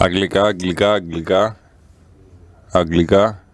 Αγγλικά, αγγλικά, αγγλικά. Αγγλικά.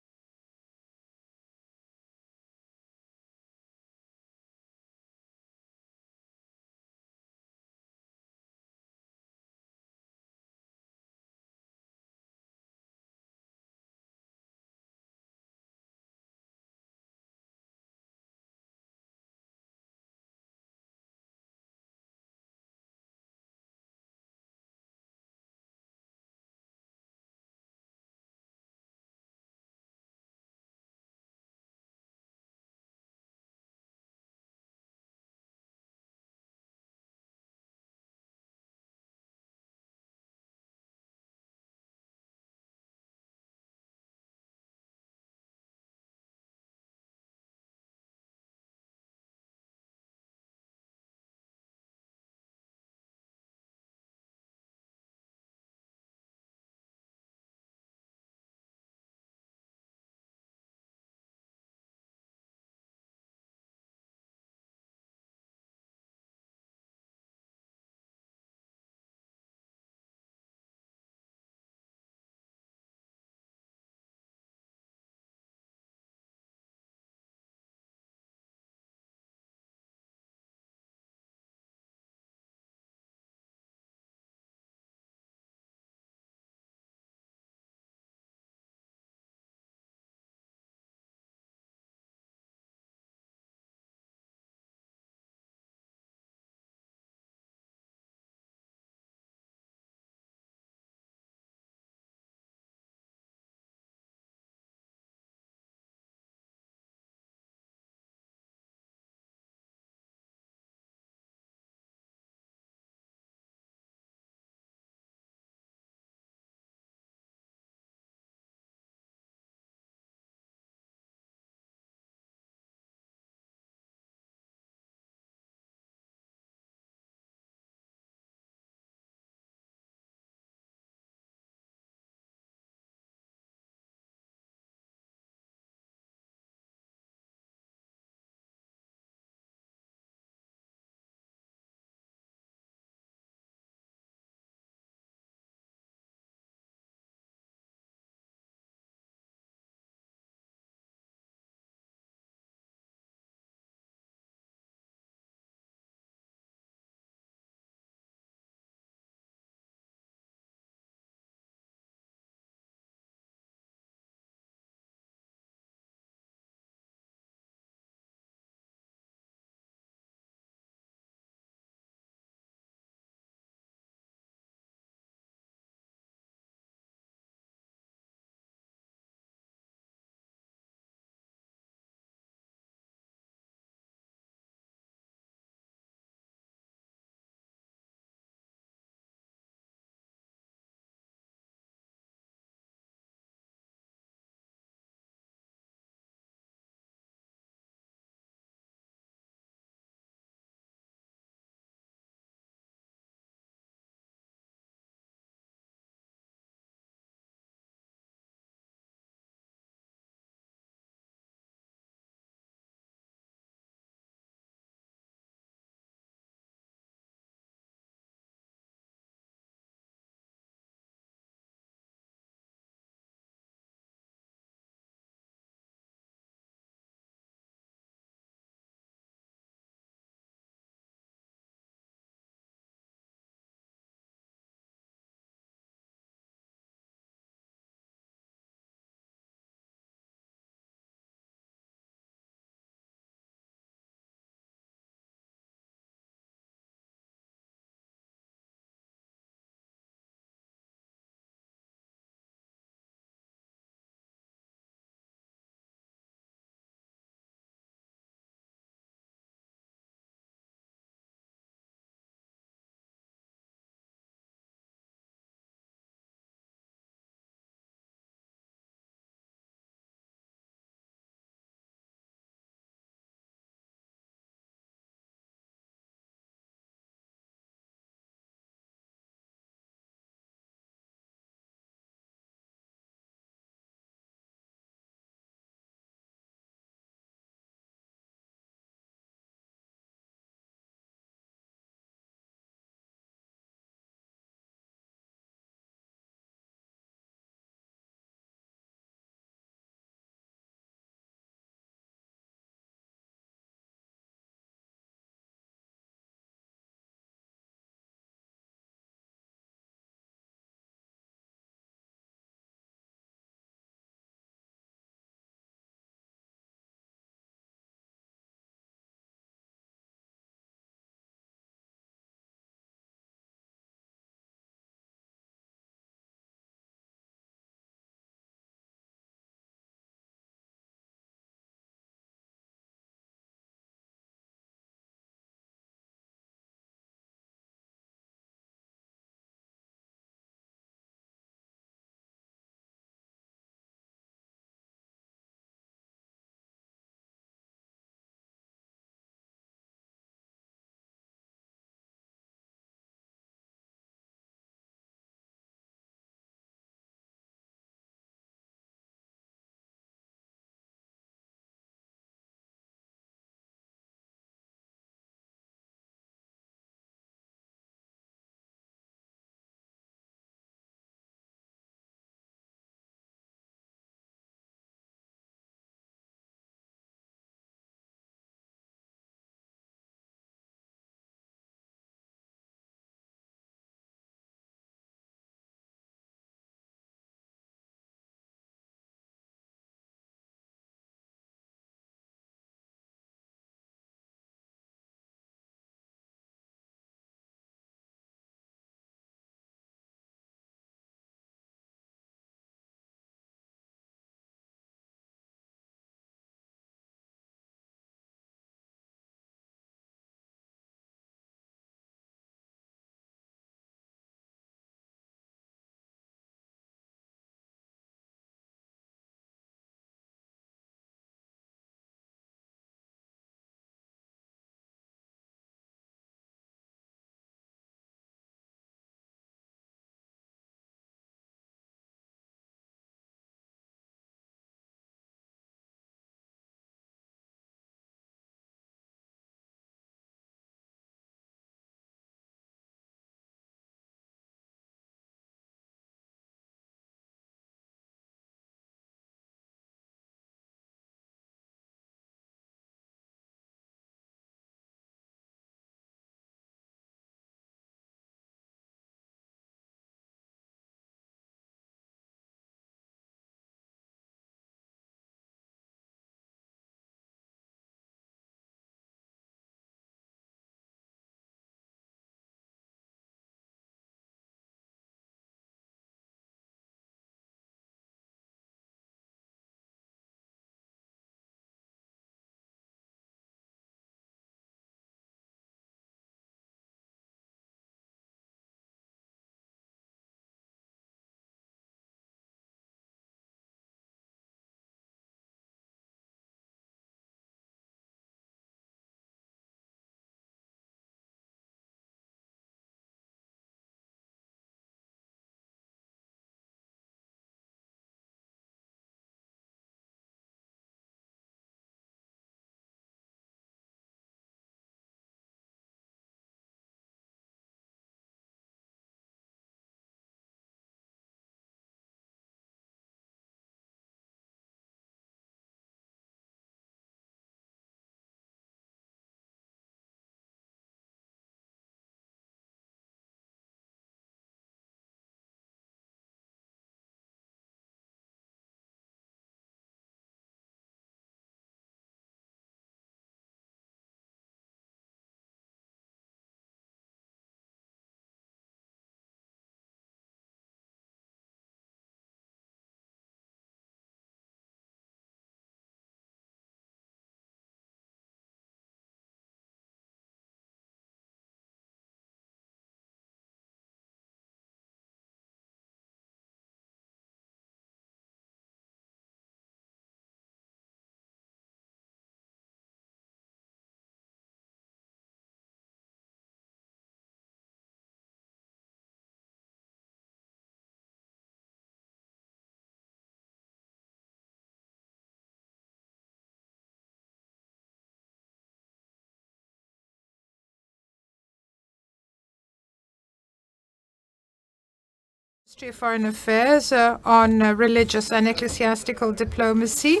Ministry of Foreign Affairs on religious and ecclesiastical diplomacy.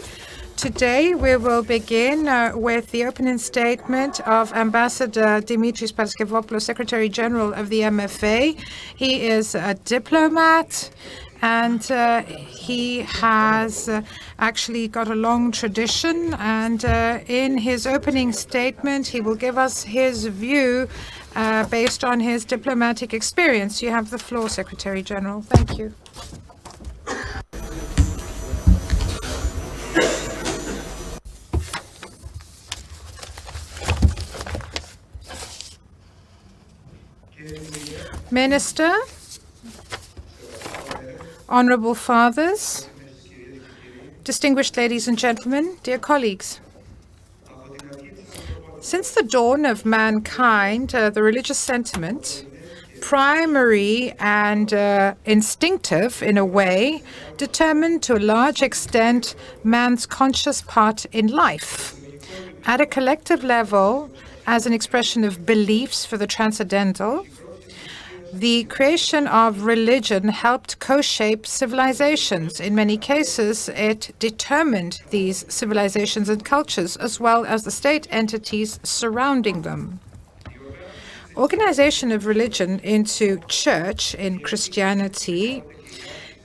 Today we will begin with the opening statement of Ambassador Dimitris Paraskevopoulou, Secretary General of the MFA. He is a diplomat and he has actually got a long tradition, and in his opening statement he will give us his view based on his diplomatic experience. You have the floor, Secretary General. Thank you. Minister, Honourable Fathers, distinguished ladies and gentlemen, dear colleagues. Since the dawn of mankind, the religious sentiment, primary and instinctive in a way, determined to a large extent man's conscious part in life. At a collective level, as an expression of beliefs for the transcendental, the creation of religion helped co-shape civilizations. In many cases, it determined these civilizations and cultures, as well as the state entities surrounding them. Organization of religion into church in Christianity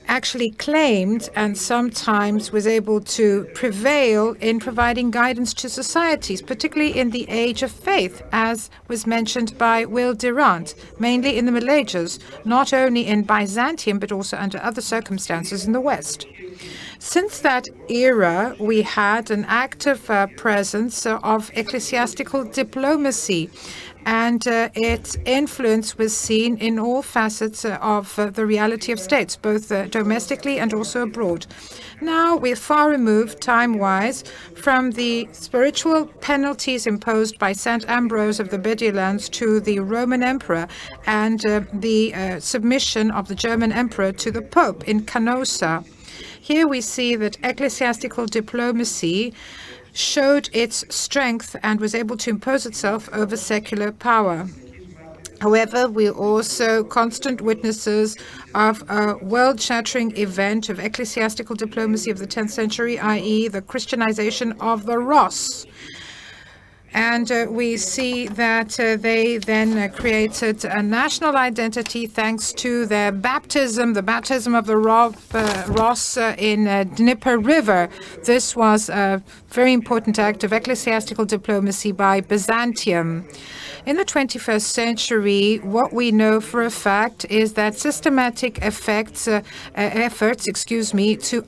actually claimed and sometimes was able to prevail in providing guidance to societies, particularly in the age of faith, as was mentioned by Will Durant, mainly in the Middle Ages, not only in Byzantium but also under other circumstances in the West. Since that era, we had an active presence of ecclesiastical diplomacy, and its influence was seen in all facets of the reality of states, both domestically and also abroad. Now we're far removed, time-wise, from the spiritual penalties imposed by Saint Ambrose of the Bedouins to the Roman Emperor and the submission of the German Emperor to the Pope in Canossa. Here we see that ecclesiastical diplomacy showed its strength and was able to impose itself over secular power. However, we're also constant witnesses of a world-shattering event of ecclesiastical diplomacy of the 10th century, i.e. the Christianization of the Ross. And we see that they then created a national identity thanks to their baptism, the baptism of the Ross in Dnieper River. This was a very important act of ecclesiastical diplomacy by Byzantium. In the 21st century, what we know for a fact is that systematic efforts to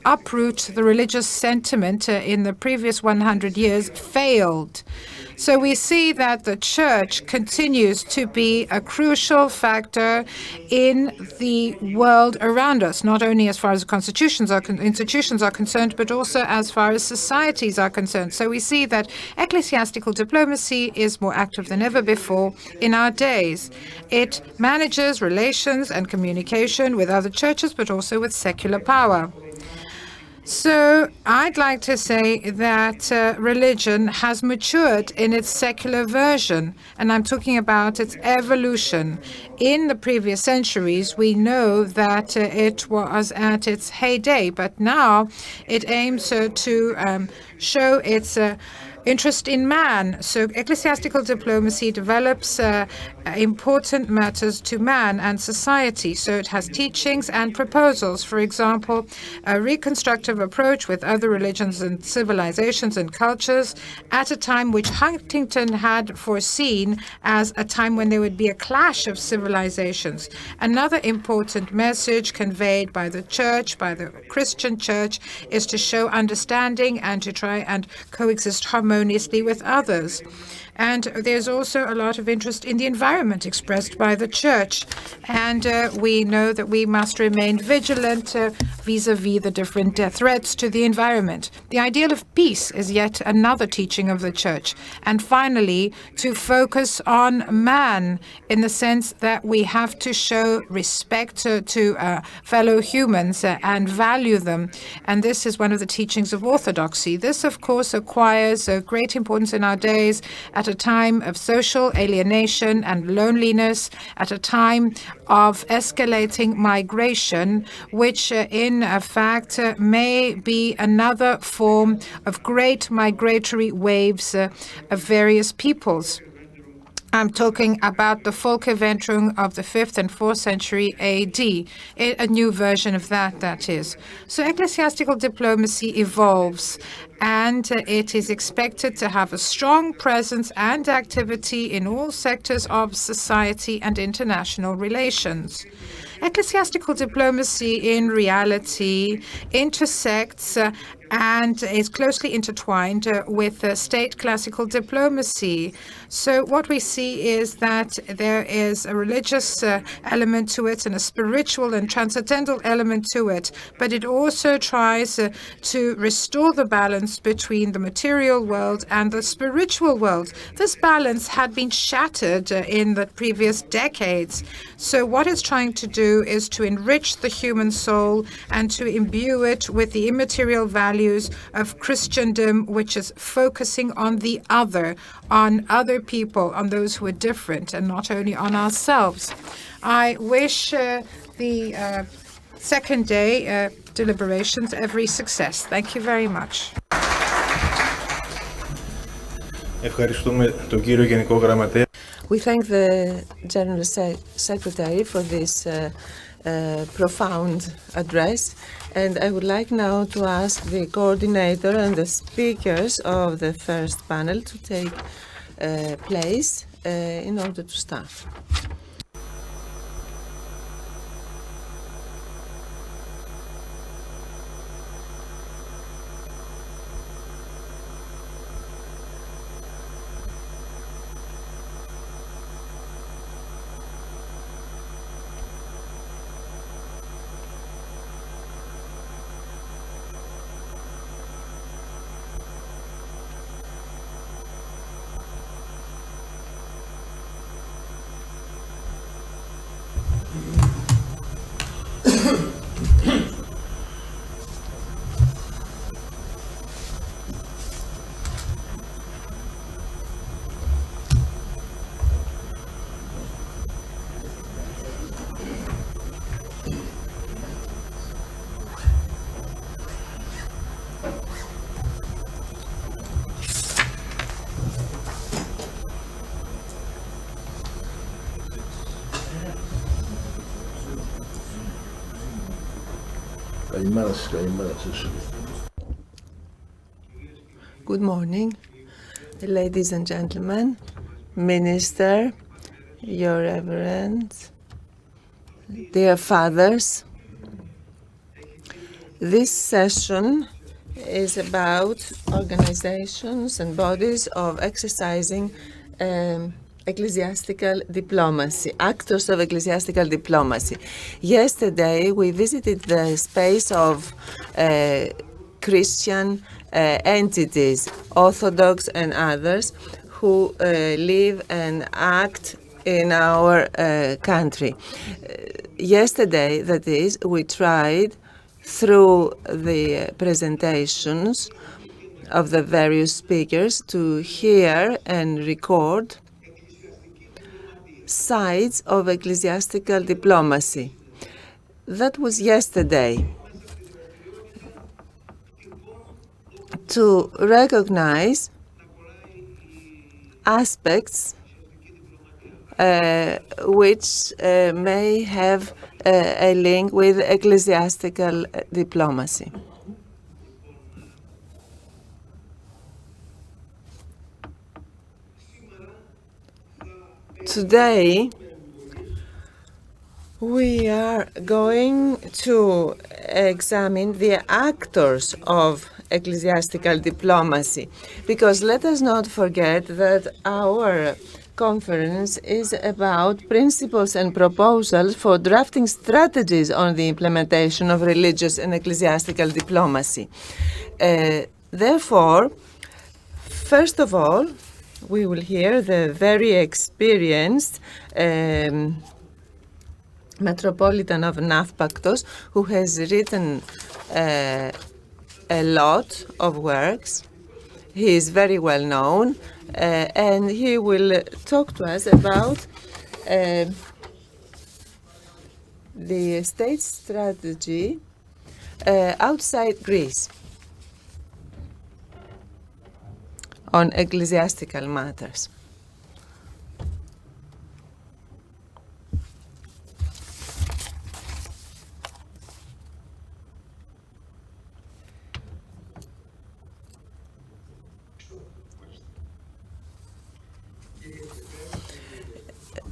uproot the religious sentiment in the previous 100 years failed. So we see that the church continues to be a crucial factor in the world around us, not only as far as institutions are concerned, but also as far as societies are concerned. So we see that ecclesiastical diplomacy is more active than ever before in our days. It manages relations and communication with other churches, but also with secular power. So I'd like to say that religion has matured in its secular version, and I'm talking about its evolution. In the previous centuries, we know that it was at its heyday, but now it aims to show its interest in man. So ecclesiastical diplomacy develops important matters to man and society. So it has teachings and proposals. For example, a reconstructive approach with other religions and civilizations and cultures at a time which Huntington had foreseen as a time when there would be a clash of civilizations. Another important message conveyed by the church, by the Christian church, is to show understanding and to try and coexist harmoniously with others. And there's also a lot of interest in the environment expressed by the church. And we know that we must remain vigilant vis-à-vis the different threats to the environment. The ideal of peace is yet another teaching of the church. And finally, to focus on man in the sense that we have to show respect to fellow humans and value them. And this is one of the teachings of orthodoxy. This, of course, acquires great importance in our days at at a time of social alienation and loneliness, at a time of escalating migration, which in fact may be another form of great migratory waves of various peoples. I'm talking about the Völkerwanderung of the 5th and 4th century AD, a new version of that is. So ecclesiastical diplomacy evolves, and it is expected to have a strong presence and activity in all sectors of society and international relations. Ecclesiastical diplomacy in reality intersects and is closely intertwined with state classical diplomacy. So what we see is that there is a religious element to it and a spiritual and transcendental element to it, but it also tries to restore the balance between the material world and the spiritual world. This balance had been shattered in the previous decades. So what it's trying to do is to enrich the human soul and to imbue it with the immaterial values of Christendom, which is focusing on the other, on other people, on those who are different, and not only on ourselves. I wish the second day deliberations every success. Thank you very much. We thank the General Secretary for this profound address, and I would like now to ask the coordinator and the speakers of the first panel to take place in order to start. Good morning, ladies and gentlemen, Minister, Your Reverence, dear fathers. This session is about organizations and bodies of exercising ecclesiastical diplomacy, actors of ecclesiastical diplomacy. Yesterday, we visited the space of Christian entities, Orthodox and others, who live and act in our country. Yesterday, that is, we tried through the presentations of the various speakers to hear and record sides of ecclesiastical diplomacy. That was yesterday. To recognize aspects which may have a link with ecclesiastical diplomacy. Today, we are going to examine the actors of ecclesiastical diplomacy, because let us not forget that our conference is about principles and proposals for drafting strategies on the implementation of religious and ecclesiastical diplomacy. Therefore, first of all, we will hear the very experienced Metropolitan of Nafpaktos, who has written a lot of works He is very well known, and he will talk to us about the state strategy outside Greece on ecclesiastical matters.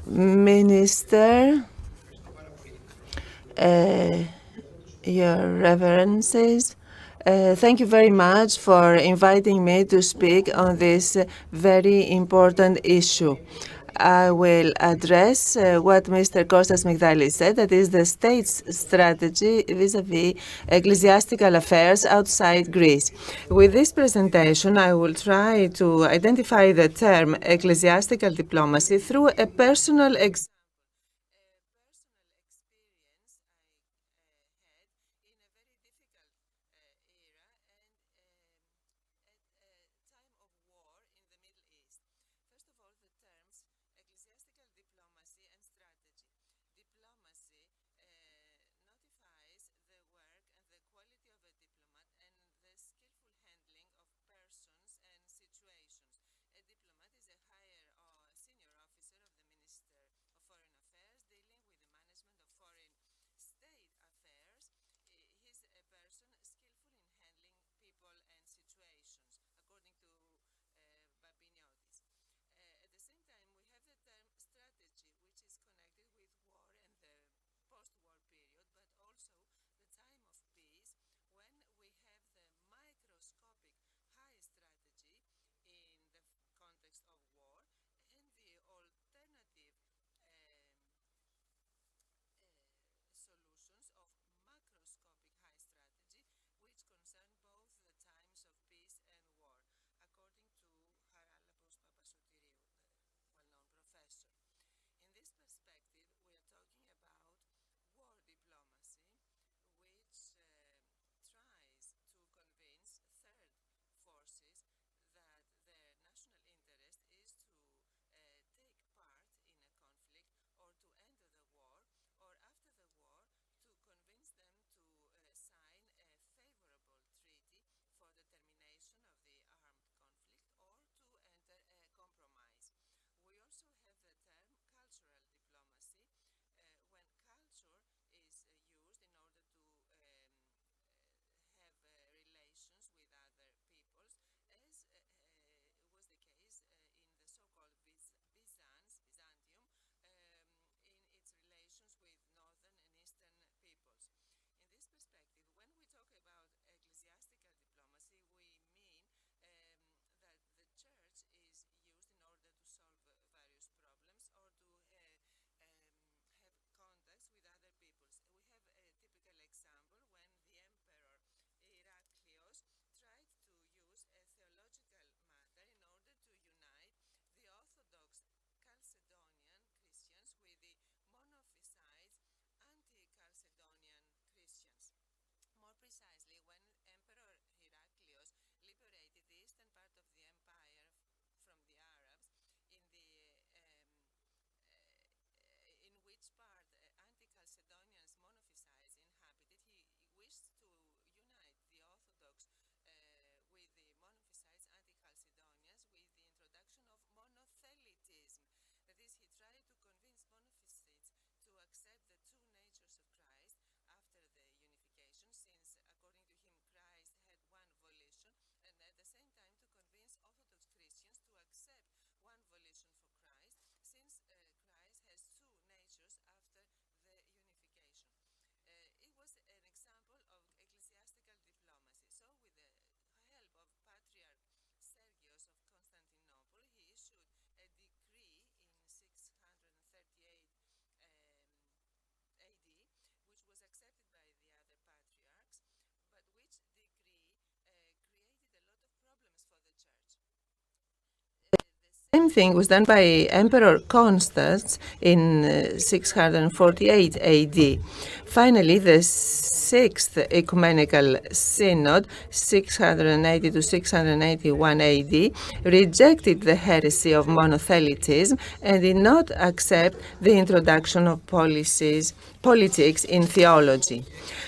Minister, Your Reverences, thank you very much for inviting me to speak on this very important issue. I will address what Mr. Kostas Migdalis said, that is the state's strategy vis-à-vis ecclesiastical affairs outside Greece. With this presentation, I will try to identify the term ecclesiastical diplomacy through a personal example. same thing was done by Emperor Constans in 648 AD. Finally, the Sixth Ecumenical Synod, 680 to 681 AD, rejected the heresy of monothelitism and did not accept the introduction of politics in theology.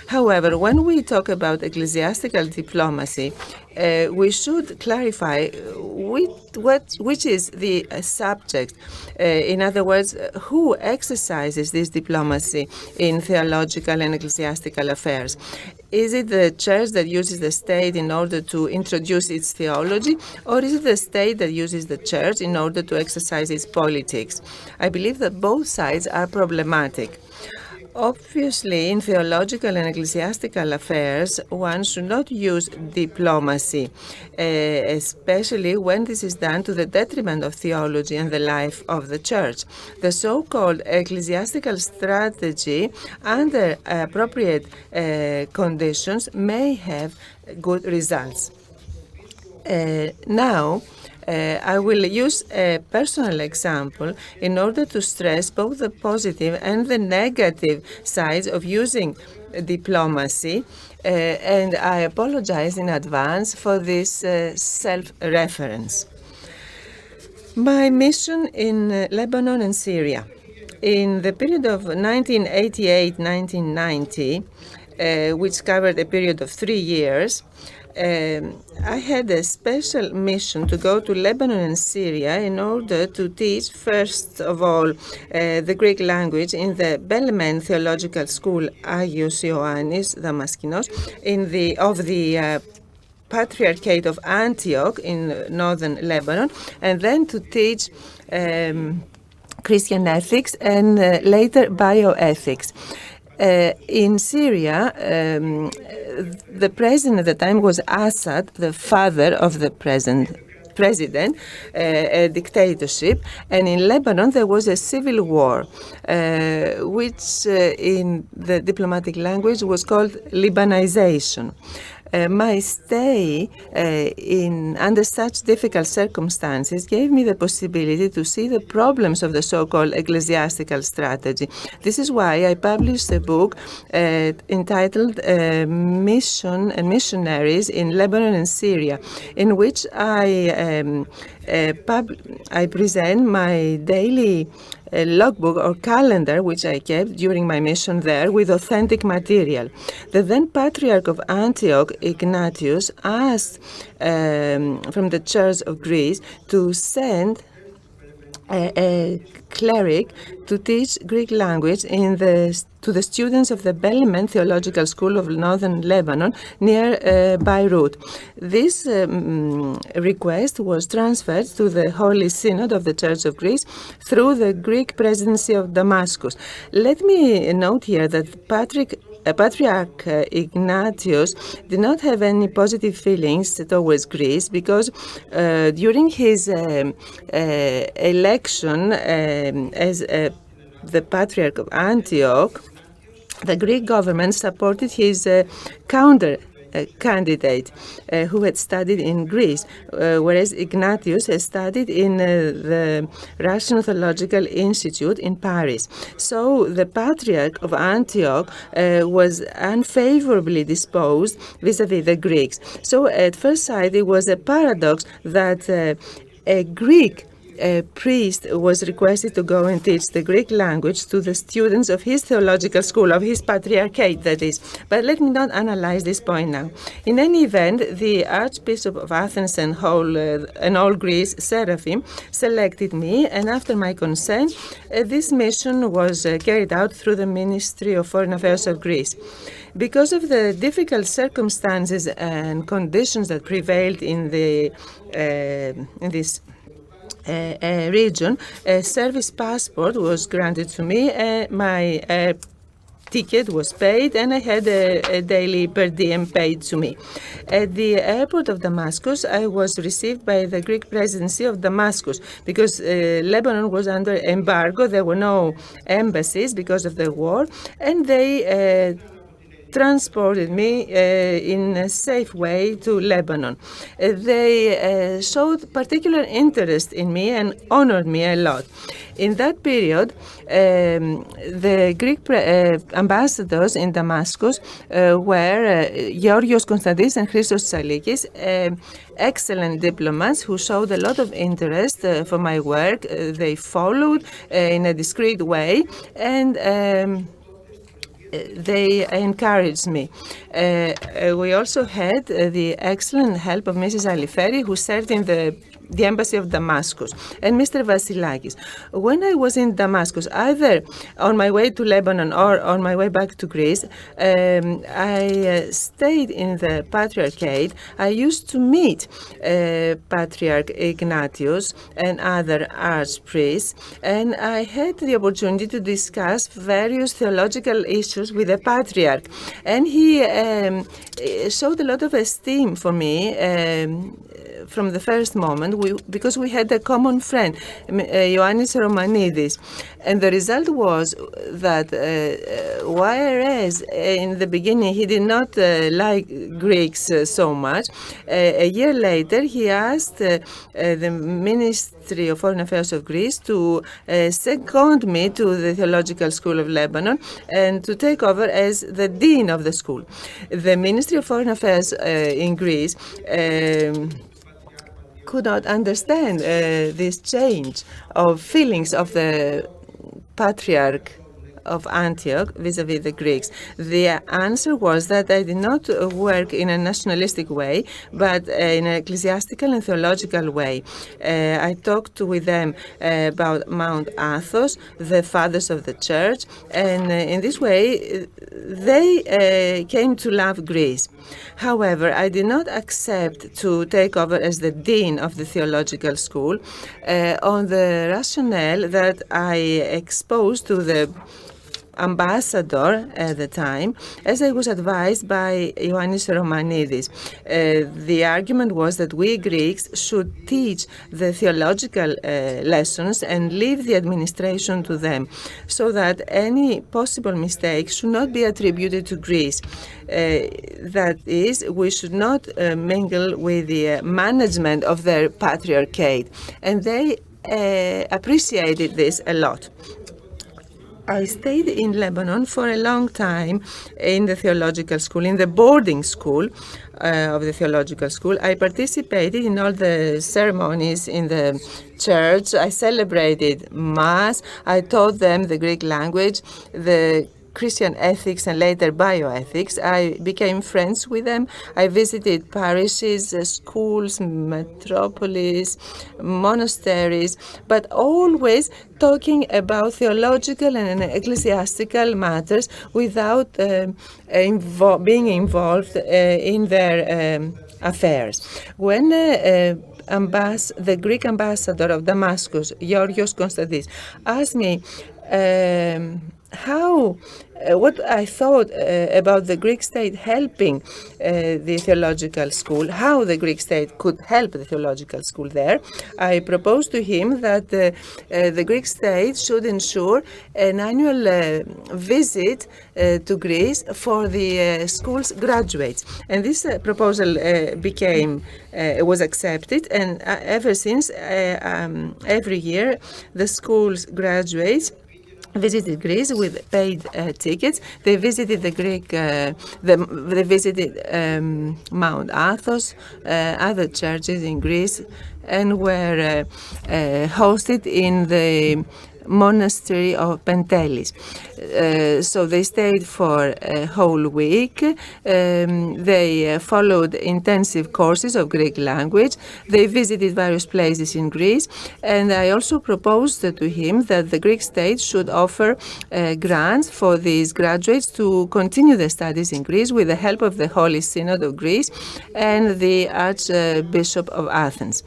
However, when we talk about ecclesiastical diplomacy, we should clarify which is the subject. In other words, who exercises this diplomacy in theological and ecclesiastical affairs? Is it the church that uses the state in order to introduce its theology, or is it the state that uses the church in order to exercise its politics? I believe that both sides are problematic. Obviously, in theological and ecclesiastical affairs, one should not use diplomacy, especially when this is done to the detriment of theology and the life of the church. The so-called ecclesiastical strategy, under appropriate conditions, may have good results. Now, I will use a personal example in order to stress both the positive and the negative sides of using diplomacy, and I apologize in advance for this self-reference. My mission in Lebanon and Syria. In the period of 1988-1990, which covered a period of 3 years, I had a special mission to go to Lebanon and Syria in order to teach, first of all, the Greek language in the Bellman Theological School, Agios Ioannis Damaskinos, of the Patriarchate of Antioch in northern Lebanon, and then to teach Christian ethics and later bioethics. In Syria, the president at the time was Assad, the father of the present president, a dictatorship, and in Lebanon there was a civil war, which in the diplomatic language was called Libanization. My stay under such difficult circumstances gave me the possibility to see the problems of the so-called ecclesiastical strategy. This is why I published a book entitled Mission and Missionaries in Lebanon and Syria, in which I present my daily logbook or calendar, which I kept during my mission there, with authentic material. The then Patriarch of Antioch, Ignatius, asked from the Church of Greece to send a cleric to teach Greek language to the students of the Bellman Theological School of Northern Lebanon near Beirut. This request was transferred to the Holy Synod of the Church of Greece through the Greek presidency of Damascus. Let me note here that Patriarch Ignatius did not have any positive feelings towards Greece because during his election as the Patriarch of Antioch, the Greek government supported his counter candidate who had studied in Greece, whereas Ignatius had studied in the Russian Theological Institute in Paris. So the Patriarch of Antioch was unfavorably disposed vis-à-vis the Greeks. So at first sight, it was a paradox that a Greek priest was requested to go and teach the Greek language to the students of his theological school, of his patriarchate, that is. But let me not analyze this point now. In any event, the Archbishop of Athens and all Greece, Seraphim, selected me, and after my consent, this mission was carried out through the Ministry of Foreign Affairs of Greece. Because of the difficult circumstances and conditions that prevailed in this region, a service passport was granted to me, my ticket was paid, and I had a daily per diem paid to me. At the airport of Damascus, I was received by the Greek presidency of Damascus because Lebanon was under embargo. There were no embassies because of the war, and they transported me in a safe way to Lebanon. They showed particular interest in me and honored me a lot. In that period, the Greek ambassadors in Damascus were Georgios Konstantis and Christos Tsalikis, excellent diplomats who showed a lot of interest for my work. They followed in a discreet way, and they encouraged me. We also had the excellent help of Mrs. Aliferi, who served in the embassy of Damascus, and Mr. Vasilakis. When I was in Damascus, either on my way to Lebanon or on my way back to Greece, I stayed in the Patriarchate. I used to meet Patriarch Ignatius and other archpriests, and I had the opportunity to discuss various theological issues with the Patriarch, and he showed a lot of esteem for me from the first moment, because we had a common friend, Ioannis Romanidis. And the result was that whereas in the beginning he did not like Greeks so much, a year later he asked the Ministry of Foreign Affairs of Greece to second me to the Theological School of Lebanon and to take over as the dean of the school. The Ministry of Foreign Affairs in Greece could not understand this change of feelings of the Patriarch of Antioch vis-a-vis the Greeks. The answer was that I did not work in a nationalistic way, but in an ecclesiastical and theological way. I talked with them about Mount Athos, the fathers of the church, and in this way they came to love Greece. However, I did not accept to take over as the dean of the theological school on the rationale that I exposed to the ambassador at the time, as I was advised by Ioannis Romanidis. The argument was that we Greeks should teach the theological lessons and leave the administration to them, so that any possible mistakes should not be attributed to Greece. That is, we should not mingle with the management of their patriarchate, and they appreciated this a lot. I stayed in Lebanon for a long time in the theological school, in the boarding school of the theological school. I participated in all the ceremonies in the church. I celebrated Mass. I taught them the Greek language, the Christian ethics, and later bioethics. I became friends with them. I visited parishes, schools, metropolis, monasteries, but always talking about theological and ecclesiastical matters without being involved in their affairs. When the Greek ambassador of Damascus, Georgios Konstantis, asked me what I thought about the Greek state helping the theological school, how the Greek state could help the theological school there, I proposed to him that the Greek state should ensure an annual visit to Greece for the school's graduates. And this proposal was accepted, and ever since, every year, the school's graduates visited Greece with paid tickets. They visited the Greek, they visited Mount Athos, other churches in Greece, and were hosted in the monastery of Pentelis. So they stayed for a whole week. They followed intensive courses of Greek language. They visited various places in Greece. And I also proposed to him that the Greek state should offer grants for these graduates to continue their studies in Greece with the help of the Holy Synod of Greece and the Archbishop of Athens.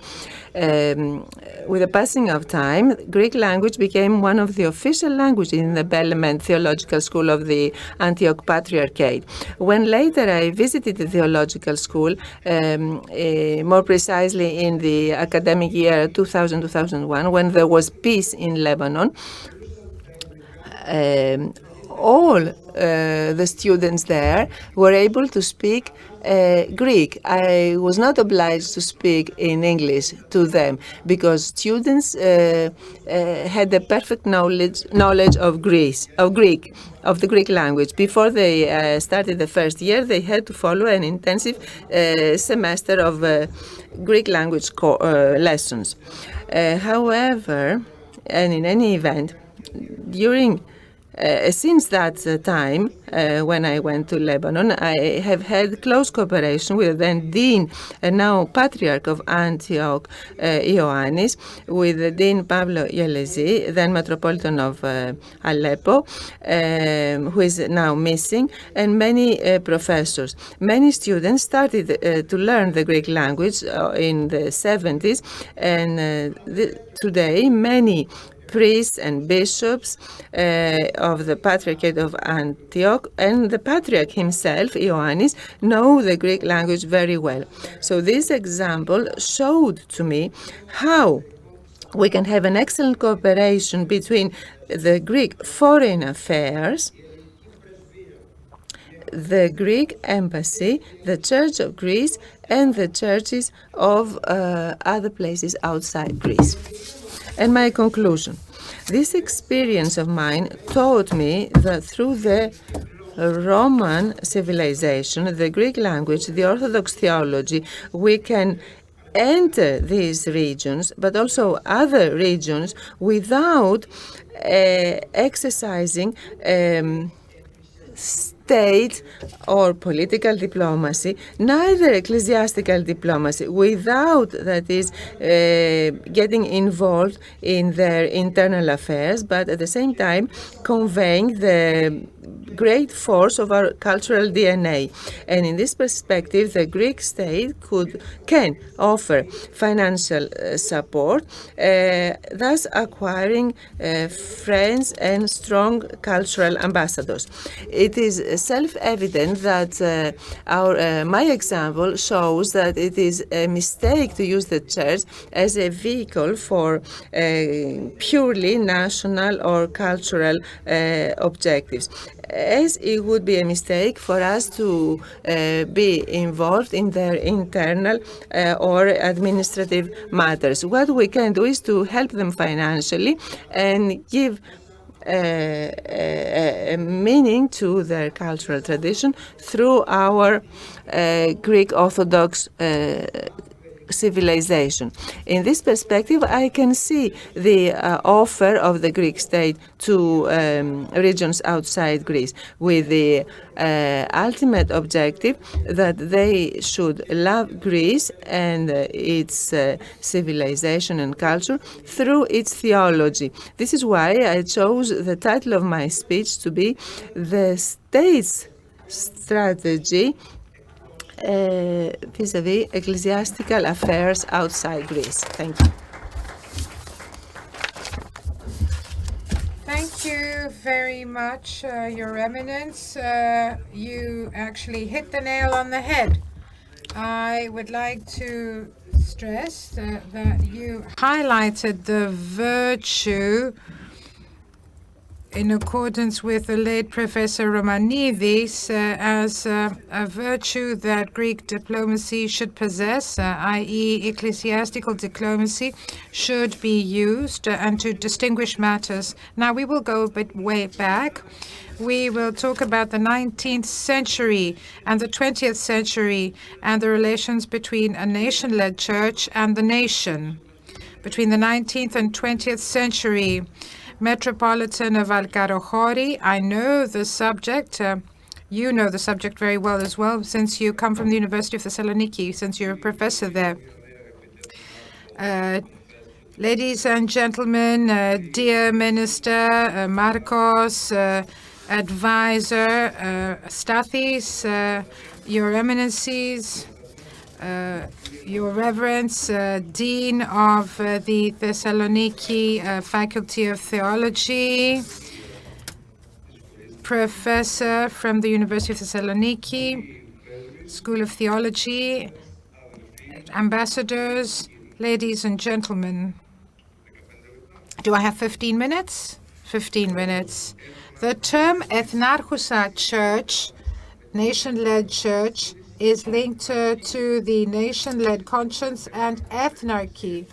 With the passing of time, Greek language became one of the official languages in the Bellarmine Theological School of the Antioch Patriarchate. When later I visited the theological school, more precisely in the academic year 2000-2001, when there was peace in Lebanon, all the students there were able to speak Greek. I was not obliged to speak in English to them because students had the perfect knowledge of Greek, of the Greek language. Before they started the first year, they had to follow an intensive semester of Greek language lessons. However, and in any event, during since that time, when I went to Lebanon, I have had close cooperation with the then Dean and now Patriarch of Antioch, Ioannis, with the Dean Pablo Yelezi, then Metropolitan of Aleppo, who is now missing, and many professors. Many students started to learn the Greek language in the 70s, and today many priests and bishops of the Patriarchate of Antioch and the Patriarch himself, Ioannis, know the Greek language very well. So this example showed to me how we can have an excellent cooperation between the Greek Foreign Affairs, the Greek Embassy, the Church of Greece, and the churches of other places outside Greece. And my conclusion, this experience of mine taught me that through the Roman civilization, the Greek language, the Orthodox theology, we can enter these regions, but also other regions, without exercising state or political diplomacy, neither ecclesiastical diplomacy, without, that is, getting involved in their internal affairs, but at the same time conveying the great force of our cultural DNA. And in this perspective, the Greek state can offer financial support, thus acquiring friends and strong cultural ambassadors. It is self-evident that my example shows that it is a mistake to use the church as a vehicle for purely national or cultural objectives, as it would be a mistake for us to be involved in their internal or administrative matters. What we can do is to help them financially and give a meaning to their cultural tradition through our Greek Orthodox civilization. In this perspective, I can see the offer of the Greek state to regions outside Greece, with the ultimate objective that they should love Greece and its civilization and culture through its theology. This is why I chose the title of my speech to be "The State's Strategy vis-à-vis ecclesiastical affairs outside Greece." Thank you. Thank you very much, Your Eminence. You actually hit the nail on the head. I would like to stress that you highlighted the virtue, in accordance with the late Professor Romanidis, as a virtue that Greek diplomacy should possess, i.e. ecclesiastical diplomacy should be used and to distinguish matters. Now we will go a bit way back. We will talk about the 19th century and the 20th century and the relations between a nation-led church and the nation. Between the 19th and 20th century, Metropolitan of Alkarohori, I know the subject. You know the subject very well as well, since you come from the University of Thessaloniki, since you're a professor there. Ladies and gentlemen, dear Minister Marcos, Advisor Stathis, Your Eminencies, Your Reverence, Dean of the Thessaloniki Faculty of Theology, Professor from the University of Thessaloniki School of Theology, Ambassadors, ladies and gentlemen. Do I have 15 minutes? 15 minutes. The term Ethnarchousa church, nation-led church, is linked to the nation-led conscience and ethnarchy.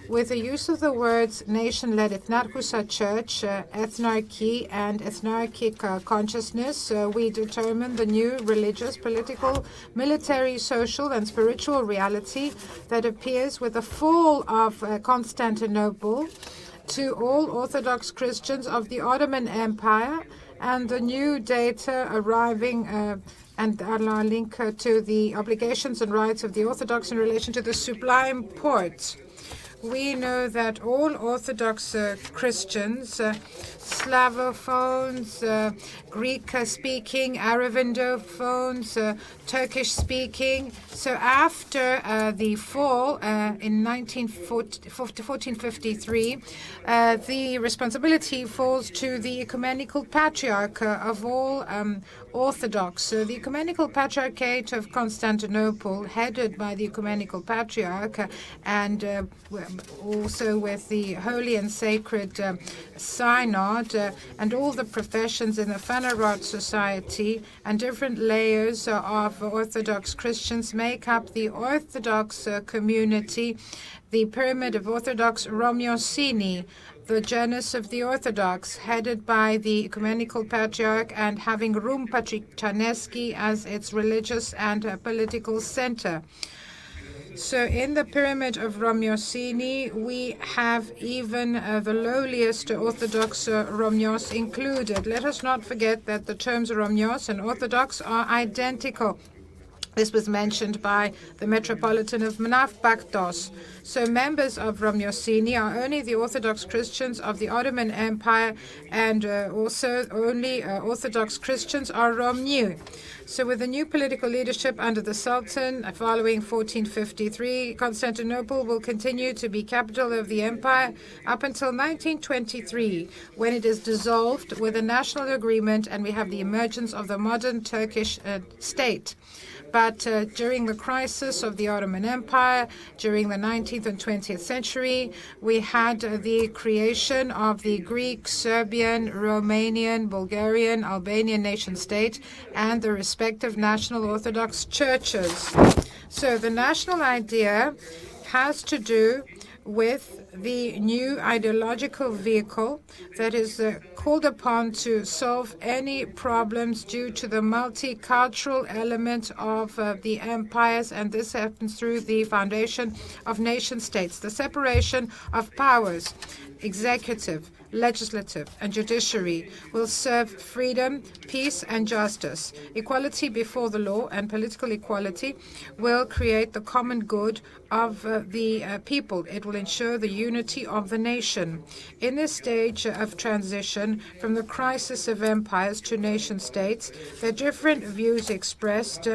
With the use of the words nation-led Ethnarchousa church, ethnarchy, and ethnarchic consciousness, we determine the new religious, political, military, social, and spiritual reality that appears with the fall of Constantinople to all Orthodox Christians of the Ottoman Empire, and the new data arriving and are linked to the obligations and rights of the Orthodox in relation to the Sublime Porte. We know that all Orthodox Christians, Slavophones, Greek-speaking, Aravindophones, Turkish-speaking. So after the fall in 1453, the responsibility falls to the Ecumenical Patriarch of all Orthodox. So the Ecumenical Patriarchate of Constantinople, headed by the Ecumenical Patriarch, and also with the Holy and Sacred Synod, and all the professions in the Phanerot Society and different layers of Orthodox Christians make up the Orthodox community, the Pyramid of Orthodox Romiosini, the Janus of the Orthodox, headed by the Ecumenical Patriarch and having Rum Patricaneschi as its religious and political center. So in the Pyramid of Romiosini, we have even the lowliest Orthodox Romios included. Let us not forget that the terms Romios and Orthodox are identical. This was mentioned by the Metropolitan of Mnafpaktos. So members of Romiosini are only the Orthodox Christians of the Ottoman Empire, and also only Orthodox Christians are Romniu. So with the new political leadership under the Sultan following 1453, Constantinople will continue to be capital of the empire up until 1923, when it is dissolved with a national agreement and we have the emergence of the modern Turkish state. But during the crisis of the Ottoman Empire, during the 19th and 20th century, we had the creation of the Greek, Serbian, Romanian, Bulgarian, Albanian nation state and the respective national Orthodox churches. So the national idea has to do with the new ideological vehicle that is called upon to solve any problems due to the multicultural element of the empires, and this happens through the foundation of nation states, the separation of powers, executive, legislative, and judiciary will serve freedom, peace, and justice. Equality before the law and political equality will create the common good of the people. It will ensure the unity of the nation. In this stage of transition from the crisis of empires to nation states, there are different views expressed.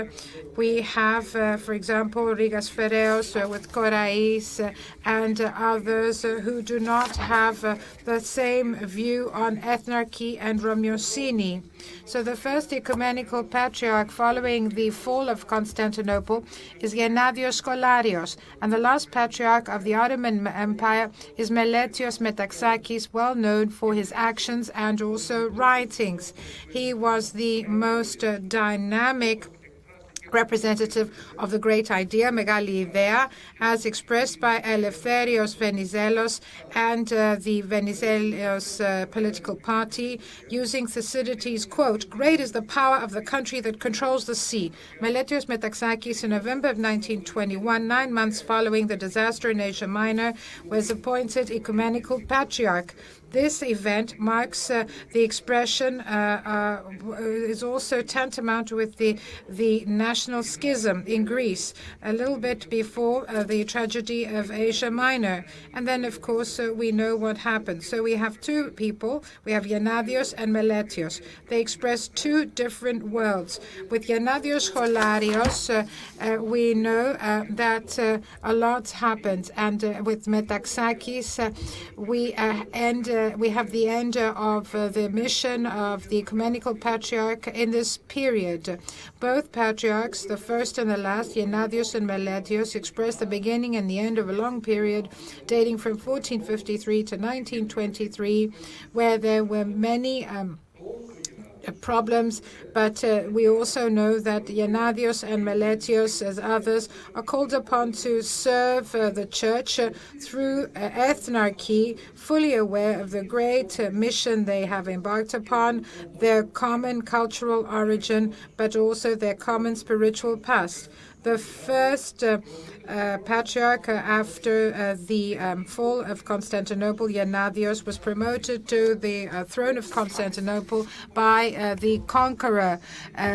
We have, for example, Rigas Fereos with Korais and others who do not have the same view on ethnarchy and Romiosini. So the first ecumenical patriarch following the fall of Constantinople is Gennadios Skolarios, and the last patriarch of the Ottoman Empire is Meletios Metaxakis, well known for his actions and also writings. He was the most dynamic representative of the great idea, Megali Idea, as expressed by Eleftherios Venizelos and the Venizelos political party, using Thucydides' quote, "Great is the power of the country that controls the sea." Meletios Metaxakis, in November of 1921, 9 months following the disaster in Asia Minor, was appointed ecumenical patriarch. This event marks the expression, is also tantamount with the national schism in Greece, a little bit before the tragedy of Asia Minor. And then, of course, we know what happened. So we have two people. We have Gennadios and Meletios. They express two different worlds. With Gennadios Scholarios, we know that a lot happened. And with Metaxakis, we have the end of the mission of the ecumenical patriarch in this period. Both patriarchs, the first and the last, Gennadios and Meletios, express the beginning and the end of a long period dating from 1453 to 1923, where there were many problems, but we also know that Gennadios and Meletios, as others, are called upon to serve the church through ethnarchy, fully aware of the great mission they have embarked upon, their common cultural origin, but also their common spiritual past. The first patriarch after the fall of Constantinople, Gennadios, was promoted to the throne of Constantinople by the conqueror,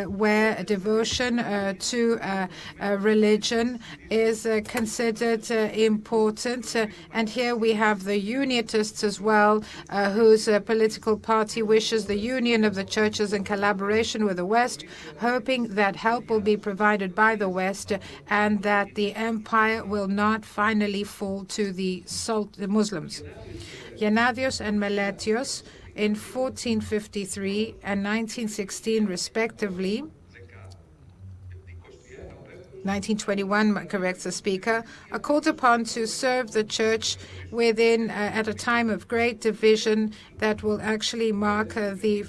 where devotion to religion is considered important. And here we have the Uniatists as well, whose political party wishes the union of the churches in collaboration with the West, hoping that help will be provided by the West and that the empire will not finally fall to the Muslims. Gennadios and Meletios in 1453 and 1916 respectively, 1921 corrects the speaker, are called upon to serve the church within at a time of great division that will actually mark the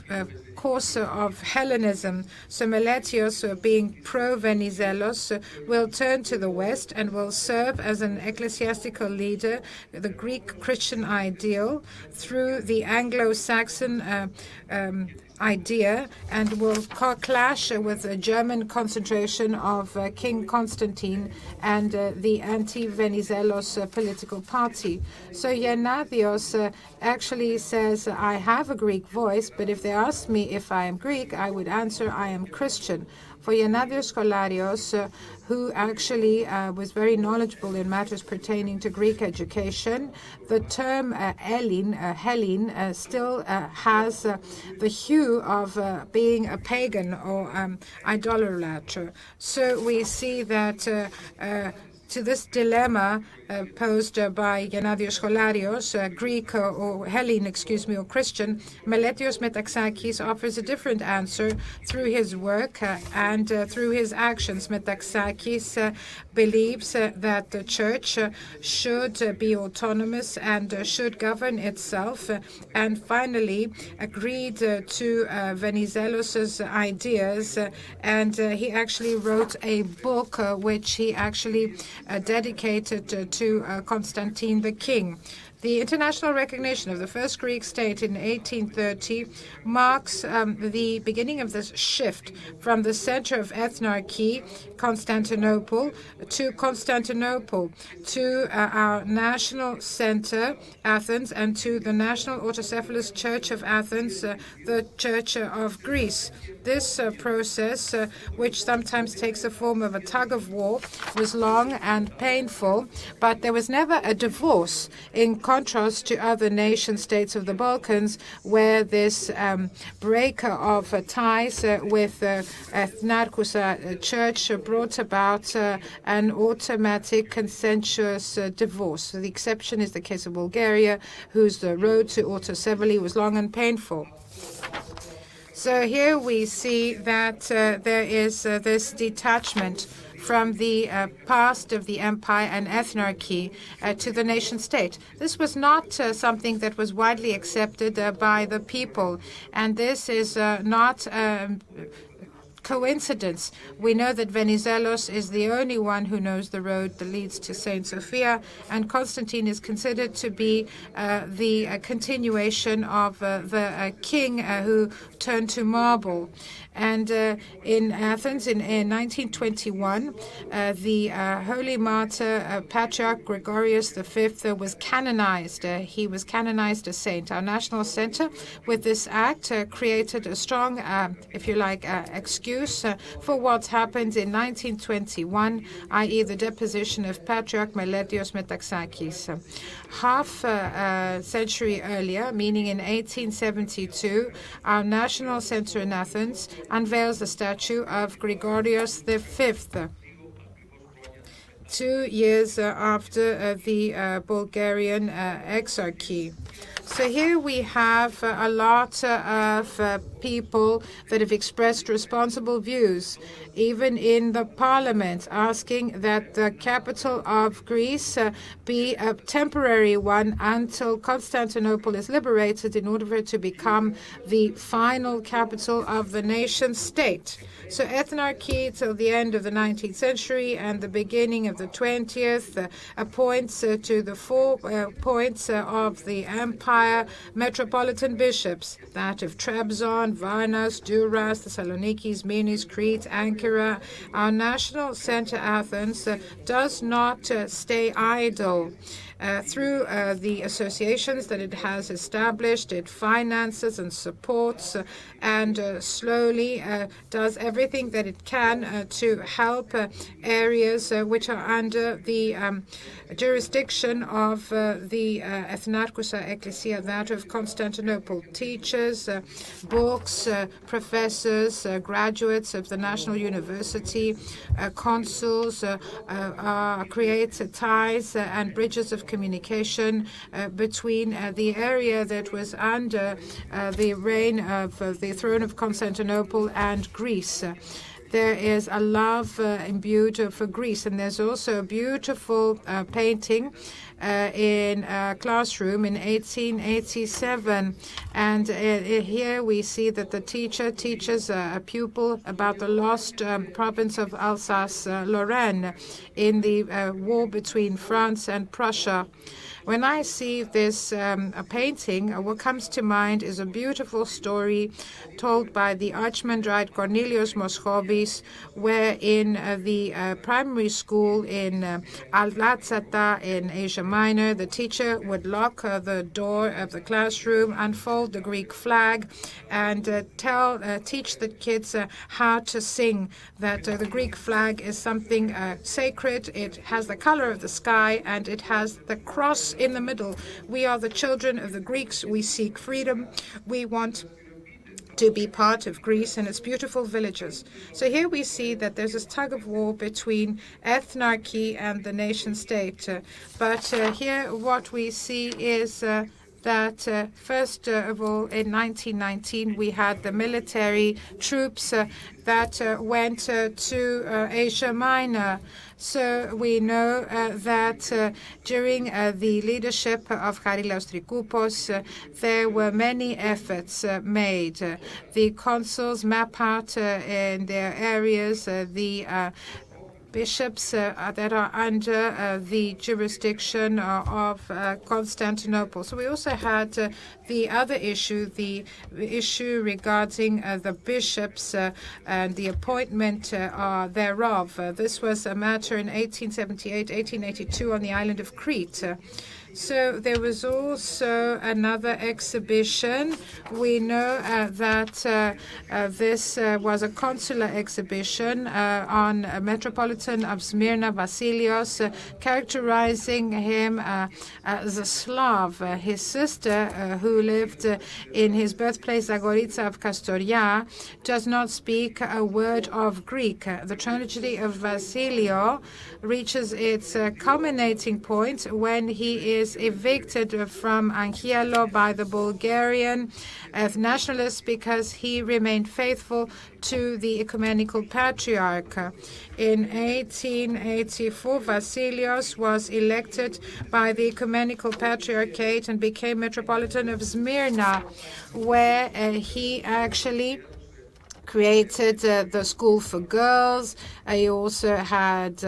course of Hellenism. So Meletios, being pro-Venizelos, will turn to the West and will serve as an ecclesiastical leader, the Greek Christian ideal, through the Anglo-Saxon idea, and will clash with the German concentration of King Constantine and the anti-Venizelos political party. So Gennadios actually says, I have a Greek voice, but if they asked me if I am Greek, I would answer I am Christian. For Gennadios Scholarios, who actually was very knowledgeable in matters pertaining to Greek education, the term Hellene still has the hue of being a pagan or idolater. So we see that to this dilemma posed by Gennadios Scholarios, Greek or Hellene, or Christian, Meletios Metaxakis offers a different answer through his work and through his actions. Metaxakis believes that the church should be autonomous and should govern itself, and finally agreed to Venizelos' ideas, and he actually wrote a book which he actually dedicated to Constantine the King. The international recognition of the first Greek state in 1830 marks the beginning of this shift from the center of ethnarchy, Constantinople, to our national center, Athens, and to the National Autocephalous Church of Athens, the Church of Greece. This process, which sometimes takes the form of a tug of war, was long and painful, but there was never a divorce, in contrast to other nation states of the Balkans, where this break of ties with Ethnarchus Church brought about an automatic consensuous divorce. The exception is the case of Bulgaria, whose road to autocephaly was long and painful. So here we see that there is this detachment from the past of the empire and ethnarchy to the nation state. This was not something that was widely accepted by the people, and this is not coincidence. We know that Venizelos is the only one who knows the road that leads to Saint Sophia, and Constantine is considered to be the continuation of the king who turned to marble. And in Athens, in 1921, the Holy Martyr Patriarch Gregorius V was canonized. He was canonized a saint. Our national center, with this act, created a strong, if you like, excuse for what happened in 1921, i.e. the deposition of Patriarch Meletios Metaxakis. Half a century earlier, meaning in 1872, our national center in Athens unveils the statue of Gregorius V, 2 years after the Bulgarian exarchy. So here we have a lot of people that have expressed responsible views, even in the parliament, asking that the capital of Greece be a temporary one until Constantinople is liberated in order for it to become the final capital of the nation state. So ethnarchy till the end of the 19th century and the beginning of the 20th appoints to the 4 points of the empire metropolitan bishops, that of Trebizond, Varnas, Duras, Thessaloniki, Minis, Crete, Ankara. Our national center, Athens, does not stay idle. Through the associations that it has established, it finances and supports and slowly does everything that it can to help areas which are under the jurisdiction of the Ethnarchousa Ecclesia, that of Constantinople. Teachers, books, professors, graduates of the National University, consuls create ties and bridges of communication between the area that was under the reign of the throne of Constantinople and Greece. There is a love imbued for Greece, and there's also a beautiful painting in a classroom in 1887. And here we see that the teacher teaches a pupil about the lost province of Alsace-Lorraine in the war between France and Prussia. When I see this painting, what comes to mind is a beautiful story told by the Archimandrite Cornelius Moschovis, where in the primary school in Al-Lazzata in Asia Minor, the teacher would lock the door of the classroom, unfold the Greek flag, and teach the kids how to sing, that the Greek flag is something sacred. It has the color of the sky, and it has the cross in the middle. We are the children of the Greeks. We seek freedom. We want to be part of Greece and its beautiful villages. So here we see that there's this tug of war between ethnarchy and the nation state. But here what we see is that first of all, in 1919, we had the military troops that went to Asia Minor. So we know that during the leadership of Charilaos Trikoupos, there were many efforts made. The consuls map out in their areas the bishops that are under the jurisdiction of Constantinople. So we also had the other issue, the issue regarding the bishops and the appointment thereof. This was a matter in 1878, 1882 on the island of Crete. So there was also another exhibition. We know that this was a consular exhibition on a metropolitan of Smyrna, Vasilios, characterizing him as a Slav. His sister, who lived in his birthplace, Zagoritsa of Kastoria, does not speak a word of Greek. The tragedy of Vasilio reaches its culminating point when he is evicted from Anchialo by the Bulgarian nationalists because he remained faithful to the ecumenical patriarch. In 1884, Vasilios was elected by the ecumenical patriarchate and became Metropolitan of Smyrna, where he actually created the school for girls. He also had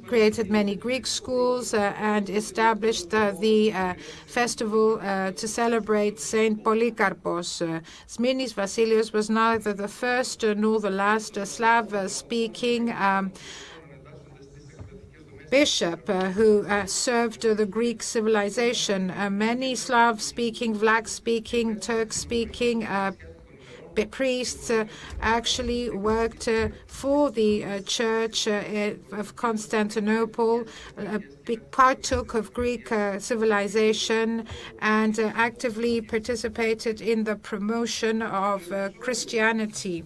created many Greek schools and established the festival to celebrate Saint Polycarpos. Smirnis Vasilios was neither the first nor the last Slav-speaking bishop who served the Greek civilization. Many Slav-speaking, Vlach-speaking, Turk-speaking priests actually worked for the Church of Constantinople, partook of Greek civilization, and actively participated in the promotion of Christianity.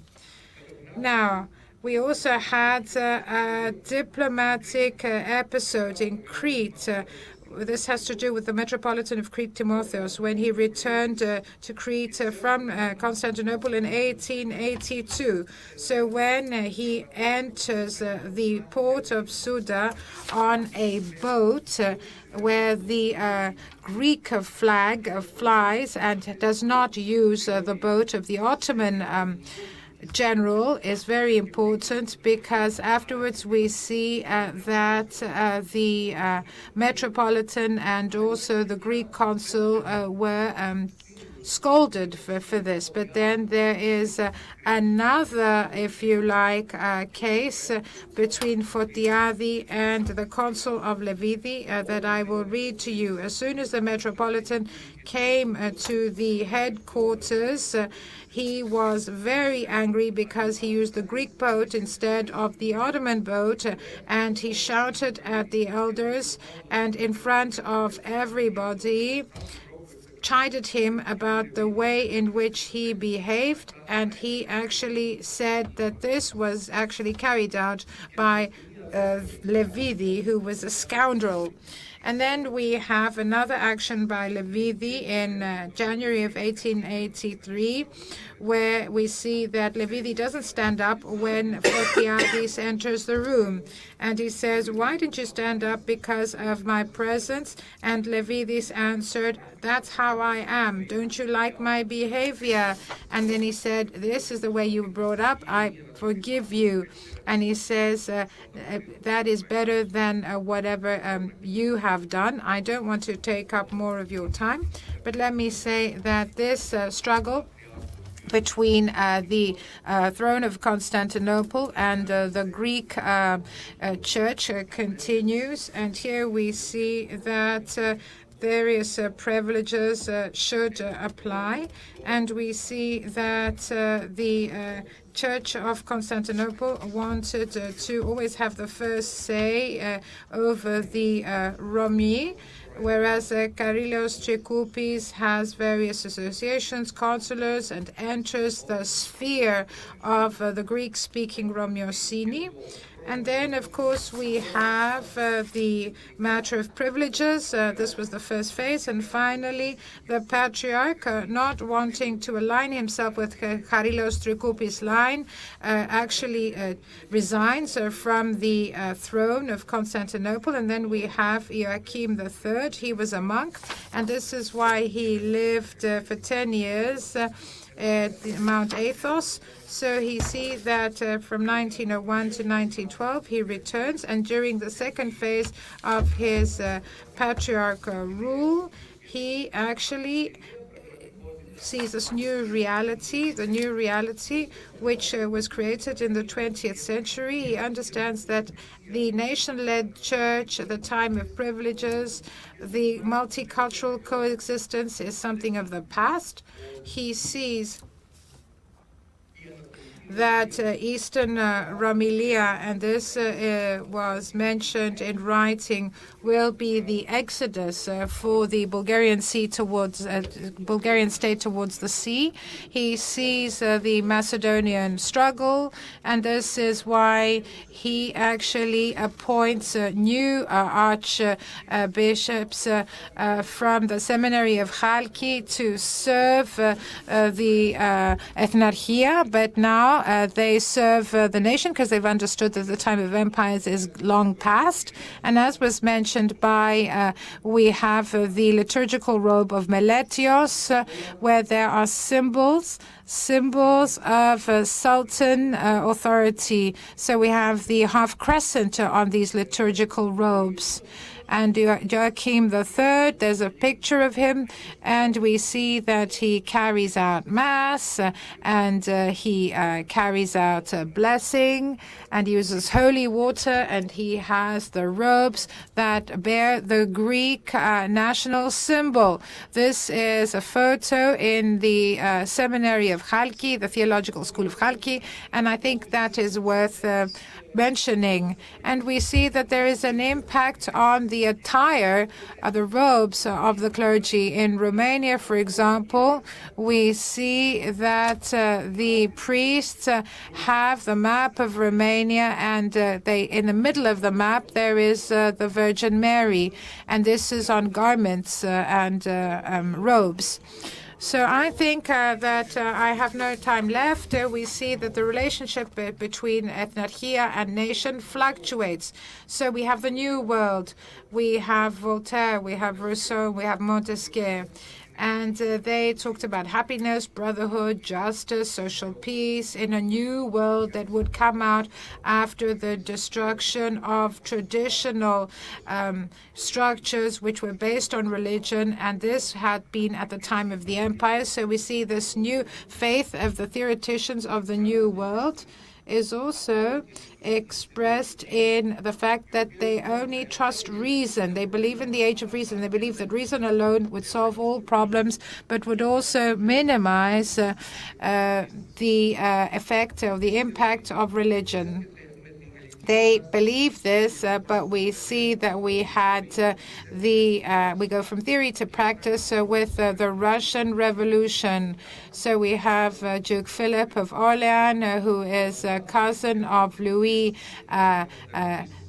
Now, we also had a diplomatic episode in Crete this has to do with the Metropolitan of Crete, Timotheos, when he returned to Crete from Constantinople in 1882. So when he enters the port of Suda on a boat where the Greek flag flies and does not use the boat of the Ottoman general, is very important, because afterwards we see that the Metropolitan and also the Greek consul were scolded for this. But then there is another, if you like, case between Fotiadi and the consul of Levidi that I will read to you. As soon as the Metropolitan came to the headquarters, he was very angry because he used the Greek boat instead of the Ottoman boat, and he shouted at the elders and in front of everybody chided him about the way in which he behaved, and he actually said that this was actually carried out by Levidi, who was a scoundrel. And then we have another action by Levidi in January of 1883, where we see that Levidi doesn't stand up when Fotiadis enters the room. And he says, "Why didn't you stand up? Because of my presence?" And Levidis answered, "That's how I am. Don't you like my behavior?" And then he said, "This is the way you were brought up. I forgive you." And he says, "That is better than whatever you have done." I don't want to take up more of your time, but let me say that this struggle between the throne of Constantinople and the Greek church continues. And here we see that various privileges should apply. And we see that the Church of Constantinople wanted to always have the first say over the Romi, whereas Kyrillos Trikoupis has various associations, consulars, and enters the sphere of the Greek-speaking Romiosini. And then, of course, we have the matter of privileges. This was the first phase. And finally, the Patriarch, not wanting to align himself with Kyrillos Trikoupis' line, actually resigns from the throne of Constantinople. And then we have Joachim III. He was a monk, and this is why he lived for 10 years at Mount Athos. So he sees that from 1901 to 1912 he returns, and during the second phase of his patriarchal rule, he actually sees this new reality, the new reality which was created in the 20th century. He understands that the nation-led church, the time of privileges, the multicultural coexistence is something of the past. He sees that Eastern Romilia, and this was mentioned in writing, will be the exodus for the Bulgarian state towards the sea. He sees the Macedonian struggle, and this is why he actually appoints new archbishops from the seminary of Chalki to serve the Ethnarchia, but now they serve the nation because they've understood that the time of empires is long past. And as was mentioned by, we have the liturgical robe of Meletios, where there are symbols of Sultan authority. So we have the half crescent on these liturgical robes. And Joachim III, there's a picture of him, and we see that he carries out Mass, and he carries out a blessing, and he uses holy water, and he has the robes that bear the Greek national symbol. This is a photo in the seminary of Chalki, the theological school of Chalki, and I think that is worth mentioning. And we see that there is an impact on the the attire, the robes of the clergy. In Romania, for example, we see that the priests have the map of Romania, and in the middle of the map there is the Virgin Mary, and this is on garments and robes. So I think that I have no time left. We see that the relationship between ethnarchia and nation fluctuates. So we have the New World, we have Voltaire, we have Rousseau, we have Montesquieu. And they talked about happiness, brotherhood, justice, social peace in a new world that would come out after the destruction of traditional structures which were based on religion. And this had been at the time of the empire. So we see this new faith of the theoreticians of the new world is also expressed in the fact that they only trust reason. They believe in the age of reason. They believe that reason alone would solve all problems, but would also minimize the effect or the impact of religion. They believe this, but we see that we had we go from theory to practice with the Russian Revolution. So we have Duke Philip of Orléans, who is a cousin of Louis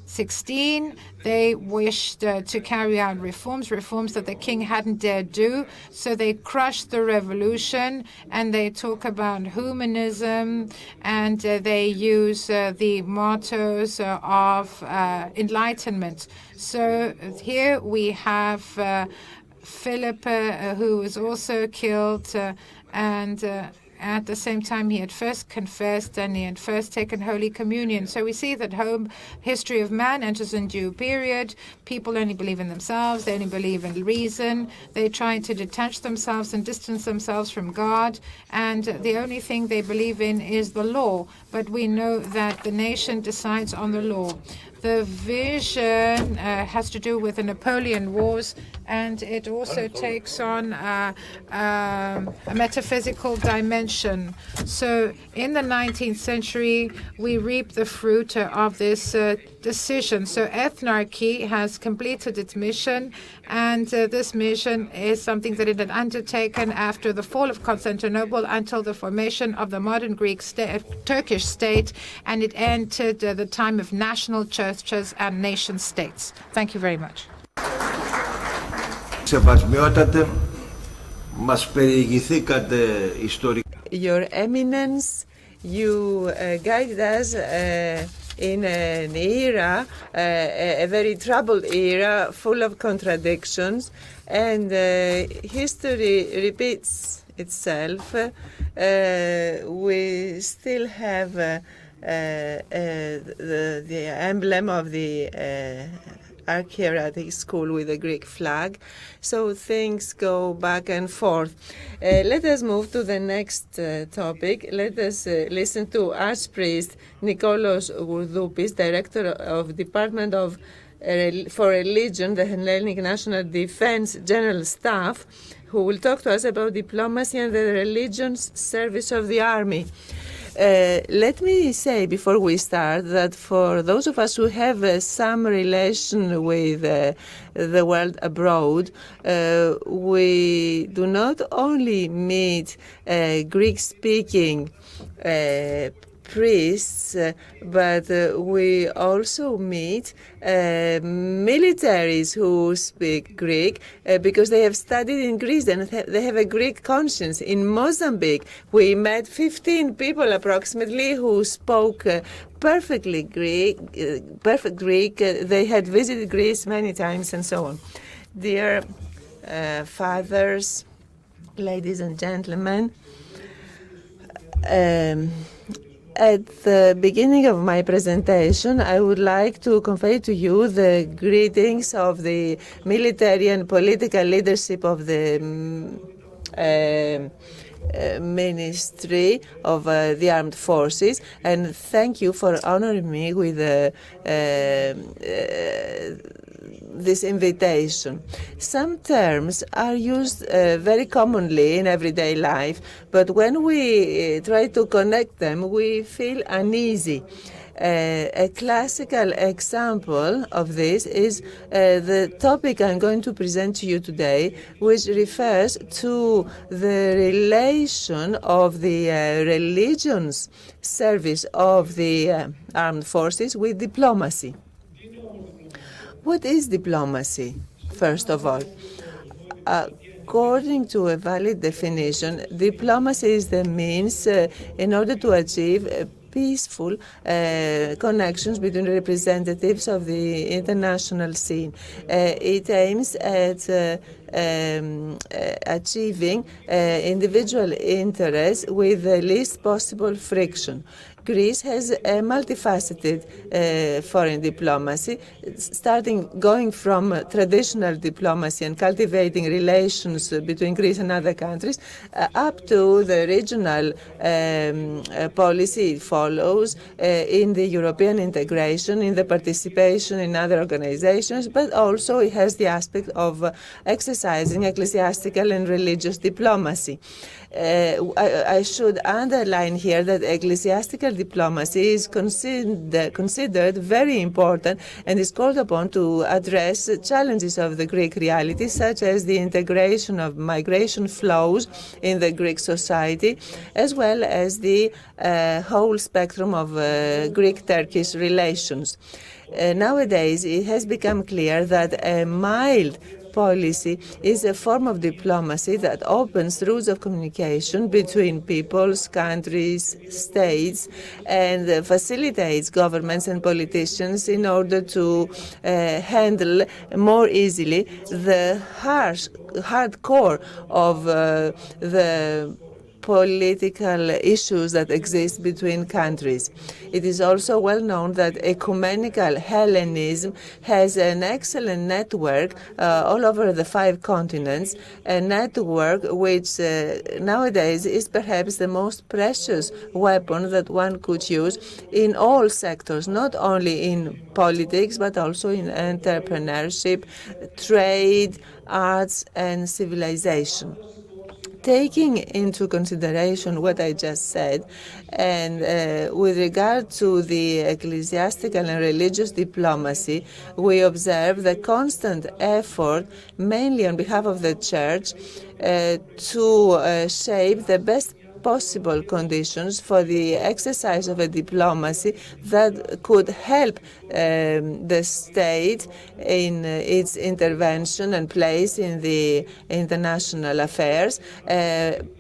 XVI. They wished to carry out reforms that the king hadn't dared do. So they crushed the revolution, and they talk about humanism, and they use the mottos of enlightenment. So here we have Philip, who was also killed, and at the same time, he had first confessed and he had first taken Holy Communion. So we see that history of man enters a new period. People only believe in themselves. They only believe in reason. They try to detach themselves and distance themselves from God. And the only thing they believe in is the law. But we know that the nation decides on the law. The vision has to do with the Napoleon Wars, and it also takes on a metaphysical dimension. So in the 19th century, we reap the fruit of this decision. So ethnarchy has completed its mission, and this mission is something that it had undertaken after the fall of Constantinople until the formation of the modern Turkish state, and it entered the time of national churches and nation states. Thank you very much. Your Eminence, you guided us in an era, a very troubled era, full of contradictions, and history repeats itself. We still have the emblem of the Archaeotic School with the Greek flag, so things go back and forth. Let us move to the next topic. Let us listen to Archpriest Nikolos Gourdoupis, Director of Department for Religion, the Hellenic National Defense General Staff, who will talk to us about diplomacy and the religions service of the army. Let me say before we start that for those of us who have some relation with the world abroad, we do not only meet Greek-speaking priests, but we also meet militaries who speak Greek because they have studied in Greece and they have a Greek conscience. In Mozambique, we met 15 people approximately who spoke perfect Greek. They had visited Greece many times and so on. Dear fathers, ladies and gentlemen, at the beginning of my presentation, I would like to convey to you the greetings of the military and political leadership of the Ministry of the Armed Forces, and thank you for honoring me with this invitation. Some terms are used very commonly in everyday life, but when we try to connect them, we feel uneasy. A classical example of this is the topic I'm going to present to you today, which refers to the relation of the religion's service of the armed forces with diplomacy. What is diplomacy, first of all? According to a valid definition, diplomacy is the means in order to achieve peaceful connections between representatives of the international scene. It aims at achieving individual interests with the least possible friction. Greece has a multifaceted foreign diplomacy, going from traditional diplomacy and cultivating relations between Greece and other countries up to the regional policy it follows in the European integration, in the participation in other organizations, but also it has the aspect of exercising ecclesiastical and religious diplomacy. I should underline here that ecclesiastical diplomacy is considered very important and is called upon to address challenges of the Greek reality, such as the integration of migration flows in the Greek society, as well as the whole spectrum of Greek-Turkish relations. Nowadays, it has become clear that a mild policy is a form of diplomacy that opens routes of communication between peoples, countries, states, and facilitates governments and politicians in order to handle more easily the hardcore of the political issues that exist between countries. It is also well known that ecumenical Hellenism has an excellent network all over the 5 continents, a network which nowadays is perhaps the most precious weapon that one could use in all sectors, not only in politics, but also in entrepreneurship, trade, arts, and civilization. Taking into consideration what I just said, and with regard to the ecclesiastical and religious diplomacy, we observe the constant effort, mainly on behalf of the Church, to shape the best possible conditions for the exercise of a diplomacy that could help the state in its intervention and place in the international affairs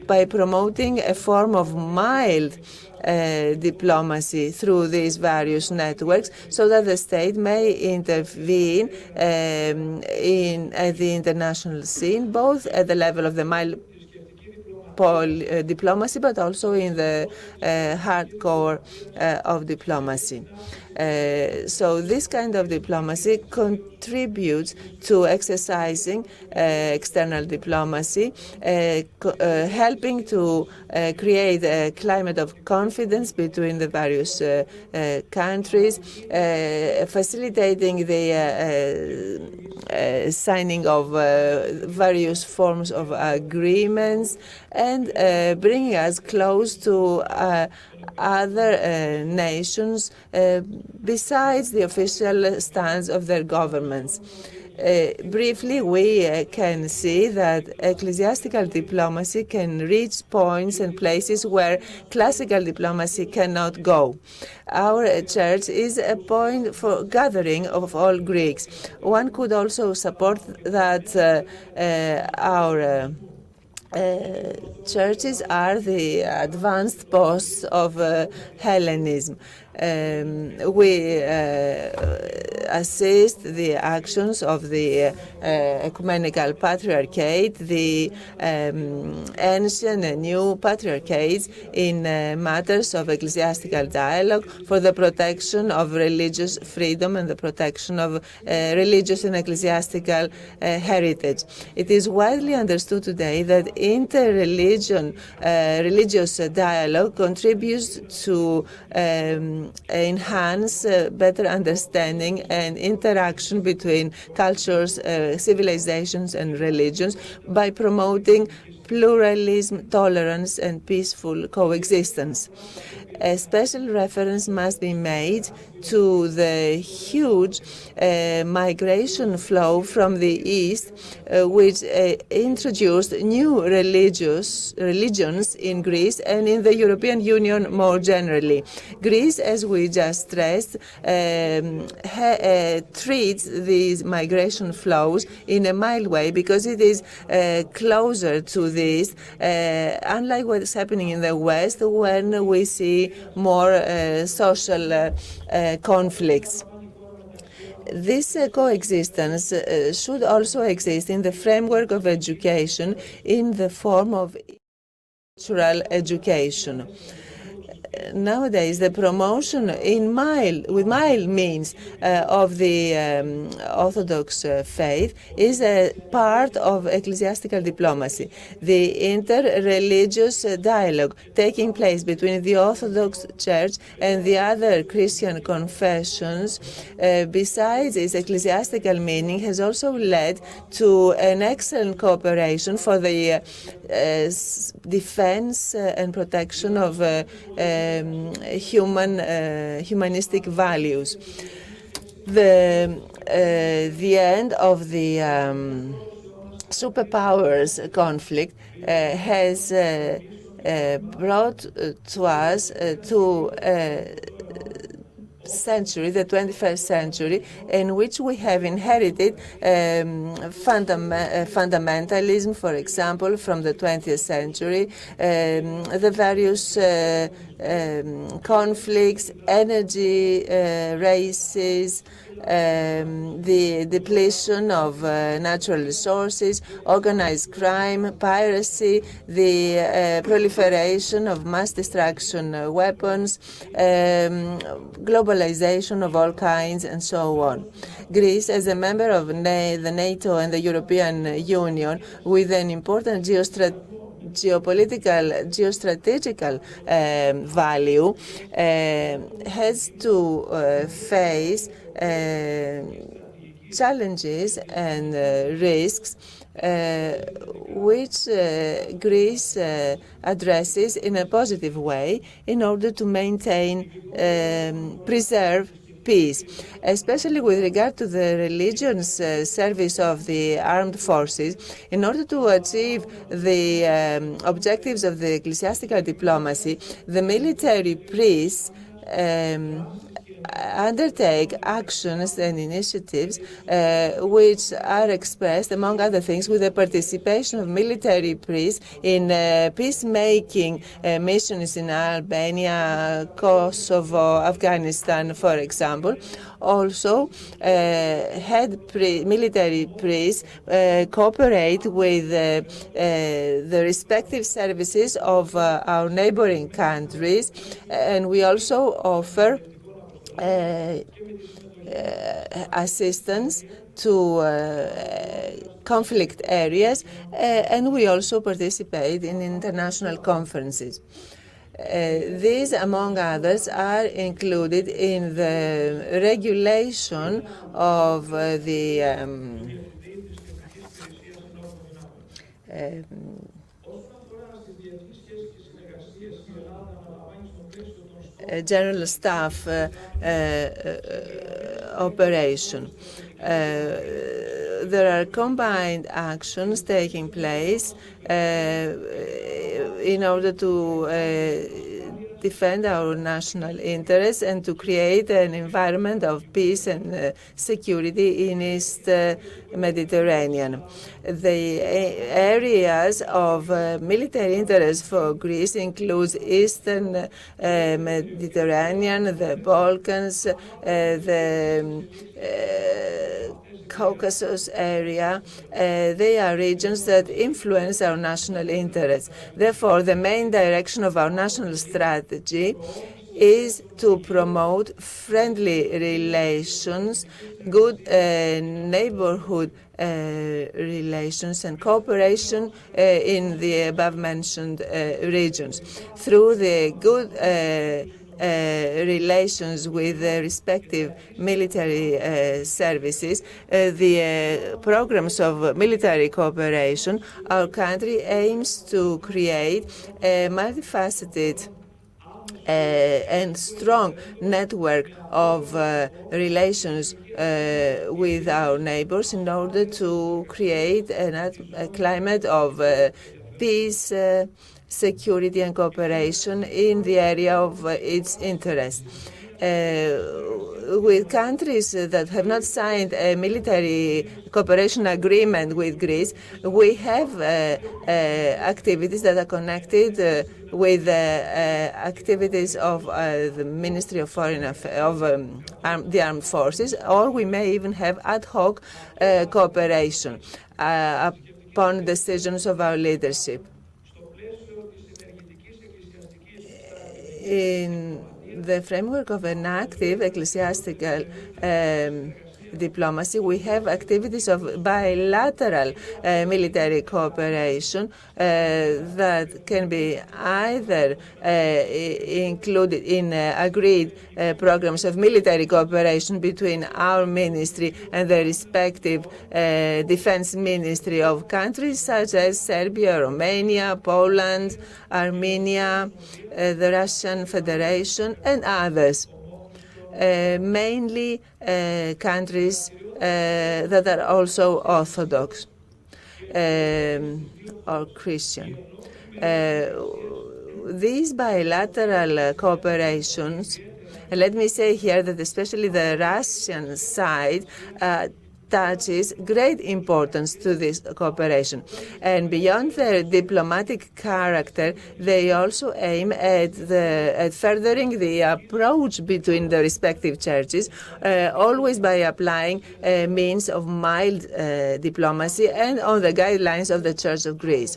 by promoting a form of mild diplomacy through these various networks, so that the state may intervene at the international scene, both at the level of the mild diplomacy, but also in the hardcore of diplomacy. So this kind of diplomacy contributes to exercising external diplomacy, helping to create a climate of confidence between the various countries, facilitating the signing of various forms of agreements, and bringing us close to other nations besides the official stance of their governments. Briefly, we can see that ecclesiastical diplomacy can reach points and places where classical diplomacy cannot go. Our church is a point for gathering of all Greeks. One could also support that our churches are the advanced posts of Hellenism. We assist the actions of the ecumenical patriarchate, the ancient and new patriarchates in matters of ecclesiastical dialogue for the protection of religious freedom and the protection of religious and ecclesiastical heritage. It is widely understood today that religious dialogue contributes to enhance better understanding and interaction between cultures, civilizations, and religions by promoting pluralism, tolerance, and peaceful coexistence. A special reference must be made to the huge migration flow from the East, which introduced new religions in Greece and in the European Union more generally. Greece, as we just stressed, treats these migration flows in a mild way because it is closer to this, unlike what is happening in the West when we see more social conflicts. This coexistence should also exist in the framework of education in the form of cultural education. Nowadays, the promotion with mild means of the Orthodox faith is a part of ecclesiastical diplomacy. The inter-religious dialogue taking place between the Orthodox Church and the other Christian confessions, besides its ecclesiastical meaning, has also led to an excellent cooperation for the defense and protection of humanistic values. The end of the superpowers conflict has brought to us century, the 21st century, in which we have inherited fundamentalism, for example, from the 20th century, the various conflicts, energy races, the depletion of natural resources, organized crime, piracy, the proliferation of mass destruction weapons, globalization of all kinds, and so on. Greece, as a member of the NATO and the European Union, with an important geostrategical value, has to face challenges and risks which Greece addresses in a positive way in order to maintain, preserve peace, especially with regard to the religion's service of the armed forces. In order to achieve the objectives of the ecclesiastical diplomacy, the military priests undertake actions and initiatives which are expressed, among other things, with the participation of military priests in peacemaking missions in Albania, Kosovo, Afghanistan, for example. Also, military priests cooperate with the respective services of our neighboring countries, and we also offer assistance to conflict areas, and we also participate in international conferences. These, among others, are included in the regulation of the General Staff operation. There are combined actions taking place in order to defend our national interests and to create an environment of peace and security in East Mediterranean. The areas of military interest for Greece includes Eastern Mediterranean, the Balkans, the Caucasus area. They are regions that influence our national interests. Therefore, the main direction of our national strategy is to promote friendly relations, good neighborhood relations, and cooperation in the above-mentioned regions. Through the good relations with the respective military services, the programs of military cooperation, our country aims to create a multifaceted and strong network of relations with our neighbors in order to create a climate of peace, security, and cooperation in the area of its interest. With countries that have not signed a military cooperation agreement with Greece, we have activities that are connected with activities of the Ministry of Foreign Affairs, of the Armed Forces, or we may even have ad hoc cooperation upon decisions of our leadership. In the framework of an active ecclesiastical diplomacy, we have activities of bilateral military cooperation that can be either included in agreed programs of military cooperation between our ministry and the respective defense ministry of countries such as Serbia, Romania, Poland, Armenia, the Russian Federation, and others. Mainly countries that are also Orthodox or Christian. These bilateral cooperations, let me say here that especially the Russian side attaches great importance to this cooperation. And beyond their diplomatic character, they also aim at furthering the approach between the respective churches, always by applying means of mild diplomacy and on the guidelines of the Church of Greece.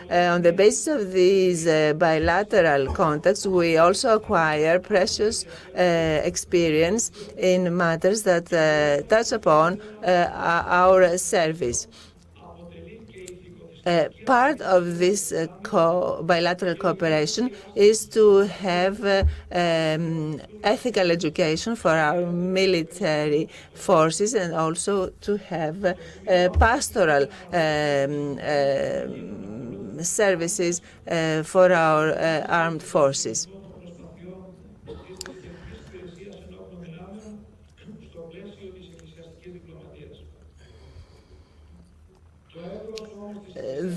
On the basis of these bilateral contacts, we also acquire precious experience in matters that touch upon our service. Part of this bilateral cooperation is to have ethical education for our military forces and also to have pastoral services for our armed forces.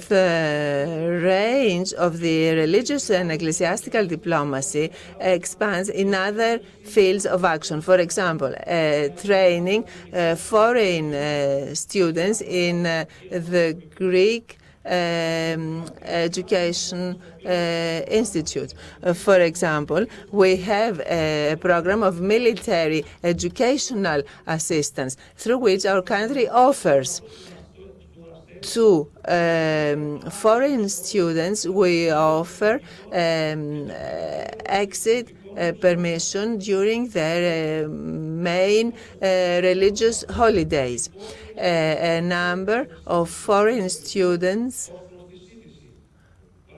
The range of the religious and ecclesiastical diplomacy expands in other fields of action. For example, training foreign students in the Greek Education Institute. For example, we have a program of military educational assistance through which our country offers to foreign students, we offer exit permission during their main religious holidays. A number of foreign students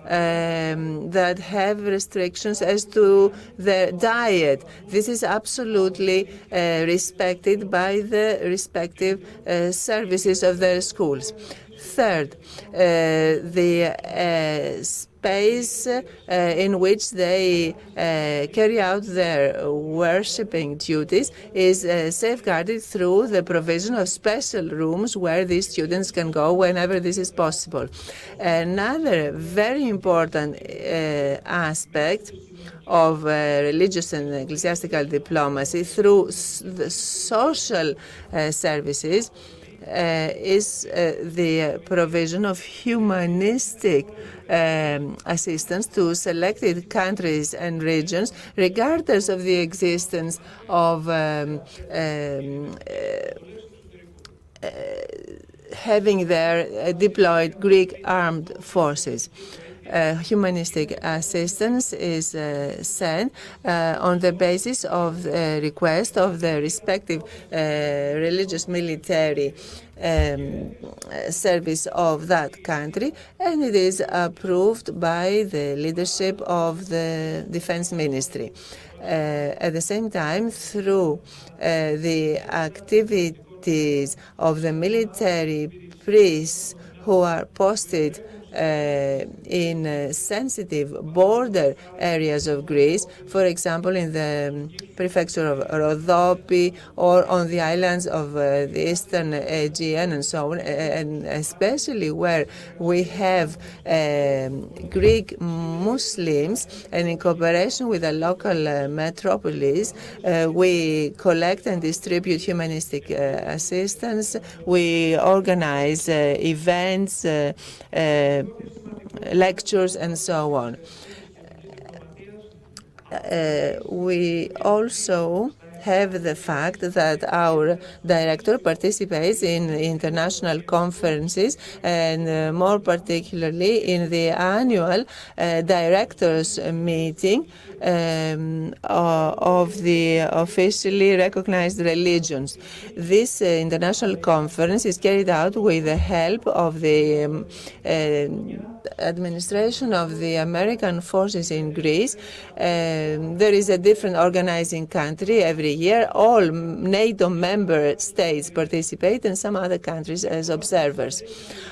that have restrictions as to their diet. This is absolutely respected by the respective services of their schools. Third, the space in which they carry out their worshipping duties is safeguarded through the provision of special rooms where these students can go whenever this is possible. Another very important aspect of religious and ecclesiastical diplomacy through the social services is the provision of humanistic assistance to selected countries and regions, regardless of the existence of having their deployed Greek armed forces. Humanistic assistance is sent on the basis of the request of the respective religious military service of that country, and it is approved by the leadership of the Defense Ministry. At the same time, through the activities of the military priests who are posted in sensitive border areas of Greece, for example, in the prefecture of Rhodope or on the islands of the eastern Aegean and so on, and especially where we have Greek Muslims, and in cooperation with the local metropolis, we collect and distribute humanistic assistance. We organize events, lectures, and so on. We also have the fact that our director participates in international conferences, and more particularly in the annual directors meeting of the officially recognized religions. This international conference is carried out with the help of the administration of the American forces in Greece. There is a different organizing country every year. All NATO member states participate, and some other countries as observers.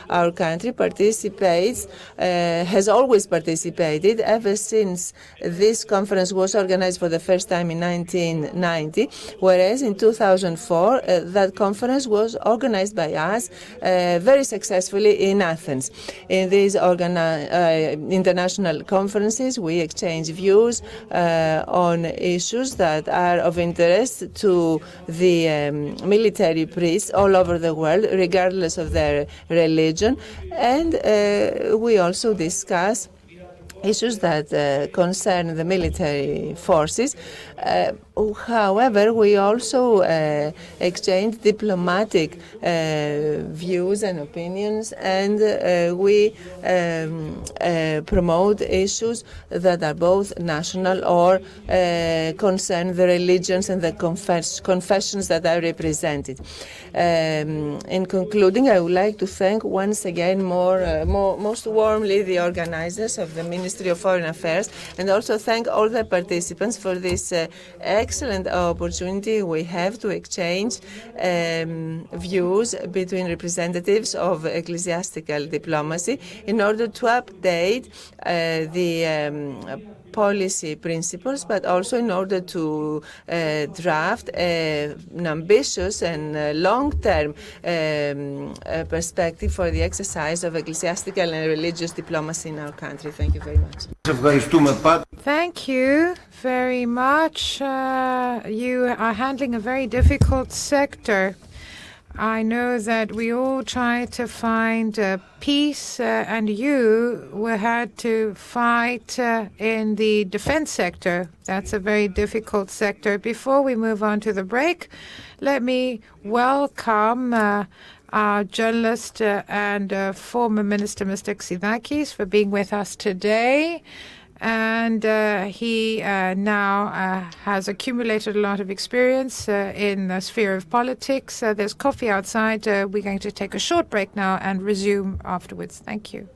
Our country participates, has always participated ever since this conference was organized for the first time in 1990, whereas in 2004 that conference was organized by us very successfully in Athens. In these international conferences, we exchange views on issues that are of interest to the military priests all over the world, regardless of their religion, and we also discuss issues that concern the military forces. However, we also exchange diplomatic views and opinions, and we promote issues that are both national or concern the religions and the confessions that are represented. In concluding, I would like to thank once again most warmly the organizers of the Ministry of Foreign Affairs, and also thank all the participants for this excellent opportunity we have to exchange views between representatives of ecclesiastical diplomacy in order to update the policy principles, but also in order to draft an ambitious and long-term perspective for the exercise of ecclesiastical and religious diplomacy in our country. Thank you very much. Thank you very much. You are handling a very difficult sector. I know that we all try to find peace, and you had to fight in the defense sector. That's a very difficult sector. Before we move on to the break, let me welcome our journalist and former minister, Mr. Xydakis, for being with us today. And he now has accumulated a lot of experience in the sphere of politics. There's coffee outside. We're going to take a short break now and resume afterwards. Thank you.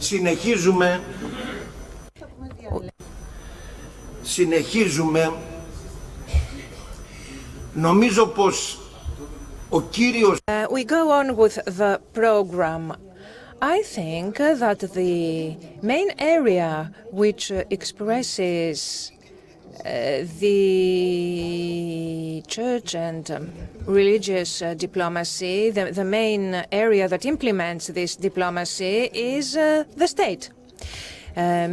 συνεχίζουμε. Νομίζω πως ο κύριος... We go on with the program. I think that the main area which expresses the church and religious diplomacy, the main area that implements this diplomacy is the state.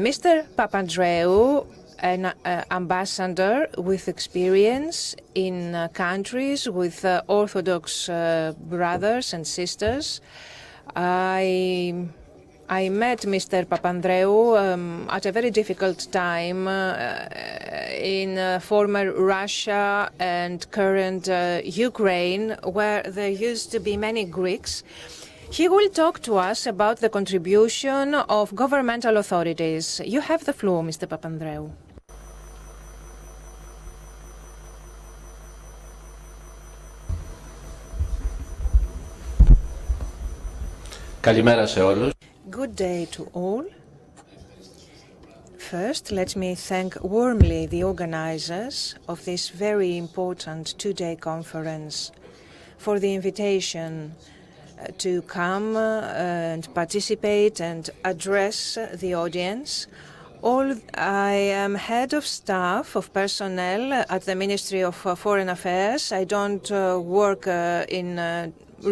Mr. Papandreou, an ambassador with experience in countries with Orthodox brothers and sisters. I met Mr. Papandreou at a very difficult time in former Russia and current Ukraine, where there used to be many Greeks. He will talk to us about the contribution of governmental authorities. You have the floor, Mr. Papandreou. Καλημέρα σε όλους. Good day to all. First, let me thank warmly the organizers of this very important two-day conference for the invitation to come and participate and address the audience. I am head of staff of personnel at the Ministry of Foreign Affairs. I don't work in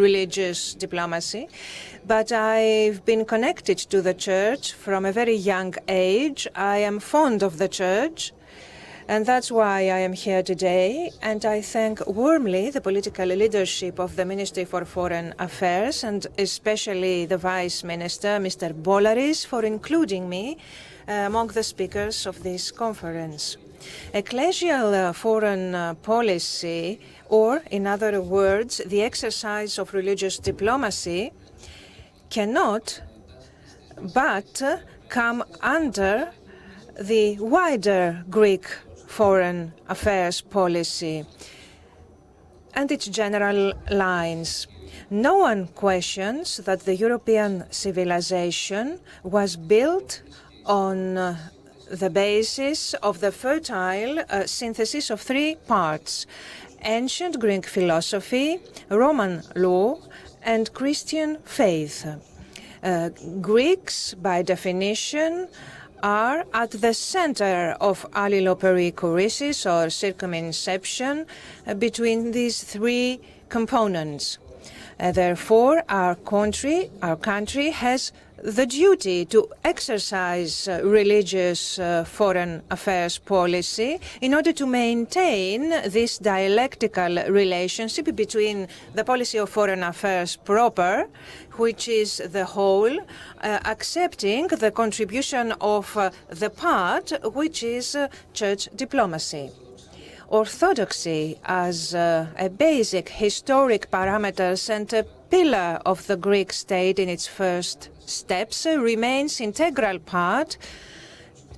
religious diplomacy, but I've been connected to the church from a very young age. I am fond of the church, and that's why I am here today. And I thank warmly the political leadership of the Ministry for Foreign Affairs, and especially the Vice Minister, Mr. Bolaris, for including me among the speakers of this conference. Ecclesial foreign policy, or in other words, the exercise of religious diplomacy, cannot but come under the wider Greek foreign affairs policy and its general lines. No one questions that the European civilization was built on the basis of the fertile synthesis of three parts: ancient Greek philosophy, Roman law, and Christian faith. Greeks, by definition, are at the center of alleloperichoresis or circuminception between these three components. Therefore, our country has the duty to exercise religious foreign affairs policy in order to maintain this dialectical relationship between the policy of foreign affairs proper, which is the whole, accepting the contribution of the part, which is church diplomacy. Orthodoxy as a basic historic parameters and a pillar of the Greek state in its first steps remains integral part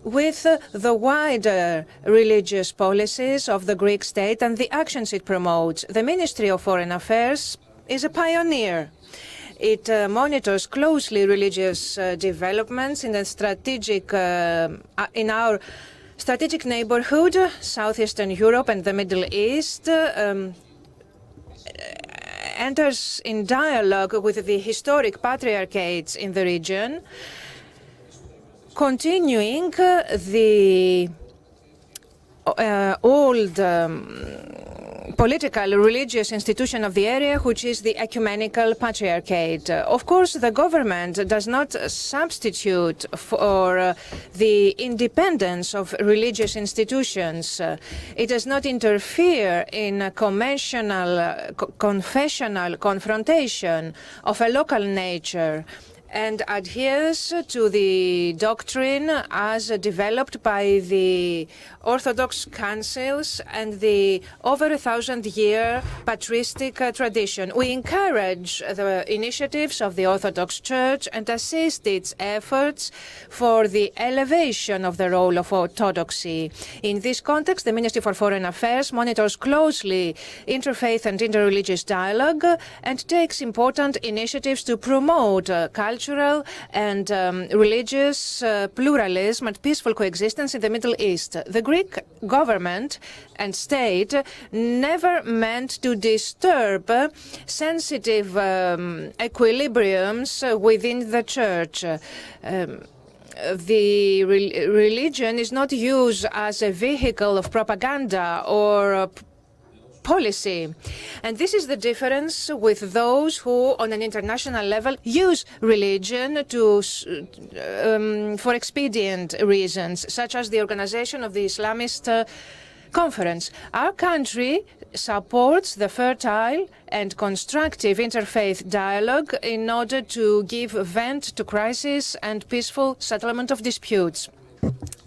with the wider religious policies of the Greek state and the actions it promotes. The Ministry of Foreign Affairs is a pioneer. It monitors closely religious developments in the in our strategic neighborhood, Southeastern Europe and the Middle East, enters in dialogue with the historic patriarchates in the region, continuing the old political religious institution of the area, which is the ecumenical patriarchate. Of course, the government does not substitute for the independence of religious institutions. It does not interfere in confessional confrontation of a local nature, and adheres to the doctrine as developed by the Orthodox councils and the over 1,000-year patristic tradition. We encourage the initiatives of the Orthodox Church and assist its efforts for the elevation of the role of orthodoxy. In this context, the Ministry for Foreign Affairs monitors closely interfaith and interreligious dialogue and takes important initiatives to promote culture cultural and religious pluralism and peaceful coexistence in the Middle East. The Greek government and state never meant to disturb sensitive equilibriums within the church. The religion is not used as a vehicle of propaganda or policy. And this is the difference with those who, on an international level, use religion for expedient reasons, such as the organization of the Islamist Conference. Our country supports the fertile and constructive interfaith dialogue in order to give vent to crisis and peaceful settlement of disputes.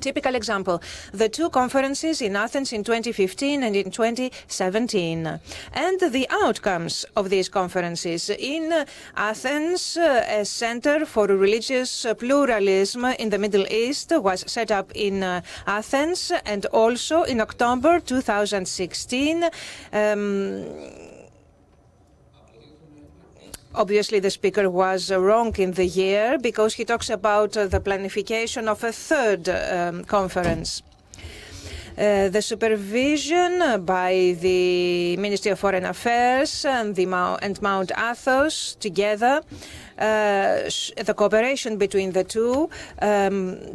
Typical example, the two conferences in Athens in 2015 and in 2017, and the outcomes of these conferences. In Athens, a Center for Religious Pluralism in the Middle East was set up in Athens, and also in October 2016, obviously, the speaker was wrong in the year because he talks about the planification of a third conference. The supervision by the Ministry of Foreign Affairs and Mount Athos together, the cooperation between the two,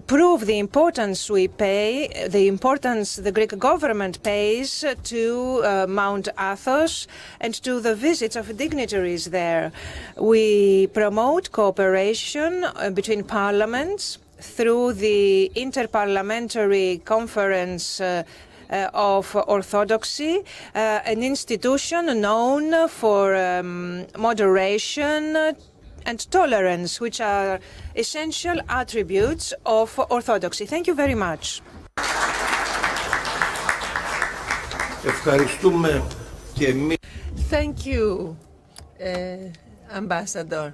prove the importance we pay, the importance the Greek government pays to Mount Athos and to the visits of dignitaries there. We promote cooperation between parliaments through the Interparliamentary Conference of Orthodoxy, an institution known for moderation and tolerance, which are essential attributes of orthodoxy. Thank you very much. Thank you, Ambassador.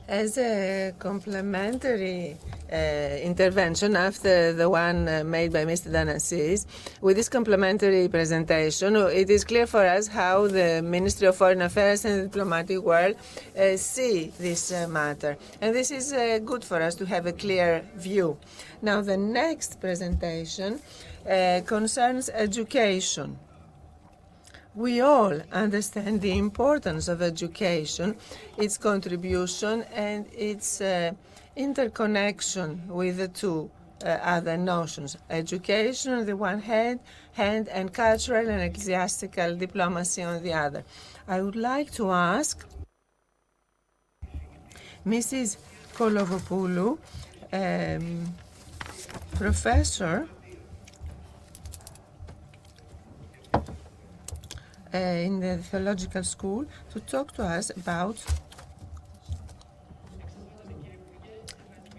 As a complementary intervention after the one made by Mr. Danassis, with this complementary presentation, it is clear for us how the Ministry of Foreign Affairs and the diplomatic world see this matter. And this is good for us to have a clear view. Now, the next presentation concerns education. We all understand the importance of education, its contribution, and its interconnection with the two other notions. Education on the one hand, and cultural and ecclesiastical diplomacy on the other. I would like to ask Mrs. Kolovopoulou, professor in the theological school, to talk to us about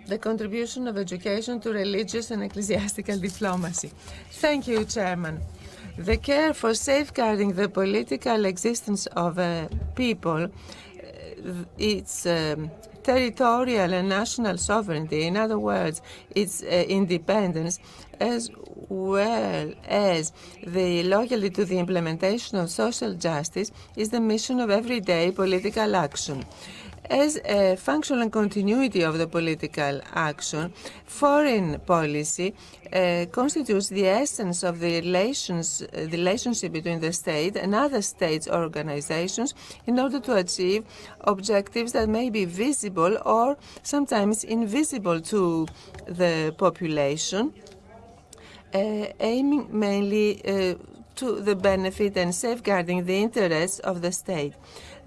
the contribution of education to religious and ecclesiastical diplomacy. Thank you, Chairman. The care for safeguarding the political existence of a people, its territorial and national sovereignty, in other words, its independence, as well as the loyalty to the implementation of social justice, is the mission of everyday political action. As a functional continuity of the political action, foreign policy constitutes the essence of the relationship between the state and other states or organizations in order to achieve objectives that may be visible or sometimes invisible to the population, aiming mainly to the benefit and safeguarding the interests of the state.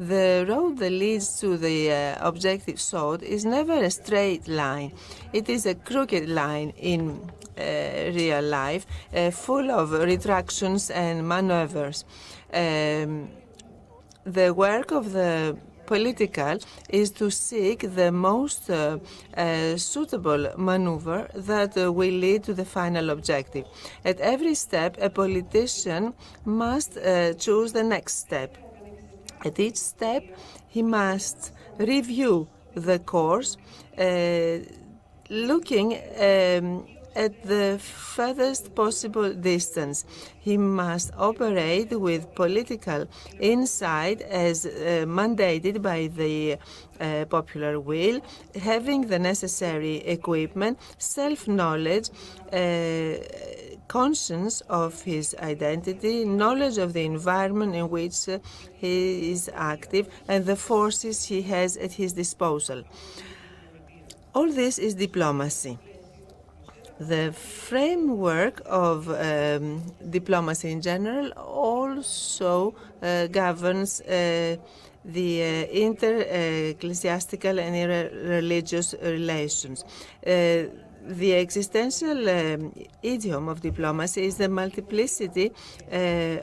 The road that leads to the objective sought is never a straight line. It is a crooked line in real life, full of retractions and maneuvers. The work of the political is to seek the most suitable maneuver that will lead to the final objective. At every step, a politician must choose the next step. At each step, he must review the course, looking at the furthest possible distance. He must operate with political insight as mandated by the popular will, having the necessary equipment, self-knowledge, conscience of his identity, knowledge of the environment in which he is active, and the forces he has at his disposal. All this is diplomacy. The framework of diplomacy in general also governs the inter-ecclesiastical and religious relations. The existential idiom of diplomacy is the multiplicity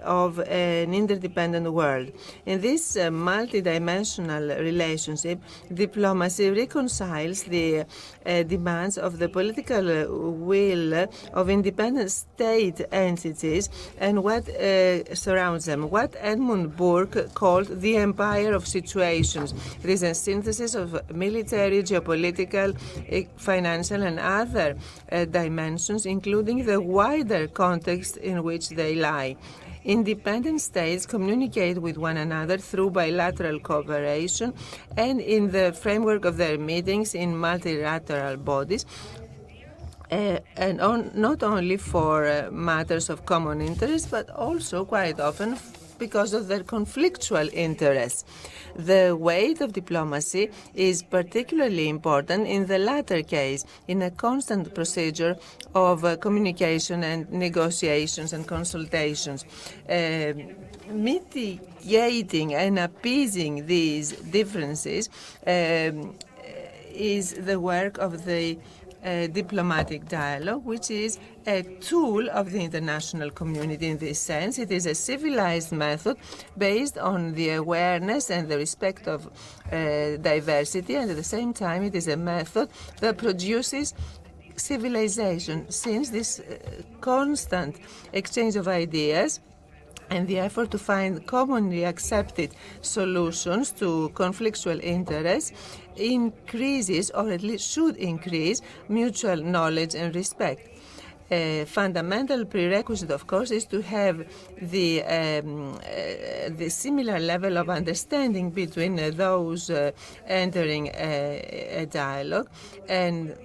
of an interdependent world. In this multidimensional relationship, diplomacy reconciles the demands of the political will of independent state entities and what surrounds them, what Edmund Burke called the empire of situations. It is a synthesis of military, geopolitical, financial, and other dimensions, including the wider context in which they lie. Independent states communicate with one another through bilateral cooperation and in the framework of their meetings in multilateral bodies, and not only for matters of common interest, but also quite often because of their conflictual interests. The weight of diplomacy is particularly important in the latter case, in a constant procedure of communication and negotiations and consultations. Mitigating and appeasing these differences is the work of the diplomatic dialogue, which is a tool of the international community in this sense. It is a civilized method based on the awareness and the respect of diversity, and at the same time it is a method that produces civilization, since this constant exchange of ideas and the effort to find commonly accepted solutions to conflictual interests increases, or at least should increase, mutual knowledge and respect. A fundamental prerequisite, of course, is to have the similar level of understanding between those entering a dialogue, and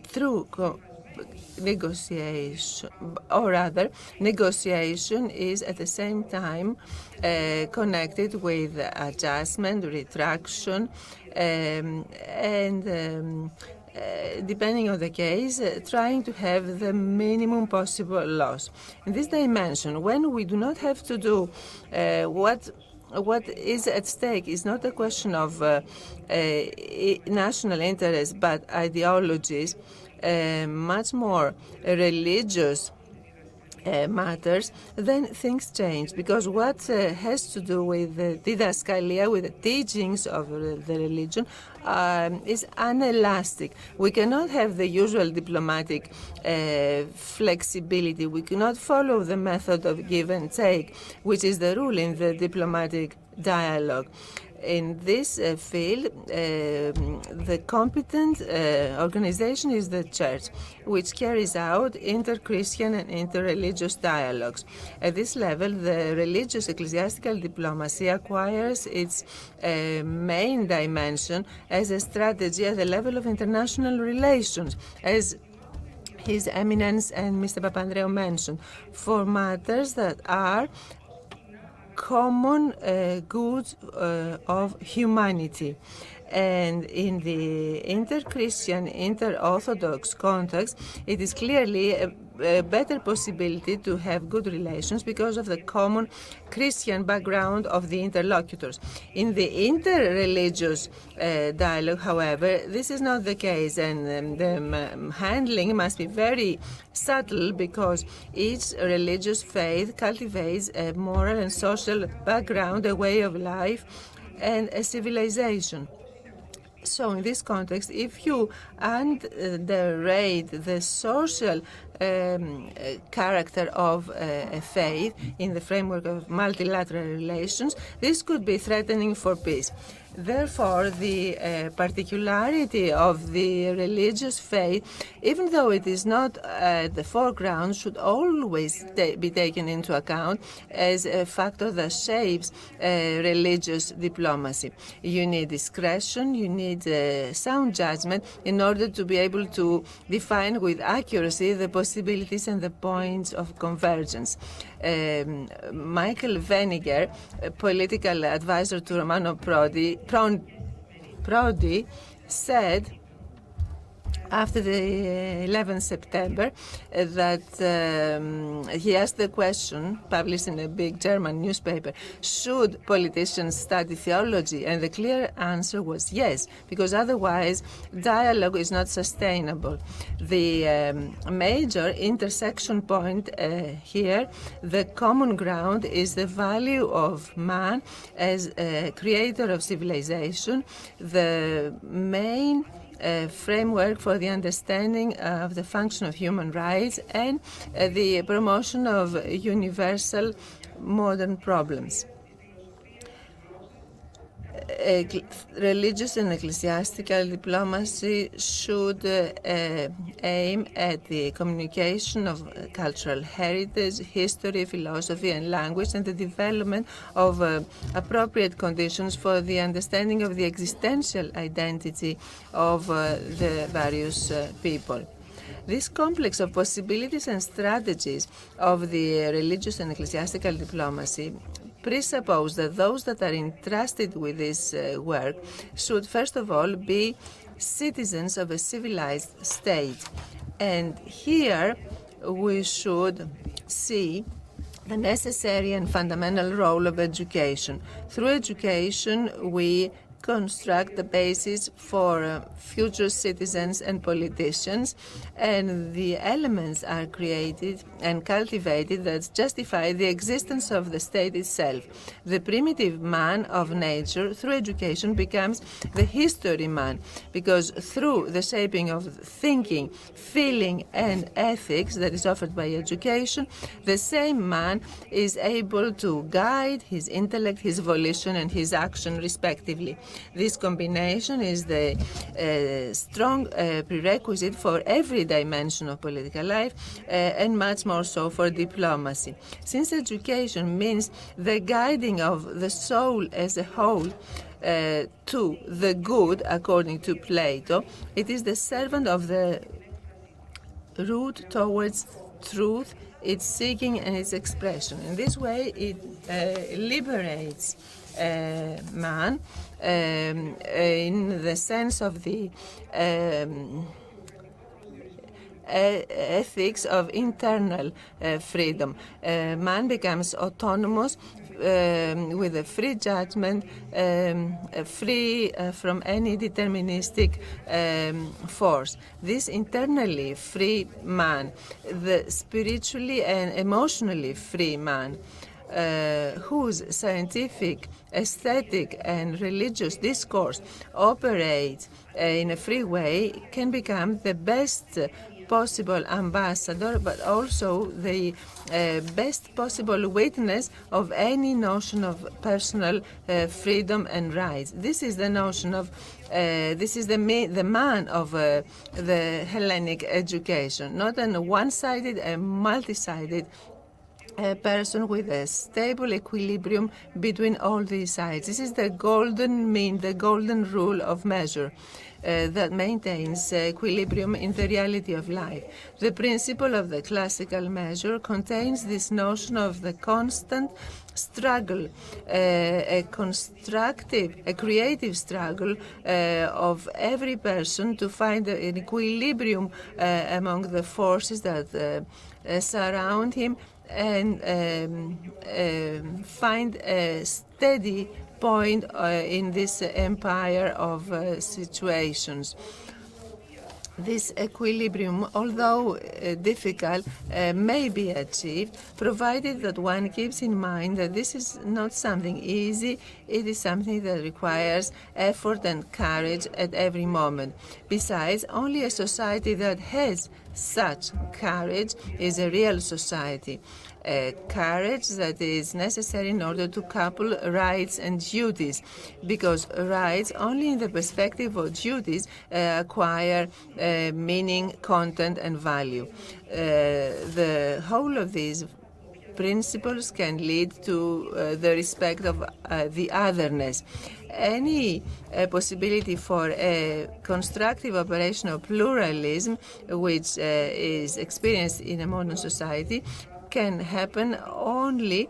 through negotiation, or rather, negotiation is at the same time connected with adjustment, retraction, and depending on the case, trying to have the minimum possible loss. In this dimension, when we do not have to do what is at stake is not a question of national interest, but ideologies, much more religious matters, then things change, because what has to do with the didaskalia, with the teachings of the religion, is unelastic. We cannot have the usual diplomatic flexibility. We cannot follow the method of give and take, which is the rule in the diplomatic dialogue. In this field, the competent organization is the church, which carries out inter-Christian and inter-religious dialogues. At this level, the religious ecclesiastical diplomacy acquires its main dimension as a strategy at the level of international relations, as His Eminence and Mr. Papandreou mentioned, for matters that are common goods of humanity. And in the inter-Christian, inter-Orthodox context, it is clearly a better possibility to have good relations because of the common Christian background of the interlocutors. In the inter-religious dialogue, however, this is not the case, and the handling must be very subtle, because each religious faith cultivates a moral and social background, a way of life, and a civilization. So in this context, if you underrate the social character of a faith in the framework of multilateral relations, this could be threatening for peace. Therefore, the particularity of the religious faith, even though it is not at the foreground, should always be taken into account as a factor that shapes religious diplomacy. You need discretion, you need sound judgment in order to be able to define with accuracy the possibilities and the points of convergence. Michael Weniger, a political advisor to Romano Prodi, said after the 11th September that he asked the question, published in a big German newspaper, should politicians study theology? And the clear answer was yes, because otherwise dialogue is not sustainable. The major intersection point here, the common ground, is the value of man as a creator of civilization, the main framework for the understanding of the function of human rights, and the promotion of universal modern problems. Religious and ecclesiastical diplomacy should aim at the communication of cultural heritage, history, philosophy, and language, and the development of appropriate conditions for the understanding of the existential identity of the various people. This complex of possibilities and strategies of the religious and ecclesiastical diplomacy presuppose that those that are entrusted with this work should first of all be citizens of a civilized state. And here we should see the necessary and fundamental role of education. Through education, we construct the basis for future citizens and politicians, and the elements are created and cultivated that justify the existence of the state itself. The primitive man of nature, through education, becomes the history man, because through the shaping of thinking, feeling, and ethics that is offered by education, the same man is able to guide his intellect, his volition, and his action respectively. This combination is the strong prerequisite for every dimension of political life, and much more so for diplomacy. Since education means the guiding of the soul as a whole to the good, according to Plato, it is the servant of the route towards truth, its seeking and its expression. In this way, it liberates man in the sense of the ethics of internal freedom. Man becomes autonomous with a free judgment, free from any deterministic force. This internally free man, the spiritually and emotionally free man, whose scientific, aesthetic, and religious discourse operates in a free way, can become the best possible ambassador, but also the best possible witness of any notion of personal freedom and rights. This is the notion of, this is the man of the Hellenic education, not a one-sided and multi-sided a person with a stable equilibrium between all these sides. This is the golden mean, the golden rule of measure that maintains equilibrium in the reality of life. The principle of the classical measure contains this notion of the constant struggle, a constructive, a creative struggle of every person to find an equilibrium among the forces that surround him, and find a steady point in this empire of situations. This equilibrium, although difficult, may be achieved, provided that one keeps in mind that this is not something easy. It is something that requires effort and courage at every moment. Besides, only a society that has Such courage is a real society, a courage that is necessary in order to couple rights and duties, because rights only in the perspective of duties acquire meaning, content, and value. The whole of these principles can lead to the respect of the otherness. Any possibility for a constructive operation of pluralism, which is experienced in a modern society, can happen only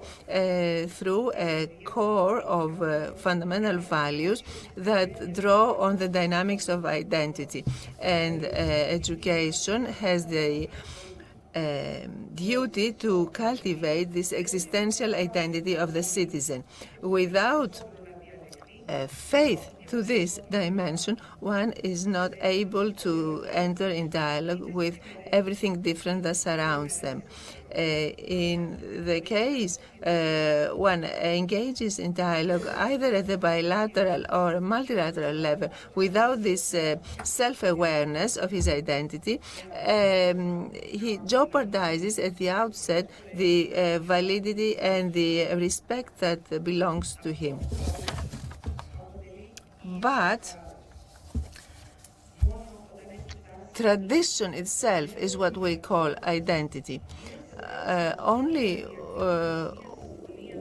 through a core of fundamental values that draw on the dynamics of identity. And education has the duty to cultivate this existential identity of the citizen. Without faith to this dimension, one is not able to enter in dialogue with everything different that surrounds them. In the case one engages in dialogue either at the bilateral or multilateral level without this self-awareness of his identity, he jeopardizes at the outset the validity and the respect that belongs to him. But tradition itself is what we call identity. Only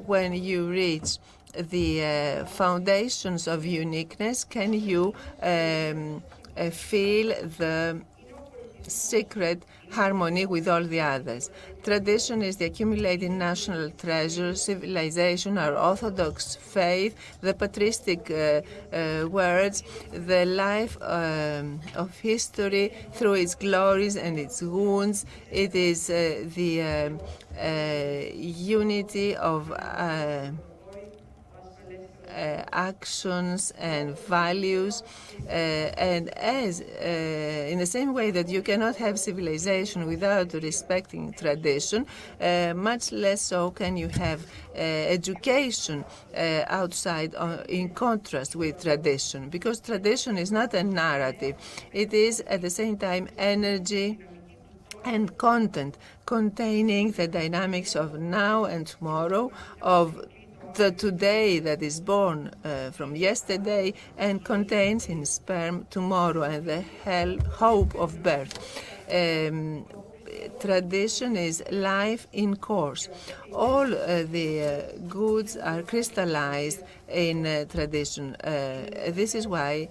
when you reach the foundations of uniqueness can you feel the secret harmony with all the others. Tradition is the accumulated national treasure, civilization, our orthodox faith, the patristic words, the life of history through its glories and its wounds. It is the unity of actions and values, and as in the same way that you cannot have civilization without respecting tradition, much less so can you have education outside in contrast with tradition, because tradition is not a narrative. It is at the same time energy and content, containing the dynamics of now and tomorrow, of the today that is born from yesterday and contains in sperm tomorrow and the hope of birth. Tradition is life in course. All the goods are crystallized in tradition. This is why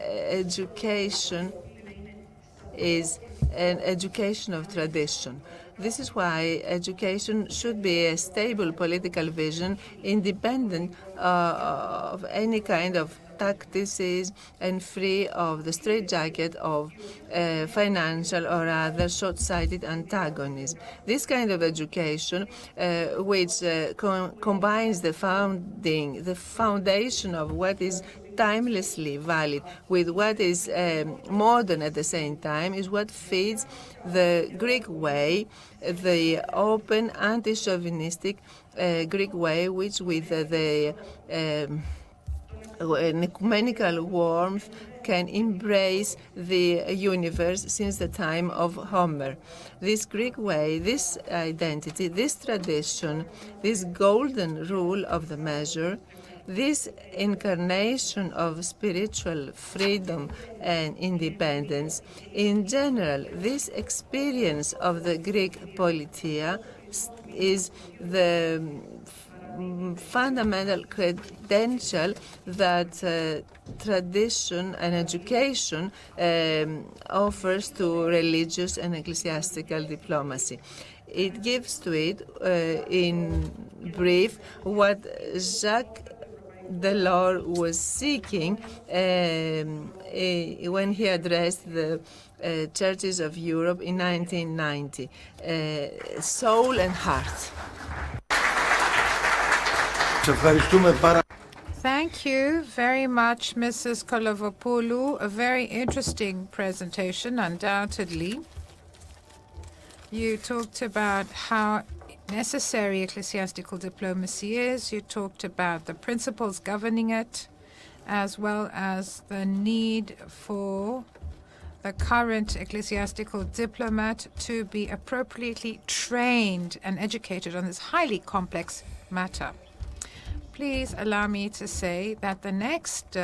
education is an education of tradition. This is why education should be a stable political vision, independent of any kind of tactics and free of the straitjacket of financial or other short-sighted antagonism. This kind of education, which combines the foundation of what is timelessly valid with what is modern at the same time, is what feeds the Greek way, the open, anti-chauvinistic Greek way, which with the an ecumenical warmth can embrace the universe since the time of Homer. This Greek way, this identity, this tradition, this golden rule of the measure, this incarnation of spiritual freedom and independence, in general, this experience of the Greek politia is the fundamental credential that tradition and education offers to religious and ecclesiastical diplomacy. It gives to it, in brief, what Jacques Delors was seeking when he addressed the churches of Europe in 1990, soul and heart. Thank you very much, Mrs. Kolovopoulou. A very interesting presentation, undoubtedly. You talked about how necessary ecclesiastical diplomacy is. You talked about the principles governing it, as well as the need for the current ecclesiastical diplomat to be appropriately trained and educated on this highly complex matter. Please allow me to say that the next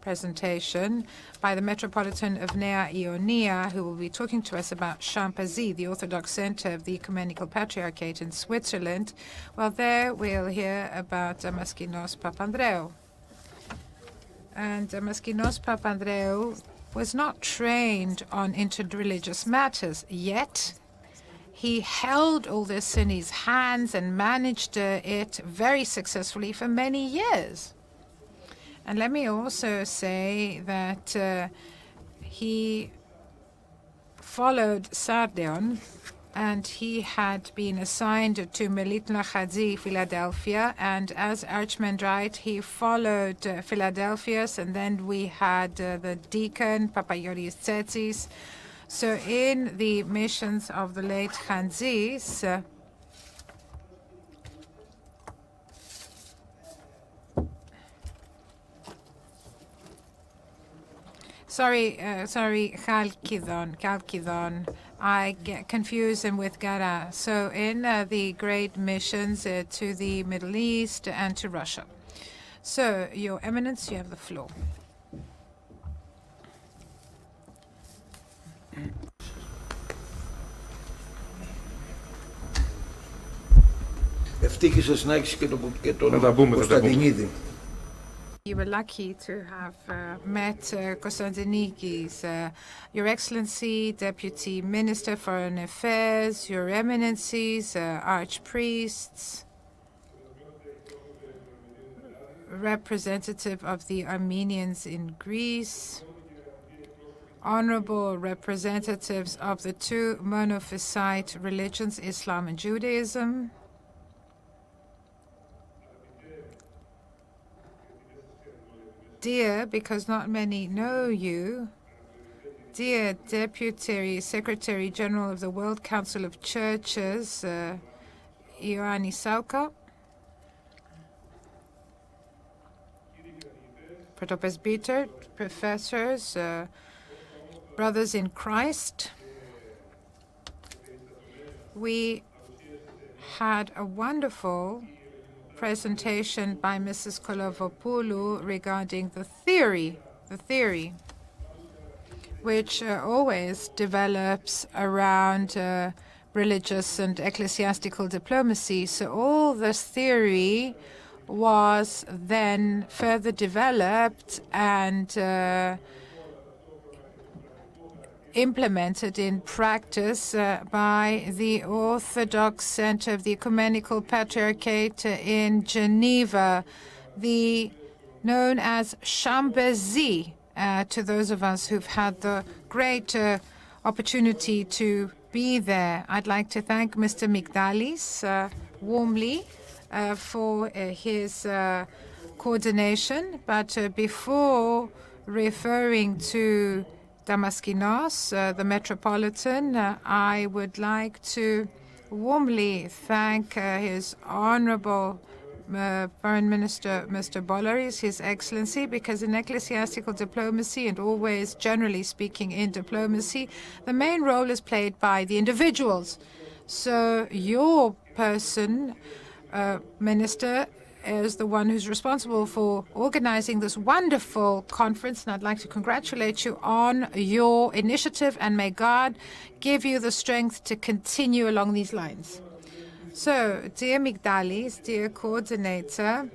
presentation by the Metropolitan of Nea Ionia, who will be talking to us about Champasy, the Orthodox center of the Ecumenical Patriarchate in Switzerland, well, there we'll hear about Damaskinos Papandreou. And Damaskinos Papandreou was not trained on interreligious matters, yet he held all this in his hands and managed it very successfully for many years. And let me also say that he followed Sardeon, and he had been assigned to Melitna Chadzi, Philadelphia, and as Archimandrite, he followed Philadelphius, and then we had the deacon, Papaioris Tsetsis. So in the missions of the late Chadzis, sorry, Chalkidon. I get confused him with Gara. So in the great missions to the Middle East and to Russia. So, Your Eminence, you have the floor. Ευτύχησες να έχεις και τον Κωνσταντινίδη. You were lucky to have met Konstantinidis, Your Excellency, Deputy Minister for Foreign Affairs, Your Eminencies, Archpriests, representative of the Armenians in Greece, honorable representatives of the two monophysite religions, Islam and Judaism, dear, because not many know you, dear Deputy Secretary General of the World Council of Churches, Ioannis Sauka, Protopresbyter, professors, brothers in Christ. We had a wonderful presentation by Mrs. Kolovopoulou regarding the theory, which always develops around religious and ecclesiastical diplomacy. So all this theory was then further developed and implemented in practice by the Orthodox Center of the Ecumenical Patriarchate in Geneva, known as Champasy, to those of us who've had the great opportunity to be there. I'd like to thank Mr. Migdalis warmly for his coordination, but before referring to Damaskinos, the Metropolitan, I would like to warmly thank His Honorable Foreign Minister, Mr. Bolaris, His Excellency, because in ecclesiastical diplomacy and always, generally speaking, in diplomacy, the main role is played by the individuals. So your person, Minister, is the one who's responsible for organizing this wonderful conference, and I'd like to congratulate you on your initiative, and may God give you the strength to continue along these lines. So, dear Migdalis, dear coordinator,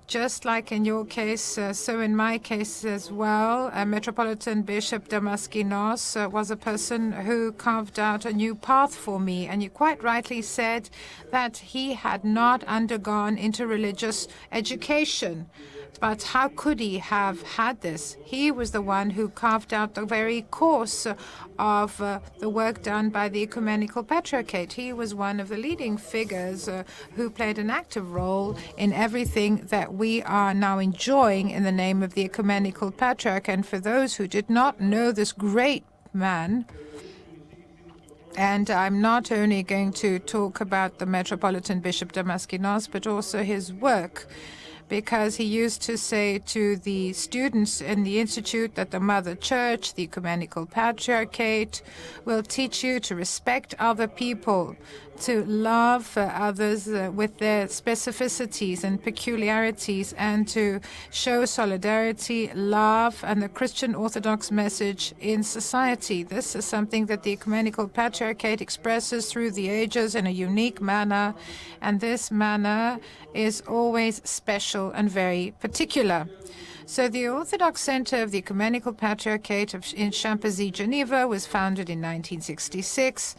just like in your case, so in my case as well, Metropolitan Bishop Damaskinos was a person who carved out a new path for me. And you quite rightly said that he had not undergone interreligious education. But how could he have had this? He was the one who carved out the very course of the work done by the Ecumenical Patriarchate. He was one of the leading figures who played an active role in everything that we are now enjoying in the name of the Ecumenical Patriarch. And for those who did not know this great man, and I'm not only going to talk about the Metropolitan Bishop Damaskinos, but also his work, because he used to say to the students in the institute that the Mother Church, the Ecumenical Patriarchate, will teach you to respect other people, to love others with their specificities and peculiarities, and to show solidarity, love, and the Christian Orthodox message in society. This is something that the Ecumenical Patriarchate expresses through the ages in a unique manner, and this manner is always special and very particular. So the Orthodox Center of the Ecumenical Patriarchate in Champezy, Geneva, was founded in 1966,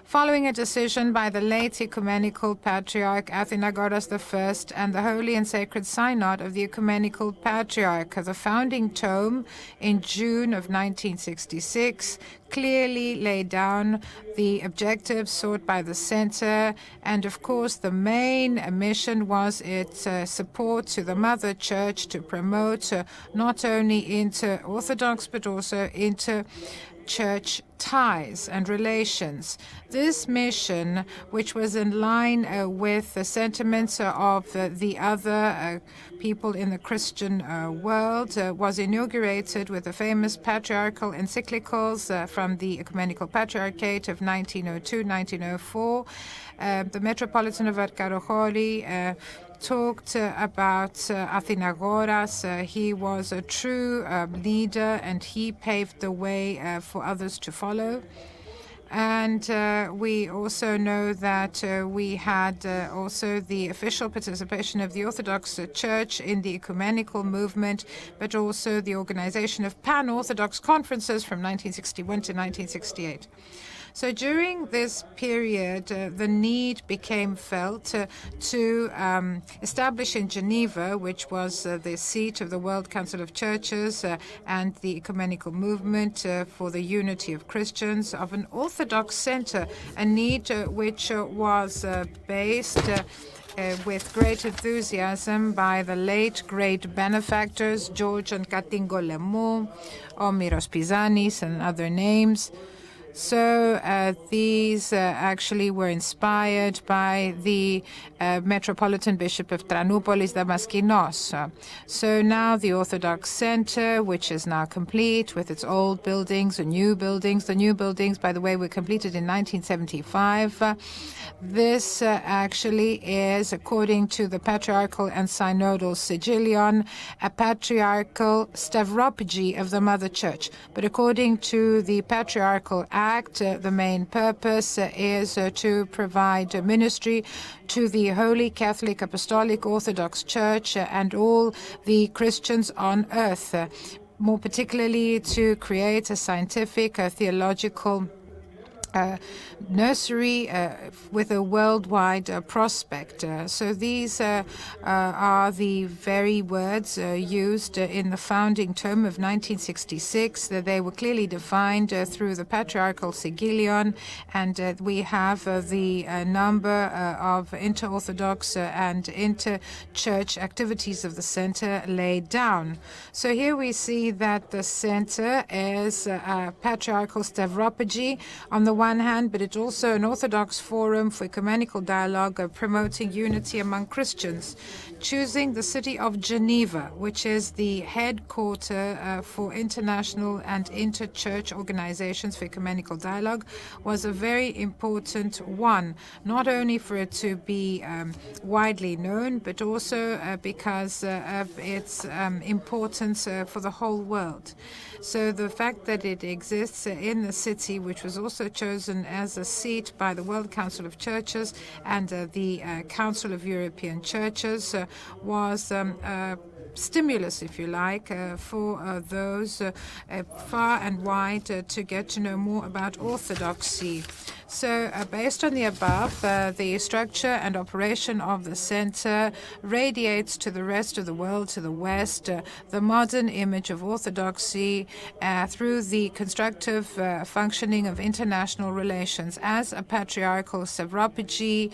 following a decision by the late Ecumenical Patriarch Athenagoras I and the Holy and Sacred Synod of the Ecumenical Patriarch. The founding tome in June of 1966 clearly laid down the objectives sought by the center, and of course the main mission was its support to the Mother Church to promote not only inter-Orthodox but also inter-church ties and relations. This mission, which was in line with the sentiments of the other people in the Christian world, was inaugurated with the famous patriarchal encyclicals from the Ecumenical Patriarchate of 1902-1904. The Metropolitan of Arkarohori talked about Athenagoras. He was a true leader, and he paved the way for others to follow. And we also know that we had also the official participation of the Orthodox Church in the ecumenical movement, but also the organization of pan-Orthodox conferences from 1961 to 1968. So during this period, the need became felt to establish in Geneva, which was the seat of the World Council of Churches and the ecumenical movement for the unity of Christians, of an Orthodox center, a need which was based with great enthusiasm by the late great benefactors, George and Katingo Lemou, Omiros Pizanis, and other names. So these actually were inspired by the Metropolitan Bishop of Tranoupolis, Damaskinos. So now the Orthodox Center, which is now complete with its old buildings and new buildings. The new buildings, by the way, were completed in 1975. This actually is, according to the Patriarchal and Synodal Sigillion, a patriarchal stavropagi of the Mother Church. But according to the Patriarchal Act, the main purpose is to provide ministry to the Holy Catholic Apostolic Orthodox Church and all the Christians on earth, more particularly to create a scientific, theological nursery with a worldwide prospect. So these are the very words used in the founding tome of 1966. They were clearly defined through the Patriarchal Sigillion, and we have the number of inter-Orthodox and inter-church activities of the center laid down. So here we see that the center is a patriarchal stavropagi on the one hand, but it's also an Orthodox forum for ecumenical dialogue promoting unity among Christians. Choosing the city of Geneva, which is the headquarter for international and inter-church organizations for ecumenical dialogue, was a very important one, not only for it to be widely known, but also because of its importance for the whole world. So the fact that it exists in the city, which was also chosen as a seat by the World Council of Churches and the Council of European Churches, was stimulus, if you like, for those far and wide to get to know more about Orthodoxy. So based on the above, the structure and operation of the center radiates to the rest of the world, to the West, the modern image of Orthodoxy through the constructive functioning of international relations. As a patriarchal stavropagi,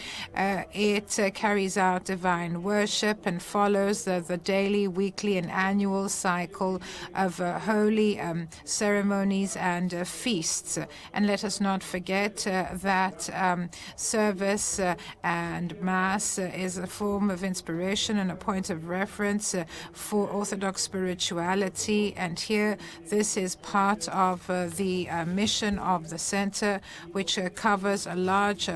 it carries out divine worship and follows the daily weekly and annual cycle of holy ceremonies and feasts. And let us not forget that service and Mass is a form of inspiration and a point of reference for Orthodox spirituality. And here, this is part of the mission of the center, which covers a large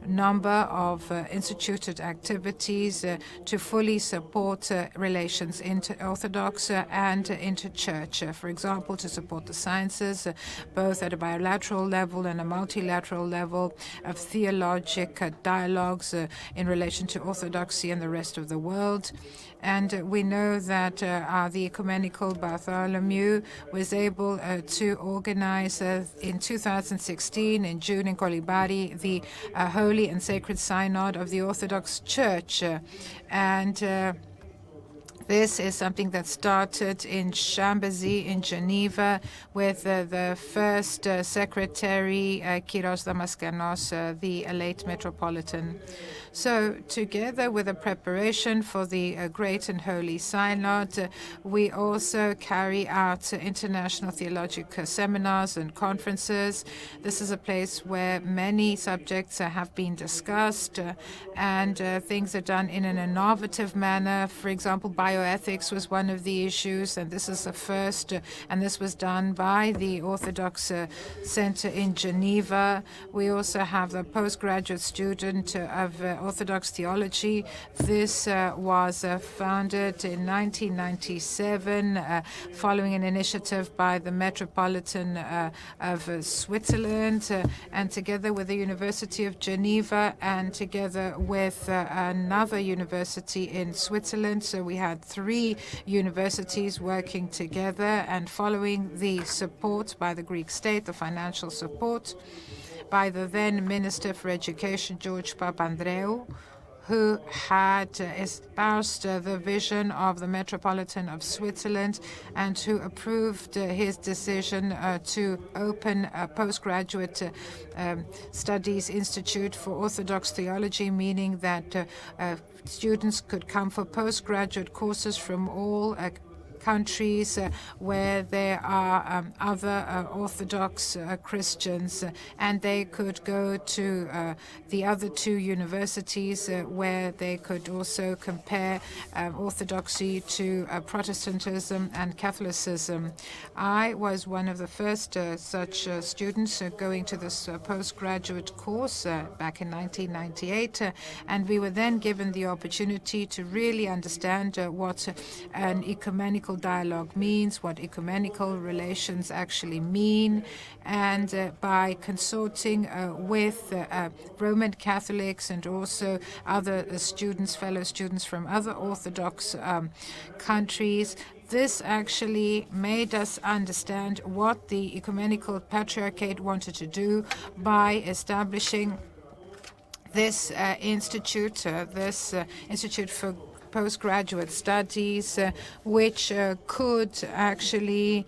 number of instituted activities to fully support relations inter-Orthodox and inter-Church. For example, to support the sciences, both at a bilateral level and a multilateral level, of theologic dialogues in relation to Orthodoxy and the rest of the world. And we know that the Ecumenical Bartholomew was able to organize in 2016, in June, in Kolibari, the Holy and Sacred Synod of the Orthodox Church. And this is something that started in Chambézy in Geneva with the first secretary, Kyros Damaskanos, the late Metropolitan. So together with the preparation for the Great and Holy Synod, we also carry out international theological seminars and conferences. This is a place where many subjects have been discussed and things are done in an innovative manner. For example, bioethics was one of the issues, and this is the first, and this was done by the Orthodox Center in Geneva. We also have the postgraduate student of Orthodox theology. This was founded in 1997 following an initiative by the Metropolitan of Switzerland, and together with the University of Geneva and together with another university in Switzerland. So we had 3 universities working together, and following the support by the Greek state, the financial support by the then Minister for Education, George Papandreou, who had espoused the vision of the Metropolitan of Switzerland and who approved his decision to open a postgraduate studies institute for Orthodox theology, meaning that students could come for postgraduate courses from all countries where there are other Orthodox Christians, and they could go to the other 2 universities where they could also compare Orthodoxy to Protestantism and Catholicism. I was one of the first such students going to this postgraduate course back in 1998, and we were then given the opportunity to really understand what an ecumenical dialogue means, what ecumenical relations actually mean, and by consulting with Roman Catholics and also other students, fellow students from other Orthodox countries, this actually made us understand what the Ecumenical Patriarchate wanted to do by establishing this institute for postgraduate studies, which could actually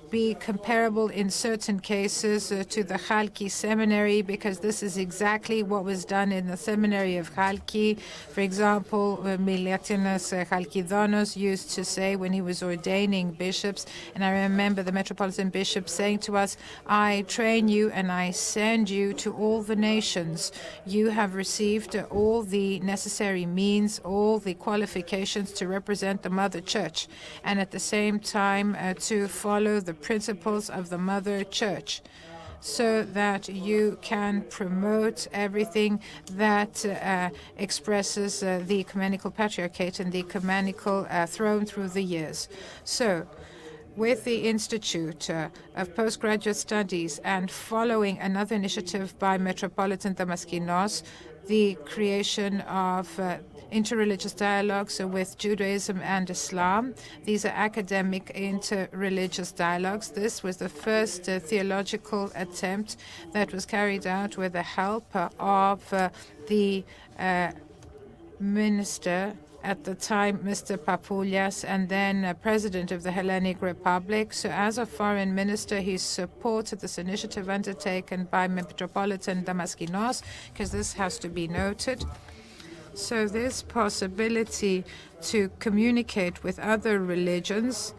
be comparable in certain cases to the Chalki Seminary, because this is exactly what was done in the seminary of Chalki. For example, Milatinos Chalkidonos used to say when he was ordaining bishops, and I remember the Metropolitan Bishop saying to us, "I train you and I send you to all the nations. You have received all the necessary means, all the qualifications to represent the Mother Church, and at the same time to follow the principles of the Mother Church, so that you can promote everything that expresses the Ecumenical Patriarchate and the Ecumenical throne through the years." So, with the Institute of Postgraduate Studies and following another initiative by Metropolitan Damaskinos, the creation of interreligious dialogues with Judaism and Islam. These are academic interreligious dialogues. This was the first theological attempt that was carried out with the help of the minister at the time, Mr. Papoulias, and then President of the Hellenic Republic. So as a foreign minister, he supported this initiative undertaken by Metropolitan Damaskinos, because this has to be noted. So this possibility to communicate with other religions,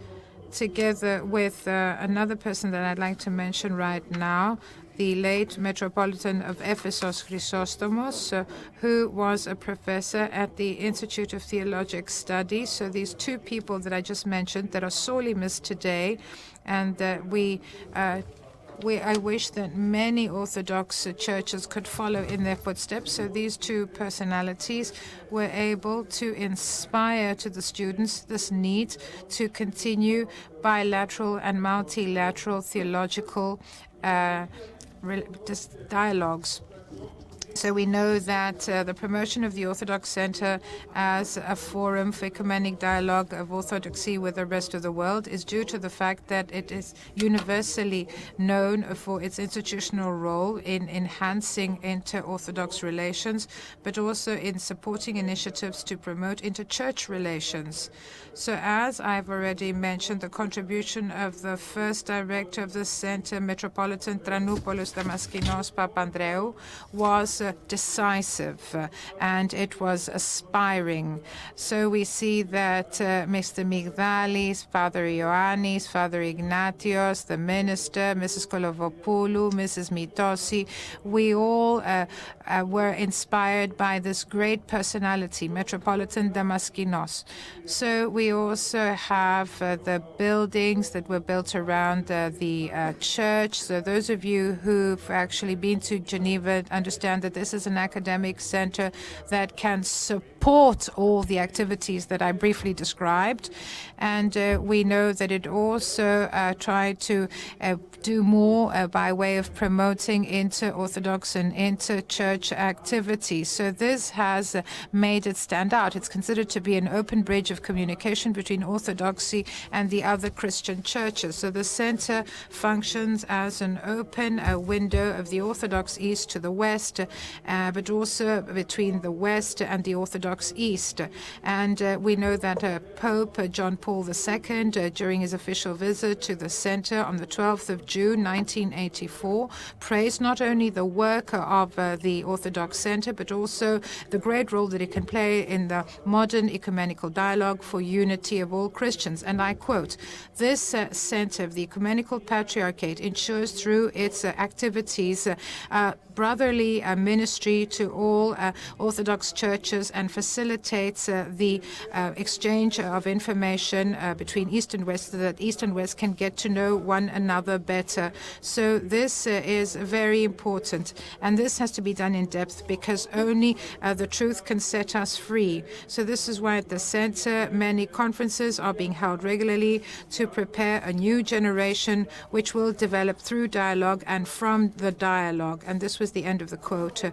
together with another person that I'd like to mention right now, the late Metropolitan of Ephesus, Chrysostomos, who was a professor at the Institute of Theologic Studies. So these two people that I just mentioned that are sorely missed today, and I wish that many Orthodox churches could follow in their footsteps. So these two personalities were able to inspire to the students this need to continue bilateral and multilateral theological dialogues. So we know that the promotion of the Orthodox Center as a forum for ecumenic dialogue of orthodoxy with the rest of the world is due to the fact that it is universally known for its institutional role in enhancing inter-Orthodox relations, but also in supporting initiatives to promote inter-church relations. So as I've already mentioned, the contribution of the first director of the center, Metropolitan Tranoupolis Damaskinos Papandreou, was decisive and it was aspiring. So we see that Mr. Migdalis, Father Ioannis, Father Ignatios, the minister, Mrs. Kolovopoulou, Mrs. Mitosi, we all were inspired by this great personality, Metropolitan Damaskinos. So we also have the buildings that were built around the church. So those of you who've actually been to Geneva understand that this is an academic center that can support all the activities that I briefly described. And we know that it also tried to do more by way of promoting inter-Orthodox and inter-church activities. So this has made it stand out. It's considered to be an open bridge of communication between Orthodoxy and the other Christian churches. So the center functions as an open window of the Orthodox East to the West, but also between the West and the Orthodox East. And we know that Pope John Paul II, during his official visit to the center on the 12th of June 1984, praised not only the work of the Orthodox Center, but also the great role that it can play in the modern ecumenical dialogue for unity of all Christians. And I quote, "This center of the Ecumenical Patriarchate ensures through its activities brotherly ministry to all Orthodox churches and facilitates the exchange of information between East and West so that East and West can get to know one another better." So this is very important. And this has to be done in depth because only the truth can set us free. So this is why at the center, many conferences are being held regularly to prepare a new generation which will develop through dialogue and from the dialogue. And this was the end of the quote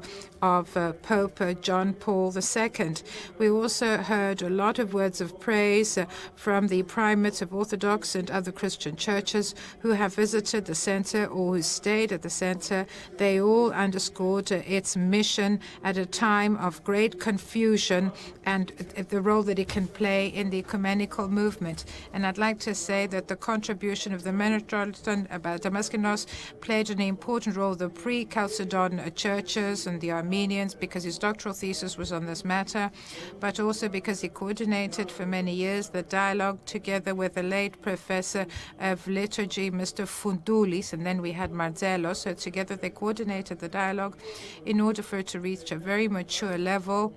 of Pope John Paul II. We also heard a lot of words of praise from the primates of Orthodox and other Christian churches who have visited the center or who stayed at the center. They all underscored its mission at a time of great confusion and the role that it can play in the ecumenical movement. And I'd like to say that the contribution of the Metropolitan Damaskinos played an important role, the pre-Chalcedon churches and the Armenians, because his doctoral thesis was on this matter, but also because he coordinated for many years the dialogue together with the late professor of liturgy, Mr. Fundoulis, and then we had Marzello. So together they coordinated the dialogue in order for it to reach a very mature level.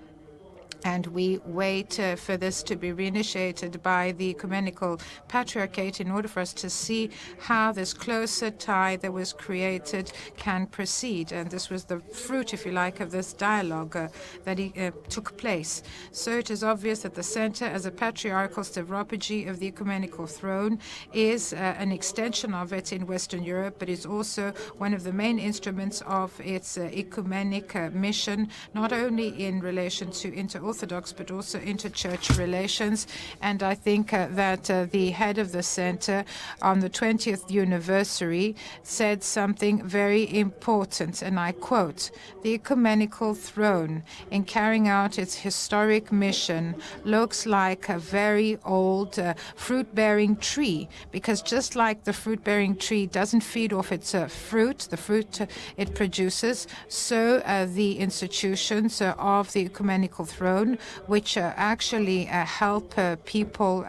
And we wait for this to be reinitiated by the Ecumenical Patriarchate in order for us to see how this closer tie that was created can proceed. And this was the fruit, if you like, of this dialogue that took place. So it is obvious that the center, as a patriarchal stavropagi of the ecumenical throne, is an extension of it in Western Europe, but is also one of the main instruments of its ecumenic mission, not only in relation to inter-Orthodox, but also inter-church relations. And I think that the head of the center on the 20th anniversary said something very important, and I quote, "The ecumenical throne, in carrying out its historic mission, looks like a very old fruit-bearing tree, because just like the fruit-bearing tree doesn't feed off its fruit, the fruit it produces, so the institutions of the ecumenical throne throne, which actually help people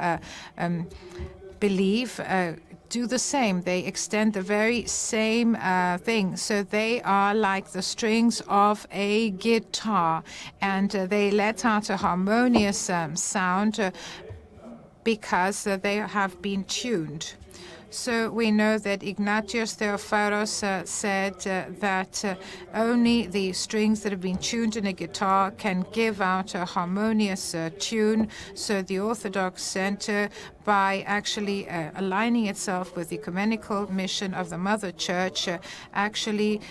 believe, do the same. They extend the very same thing. So they are like the strings of a guitar, and they let out a harmonious sound because they have been tuned. So we know that Ignatius Theophoros said that only the strings that have been tuned in a guitar can give out a harmonious tune. So the Orthodox Center, by actually aligning itself with the ecumenical mission of the Mother Church, actually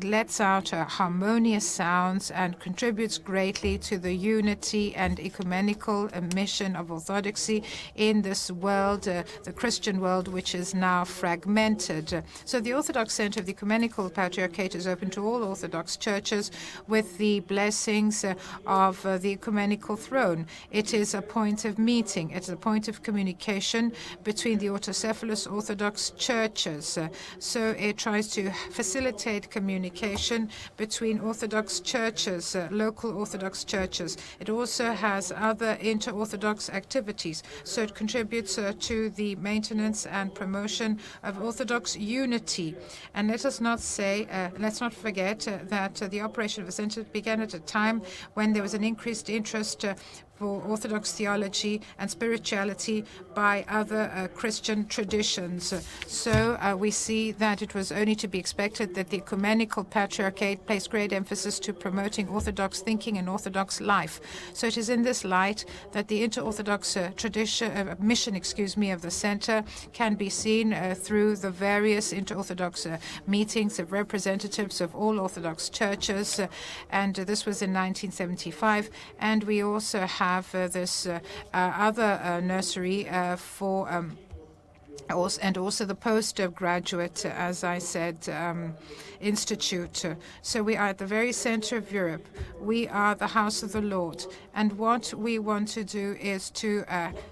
lets out harmonious sounds and contributes greatly to the unity and ecumenical mission of Orthodoxy in this world, the Christian world, which is now fragmented. So the Orthodox Center of the Ecumenical Patriarchate is open to all Orthodox churches with the blessings of the Ecumenical Throne. It is a point of meeting. It's a point of communication between the autocephalous Orthodox churches. So it tries to facilitate communication between Orthodox churches, local Orthodox churches. It also has other inter-Orthodox activities. So it contributes to the maintenance and promotion of Orthodox unity. And let us not say, let's not forget that the operation of the center began at a time when there was an increased interest for Orthodox theology and spirituality by other Christian traditions. So we see that it was only to be expected that the Ecumenical Patriarchate placed great emphasis to promoting Orthodox thinking and Orthodox life. So it is in this light that the inter-Orthodox mission of the Center can be seen through the various inter-Orthodox meetings of representatives of all Orthodox churches, and this was in 1975. And we also have this other nursery for and also the postgraduate, as I said, institute. So we are at the very center of Europe. We are the house of the Lord. And what we want to do is to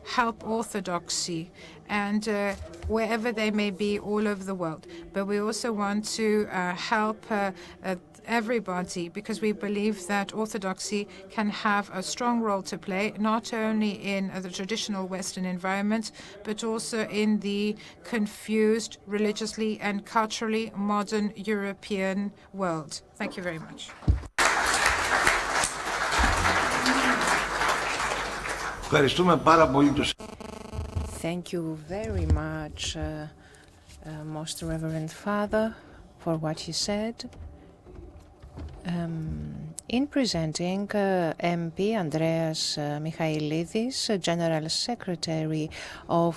help Orthodoxy, and wherever they may be all over the world. But we also want to help everybody, because we believe that Orthodoxy can have a strong role to play, not only in the traditional Western environment, but also in the confused, religiously and culturally modern European world. Thank you very much. Ευχαριστούμε πάρα πολύ τους. Thank you very much, Most Reverend Father, for what you said. In presenting MP Andreas Michailidis, General Secretary of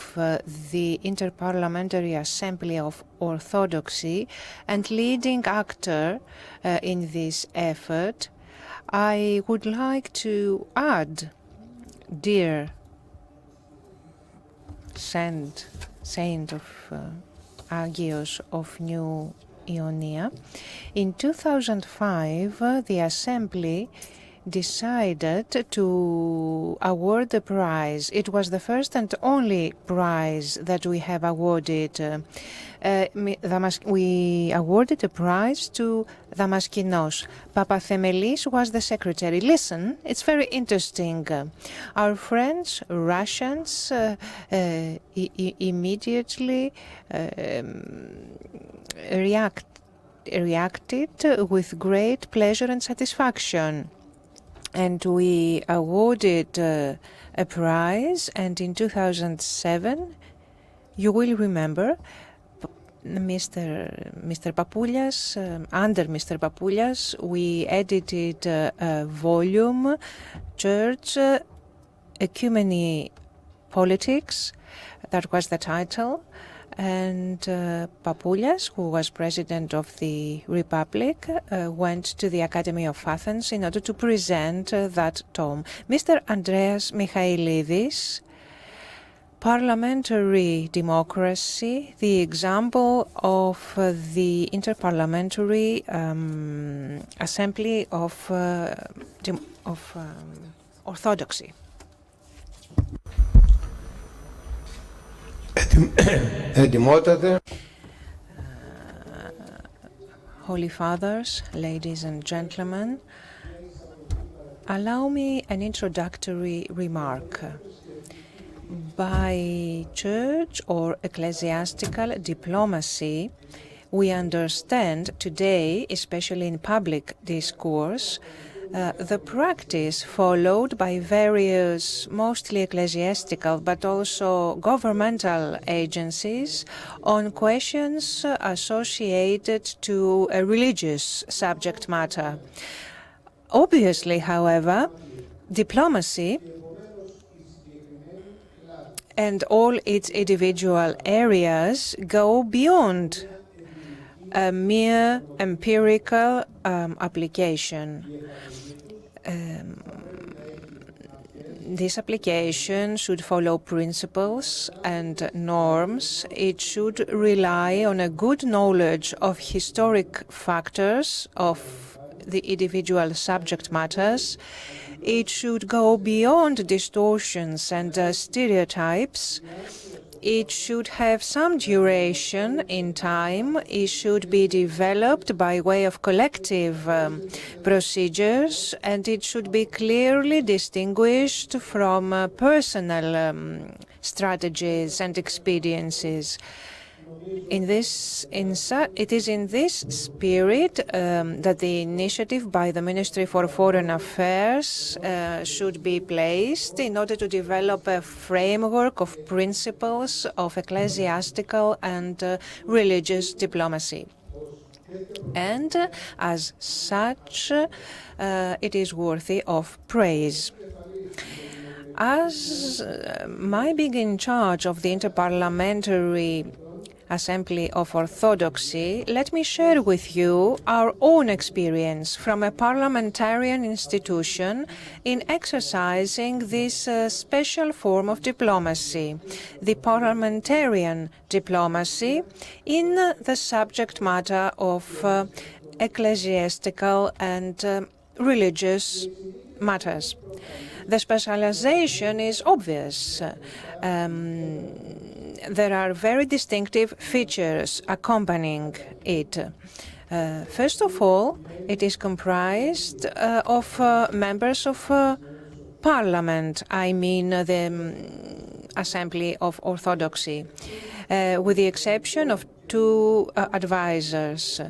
the Interparliamentary Assembly of Orthodoxy and leading actor in this effort, I would like to add, dear Saint of Agios of New Ionia, in 2005, the Assembly decided to award the prize. It was the first and only prize that we have awarded. We awarded a prize to Damaskinos. Papathemelis was the secretary. Listen, it's very interesting. Our friends, Russians, immediately reacted with great pleasure and satisfaction. And we awarded a prize, and in 2007, you will remember, Mr. Papoulias, under Mr. Papoulias, we edited a volume, Church, Ecumeny, Politics, that was the title. And Papoulias, who was president of the Republic, went to the Academy of Athens in order to present that tome. Mr. Andreas Michailidis, Parliamentary Democracy, the example of the Interparliamentary Assembly of Orthodoxy. Holy Fathers, ladies and gentlemen, Allow me an introductory remark. By church or ecclesiastical diplomacy, we understand today, especially in public discourse, the practice followed by various, mostly ecclesiastical, but also governmental agencies on questions associated to a religious subject matter. Obviously, however, diplomacy and all its individual areas go beyond a mere empirical application. This application should follow principles and norms. It should rely on a good knowledge of historic factors of the individual subject matters. It should go beyond distortions and stereotypes. It should have some duration in time. It should be developed by way of collective procedures, and it should be clearly distinguished from personal strategies and expediencies. It is in this spirit that the initiative by the Ministry for Foreign Affairs should be placed in order to develop a framework of principles of ecclesiastical and religious diplomacy. And as such, it is worthy of praise. As my being in charge of the Interparliamentary Assembly of Orthodoxy, let me share with you our own experience from a parliamentarian institution in exercising this special form of diplomacy, the parliamentarian diplomacy, in the subject matter of ecclesiastical and religious matters. The specialization is obvious. There are very distinctive features accompanying it. First of all, it is comprised of members of parliament, I mean the Assembly of Orthodoxy, with the exception of two advisors.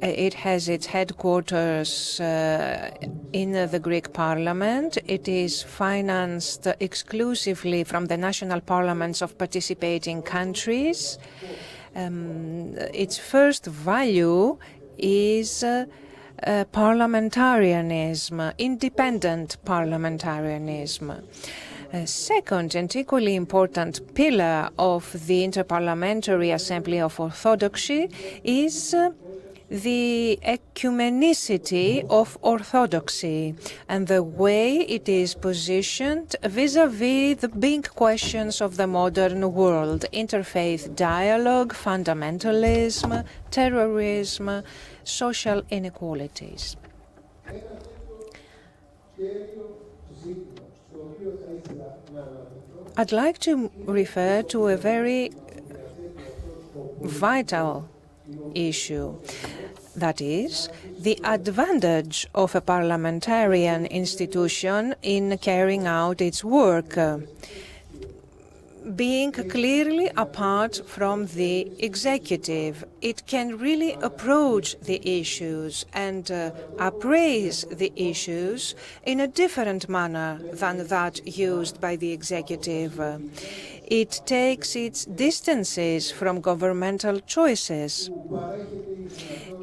It has its headquarters in the Greek Parliament. It is financed exclusively from the national parliaments of participating countries. Its first value is parliamentarianism, independent parliamentarianism. A second and equally important pillar of the Interparliamentary Assembly of Orthodoxy is the ecumenicity of orthodoxy and the way it is positioned vis-à-vis the big questions of the modern world: interfaith dialogue, fundamentalism, terrorism, social inequalities. I'd like to refer to a very vital issue. That is, the advantage of a parliamentarian institution in carrying out its work, being clearly apart from the executive. It can really approach the issues and appraise the issues in a different manner than that used by the executive. It takes its distances from governmental choices.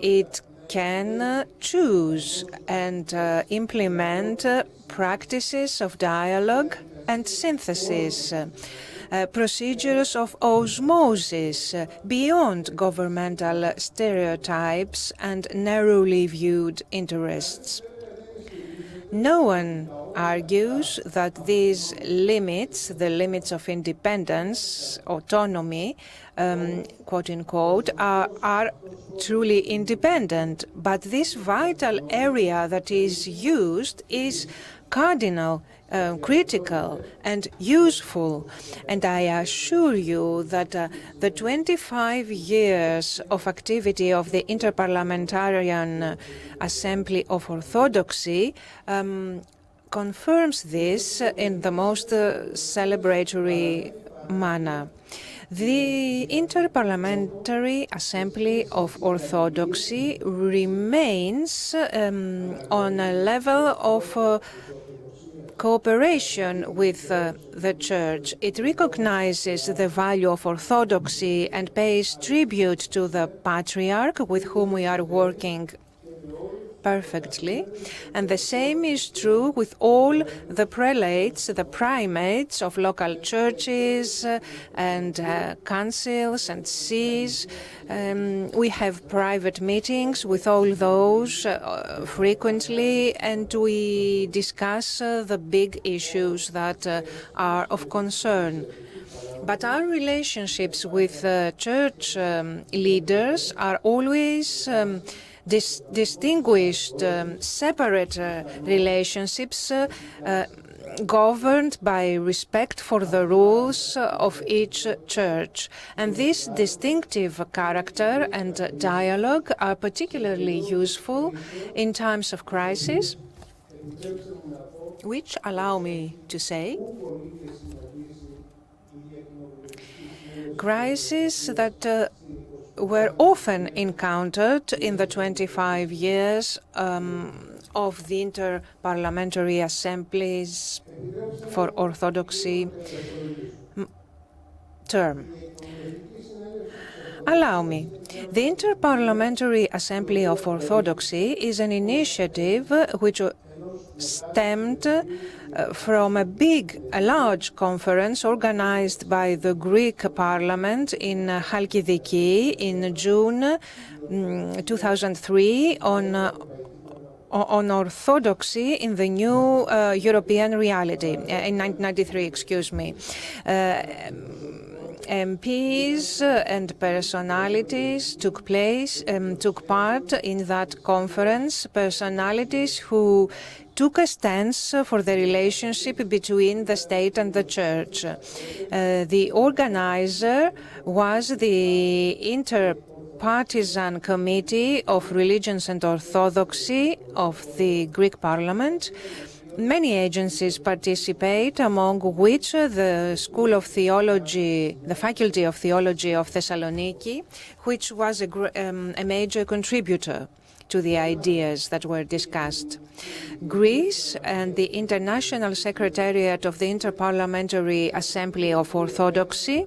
It can choose and implement practices of dialogue and synthesis, procedures of osmosis beyond governmental stereotypes and narrowly viewed interests. No one argues that these limits, the limits of independence, autonomy, quote unquote, are truly independent. But this vital area that is used is cardinal, critical and useful. And I assure you that the 25 years of activity of the Interparliamentarian Assembly of Orthodoxy confirms this in the most celebratory manner. The Interparliamentary Assembly of Orthodoxy remains on a level of cooperation with the Church. It recognizes the value of orthodoxy and pays tribute to the Patriarch, with whom we are working perfectly. And the same is true with all the prelates, the primates of local churches and councils and sees. We have private meetings with all those frequently, and we discuss the big issues that are of concern. But our relationships with church leaders are always distinguished, separate relationships governed by respect for the rules of each church. And this distinctive character and dialogue are particularly useful in times of crisis, which, allow me to say, crises that were often encountered in the 25 years of the Interparliamentary Assemblies for Orthodoxy term. Allow me. The Interparliamentary Assembly of Orthodoxy is an initiative which stemmed from a large conference organized by the Greek Parliament in Chalkidiki in June 2003 on orthodoxy in the new European reality, in 1993, excuse me. MPs and personalities took part in that conference, personalities who took a stance for the relationship between the state and the church. The organizer was the Interpartisan Committee of Religions and Orthodoxy of the Greek Parliament. Many agencies participate, among which the School of Theology, the Faculty of Theology of Thessaloniki, which was a major contributor to the ideas that were discussed. Greece and the International Secretariat of the Interparliamentary Assembly of Orthodoxy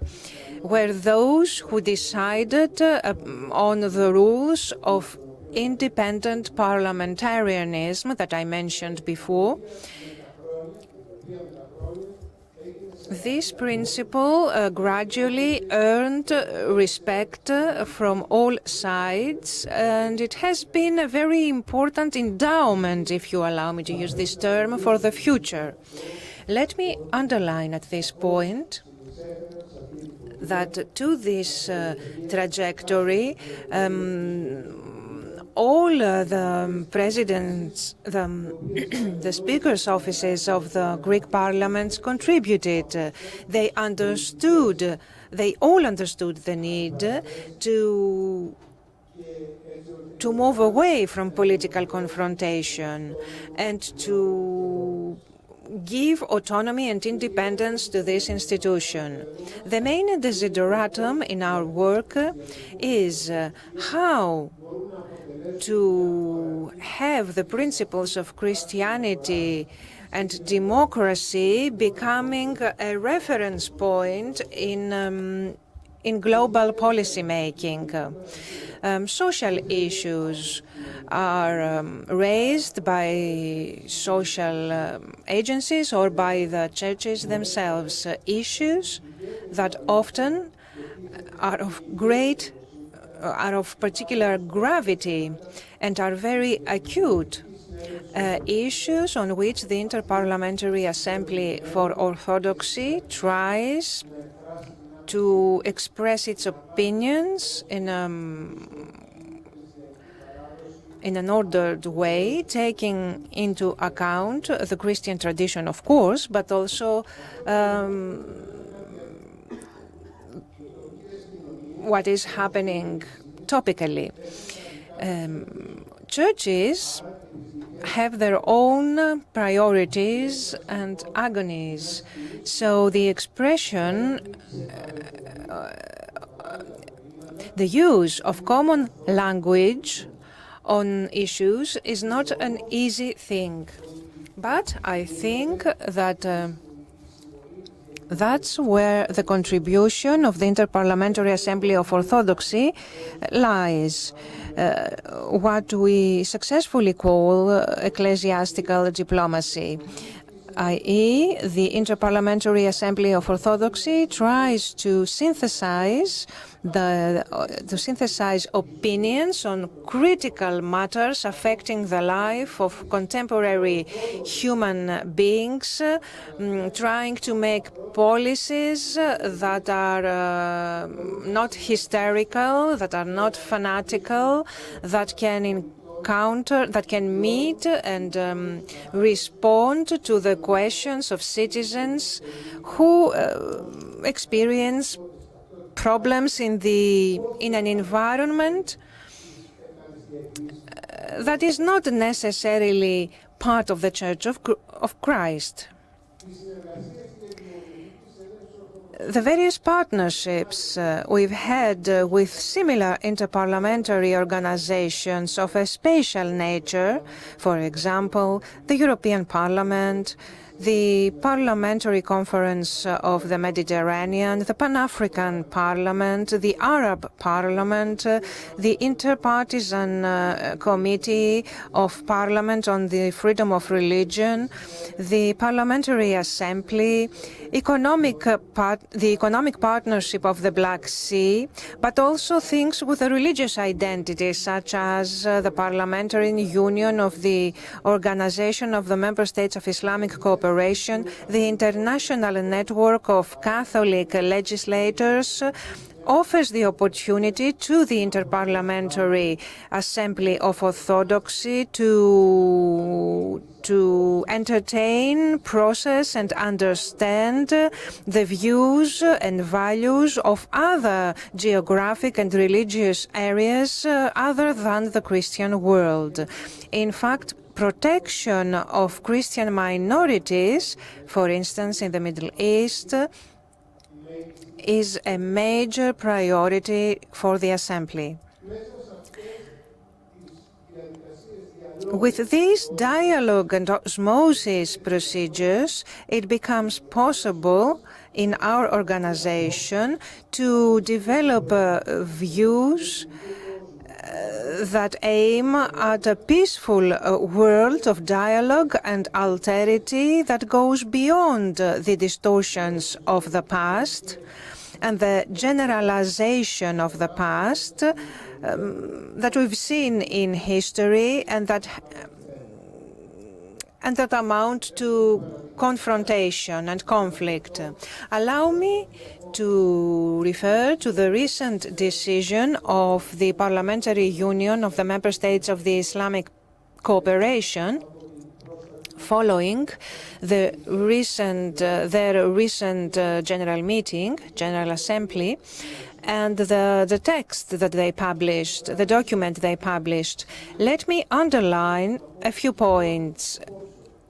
were those who decided on the rules of independent parliamentarianism that I mentioned before. This principle gradually earned respect from all sides, and it has been a very important endowment, if you allow me to use this term, for the future. Let me underline at this point that to this trajectory, all the presidents, the speakers' offices of the Greek parliaments contributed. They all understood the need to move away from political confrontation and to give autonomy and independence to this institution. The main desideratum in our work is how to have the principles of Christianity and democracy becoming a reference point in global policy making. Social issues are raised by social agencies or by the churches themselves. Issues that often are of particular gravity and are very acute. issues on which the Interparliamentary Assembly for Orthodoxy tries to express its opinions in an ordered way, taking into account the Christian tradition, of course, but also what is happening topically. Churches have their own priorities and agonies, so the expression, the use of common language on issues is not an easy thing. But I think that that's where the contribution of the Interparliamentary Assembly of Orthodoxy lies, what we successfully call ecclesiastical diplomacy, i.e. the Interparliamentary Assembly of Orthodoxy tries to synthesize opinions on critical matters affecting the life of contemporary human beings, trying to make policies that are not hysterical, that are not fanatical, that can meet and respond to the questions of citizens who experience problems in an environment that is not necessarily part of the Church of Christ. The various partnerships we've had with similar interparliamentary organizations of a spatial nature, for example, the European Parliament, the Parliamentary Conference of the Mediterranean, the Pan-African Parliament, the Arab Parliament, the Interpartisan Committee of Parliament on the Freedom of Religion, the Parliamentary Assembly, the Economic Partnership of the Black Sea, but also things with a religious identity, such as the Parliamentary Union of the Organization of the Member States of Islamic Cooperation, the International Network of Catholic Legislators, offers the opportunity to the Interparliamentary Assembly of Orthodoxy to entertain, process and understand the views and values of other geographic and religious areas other than the Christian world. In fact, protection of Christian minorities, for instance, in the Middle East, is a major priority for the Assembly. With these dialogue and osmosis procedures, it becomes possible in our organization to develop views that aim at a peaceful world of dialogue and alterity that goes beyond the distortions of the past and the generalization of the past that we've seen in history and that amount to confrontation and conflict. Allow me to refer to the recent decision of the Parliamentary Union of the Member States of the Islamic Cooperation following their recent General Meeting, General Assembly, and the text that they published, the document they published. Let me underline a few points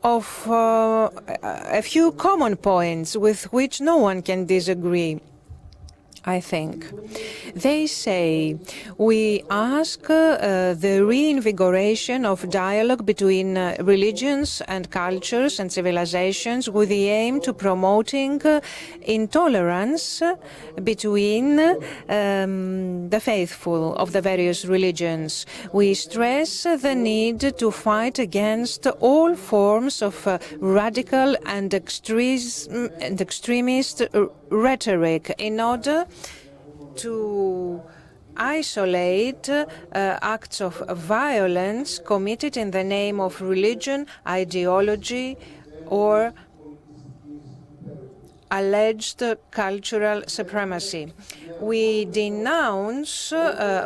of a few common points with which no one can disagree, I think. They say we ask the reinvigoration of dialogue between religions and cultures and civilizations with the aim to promoting intolerance between the faithful of the various religions. We stress the need to fight against all forms of radical and extremist rhetoric in order to isolate acts of violence committed in the name of religion, ideology, or alleged cultural supremacy. We denounce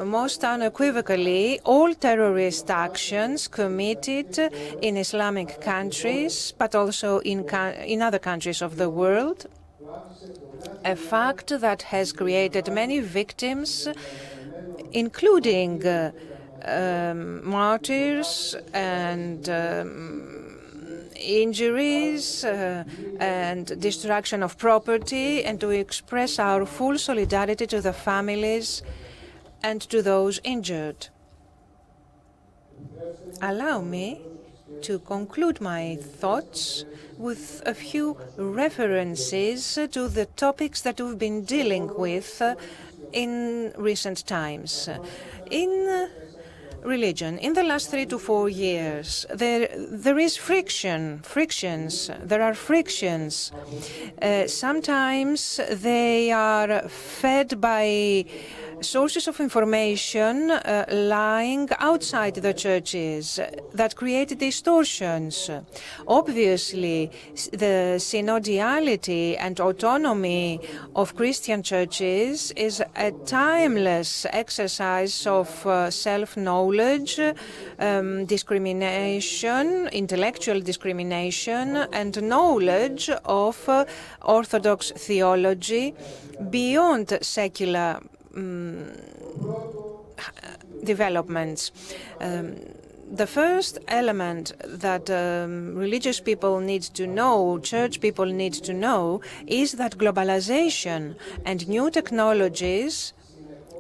most unequivocally all terrorist actions committed in Islamic countries, but also in other countries of the world, a fact that has created many victims, including martyrs and injuries and destruction of property, and we express our full solidarity to the families and to those injured. Allow me to conclude my thoughts with a few references to the topics that we've been dealing with in recent times. In religion, in the last 3 to 4 years, there is frictions. There are frictions. Sometimes they are fed by sources of information lying outside the churches that create distortions. Obviously, the synodiality and autonomy of Christian churches is a timeless exercise of self-knowledge, discrimination, intellectual discrimination, and knowledge of Orthodox theology beyond secular developments. The first element that religious people need to know, church people need to know, is that globalization and new technologies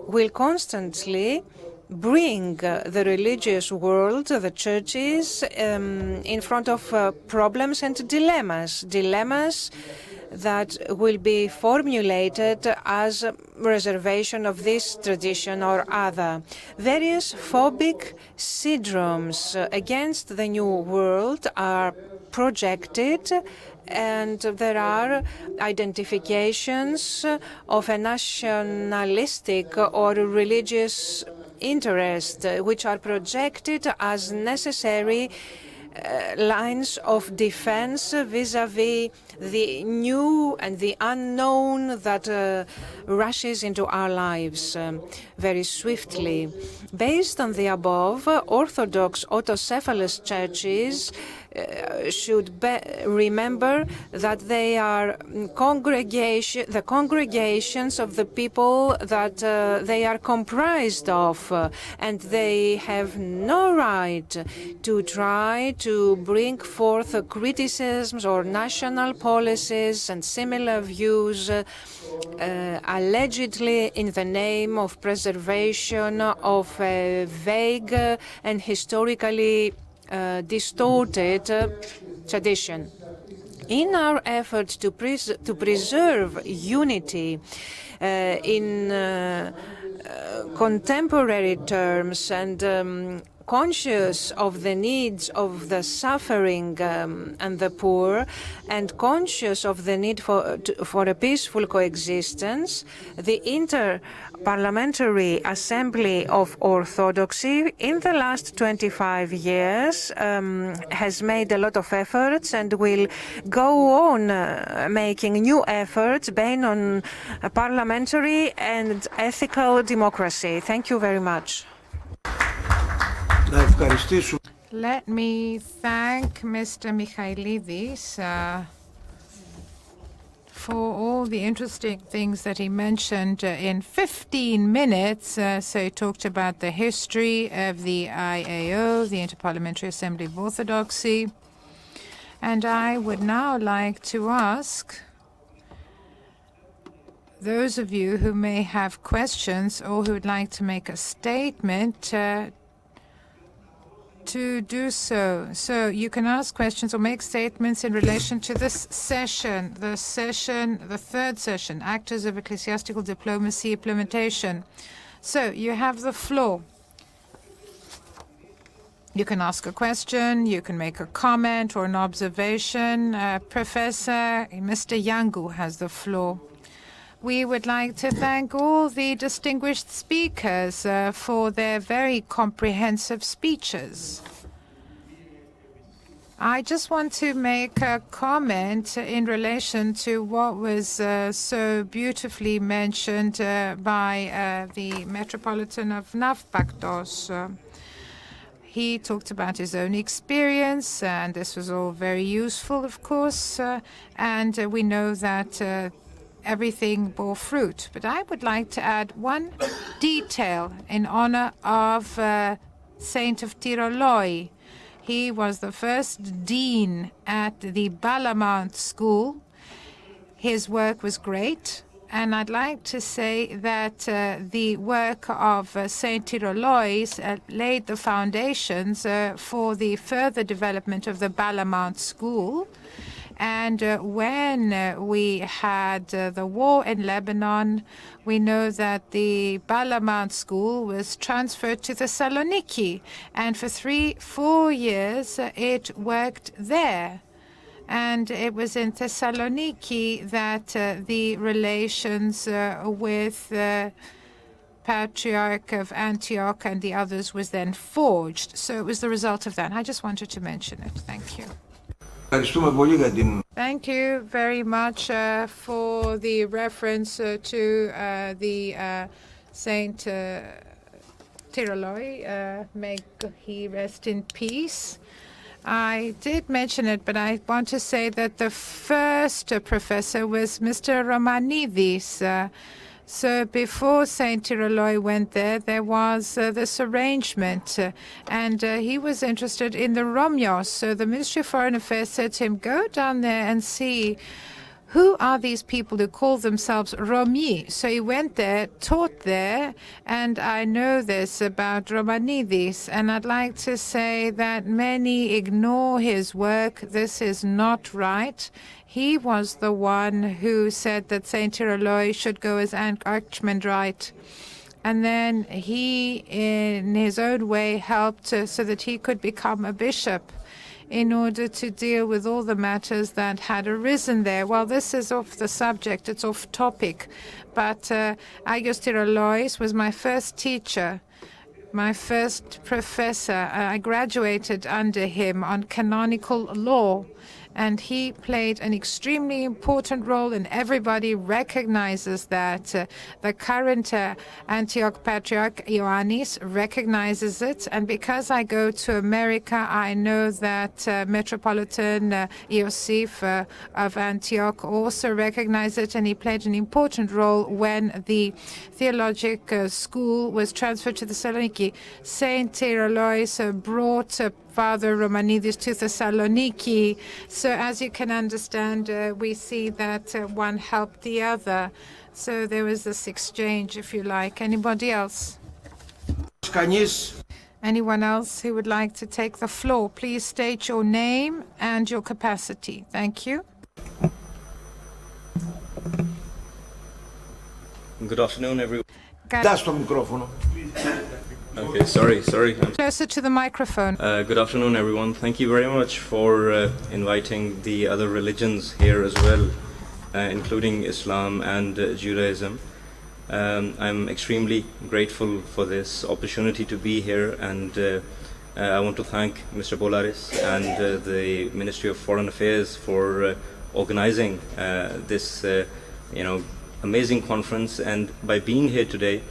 will constantly bring the religious world, the churches, in front of problems and dilemmas that will be formulated as reservation of this tradition or other. Various phobic syndromes against the new world are projected, and there are identifications of a nationalistic or religious interest which are projected as necessary lines of defense vis-à-vis the new and the unknown that rushes into our lives very swiftly. Based on the above, Orthodox autocephalous churches should remember that they are the congregations of the people that they are comprised of, and they have no right to try to bring forth criticisms or national policies and similar views allegedly in the name of preservation of a vague and historically distorted tradition. In our effort to preserve unity in contemporary terms and conscious of the needs of the suffering and the poor, and conscious of the need for a peaceful coexistence, the Inter-Parliamentary Assembly of Orthodoxy in the last 25 years has made a lot of efforts and will go on making new efforts based on parliamentary and ethical democracy. Thank you very much. Let me thank Mr. Michailidis for all the interesting things that he mentioned in 15 minutes. So he talked about the history of the IAO, the Inter-Parliamentary Assembly of Orthodoxy. And I would now like to ask those of you who may have questions or who would like to make a statement to do so. So you can ask questions or make statements in relation to this session, the third session, Actors of Ecclesiastical Diplomacy Implementation. So you have the floor. You can ask a question, you can make a comment or an observation. Professor Mr. Yangu has the floor. we would like to thank all the distinguished speakers for their very comprehensive speeches. I just want to make a comment in relation to what was so beautifully mentioned by the Metropolitan of Navpaktos. He talked about his own experience, and this was all very useful, of course, and we know that everything bore fruit. But I would like to add one detail in honor of Saint of Tyroloi. He was the first dean at the Balamount School. His work was great. And I'd like to say that the work of Saint Tyrolois laid the foundations for the further development of the Balamount School. And when we had the war in Lebanon, we know that the Balamount School was transferred to Thessaloniki. And for 3-4 years, it worked there. And it was in Thessaloniki that the relations with the Patriarch of Antioch and the others was then forged. So it was the result of that. I just wanted to mention it. Thank you. Thank you very much for the reference to the Saint Tyroloi. May he rest in peace. I did mention it, but I want to say that the first professor was Mr. Romanidis. So before Saint Tyroloi went there, there was this arrangement, and he was interested in the Romios. So the Ministry of Foreign Affairs said to him, go down there and see who are these people who call themselves Romi. So he went there, taught there, and I know this about Romanidis, and I'd like to say that many ignore his work. This is not right. He was the one who said that Saint Tyroloi should go as Archimandrite. And then he, in his own way, helped so that he could become a bishop in order to deal with all the matters that had arisen there. Well, this is off the subject, it's off topic, but Agios Tyrolois was my first teacher, my first professor. I graduated under him on canonical law, and he played an extremely important role, and everybody recognizes that. The current Antioch Patriarch Ioannis recognizes it, and because I go to America, I know that Metropolitan Iosif of Antioch also recognized it, and he played an important role when the theologic school was transferred to Thessaloniki. Saint Tyrolois brought Father Romanidis to Thessaloniki. So as you can understand, we see that one helped the other. So there was this exchange, if you like. Anybody else? Anyone else who would like to take the floor? Please state your name and your capacity. Thank you. Good afternoon, everyone. Okay, sorry. Closer to the microphone. Good afternoon, everyone. Thank you very much for inviting the other religions here as well, including Islam and Judaism. I'm extremely grateful for this opportunity to be here, and I want to thank Mr. Bolaris and the Ministry of Foreign Affairs for organizing this, amazing conference. And by being here today,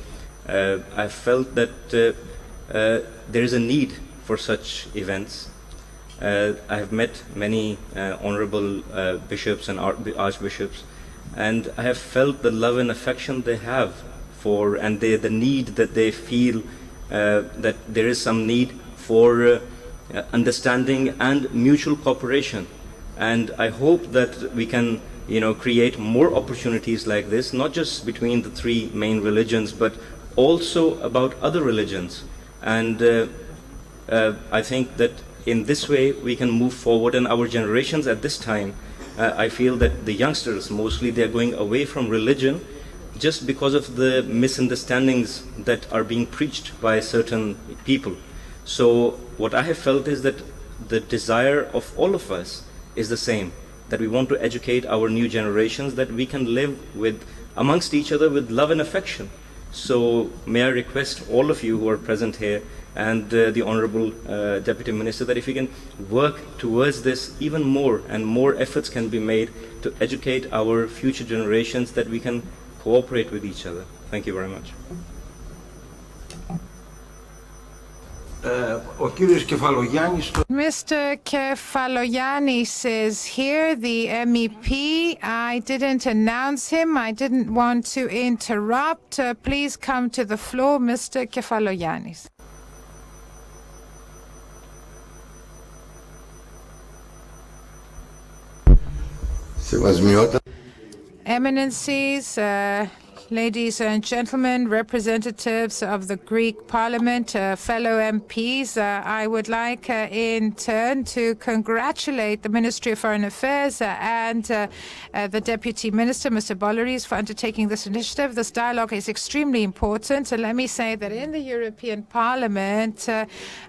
I felt that there is a need for such events. I have met many honorable bishops and archbishops, and I have felt the love and affection they have for, and the need that they feel that there is some need for understanding and mutual cooperation. And I hope that we can create more opportunities like this, not just between the three main religions, but also about other religions. And I think that in this way we can move forward, and our generations at this time, I feel that the youngsters mostly, they're going away from religion just because of the misunderstandings that are being preached by certain people. So what I have felt is that the desire of all of us is the same, that we want to educate our new generations, that we can live with amongst each other with love and affection. So may I request all of you who are present here and the Honorable Deputy Minister that if you can work towards this even more, and more efforts can be made to educate our future generations, that we can cooperate with each other. Thank you very much. Ο κύριος Κεφαλογιάννης... Mr. Kefalogiannis is here, the MEP. I didn't announce him. I didn't want to interrupt. Please come to the floor, Mr. Kefalogiannis. Eminencies, ladies and gentlemen, representatives of the Greek Parliament, fellow MPs, I would like in turn to congratulate the Ministry of Foreign Affairs and the Deputy Minister, Mr. Bolleris, for undertaking this initiative. This dialogue is extremely important. And let me say that in the European Parliament,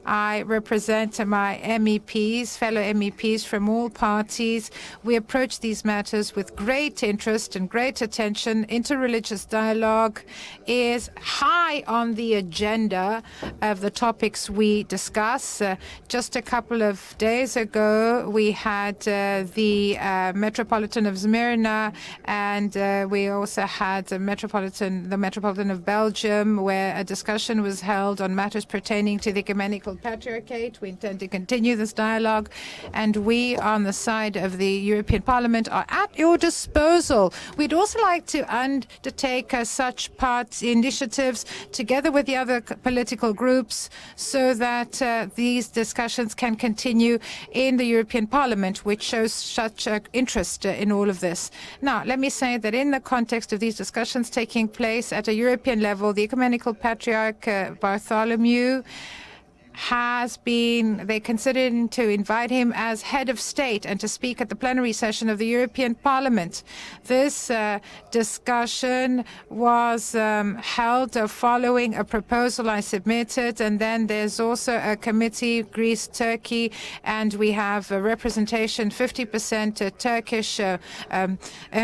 I represent my MEPs, fellow MEPs from all parties. We approach these matters with great interest and great attention. Interreligious dialogue is high on the agenda of the topics we discuss. Just a couple of days ago, we had the Metropolitan of Smyrna, and we also had the Metropolitan of Belgium, where a discussion was held on matters pertaining to the Ecumenical Patriarchate. We intend to continue this dialogue, and we, on the side of the European Parliament, are at your disposal. We'd also like to undertake such initiatives together with the other political groups so that these discussions can continue in the European Parliament, which shows such interest in all of this. Now, let me say that in the context of these discussions taking place at a European level, the Ecumenical Patriarch Bartholomew they considered to invite him as head of state and to speak at the plenary session of the European Parliament. This discussion was held following a proposal I submitted, and then there's also a committee, Greece, Turkey, and we have a representation, 50% Turkish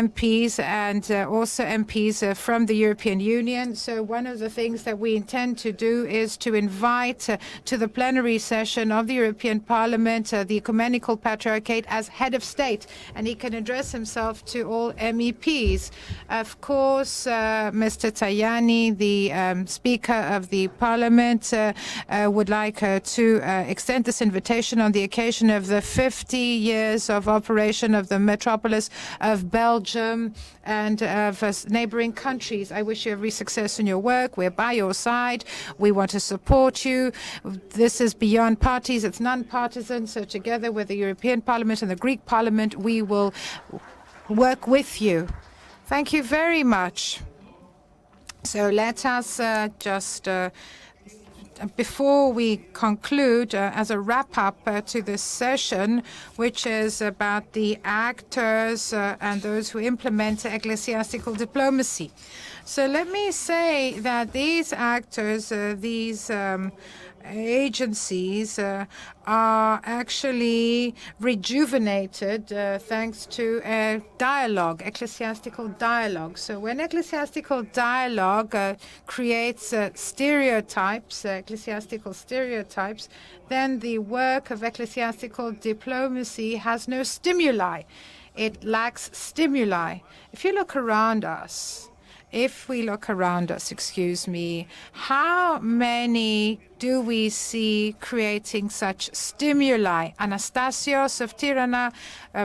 MPs and also MPs from the European Union. So one of the things that we intend to do is to invite to the plenary session of the European Parliament the Ecumenical Patriarchate as head of state, and he can address himself to all MEPs. Of course, Mr. Tajani, the Speaker of the Parliament, would like to extend this invitation on the occasion of the 50 years of operation of the metropolis of Belgium and of neighboring countries. I wish you every success in your work. We're by your side. We want to support you. This is beyond parties. It's non-partisan. So together with the European Parliament and the Greek Parliament, we will work with you. Thank you very much. So let us before we conclude, as a wrap-up to this session, which is about the actors and those who implement ecclesiastical diplomacy. So let me say that these actors, these agencies are actually rejuvenated thanks to a dialogue, ecclesiastical dialogue. So when ecclesiastical dialogue creates stereotypes, ecclesiastical stereotypes, then the work of ecclesiastical diplomacy has no stimuli. It lacks stimuli. If you look around us, how many do we see creating such stimuli? Anastasios of Tirana,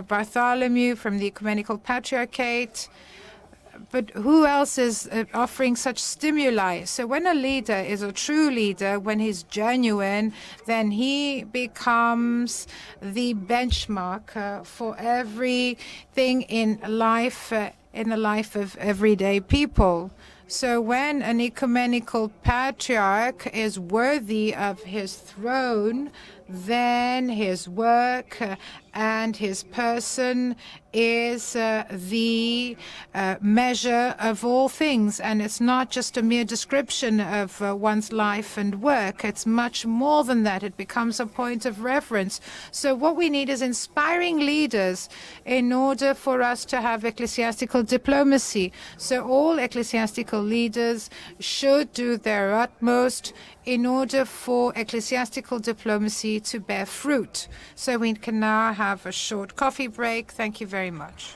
Bartholomew from the Ecumenical Patriarchate. But who else is offering such stimuli? So when a leader is a true leader, when he's genuine, then he becomes the benchmark for everything in life, in the life of everyday people. So when an ecumenical patriarch is worthy of his throne, then his work and his person is the measure of all things. And it's not just a mere description of one's life and work. It's much more than that. It becomes a point of reference. So what we need is inspiring leaders in order for us to have ecclesiastical diplomacy. So all ecclesiastical leaders should do their utmost in order for ecclesiastical diplomacy to bear fruit. So we can now have a short coffee break. Thank you very much.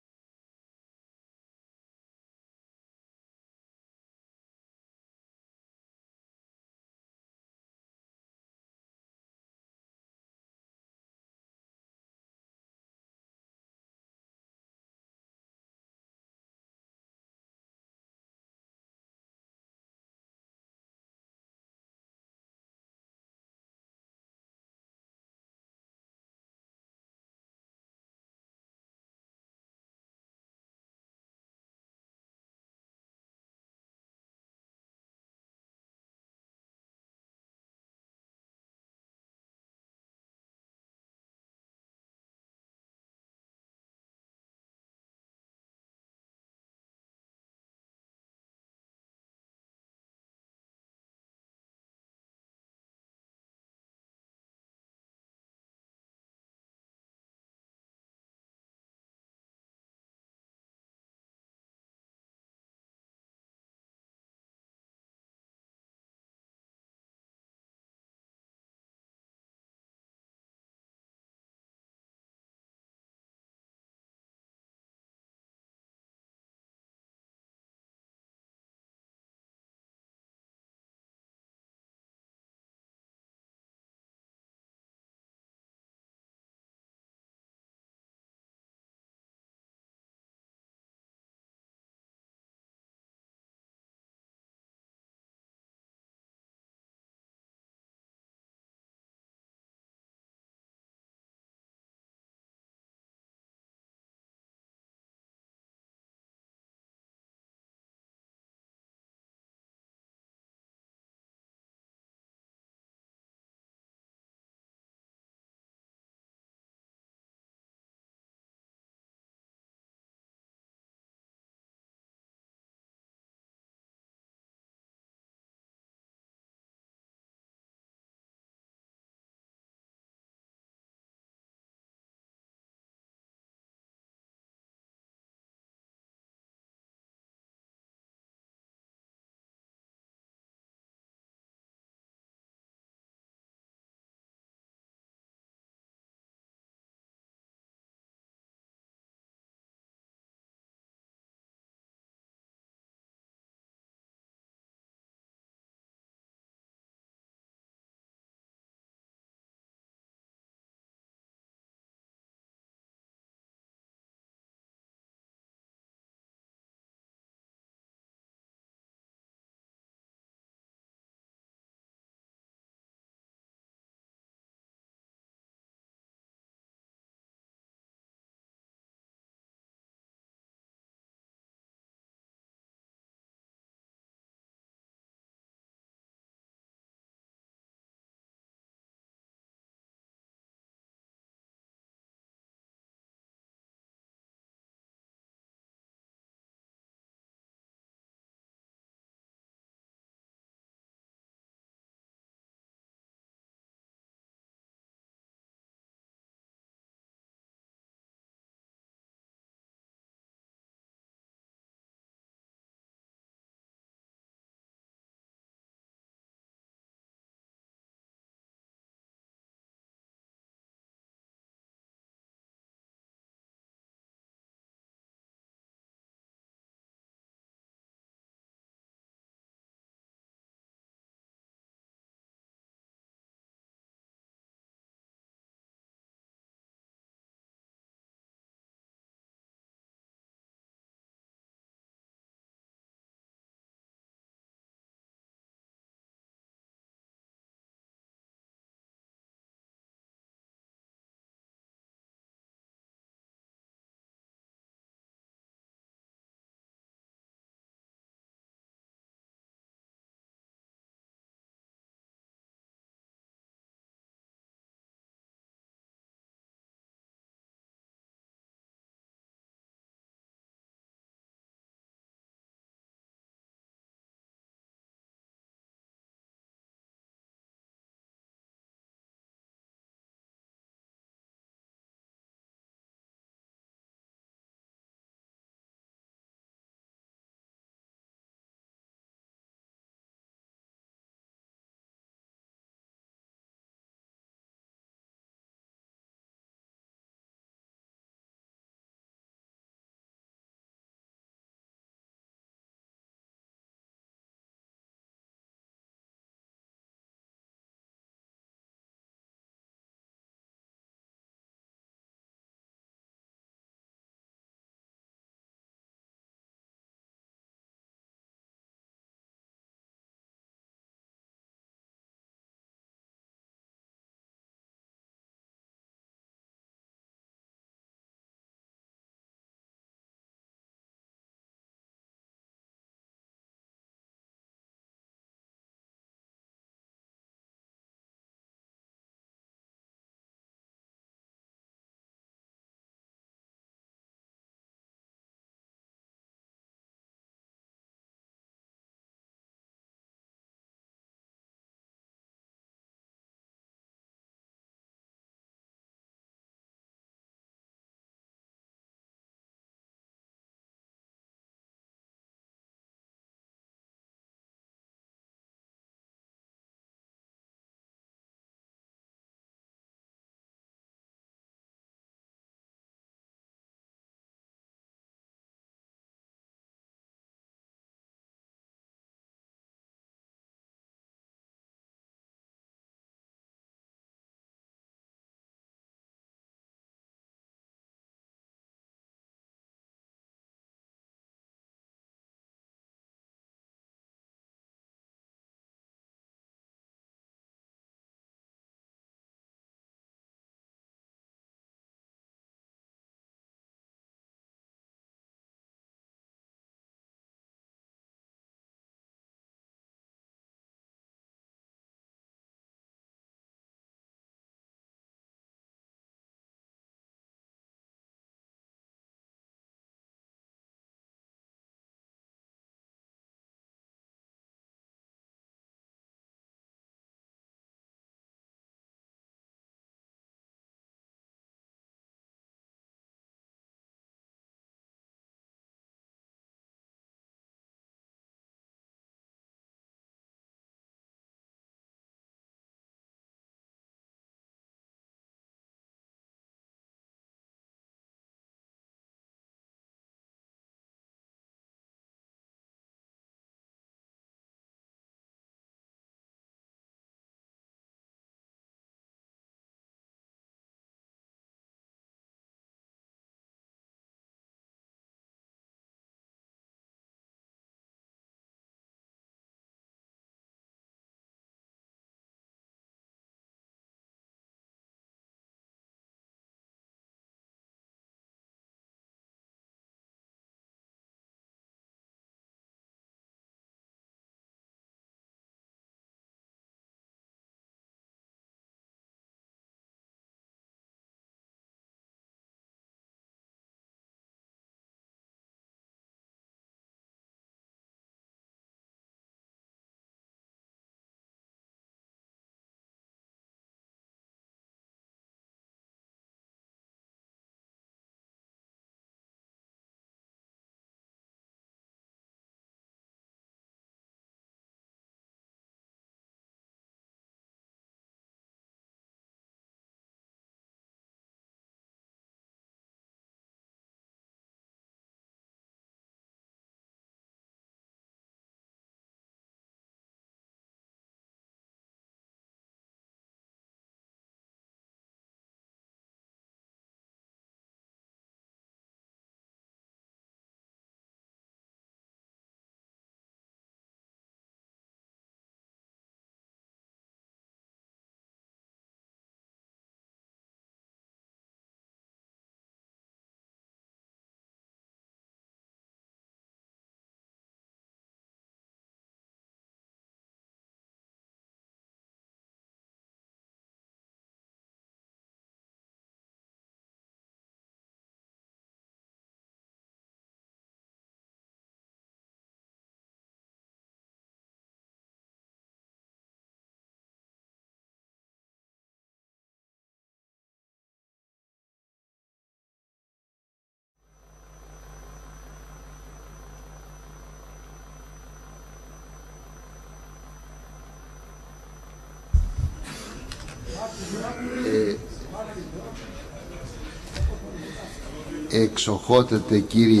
Εξοχότατε κύριε.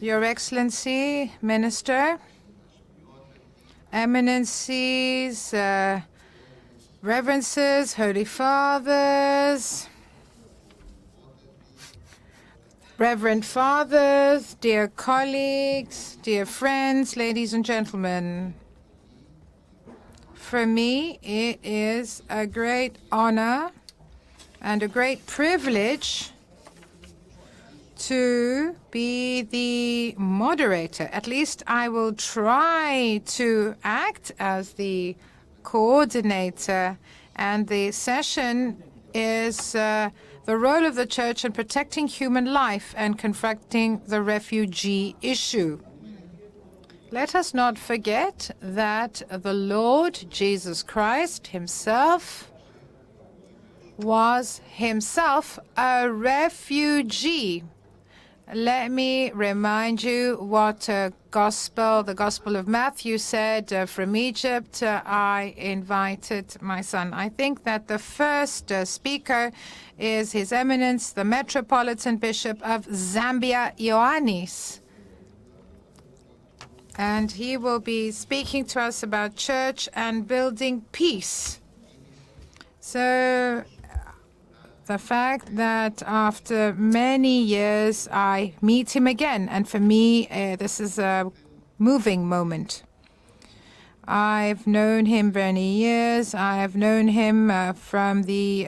Your Excellency, Minister, Eminencies, Reverences, Holy Fathers, Reverend Fathers, dear colleagues, dear friends, ladies and gentlemen. For me, it is a great honor and a great privilege to be the moderator. At least I will try to act as the coordinator, and the session is the role of the Church in protecting human life and confronting the refugee issue. Let us not forget that the Lord Jesus Christ himself was himself a refugee. Let me remind you what the Gospel of Matthew said. From Egypt, I invited my son. I think that the first speaker is His Eminence, the Metropolitan Bishop of Zambia, Ioannis. And he will be speaking to us about church and building peace. So the fact that after many years I meet him again, and for me this is a moving moment. I've known him many years. I've known him from the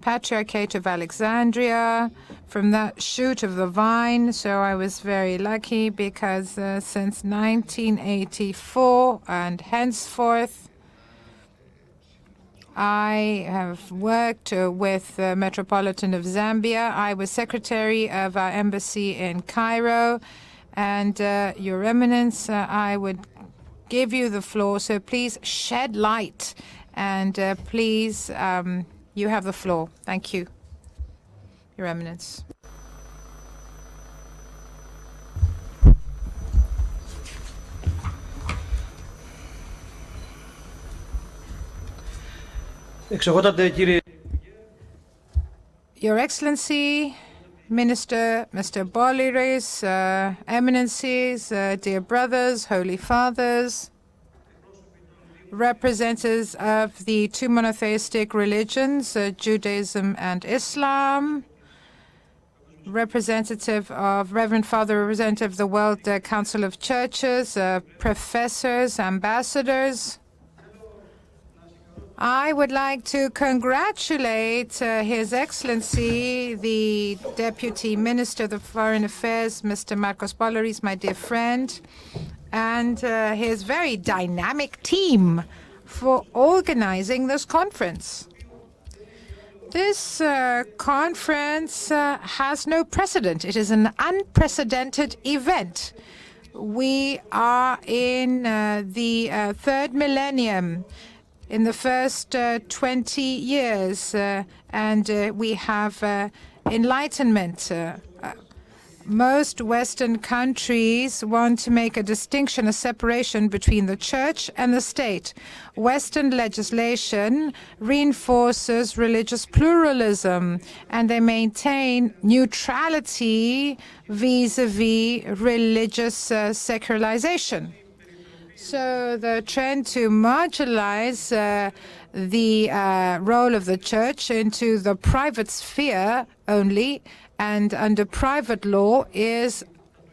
Patriarchate of Alexandria, from that shoot of the vine. So I was very lucky because since 1984 and henceforth, I have worked with the Metropolitan of Zambia. I was secretary of our embassy in Cairo. And Your Eminence, I would give you the floor, so please shed light, and please, you have the floor. Thank you, Your Eminence. Your Excellency, Minister, Mr. Boliris, Eminencies, dear brothers, Holy Fathers, representatives of the two monotheistic religions, Judaism and Islam, representative of Reverend Father, representative of the World Council of Churches, professors, ambassadors. I would like to congratulate His Excellency, the Deputy Minister of Foreign Affairs, Mr. Marcos Boliris, my dear friend, and his very dynamic team for organizing this conference. This conference has no precedent. It is an unprecedented event. We are in the third millennium, in the first 20 years, and we have enlightenment. Most Western countries want to make a distinction, a separation between the church and the state. Western legislation reinforces religious pluralism, and they maintain neutrality vis-à-vis religious secularization. So the trend to marginalize the role of the church into the private sphere only and under private law is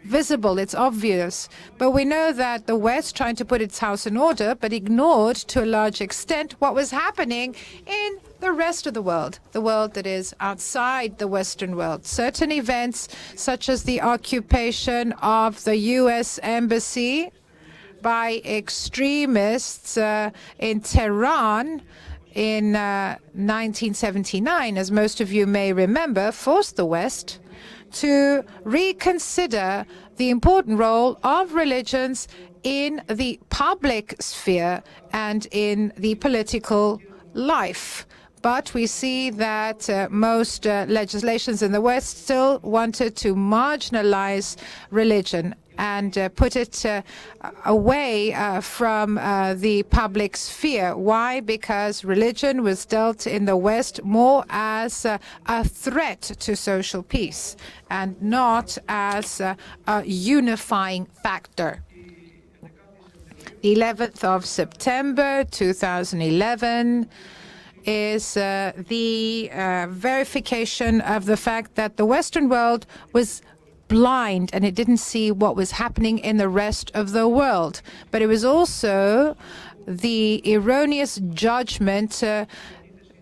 visible, it's obvious. But we know that the West trying to put its house in order, but ignored to a large extent what was happening in the rest of the world that is outside the Western world. Certain events, such as the occupation of the U.S. Embassy by extremists in Tehran in 1979, as most of you may remember, forced the West to reconsider the important role of religions in the public sphere and in the political life. But we see that most legislations in the West still wanted to marginalize religion. and put it away from the public sphere. Why? Because religion was dealt in the West more as a threat to social peace and not as a unifying factor. The 11th of September 2011 is the verification of the fact that the Western world was blind and it didn't see what was happening in the rest of the world. But it was also the erroneous judgment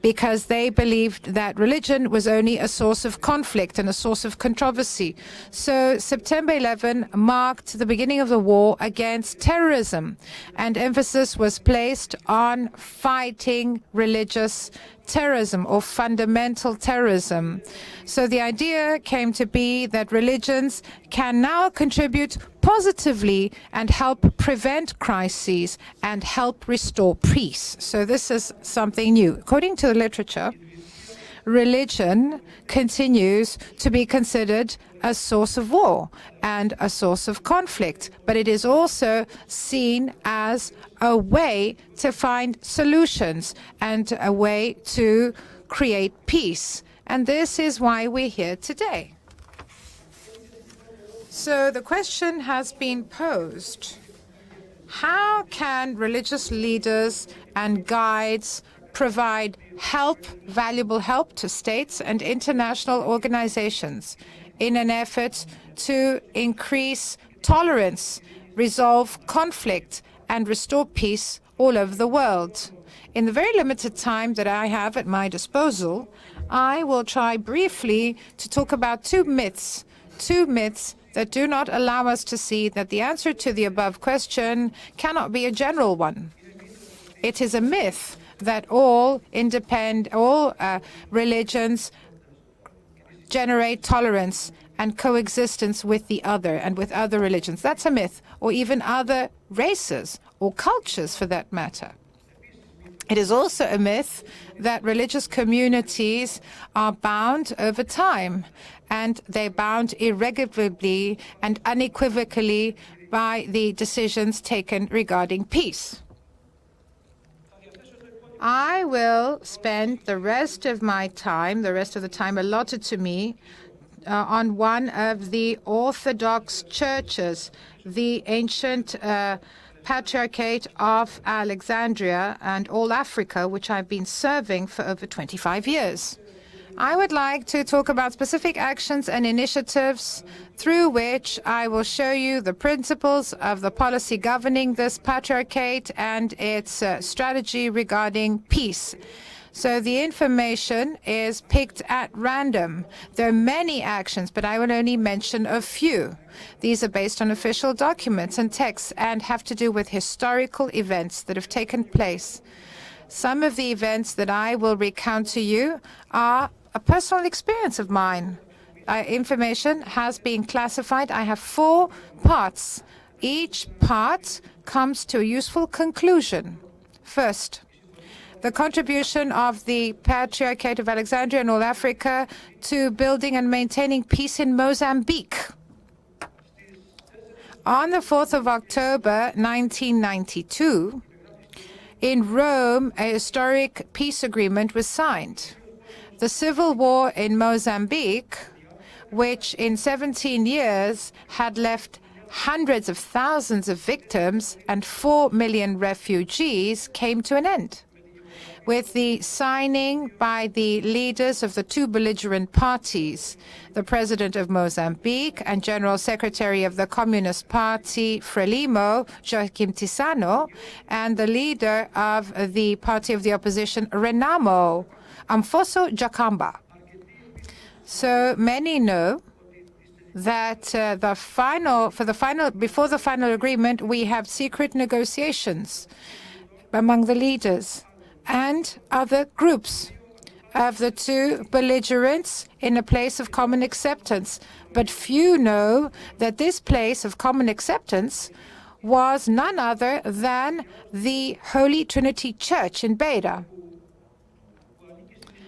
because they believed that religion was only a source of conflict and a source of controversy. So September 11 marked the beginning of the war against terrorism, and emphasis was placed on fighting religious terrorism or fundamental terrorism. So the idea came to be that religions can now contribute positively and help prevent crises and help restore peace. So this is something new. According to the literature, religion continues to be considered a source of war and a source of conflict, but it is also seen as a way to find solutions and a way to create peace. And this is why we're here today. So the question has been posed: how can religious leaders and guides provide help, valuable help to states and international organizations in an effort to increase tolerance, resolve conflict, and restore peace all over the world? In the very limited time that I have at my disposal, I will try briefly to talk about two myths that do not allow us to see that the answer to the above question cannot be a general one. It is a myth that all religions generate tolerance and coexistence with the other and with other religions. That's a myth, or even other races or cultures for that matter. It is also a myth that religious communities are bound over time, and they're bound irrevocably and unequivocally by the decisions taken regarding peace. I will spend the rest of the time allotted to me, on one of the Orthodox churches, the ancient Patriarchate of Alexandria and all Africa, which I've been serving for over 25 years. I would like to talk about specific actions and initiatives through which I will show you the principles of the policy governing this patriarchate and its strategy regarding peace. So the information is picked at random. There are many actions, but I will only mention a few. These are based on official documents and texts and have to do with historical events that have taken place. Some of the events that I will recount to you are a personal experience of mine. Information has been classified. I have 4 parts. Each part comes to a useful conclusion. First, the contribution of the Patriarchate of Alexandria and all Africa to building and maintaining peace in Mozambique. On the 4th of October 1992, in Rome, a historic peace agreement was signed. The civil war in Mozambique, which in 17 years had left hundreds of thousands of victims and 4 million refugees, came to an end, with the signing by the leaders of the 2 belligerent parties, the President of Mozambique and General Secretary of the Communist Party, Frelimo, Joaquim Chissano, and the leader of the Party of the Opposition, Renamo, Amfoso Jakamba. So many know that before the final agreement, we have secret negotiations among the leaders and other groups of the 2 belligerents in a place of common acceptance. But few know that this place of common acceptance was none other than the Holy Trinity Church in Beira.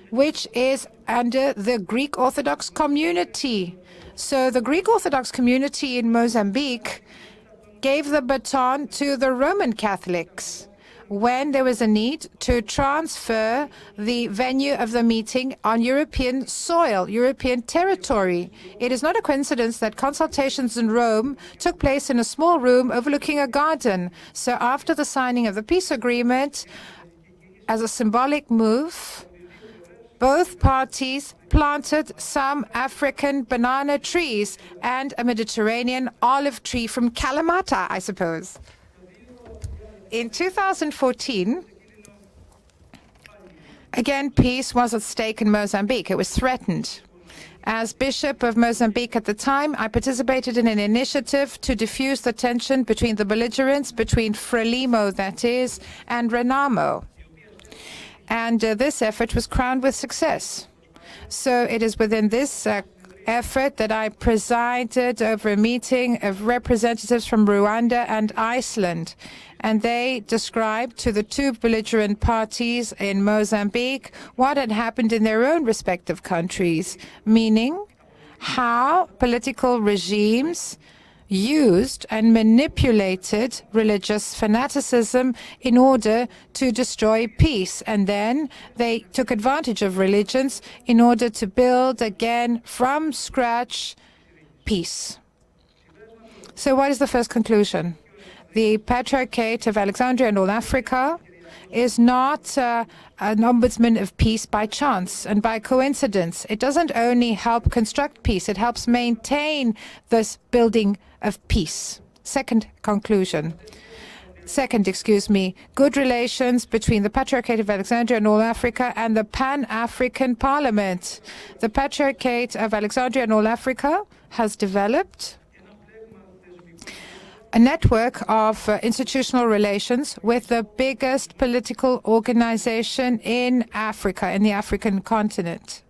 which is under the Greek Orthodox community. So the Greek Orthodox community in Mozambique gave the baton to the Roman Catholics when there was a need to transfer the venue of the meeting on European soil, European territory. It is not a coincidence that consultations in Rome took place in a small room overlooking a garden. So after the signing of the peace agreement, as a symbolic move, both parties planted some African banana trees and a Mediterranean olive tree from Kalamata, I suppose. In 2014, again, peace was at stake in Mozambique. It was threatened. As Bishop of Mozambique at the time, I participated in an initiative to diffuse the tension between the belligerents, between Frelimo, that is, and Renamo. And this effort was crowned with success. So it is within this effort that I presided over a meeting of representatives from Rwanda and Iceland. And they described to the two belligerent parties in Mozambique what had happened in their own respective countries, meaning how political regimes used and manipulated religious fanaticism in order to destroy peace. And then they took advantage of religions in order to build again from scratch peace. So what is the first conclusion? The Patriarchate of Alexandria and all Africa is not an ombudsman of peace by chance and by coincidence. It doesn't only help construct peace, it helps maintain this building of peace. Second, good relations between the Patriarchate of Alexandria and all Africa and the Pan-African Parliament. The Patriarchate of Alexandria and all Africa has developed a network of institutional relations with the biggest political organization in Africa, in the African continent.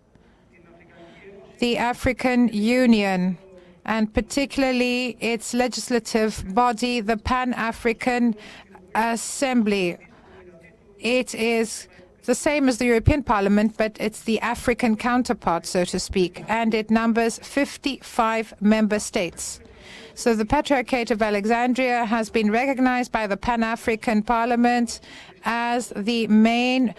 The African Union, and particularly its legislative body, the Pan-African Assembly. It is the same as the European Parliament, but it's the African counterpart, so to speak, and it numbers 55 member states. So the Patriarchate of Alexandria has been recognized by the Pan-African Parliament as the main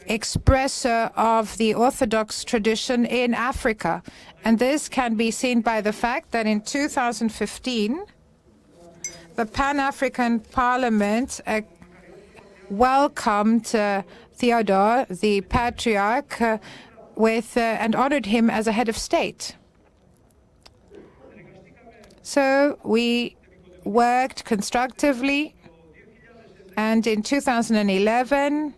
expressor of the Orthodox tradition in Africa. And this can be seen by the fact that in 2015, the Pan-African Parliament welcomed Theodore, the Patriarch, and honored him as a head of state. So we worked constructively, and in 2011,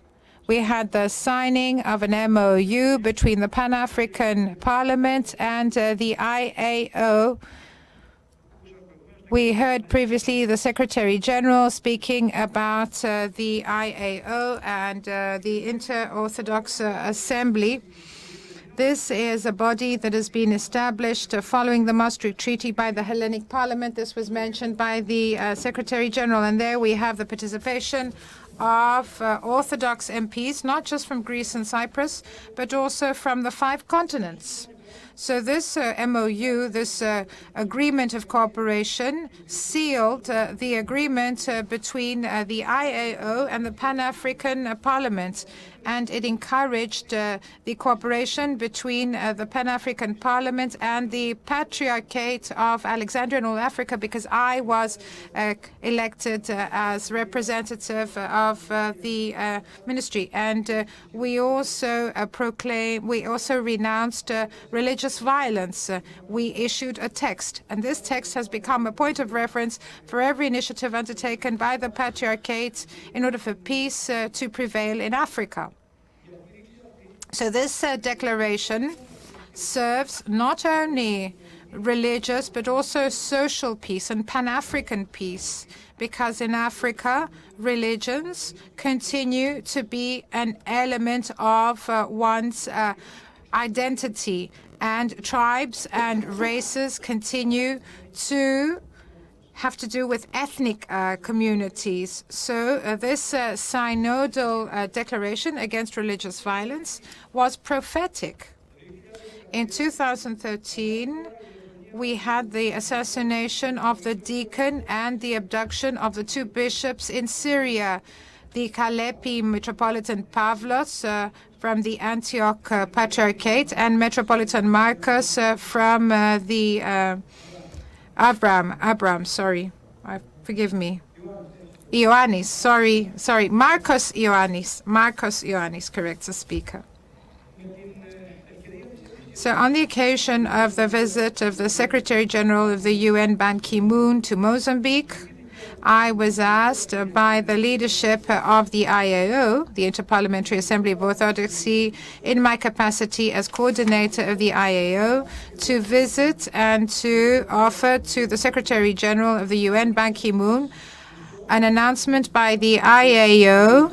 we had the signing of an MOU between the Pan-African Parliament and the IAO. We heard previously the Secretary General speaking about the IAO and the Inter-Orthodox Assembly. This is a body that has been established following the Maastricht Treaty by the Hellenic Parliament. This was mentioned by the Secretary General, and there we have the participation of Orthodox MPs, not just from Greece and Cyprus, but also from the 5 continents. So this MOU, this agreement of cooperation, sealed the agreement between the IAO and the Pan-African Parliament. And it encouraged the cooperation between the Pan-African Parliament and the Patriarchate of Alexandria and all Africa, because I was elected as representative of the ministry. And we also renounced religious violence. We issued a text, and this text has become a point of reference for every initiative undertaken by the Patriarchate in order for peace to prevail in Africa. So this declaration serves not only religious but also social peace and Pan-African peace, because in Africa, religions continue to be an element of one's identity, and tribes and races continue to have to do with ethnic communities. So this synodal declaration against religious violence was prophetic. In 2013, we had the assassination of the deacon and the abduction of the 2 bishops in Syria, the Kalepi Metropolitan Pavlos from the Antioch Patriarchate and Metropolitan Marcos from the forgive me. Ioannis, sorry. Marcos Ioannis, corrects the speaker. So on the occasion of the visit of the Secretary General of the UN, Ban Ki-moon, to Mozambique, I was asked by the leadership of the IAO, the Interparliamentary Assembly of Orthodoxy, in my capacity as coordinator of the IAO, to visit and to offer to the Secretary General of the UN, Ban Ki-moon, an announcement by the IAO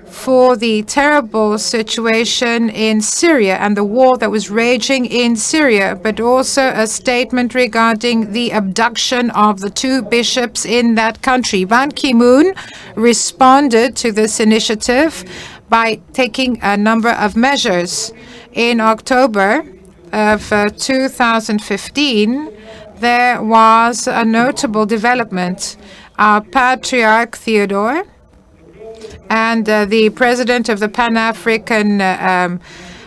for the terrible situation in Syria and the war that was raging in Syria, but also a statement regarding the abduction of the 2 bishops in that country. Ban Ki-moon responded to this initiative by taking a number of measures. In October of 2015, there was a notable development. Our Patriarch Theodore and the president of the Pan-African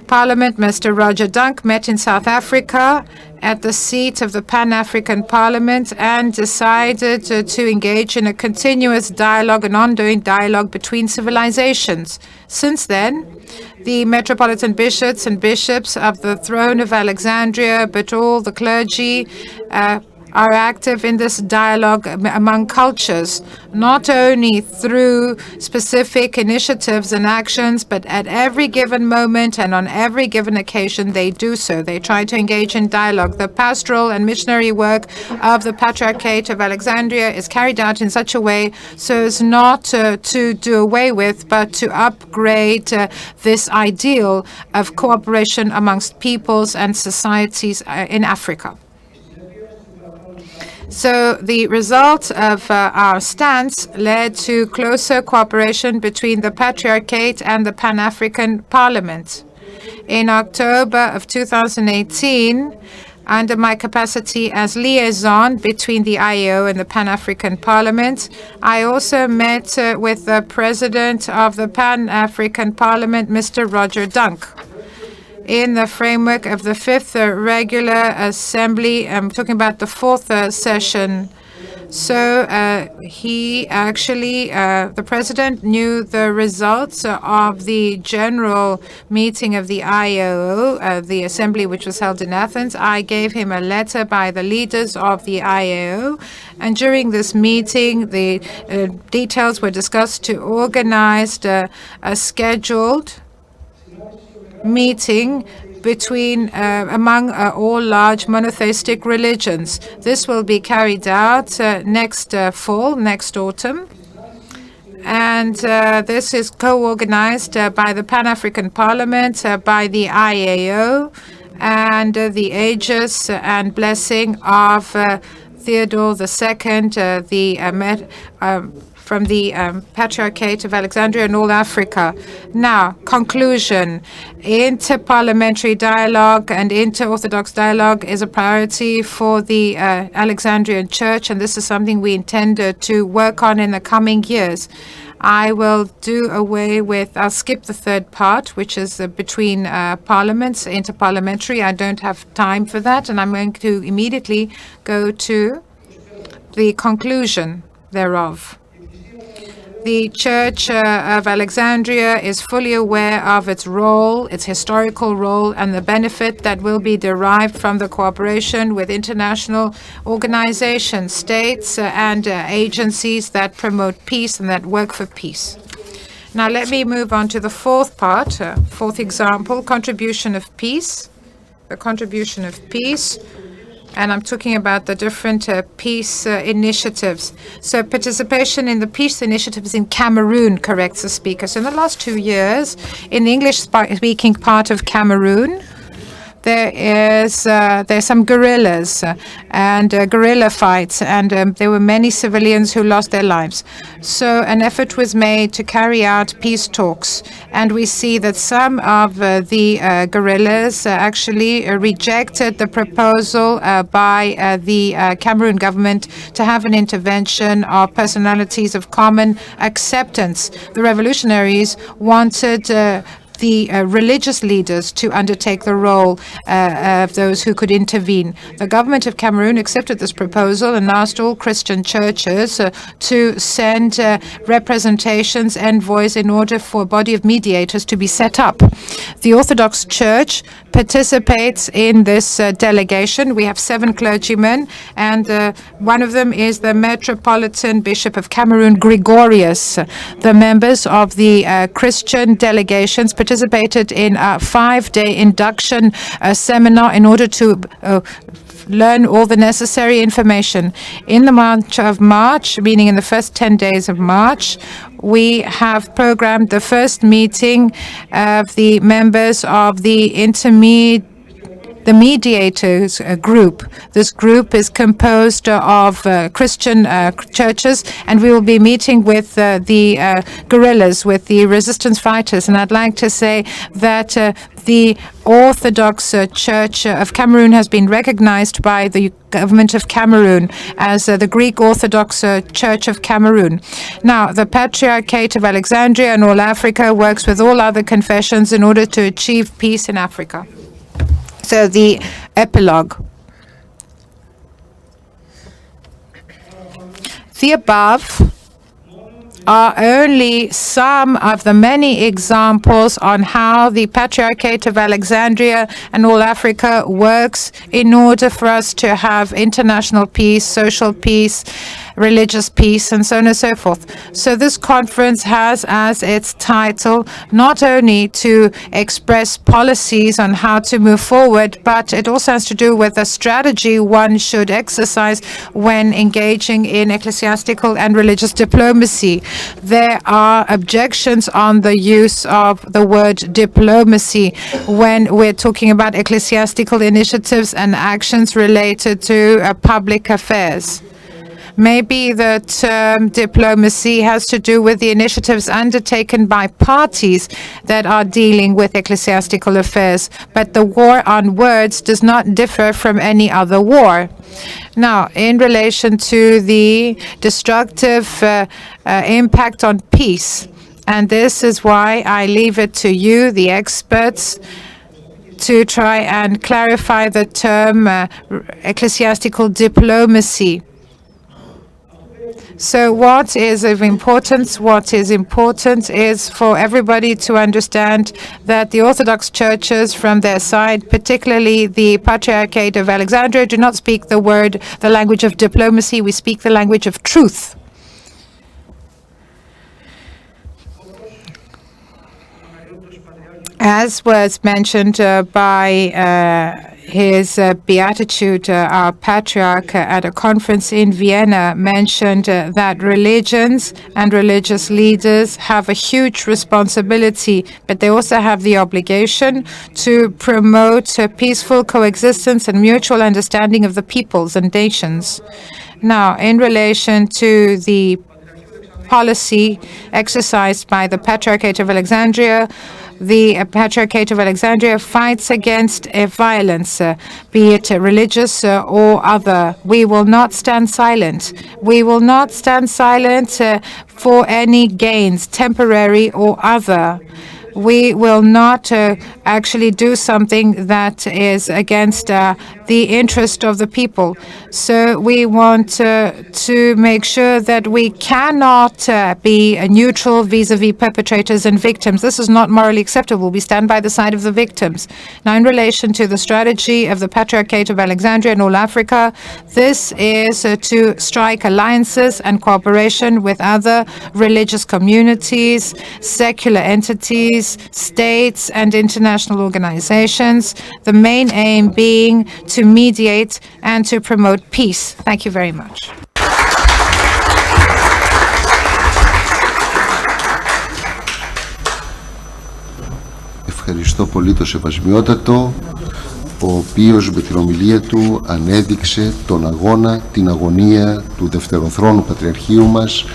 Parliament, Mr. Roger Dunk, met in South Africa at the seat of the Pan-African Parliament and decided to engage in a continuous dialogue, an ongoing dialogue between civilizations. Since then, the metropolitan bishops and bishops of the Throne of Alexandria, but all the clergy, are active in this dialogue among cultures, not only through specific initiatives and actions, but at every given moment and on every given occasion they do so. They try to engage in dialogue. The pastoral and missionary work of the Patriarchate of Alexandria is carried out in such a way so as not to do away with, but to upgrade this ideal of cooperation amongst peoples and societies in Africa. So the result of our stance led to closer cooperation between the Patriarchate and the Pan-African Parliament. In October of 2018, under my capacity as liaison between the IAO and the Pan-African Parliament, I also met with the President of the Pan-African Parliament, Mr. Roger Dunk, in the framework of the 5th regular assembly. I'm talking about the 4th session. So he actually, the president knew the results of the general meeting of the IAO, the assembly which was held in Athens. I gave him a letter by the leaders of the IAO. And during this meeting, the details were discussed to organize a scheduled meeting between among all large monotheistic religions. This will be carried out next fall, next autumn. And this is co-organized by the Pan-African Parliament, by the IAO, and the aegis and blessing of Theodore II, from the Patriarchate of Alexandria and all Africa. Now, conclusion. Interparliamentary dialogue and inter-Orthodox dialogue is a priority for the Alexandrian Church, and this is something we intend to work on in the coming years. I will do away with, I'll skip the 3rd part, which is between parliaments, interparliamentary. I don't have time for that, and I'm going to immediately go to the conclusion thereof. The Church of Alexandria is fully aware of its role, its historical role, and the benefit that will be derived from the cooperation with international organizations, states, and agencies that promote peace and that work for peace. Now let me move on to the 4th part, 4th example, contribution of peace. The contribution of peace. And I'm talking about the different peace initiatives. So participation in the peace initiatives in Cameroon, corrects the speaker. So in the last 2 years, in the English-speaking part of Cameroon, there's some guerrillas and guerrilla fights, and there were many civilians who lost their lives. So an effort was made to carry out peace talks, and we see that some of the guerrillas actually rejected the proposal by the Cameroon government to have an intervention of personalities of common acceptance. The revolutionaries wanted the religious leaders to undertake the role of those who could intervene. The government of Cameroon accepted this proposal and asked all Christian churches to send representations, envoys, in order for a body of mediators to be set up. The Orthodox Church participates in this delegation. We have 7 clergymen, and one of them is the Metropolitan Bishop of Cameroon, Gregorius. The members of the Christian delegations participated in a 5-day induction seminar in order to learn all the necessary information. In the month of March, meaning in the first 10 days of March, we have programmed the first meeting of the members of the mediators group. This group is composed of Christian churches, and we will be meeting with the guerrillas, with the resistance fighters. And I'd like to say that the Orthodox Church of Cameroon has been recognized by the government of Cameroon as the Greek Orthodox Church of Cameroon. Now, the Patriarchate of Alexandria and all Africa works with all other confessions in order to achieve peace in Africa. So the epilogue. The above are only some of the many examples on how the Patriarchate of Alexandria and all Africa works in order for us to have international peace, social peace, religious peace, and so on and so forth. So this conference has as its title not only to express policies on how to move forward, but it also has to do with a strategy one should exercise when engaging in ecclesiastical and religious diplomacy. There are objections on the use of the word diplomacy when we're talking about ecclesiastical initiatives and actions related to public affairs. Maybe the term diplomacy has to do with the initiatives undertaken by parties that are dealing with ecclesiastical affairs, but the war on words does not differ from any other war. Now, in relation to the destructive impact on peace, and this is why I leave it to you, the experts, to try and clarify the term ecclesiastical diplomacy. So what is of importance? What is important is for everybody to understand that the Orthodox churches from their side, particularly the Patriarchate of Alexandria, do not speak the language of diplomacy. We speak the language of truth. As was mentioned by His Beatitude, our Patriarch at a conference in Vienna mentioned that religions and religious leaders have a huge responsibility, but they also have the obligation to promote peaceful coexistence and mutual understanding of the peoples and nations. Now, in relation to the policy exercised by the Patriarchate of Alexandria, the Patriarchate of Alexandria fights against violence, be it religious or other. We will not stand silent. We will not stand silent for any gains, temporary or other. We will not actually do something that is against the interest of the people. So we want to make sure that we cannot be neutral vis-a-vis perpetrators and victims. This is not morally acceptable. We stand by the side of the victims. Now, in relation to the strategy of the Patriarchate of Alexandria and all Africa, this is to strike alliances and cooperation with other religious communities, secular entities, states, and international organizations, the main aim being to mediate and to promote peace. Thank you very much. Ευχαριστώ πολύ το σεβασμιότατο ο οποίος με την ομιλία του ανέδειξε τον αγώνα, την αγωνία του Δευτεροθρόνου Πατριαρχείου μας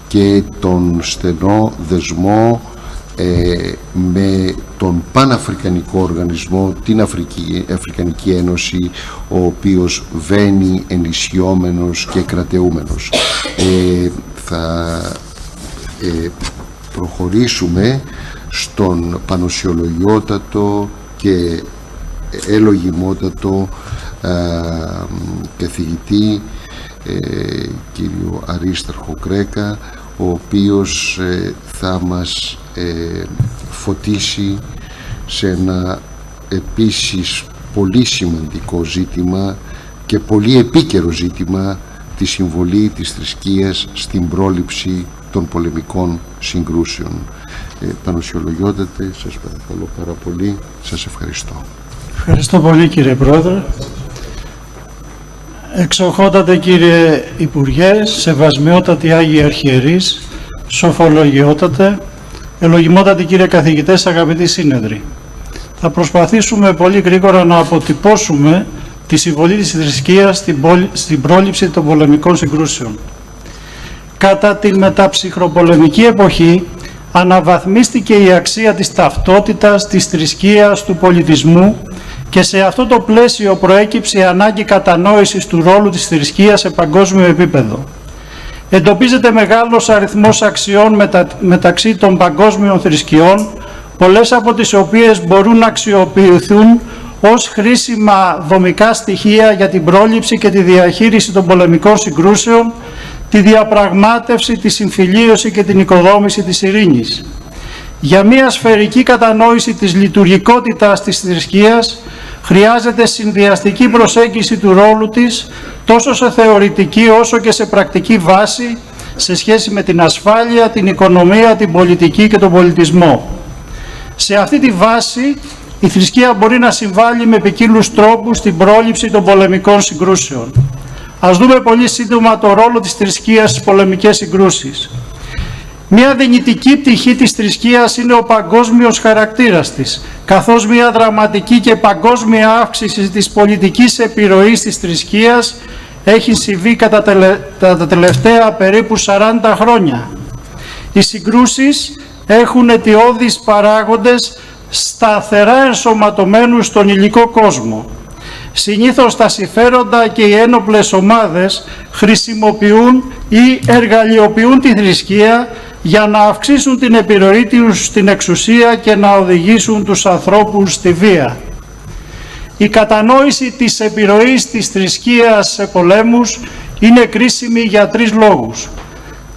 και τον στενό δεσμό με τον Παναφρικανικό Οργανισμό, την Αφρικανική Ένωση, ο οποίος βαίνει ενισχυόμενος και κρατεούμενος. Θα προχωρήσουμε στον πανοσιολογιότατο και ελογιμότατο καθηγητή κύριο Αρίσταρχο Κρέκα, ο οποίος θα μας φωτίσει σε ένα επίσης πολύ σημαντικό ζήτημα και πολύ επίκαιρο ζήτημα, τη συμβολή της θρησκείας στην πρόληψη των πολεμικών συγκρούσεων. Πανοσιολογιότατε, σας παρακαλώ πάρα πολύ. Σας ευχαριστώ. Ευχαριστώ πολύ κύριε Πρόεδρε. Εξοχότατε κύριε Υπουργέ, σεβασμιότατοι Άγιοι Αρχιερείς, σοφολογιότατε, ελογιμότατοι κύριε καθηγητές, αγαπητοί σύνεδροι. Θα προσπαθήσουμε πολύ γρήγορα να αποτυπώσουμε τη συμβολή της θρησκείας στην πρόληψη των πολεμικών συγκρούσεων. Κατά τη μεταψυχροπολεμική εποχή αναβαθμίστηκε η αξία της ταυτότητας, της θρησκείας, του πολιτισμού και σε αυτό το πλαίσιο προέκυψε η ανάγκη κατανόησης του ρόλου της θρησκείας σε παγκόσμιο επίπεδο. Εντοπίζεται μεγάλος αριθμός αξιών μεταξύ των παγκόσμιων θρησκειών, πολλές από τις οποίες μπορούν να αξιοποιηθούν ως χρήσιμα δομικά στοιχεία για την πρόληψη και τη διαχείριση των πολεμικών συγκρούσεων, τη διαπραγμάτευση, τη συμφιλίωση και την οικοδόμηση της ειρήνης. Για μια σφαιρική κατανόηση της λειτουργικότητας της θρησκείας χρειάζεται συνδυαστική προσέγγιση του ρόλου της τόσο σε θεωρητική όσο και σε πρακτική βάση σε σχέση με την ασφάλεια, την οικονομία, την πολιτική και τον πολιτισμό. Σε αυτή τη βάση η θρησκεία μπορεί να συμβάλλει με ποικίλους τρόπους στην πρόληψη των πολεμικών συγκρούσεων. Ας δούμε πολύ σύντομα το ρόλο της θρησκείας στις πολεμικές συγκρούσεις. Μια δυνητική πτυχή της θρησκείας είναι ο παγκόσμιος χαρακτήρας της, καθώς μια δραματική και παγκόσμια αύξηση της πολιτικής επιρροής της θρησκείας έχει συμβεί κατά τα τελευταία περίπου 40 χρόνια. Οι συγκρούσεις έχουν αιτιώδεις παράγοντες σταθερά ενσωματωμένους στον υλικό κόσμο. Συνήθως τα συμφέροντα και οι ένοπλες ομάδες χρησιμοποιούν ή εργαλειοποιούν τη θρησκεία για να αυξήσουν την επιρροή τους στην εξουσία και να οδηγήσουν τους ανθρώπους στη βία. Η κατανόηση της επιρροής της θρησκείας σε πολέμους είναι κρίσιμη για τρεις λόγους.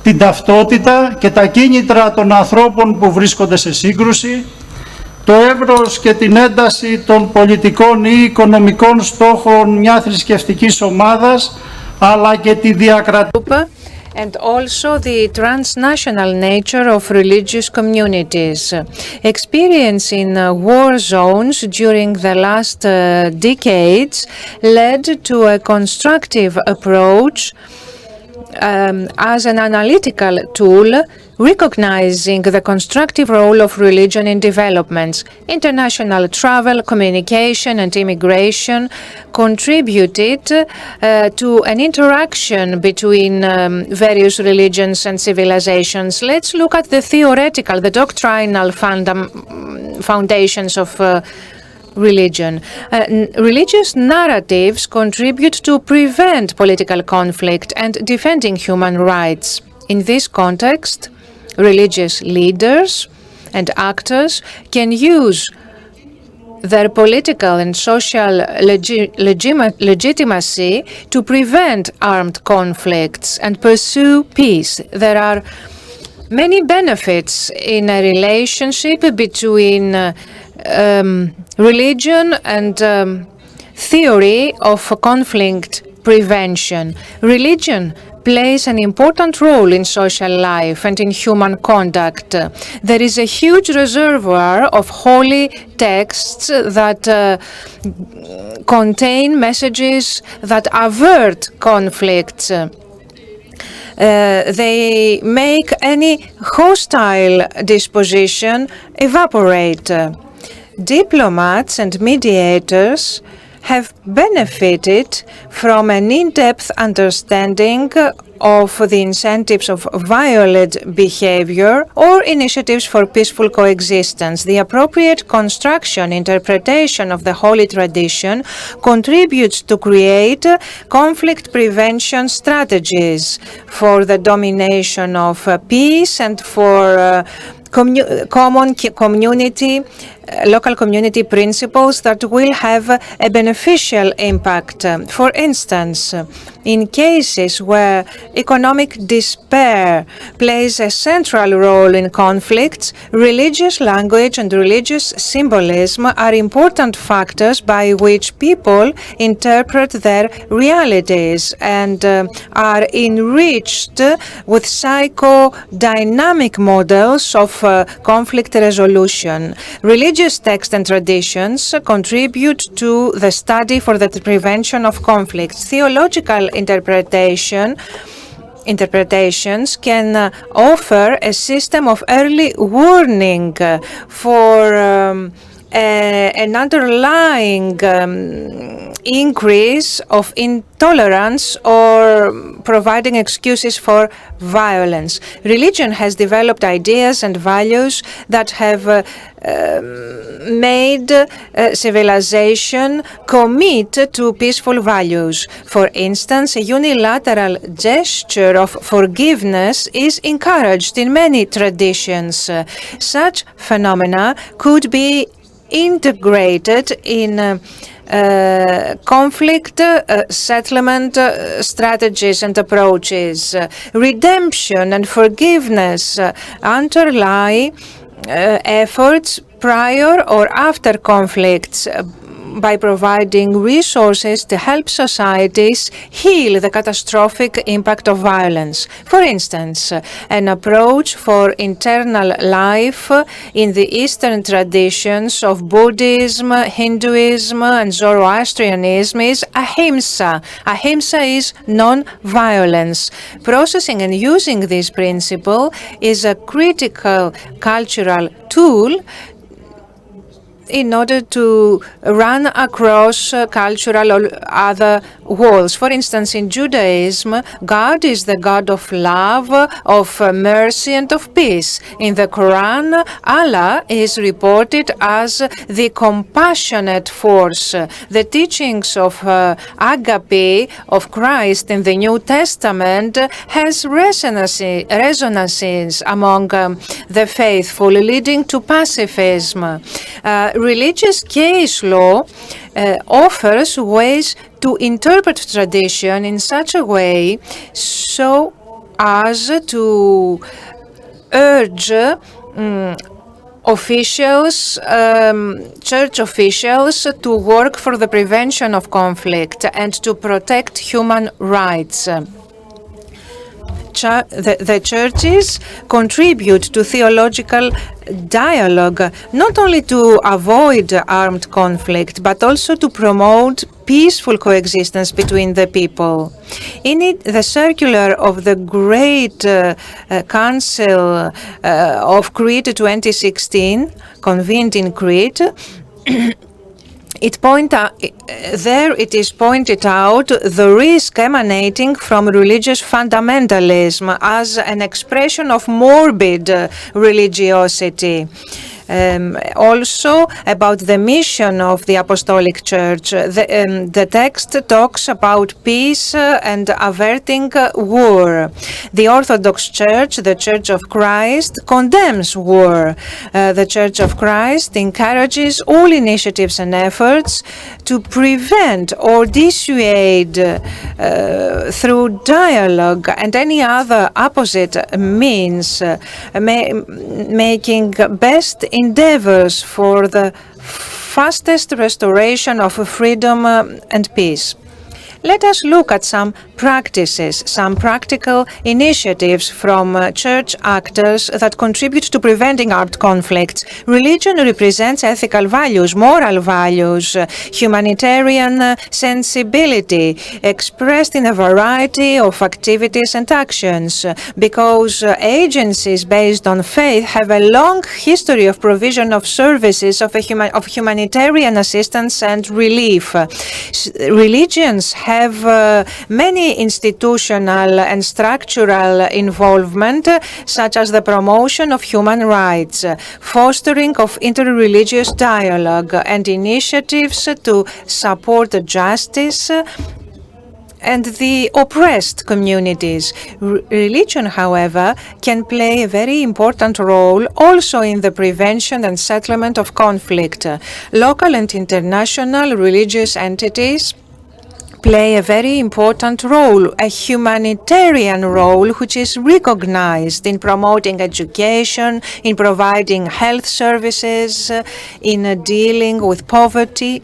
Την ταυτότητα και τα κίνητρα των ανθρώπων που βρίσκονται σε σύγκρουση, το εύρος και την ένταση των πολιτικών ή οικονομικών στόχων μια θρησκευτικής ομάδας, αλλά και τη διακρατική and also the transnational nature of religious communities. Experience in war zones during the last decades led to a constructive approach as an analytical tool, recognizing the constructive role of religion in developments. International travel, communication, and immigration contributed to an interaction between various religions and civilizations. Let's look at the theoretical, the doctrinal foundations of religion. Religious narratives contribute to prevent political conflict and defending human rights. In this context, religious leaders and actors can use their political and social legitimacy to prevent armed conflicts and pursue peace. There are many benefits in a relationship between religion and theory of conflict prevention. Religion plays an important role in social life and in human conduct. There is a huge reservoir of holy texts that contain messages that avert conflicts. They make any hostile disposition evaporate. Diplomats and mediators have benefited from an in-depth understanding of the incentives of violent behavior or initiatives for peaceful coexistence. The appropriate construction, interpretation of the holy tradition contributes to create conflict prevention strategies for the domination of peace and for local community principles that will have a beneficial impact. For instance, in cases where economic despair plays a central role in conflicts, religious language and religious symbolism are important factors by which people interpret their realities and are enriched with psychodynamic models of conflict resolution. Religious texts and traditions contribute to the study for the prevention of conflicts. Theological interpretations can offer a system of early warning for an underlying increase of intolerance or providing excuses for violence. Religion has developed ideas and values that have made civilization commit to peaceful values. For instance, a unilateral gesture of forgiveness is encouraged in many traditions. Such phenomena could be integrated in conflict settlement strategies and approaches. Redemption and forgiveness underlie efforts prior or after conflicts by providing resources to help societies heal the catastrophic impact of violence. For instance, an approach for internal life in the Eastern traditions of Buddhism, Hinduism, and Zoroastrianism is ahimsa. Ahimsa is non-violence. Processing and using this principle is a critical cultural tool in order to run across cultural or other walls. For instance, in Judaism, God is the God of love, of mercy, and of peace. In the Quran, Allah is reported as the compassionate force. The teachings of agape of Christ in the New Testament has resonances among the faithful, leading to pacifism. Religious case law offers ways to interpret tradition in such a way so as to urge officials, church officials, to work for the prevention of conflict and to protect human rights. The churches contribute to theological dialogue, not only to avoid armed conflict, but also to promote peaceful coexistence between the people. In it, the circular of the Great Council of Crete 2016, convened in Crete, it is pointed out the risk emanating from religious fundamentalism as an expression of morbid religiosity. Also about the mission of the Apostolic Church. The text talks about peace and averting war. The Orthodox Church, the Church of Christ, condemns war. The Church of Christ encourages all initiatives and efforts to prevent or dissuade through dialogue and any other opposite means, making best endeavors for the fastest restoration of freedom and peace. Let us look at some practices, some practical initiatives from church actors that contribute to preventing armed conflicts. Religion represents ethical values, moral values, humanitarian sensibility, expressed in a variety of activities and actions, because agencies based on faith have a long history of provision of services of humanitarian assistance and relief. Religions have many institutional and structural involvement, such as the promotion of human rights, fostering of interreligious dialogue, and initiatives to support justice and the oppressed communities. Religion, however, can play a very important role also in the prevention and settlement of conflict. Local and international religious entities play a very important role, a humanitarian role, which is recognized in promoting education, in providing health services, in dealing with poverty,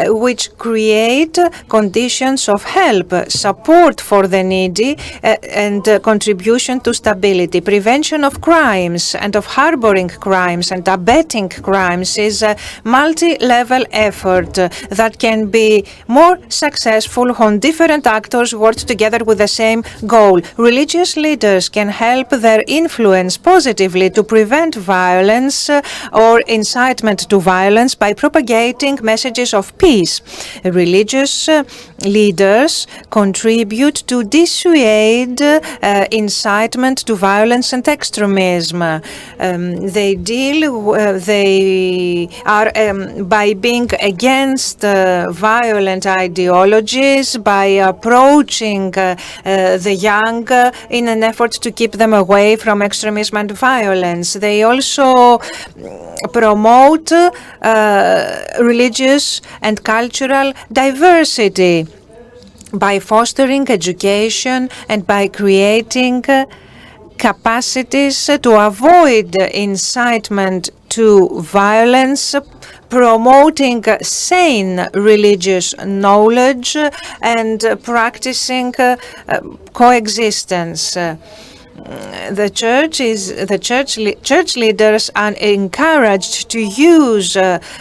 which create conditions of help, support for the needy, and contribution to stability. Prevention of crimes and of harboring crimes and abetting crimes is a multi-level effort that can be more successful when different actors work together with the same goal. Religious leaders can help their influence positively to prevent violence or incitement to violence by propagating messages of peace. Religious leaders contribute to dissuade incitement to violence and extremism. They are by being against violent ideologies, by approaching the young in an effort to keep them away from extremism and violence. They also promote religious and cultural diversity by fostering education and by creating capacities to avoid incitement to violence, promoting sane religious knowledge and practicing coexistence. Church leaders are encouraged to use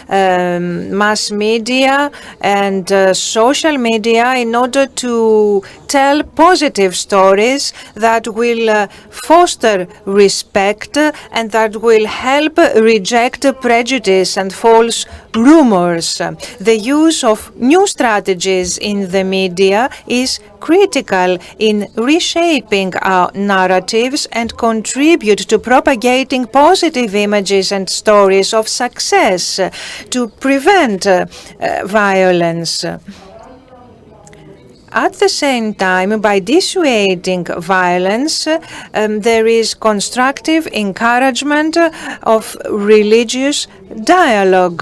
mass media and social media in order to tell positive stories that will foster respect and that will help reject prejudice and false rumors. The use of new strategies in the media is critical in reshaping our narratives and contribute to propagating positive images and stories of success to prevent violence. At the same time, by dissuading violence, there is constructive encouragement of religious dialogue.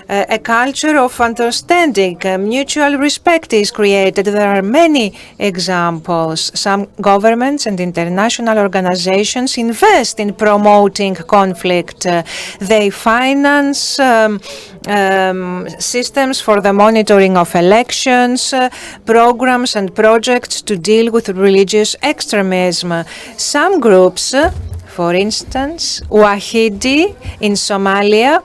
A culture of understanding, mutual respect is created. There are many examples. Some governments and international organizations invest in promoting conflict. They finance systems for the monitoring of elections, programs and projects to deal with religious extremism. Some groups, for instance, Wahidi in Somalia,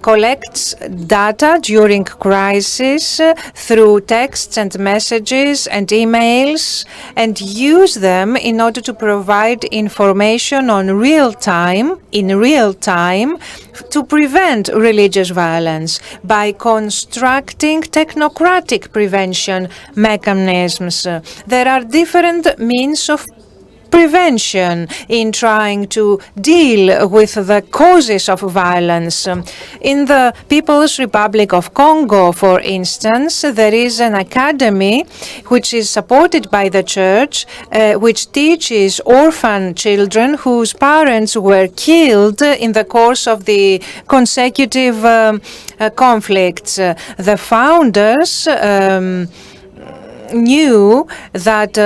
collects data during crisis through texts and messages and emails and use them in order to provide information in real time to prevent religious violence by constructing technocratic prevention mechanisms. There are different means of prevention in trying to deal with the causes of violence. In the People's Republic of Congo, for instance, there is an academy which is supported by the church, which teaches orphan children whose parents were killed in the course of the consecutive conflicts. The founders knew that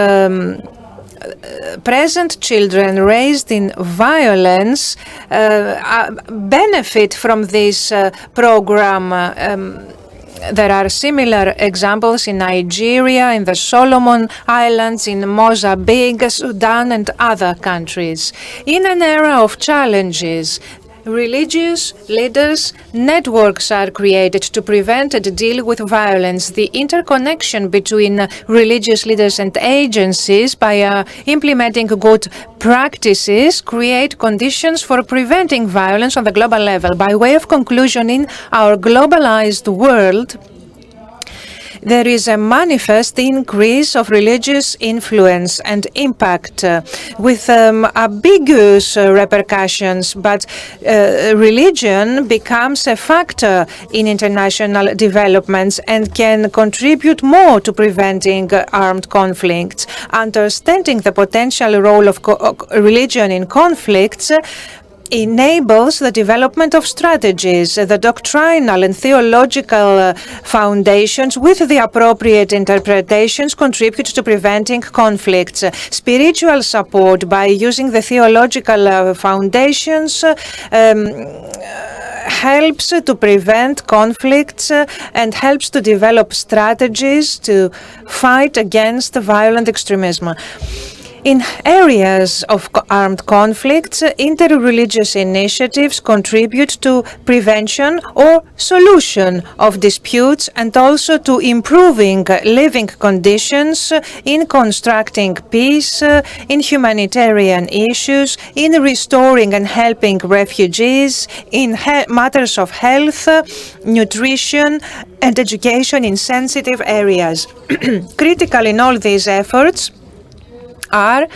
present children raised in violence benefit from this program There are similar examples in Nigeria, in the Solomon Islands, in Mozambique, Sudan, and other countries. In an era of challenges, religious leaders' networks are created to prevent and deal with violence. The interconnection between religious leaders and agencies by implementing good practices create conditions for preventing violence on the global level. By way of conclusion, in our globalized world, there is a manifest increase of religious influence and impact with ambiguous repercussions, but religion becomes a factor in international developments and can contribute more to preventing armed conflicts. Understanding the potential role of religion in conflicts enables the development of strategies. The doctrinal and theological foundations with the appropriate interpretations contribute to preventing conflicts. Spiritual support by using the theological foundations helps to prevent conflicts and helps to develop strategies to fight against violent extremism. In areas of armed conflicts, interreligious initiatives contribute to prevention or solution of disputes and also to improving living conditions, in constructing peace, in humanitarian issues, in restoring and helping refugees, in matters of health, nutrition, and education in sensitive areas. Critical in all these efforts are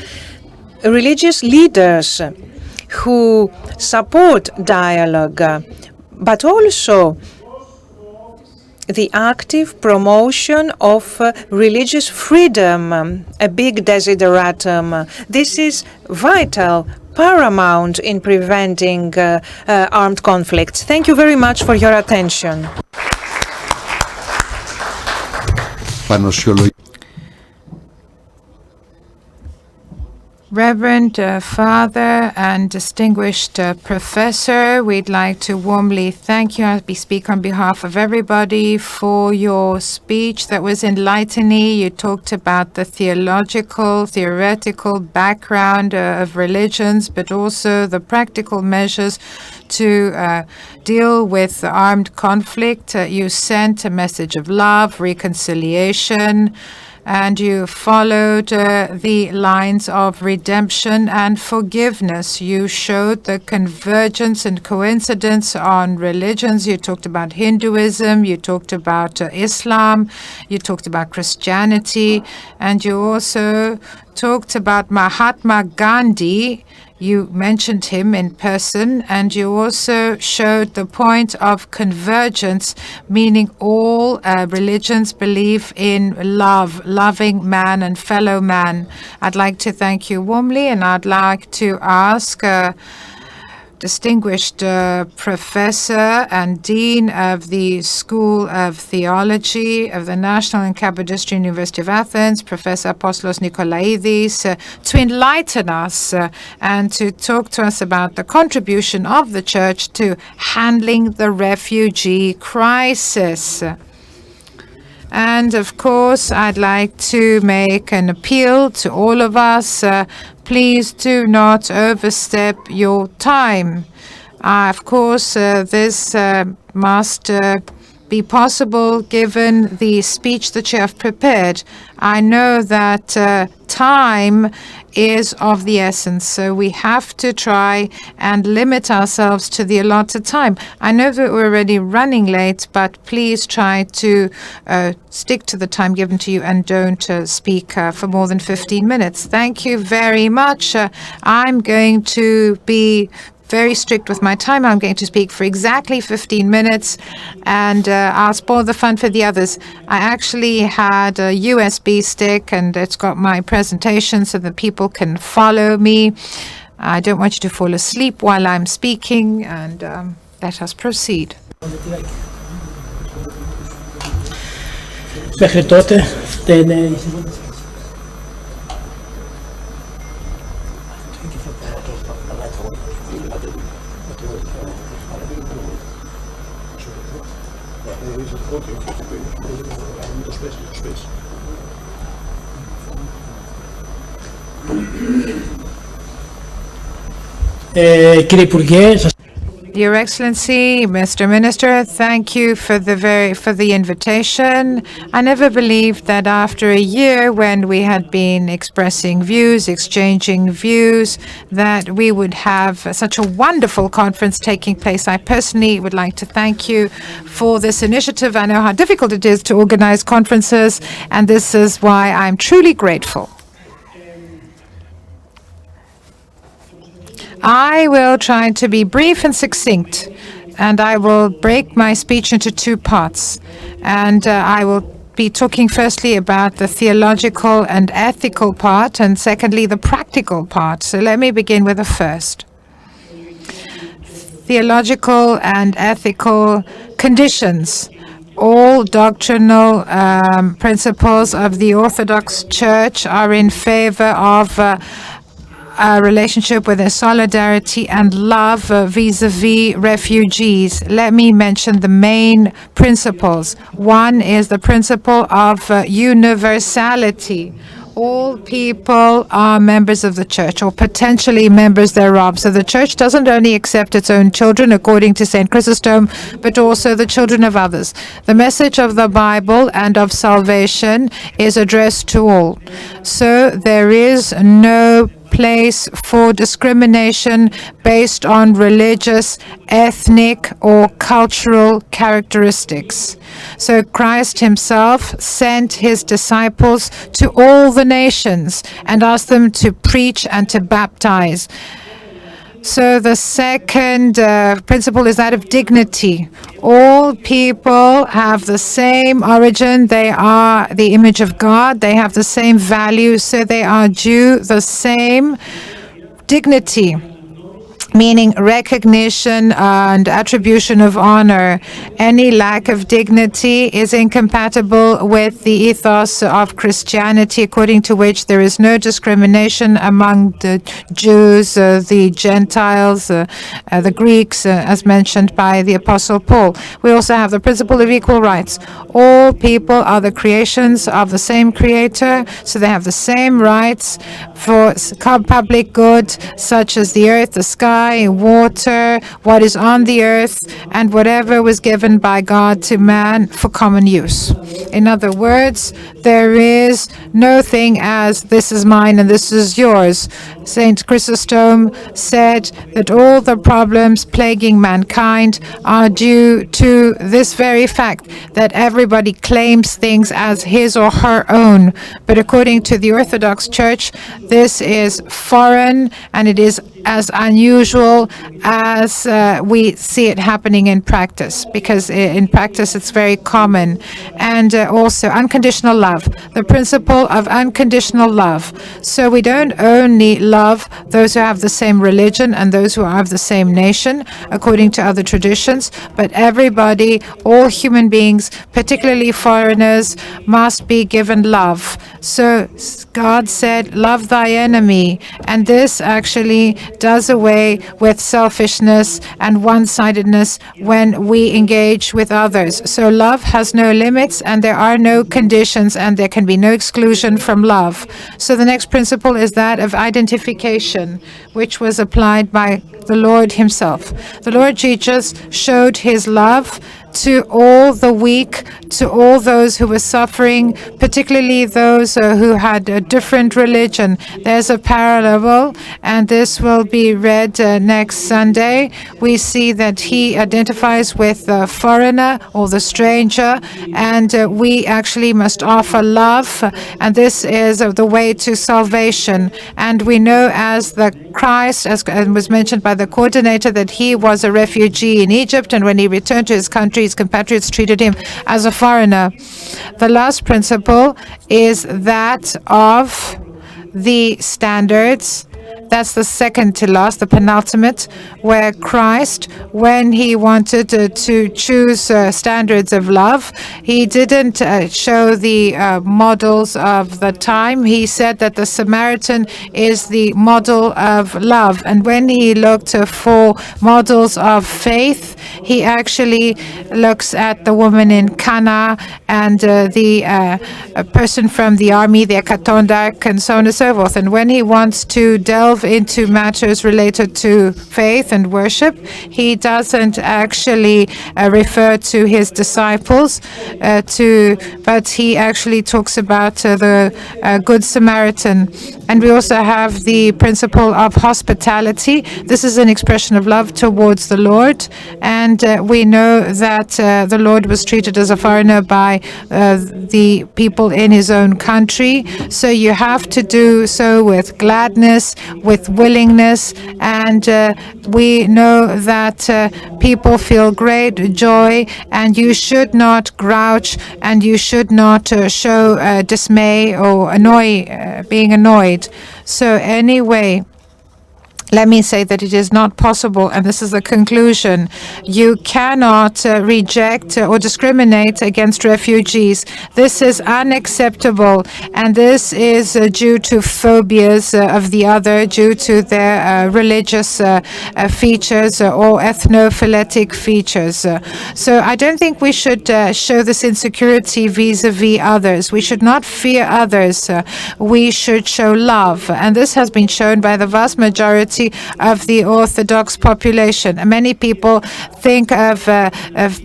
religious leaders who support dialogue, but also the active promotion of religious freedom, a big desideratum. This is vital, paramount in preventing armed conflicts. Thank you very much for your attention. Reverend Father and distinguished Professor, we'd like to warmly thank you. I speak on behalf of everybody for your speech that was enlightening. You talked about the theoretical background of religions, but also the practical measures to deal with armed conflict. You sent a message of love, reconciliation, and you followed the lines of redemption and forgiveness. You showed the convergence and coincidence on religions. You talked about Hinduism, you talked about Islam, you talked about Christianity, and you also talked about Mahatma Gandhi. You mentioned him in person, and you also showed the point of convergence, meaning all religions believe in love, loving man and fellow man. I'd like to thank you warmly, and I'd like to ask distinguished professor and dean of the School of Theology of the National and Capodistria University of Athens, Professor Apostolos Nikolaidis, to enlighten us and to talk to us about the contribution of the Church to handling the refugee crisis. And of course, I'd like to make an appeal to all of us. Please do not overstep your time. Of course, this must be possible given the speech that you have prepared. I know that time is of the essence, so we have to try and limit ourselves to the allotted time. I know that we're already running late, but please try to stick to the time given to you and don't speak for more than 15 minutes. Thank you very much. I'm going to be very strict with my time. I'm going to speak for exactly 15 minutes, and I'll spoil the fun for the others. I actually had a USB stick, and it's got my presentation so that people can follow me. I don't want you to fall asleep while I'm speaking, and let us proceed. Μέχρι τότε δεν Κύριε Υπουργέ, Your Excellency, Mr. Minister, thank you for the invitation. I never believed that after a year when we had been expressing views, exchanging views, that we would have such a wonderful conference taking place. I personally would like to thank you for this initiative. I know how difficult it is to organize conferences, and this is why I'm truly grateful. I will try to be brief and succinct, and I will break my speech into two parts. And I will be talking firstly about the theological and ethical part, and secondly, the practical part. So let me begin with the first. Theological and ethical conditions. All doctrinal principles of the Orthodox Church are in favor of a relationship with a solidarity and love vis-a-vis refugees. Let me mention the main principles. One is the principle of universality. All people are members of the church, or potentially members thereof. So the church doesn't only accept its own children, according to St. Chrysostom, but also the children of others. The message of the Bible and of salvation is addressed to all. So there is no place for discrimination based on religious, ethnic, or cultural characteristics. So Christ himself sent his disciples to all the nations and asked them to preach and to baptize. So the second principle is that of dignity. All people have the same origin. They are the image of God. They have the same value. So they are due the same dignity, meaning recognition and attribution of honor. Any lack of dignity is incompatible with the ethos of Christianity, according to which there is no discrimination among the Jews, the Gentiles, the Greeks, as mentioned by the Apostle Paul. We also have the principle of equal rights. All people are the creations of the same Creator, so they have the same rights for public good, such as the earth, the sky, water, what is on the earth, and whatever was given by God to man for common use. In other words, there is no thing as this is mine and this is yours. St. Chrysostom said that all the problems plaguing mankind are due to this very fact that everybody claims things as his or her own. But according to the Orthodox Church, this is foreign, and it is as unusual as we see it happening in practice, because in practice it's very common. And also unconditional love, the principle of unconditional love. So we don't only love those who have the same religion and those who are of the same nation, according to other traditions, but everybody, all human beings, particularly foreigners, must be given love. So God said, love thy enemy, and this actually does away with selfishness and one-sidedness when we engage with others. So love has no limits, and there are no conditions, and there can be no exclusion from love. So the next principle is that of identification, which was applied by the Lord himself. The Lord Jesus showed his love to all the weak, to all those who were suffering, particularly those who had a different religion. There's a parallel, and this will be read next Sunday. We see that he identifies with the foreigner or the stranger, and we actually must offer love, and this is the way to salvation. And we know as the Christ, as was mentioned by the coordinator, that he was a refugee in Egypt, and when he returned to his country, his compatriots treated him as a foreigner. The last principle is that of the standards That's the second to last, the penultimate, where Christ, when he wanted to choose standards of love, he didn't show the models of the time. He said that the Samaritan is the model of love. And when he looked for models of faith, he actually looks at the woman in Cana and the person from the army, the Katondak, and so on and so forth. And when he wants to delve into matters related to faith and worship, he doesn't actually refer to his disciples, but he actually talks about the Good Samaritan. And we also have the principle of hospitality. This is an expression of love towards the Lord. And we know that the Lord was treated as a foreigner by the people in his own country. So you have to do so with gladness, with willingness. And we know that people feel great joy, and you should not grouch, and you should not show dismay or being annoyed. So anyway, let me say that it is not possible, and this is the conclusion. You cannot reject or discriminate against refugees. This is unacceptable, and this is due to phobias of the other, due to their religious features or ethnophiletic features. So I don't think we should show this insecurity vis-a-vis others. We should not fear others. We should show love, and this has been shown by the vast majority of the Orthodox population. Many people think of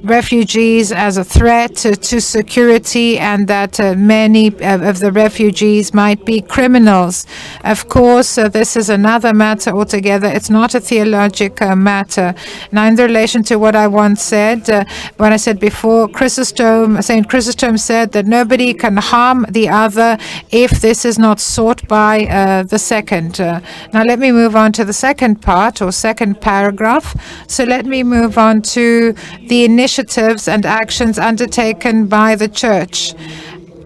refugees as a threat to security, and that many of the refugees might be criminals. Of course, this is another matter altogether. It's not a theological matter. Now, in relation to what I once said, when I said before, Saint Chrysostom said that nobody can harm the other if this is not sought by the second. Now, let me move on to the second part or second paragraph. So let me move on to the initiatives and actions undertaken by the Church.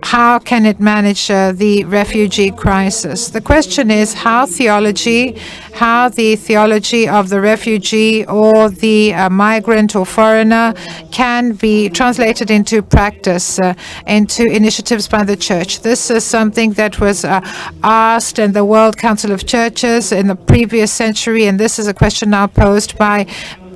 How can it manage the refugee crisis? The question is how the theology of the refugee or the migrant or foreigner can be translated into practice, into initiatives by the Church. This is something that was asked in the World Council of Churches in the previous century, and this is a question now posed by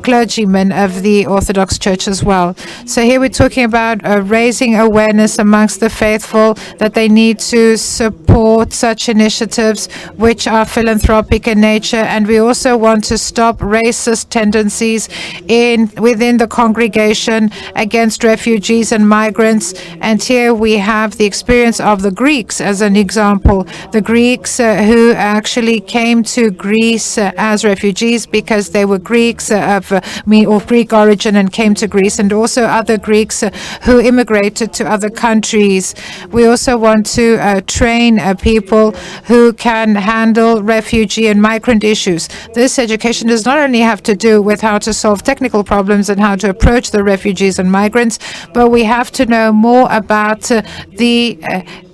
clergymen of the Orthodox Church as well. So here we're talking about raising awareness amongst the faithful that they need to support such initiatives which are philanthropic in nature, and we also want to stop racist tendencies within the congregation against refugees and migrants. And here we have the experience of the Greeks as an example. The Greeks who actually came to Greece as refugees because they were Greeks of Greek origin and came to Greece, and also other Greeks who immigrated to other countries. We also want to train people who can handle refugee and migrant issues. This education does not only have to do with how to solve technical problems and how to approach the refugees and migrants, but we have to know more about the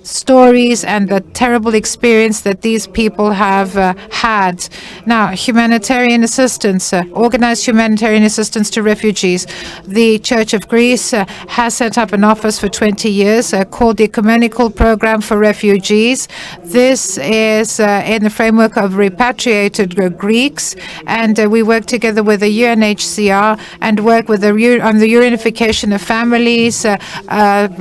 stories and the terrible experience that these people have had. Now, humanitarian assistance, organized humanitarian assistance to refugees. The Church of Greece has set up an office for 20 years called the Ecumenical Program for Refugees. This is in the framework of repatriated Greeks, and we work together with the UNHCR and work with on the reunification of families,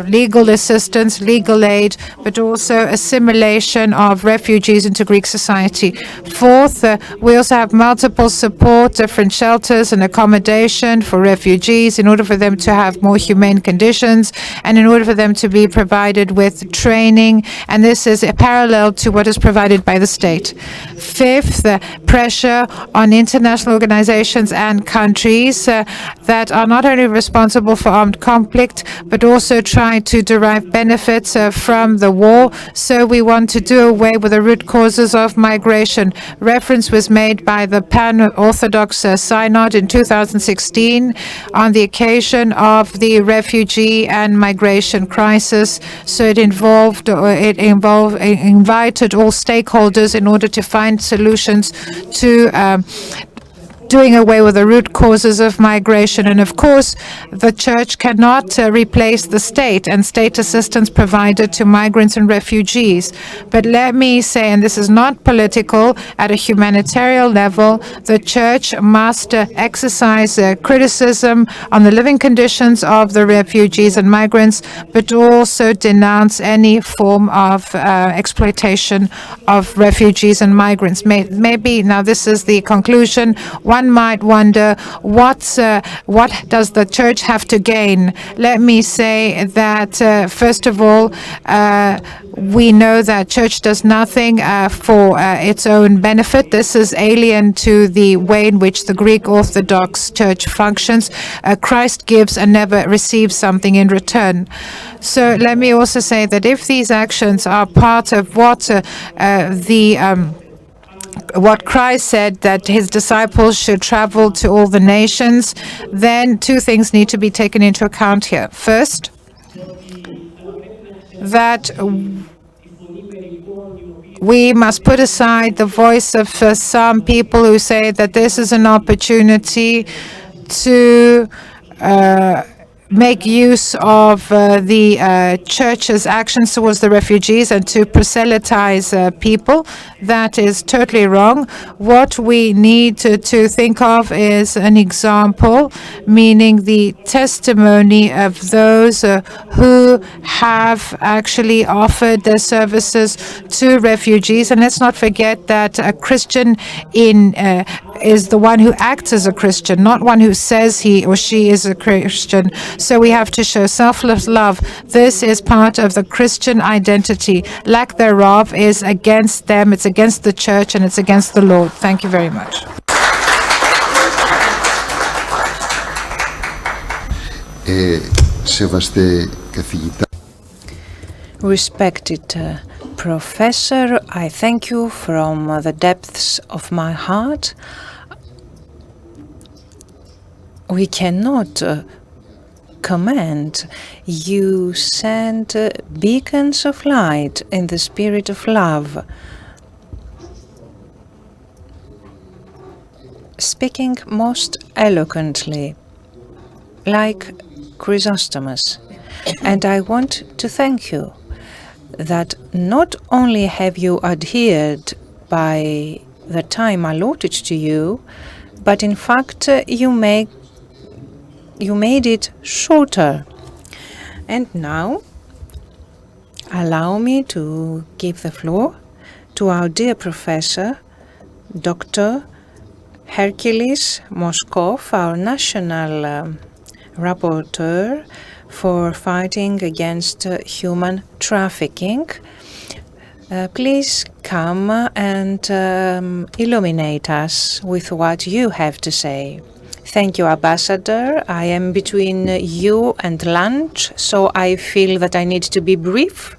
legal assistance, legal aid, but also assimilation of refugees into Greek society. Fourth, we also have multiple support, different shelters and accommodation for refugees in order for them to have more humane conditions and in order for them to be provided with training, and this is parallel to what is provided by the state. Fifth, pressure on international organizations and countries that are not only responsible for armed conflict, but also try to derive benefits from the war, so we want to do away with the root causes of migration. Reference was made by the Pan-Orthodox Synod in 2016 on the occasion of the refugee and migration crisis. So it invited all stakeholders in order to find solutions to doing away with the root causes of migration. And of course, the church cannot replace the state and state assistance provided to migrants and refugees. But let me say, and this is not political, at a humanitarian level, the church must exercise criticism on the living conditions of the refugees and migrants, but also denounce any form of exploitation of refugees and migrants. Maybe now this is the conclusion. One might wonder, what does the church have to gain? Let me say that, first of all, we know that church does nothing for its own benefit. This is alien to the way in which the Greek Orthodox Church functions. Christ gives and never receives something in return. So let me also say that if these actions are part of what Christ said, that his disciples should travel to all the nations, then two things need to be taken into account here. First, that we must put aside the voice of some people who say that this is an opportunity to make use of the church's actions towards the refugees and to proselytize people. That is totally wrong. What we need to think of is an example, meaning the testimony of those who have actually offered their services to refugees. And let's not forget that a Christian is the one who acts as a Christian, not one who says he or she is a Christian. So we have to show selfless love. This is part of the Christian identity. Lack thereof is against them, it's against the church, and it's against the Lord. Thank you very much. Respected Professor, I thank you from the depths of my heart. We cannot comment. You send beacons of light in the spirit of love. Speaking most eloquently, like Chrysostomus. And I want to thank you that not only have you adhered by the time allotted to you, but in fact you made it shorter. And now, allow me to give the floor to our dear professor, Dr. Hercules Moskov, our national rapporteur for fighting against human trafficking. Please come and illuminate us with what you have to say. Thank you, Ambassador. I am between you and lunch, so I feel that I need to be brief.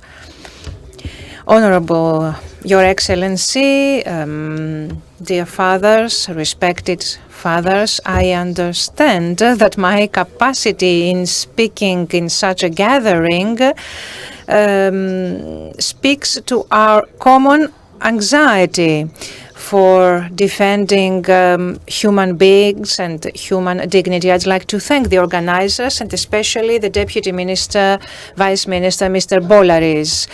Honorable Your Excellency, dear fathers, respected fathers, I understand that my capacity in speaking in such a gathering speaks to our common anxiety for defending human beings and human dignity. I'd like to thank the organizers and especially the Deputy Minister, Vice Minister, Mr. Bolaris,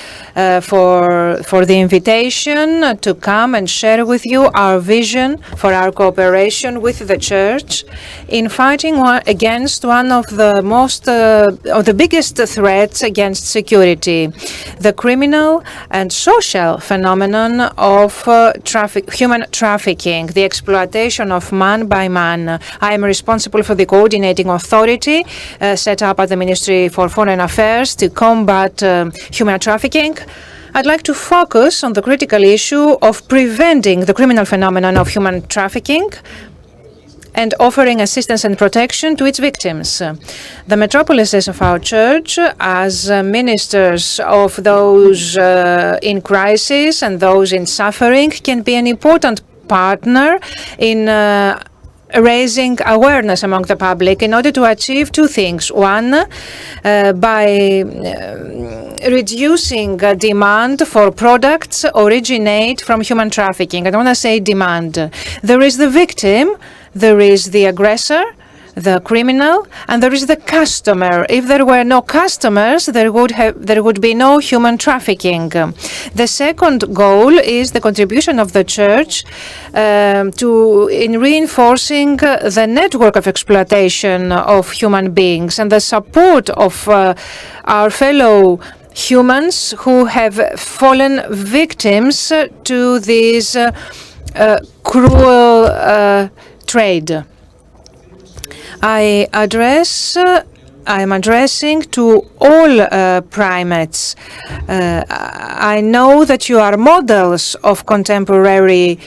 for the invitation to come and share with you our vision for our cooperation with the Church in fighting against one of the most, or the biggest threats against security, the criminal and social phenomenon of human trafficking, the exploitation of man by man. I am responsible for the coordinating authority set up at the Ministry for Foreign Affairs to combat human trafficking. I'd like to focus on the critical issue of preventing the criminal phenomenon of human trafficking and offering assistance and protection to its victims. The metropolises of our church, as ministers of those in crisis and those in suffering, can be an important partner in raising awareness among the public in order to achieve two things. One, by reducing demand for products originate from human trafficking. I don't want to say demand. There is the victim, there is the aggressor, the criminal, and there is the customer. If there were no customers, there would be no human trafficking. The second goal is the contribution of the church in reinforcing the network of exploitation of human beings and the support of our fellow humans who have fallen victims to this cruel trade. I am addressing to all primates. I know that you are models of contemporary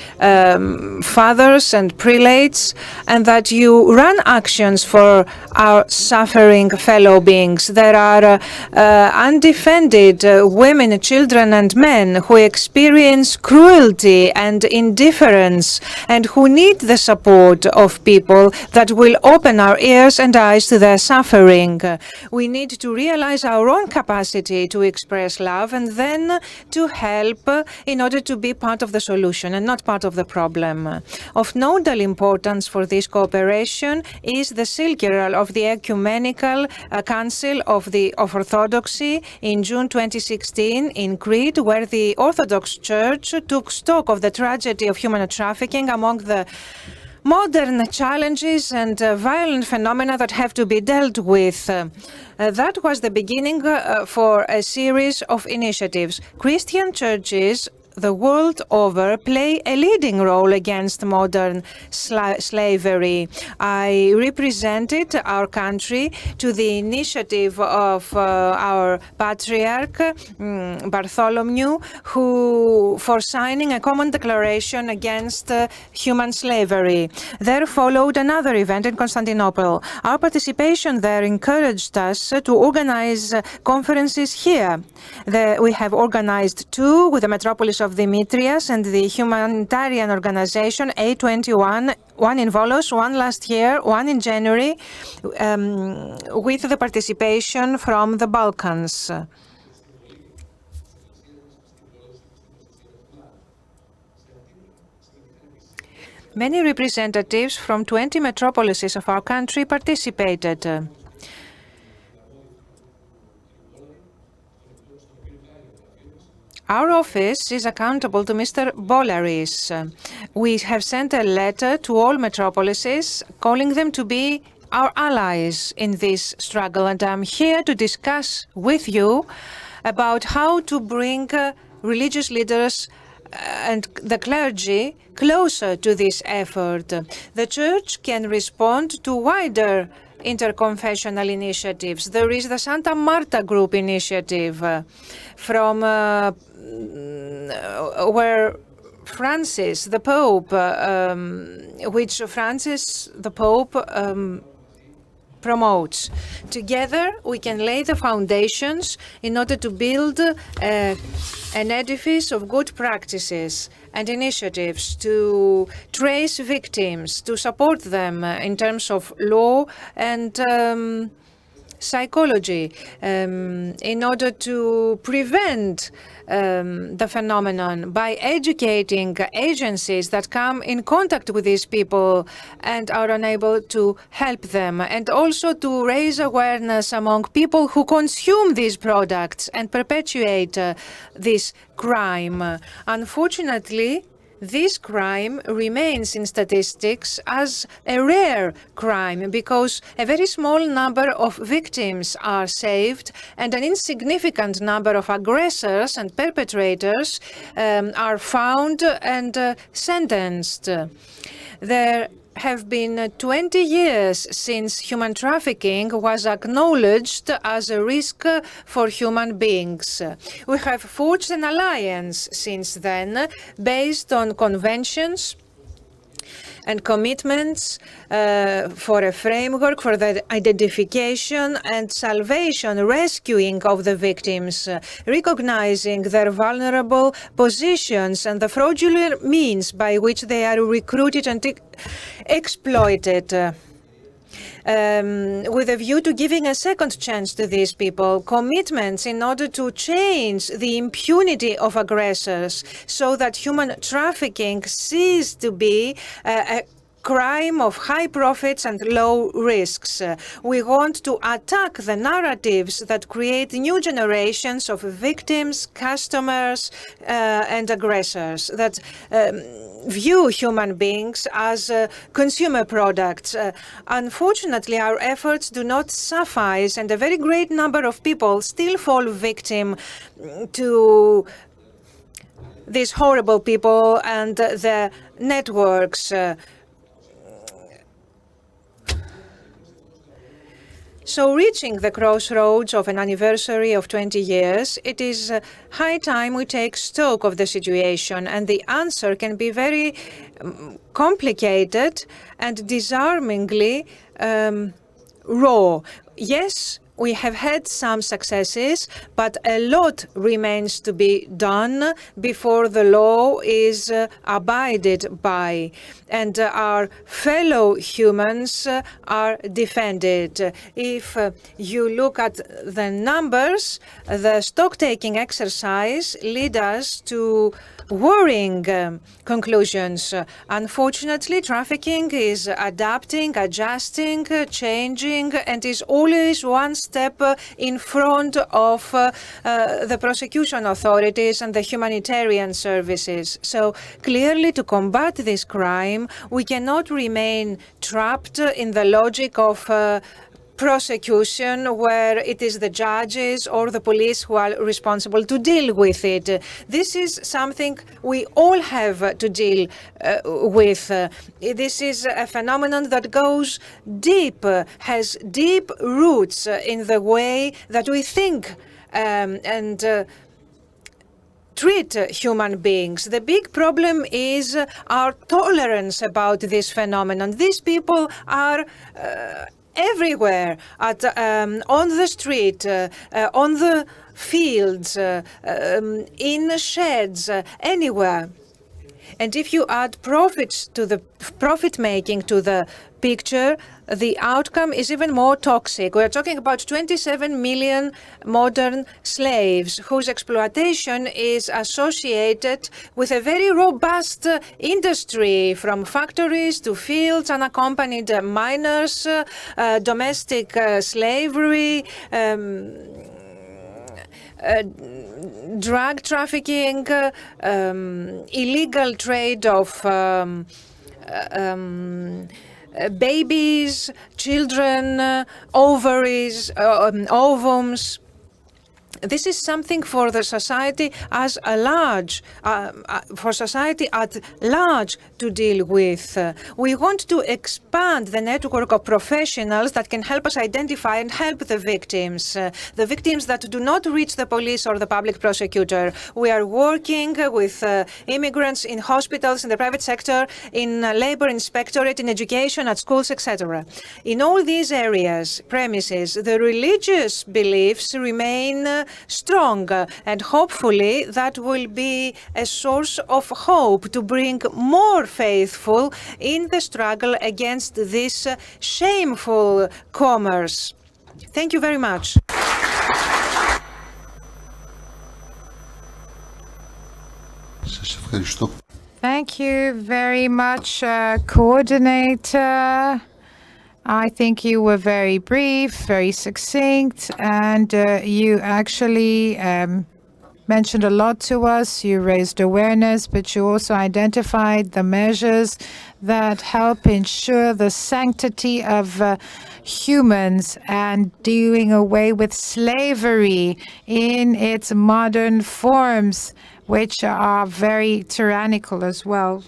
fathers and prelates, and that you run actions for our suffering fellow beings. There are undefended women, children, and men who experience cruelty and indifference, and who need the support of people that will open our ears and eyes to their suffering. We need to realize our own capacity to express love and then to help in order to be part of the solution and not part of the problem. Of nodal importance for this cooperation is the circular of the Ecumenical Council of Orthodoxy in June 2016 in Crete, where the Orthodox Church took stock of the tragedy of human trafficking among the modern challenges and violent phenomena that have to be dealt with. That was the beginning for a series of initiatives. Christian churches the world over play a leading role against modern slavery. I represented our country to the initiative of our Patriarch Bartholomew, for signing a common declaration against human slavery. There followed another event in Constantinople. Our participation there encouraged us to organize conferences here. We have organized two with the metropolis of Demetrius and the humanitarian organization A21, one in Volos, one last year, one in January, with the participation from the Balkans. Many representatives from 20 metropolises of our country participated. Our office is accountable to Mr. Bolaris. We have sent a letter to all metropolises calling them to be our allies in this struggle, and I'm here to discuss with you about how to bring religious leaders and the clergy closer to this effort. The Church can respond to wider interconfessional initiatives. There is the Santa Marta Group initiative from where Francis, the Pope, which Francis, the Pope, promotes. Together, we can lay the foundations in order to build an edifice of good practices and initiatives to trace victims, to support them in terms of law and psychology, in order to prevent the phenomenon by educating agencies that come in contact with these people and are unable to help them, and also to raise awareness among people who consume these products and perpetuate this crime. Unfortunately, this crime remains in statistics as a rare crime because a very small number of victims are saved and an insignificant number of aggressors and perpetrators are found and sentenced. There have been 20 years since human trafficking was acknowledged as a risk for human beings. We have forged an alliance since then based on conventions and commitments for a framework for the identification and salvation, rescuing of the victims, recognizing their vulnerable positions and the fraudulent means by which they are recruited and exploited. With a view to giving a second chance to these people, commitments in order to change the impunity of aggressors so that human trafficking ceases to be a crime of high profits and low risks. We want to attack the narratives that create new generations of victims, customers, and aggressors that view human beings as consumer products. Unfortunately, our efforts do not suffice, and a very great number of people still fall victim to these horrible people and the networks. So reaching the crossroads of an anniversary of 20 years, it is high time we take stock of the situation, and the answer can be very complicated and disarmingly raw. Yes, we have had some successes, but a lot remains to be done before the law is abided by and our fellow humans are defended. If you look at the numbers, the stock-taking exercise leads us to worrying conclusions. Unfortunately, trafficking is adapting, adjusting, changing, and is always one step in front of the prosecution authorities and the humanitarian services. So clearly, to combat this crime, we cannot remain trapped in the logic of prosecution where it is the judges or the police who are responsible to deal with it. This is something we all have to deal with. This is a phenomenon that goes deep, has deep roots in the way that we think and treat human beings. The big problem is our tolerance about this phenomenon. These people are everywhere, on the street, on the fields, in sheds, anywhere. And if you add profit making to the picture, the outcome is even more toxic. We're talking about 27 million modern slaves whose exploitation is associated with a very robust industry, from factories to fields, unaccompanied minors, domestic slavery, drug trafficking, illegal trade of babies, children, ovaries, ovums. This is something for the society as a large, for society at large to deal with. We want to expand the network of professionals that can help us identify and help the victims that do not reach the police or the public prosecutor. We are working with immigrants in hospitals, in the private sector, in labor inspectorate, in education, at schools, etc. In all these areas, premises, the religious beliefs remain strong, and hopefully that will be a source of hope to bring more faithful in the struggle against this shameful commerce. Thank you very much. Thank you very much, Coordinator. I think you were very brief, very succinct, and you actually mentioned a lot to us. You raised awareness, but you also identified the measures that help ensure the sanctity of humans and doing away with slavery in its modern forms, which are very tyrannical as well.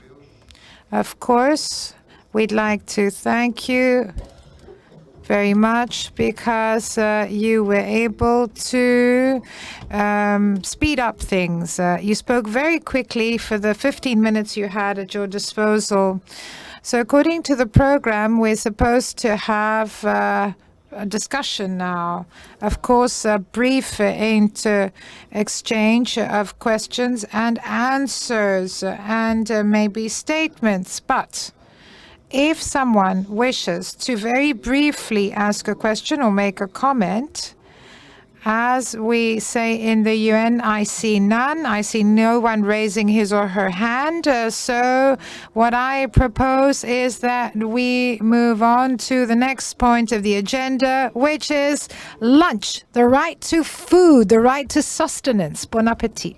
Of course, we'd like to thank you very much because you were able to speed up things. You spoke very quickly for the 15 minutes you had at your disposal. So according to the program, we're supposed to have a discussion now. Of course, a brief exchange of questions and answers and maybe statements. But if someone wishes to very briefly ask a question or make a comment, as we say in the UN, I see none. I see no one raising his or her hand. So what I propose is that we move on to the next point of the agenda, which is lunch, the right to food, the right to sustenance. Bon appétit.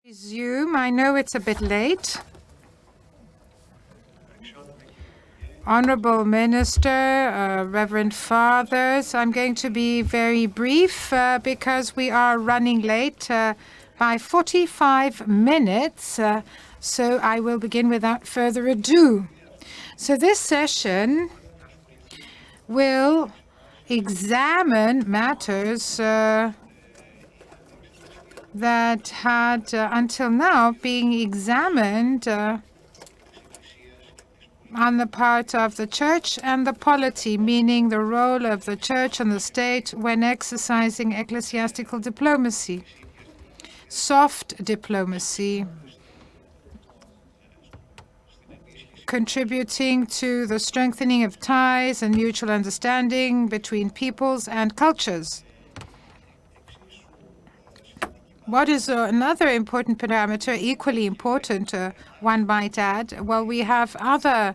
Resume. I know it's a bit late. Honorable Minister, Reverend Fathers, I'm going to be very brief because we are running late by 45 minutes, so I will begin without further ado. So this session will examine matters that had until now being examined on the part of the church and the polity, meaning the role of the church and the state when exercising ecclesiastical diplomacy, soft diplomacy, contributing to the strengthening of ties and mutual understanding between peoples and cultures. What is another important parameter, equally important, one might add? Well, we have other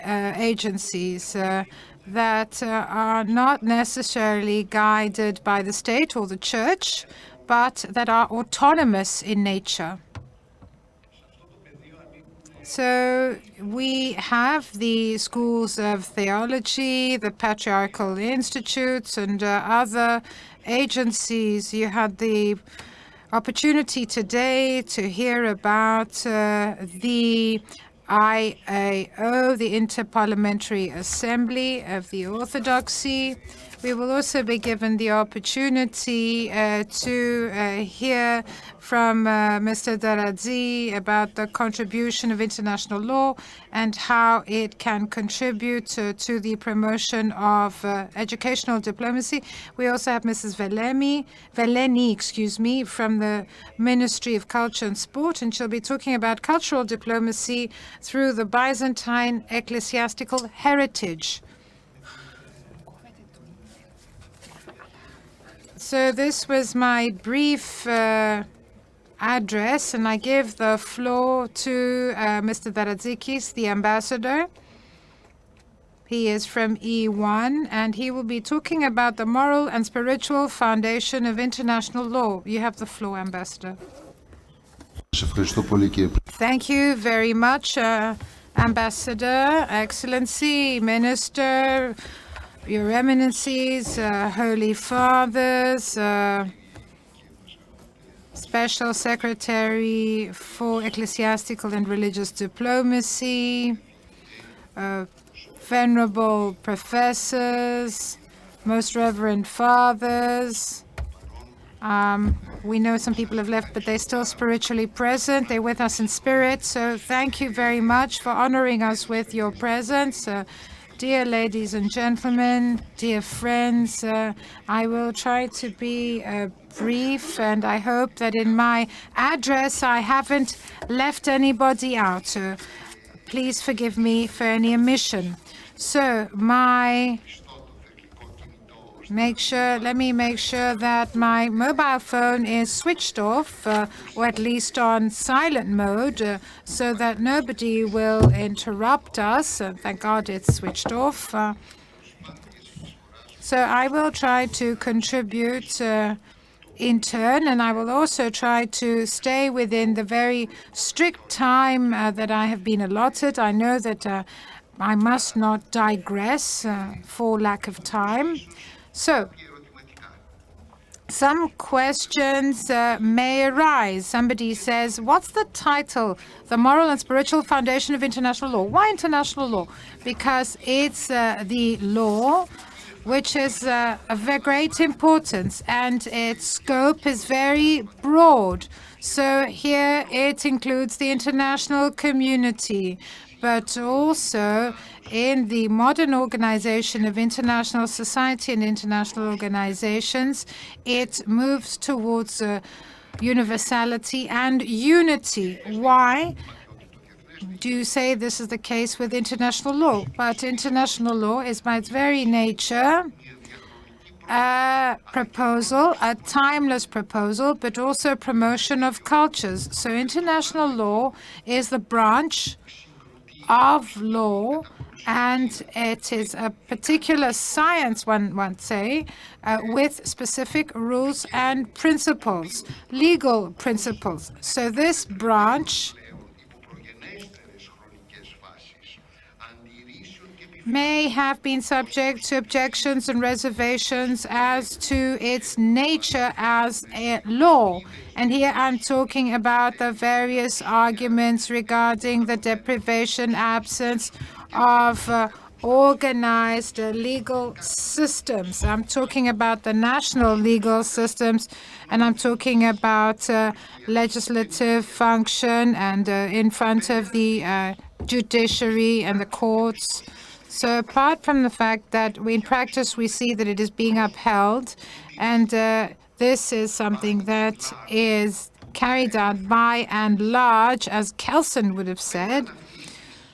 agencies that are not necessarily guided by the state or the church, but that are autonomous in nature. So we have the schools of theology, the patriarchal institutes, and other agencies. You had the opportunity today to hear about the IAO, the Interparliamentary Assembly of the Orthodoxy. We will also be given the opportunity to hear from Mr. Daradzi about the contribution of international law and how it can contribute to the promotion of educational diplomacy. We also have Mrs. Veleni, from the Ministry of Culture and Sport, and she'll be talking about cultural diplomacy through the Byzantine ecclesiastical heritage. So this was my brief address, and I give the floor to Mr. Daradzikis, the ambassador. He is from E1, and he will be talking about the moral and spiritual foundation of international law. You have the floor, Ambassador. Thank you very much, Ambassador, Excellency, Minister, Your Eminencies, Holy Fathers, Special Secretary for Ecclesiastical and Religious Diplomacy, Venerable Professors, Most Reverend Fathers. We know some people have left, but they're still spiritually present. They're with us in spirit. So thank you very much for honoring us with your presence. Dear ladies and gentlemen, dear friends, I will try to be brief, and I hope that in my address I haven't left anybody out. Please forgive me for any omission. So let me make sure that my mobile phone is switched off, or at least on silent mode, so that nobody will interrupt us. Thank God it's switched off. So I will try to contribute in turn, and I will also try to stay within the very strict time that I have been allotted. I know that I must not digress for lack of time. So, some questions may arise. Somebody says, what's the title? The Moral and Spiritual Foundation of International Law. Why international law? Because it's the law which is of very great importance, and its scope is very broad. So here it includes the international community, but also in the modern organization of international society and international organizations, it moves towards universality and unity. Why do you say this is the case with international law? But international law is by its very nature a proposal, a timeless proposal, but also a promotion of cultures. So international law is the branch of law And it is a particular science, one might say, with specific rules and principles, legal principles. So this branch may have been subject to objections and reservations as to its nature as a law. And here I'm talking about the various arguments regarding the deprivation, absence of organized legal systems. I'm talking about the national legal systems, and I'm talking about legislative function and in front of the judiciary and the courts. So apart from the fact that in practice we see that it is being upheld, and this is something that is carried out by and large, as Kelsen would have said.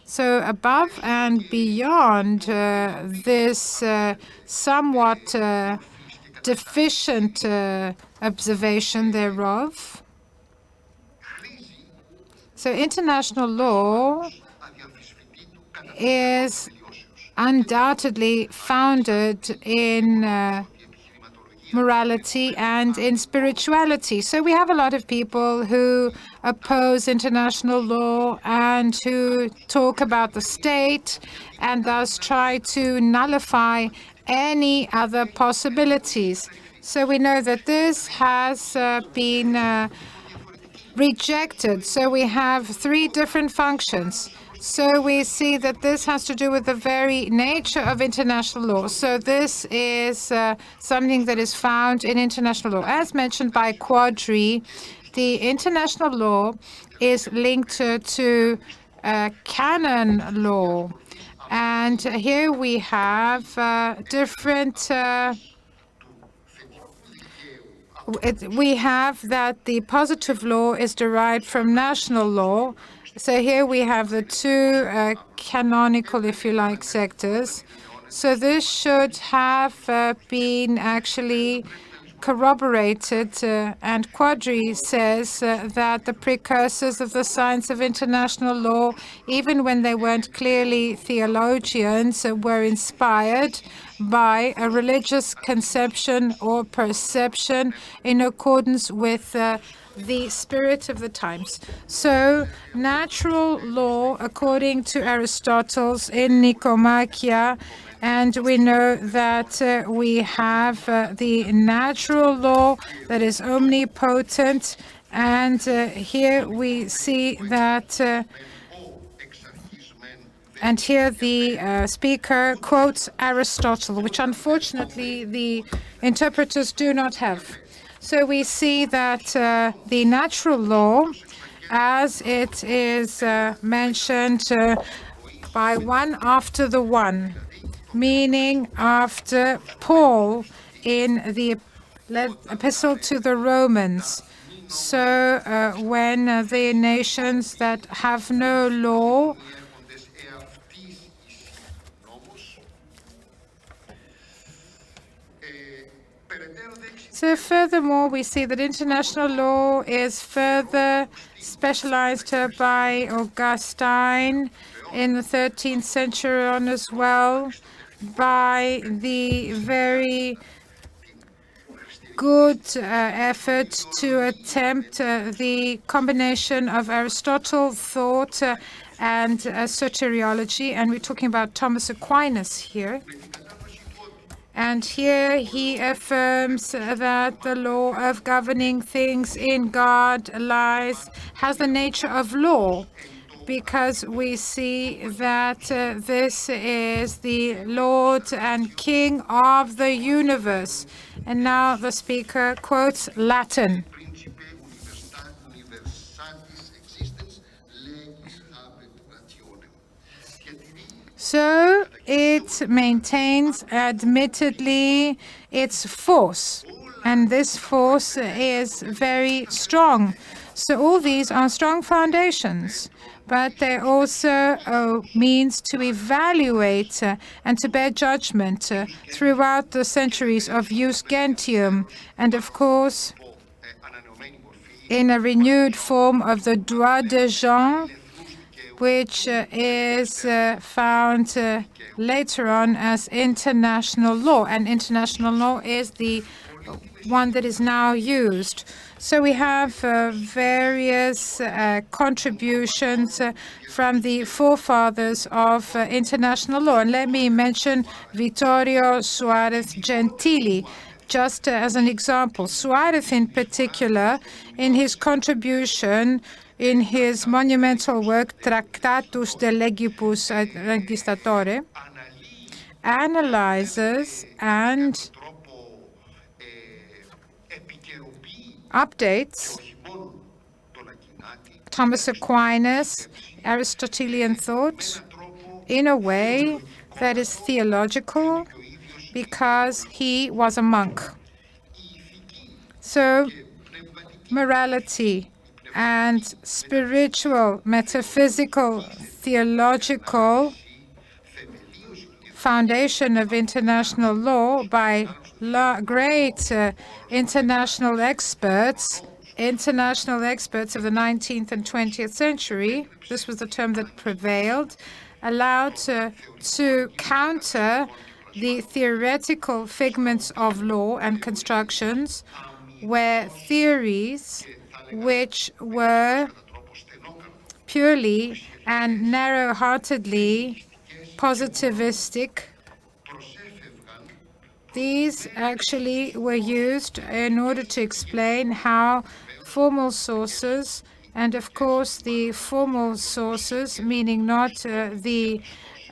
So above and beyond this somewhat deficient observation thereof, so international law is undoubtedly founded in morality and in spirituality. So we have a lot of people who oppose international law and who talk about the state and thus try to nullify any other possibilities. So we know that this has been rejected. So we have three different functions. So we see that this has to do with the very nature of international law. So this is something that is found in international law. As mentioned by Quadri, the international law is linked to canon law. And here we have different we have that the positive law is derived from national law. So here we have the two canonical, if you like, sectors. So this should have been actually corroborated, and Quadri says that the precursors of the science of international law, even when they weren't clearly theologians, were inspired by a religious conception or perception in accordance with the spirit of the times. So natural law, according to Aristotle in Nicomacheia, and we know that we have the natural law that is omnipotent, and here we see that and here the speaker quotes Aristotle, which unfortunately the interpreters do not have. So we see that the natural law, as it is mentioned by one after the one, meaning after Paul in the epistle to the Romans. So when the nations that have no law So furthermore, we see that international law is further specialized by Augustine in the 13th century on as well, by the very good effort to attempt the combination of Aristotle thought and soteriology, and we're talking about Thomas Aquinas here. And here he affirms that the law of governing things in God lies, has the nature of law, because we see that this is the Lord and King of the universe. And now the speaker quotes Latin. So it maintains, admittedly, its force, and this force is very strong. So all these are strong foundations, but they also means to evaluate and to bear judgment throughout the centuries of jus gentium, and of course, in a renewed form of the droit de gens, which is found later on as international law. And international law is the one that is now used. So we have various contributions from the forefathers of international law. And let me mention Vittorio Suarez Gentili, just as an example. Suarez, in particular, in his contribution, in his monumental work, Tractatus de Legibus Legistatore, analyzes and updates Thomas Aquinas' Aristotelian thought in a way that is theological because he was a monk. So morality and spiritual, metaphysical, theological foundation of international law by great international experts of the 19th and 20th century, this was the term that prevailed, allowed to counter the theoretical figments of law and constructions, where theories which were purely and narrow-heartedly positivistic, these actually were used in order to explain how formal sources, and of course the formal sources, meaning not the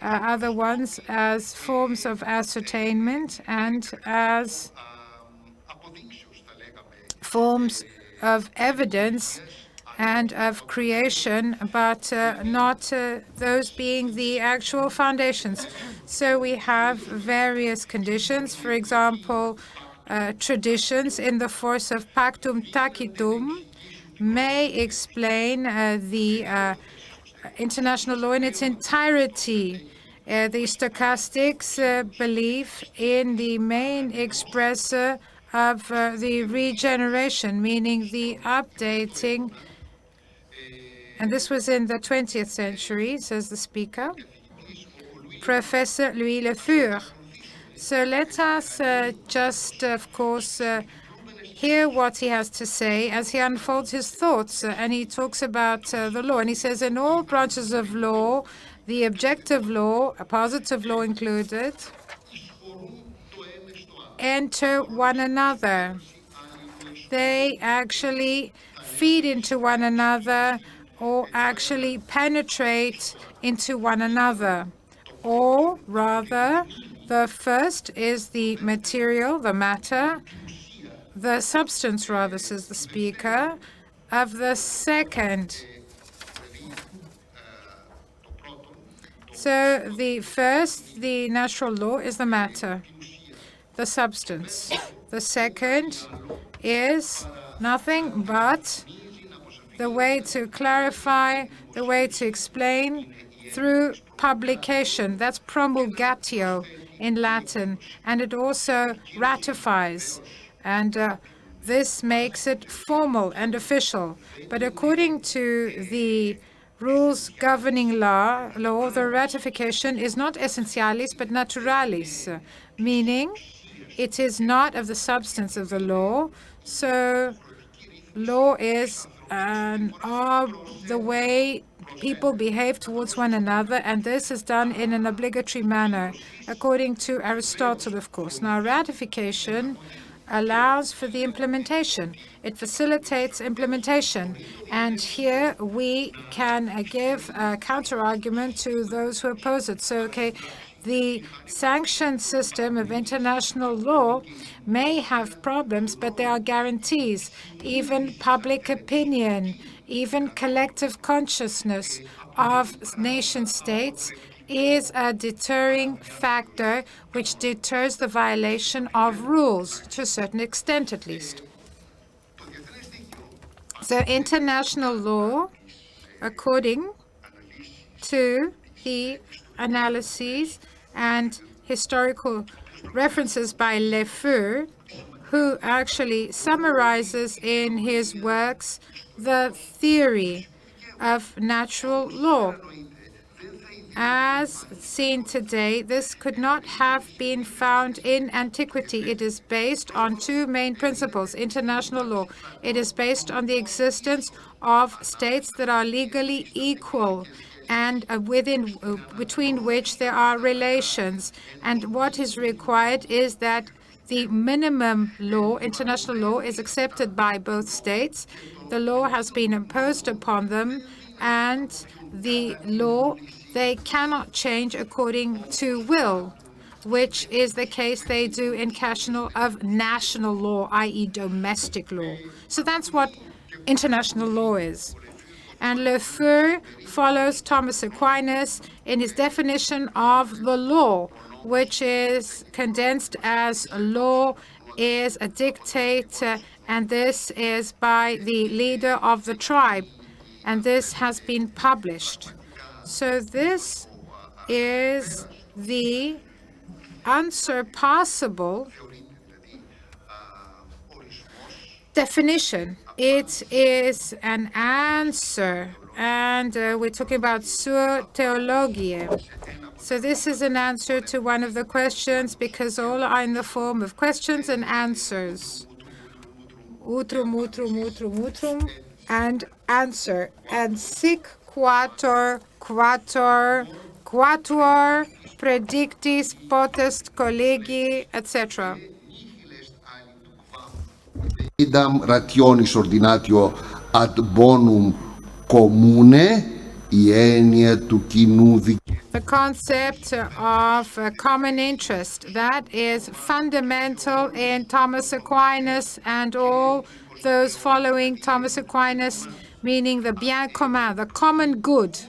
other ones, as forms of ascertainment and as forms of evidence and of creation, but not those being the actual foundations. So we have various conditions, for example, traditions in the force of pactum tacitum may explain the international law in its entirety. The stochastics believe in the main expressor of the regeneration, meaning the updating. And this was in the 20th century, says the speaker, Professor Louis Le Fur. So let us just, of course, hear what he has to say as he unfolds his thoughts. And he talks about the law. And he says, in all branches of law, the objective law, a positive law included, enter one another. They actually feed into one another, or actually penetrate into one another. Or rather, the first is the material, the matter, the substance, rather, says the speaker, of the second. So the first, the natural law, is the matter, the substance. The second is nothing but the way to clarify, the way to explain through publication. That's promulgatio in Latin, and it also ratifies. And this makes it formal and official. But according to the rules governing law, the ratification is not essentialis but naturalis, meaning it is not of the substance of the law. So law is the way people behave towards one another, and this is done in an obligatory manner, according to Aristotle, of course. Now, ratification allows for the implementation. It facilitates implementation. And here we can give a counter-argument to those who oppose it. So, the sanctioned system of international law may have problems, but there are guarantees. Even public opinion, even collective consciousness of nation-states is a deterring factor which deters the violation of rules, to a certain extent at least. So international law, according to the analyses and historical references by Le Fur, who actually summarizes in his works the theory of natural law. As seen today, this could not have been found in antiquity. It is based on two main principles: international law. It is based on the existence of states that are legally equal and between which there are relations. And what is required is that the minimum law, international law, is accepted by both states. The law has been imposed upon them, and the law they cannot change according to will, which is the case they do in of national law, i.e. domestic law. So that's what international law is. And Lefeu follows Thomas Aquinas in his definition of the law, which is condensed as law is a dictate, and this is by the leader of the tribe, and this has been published. So this is the unsurpassable definition. It is an answer, and we're talking about sur theologia. So this is an answer to one of the questions, because all are in the form of questions and answers. Utrum, utrum, utrum, utrum, and answer. And sic quator, quator, quatuor, predictis, potest, collegi, etc. Idam rationis ordinatio ad bonum commune, η έννοια του κοινού δικαίου. The concept of common interest, that is fundamental in Thomas Aquinas and all those following Thomas Aquinas, meaning the bien commun, the common good.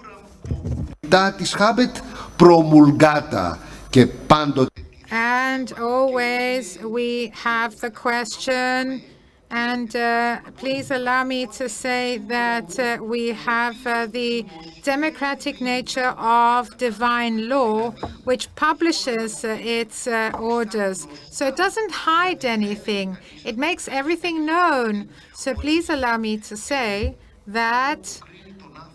Datis habet promulgata και πάντοτε. And always we have the question, and please allow me to say that we have the democratic nature of divine law, which publishes its orders. So it doesn't hide anything. It makes everything known. So please allow me to say that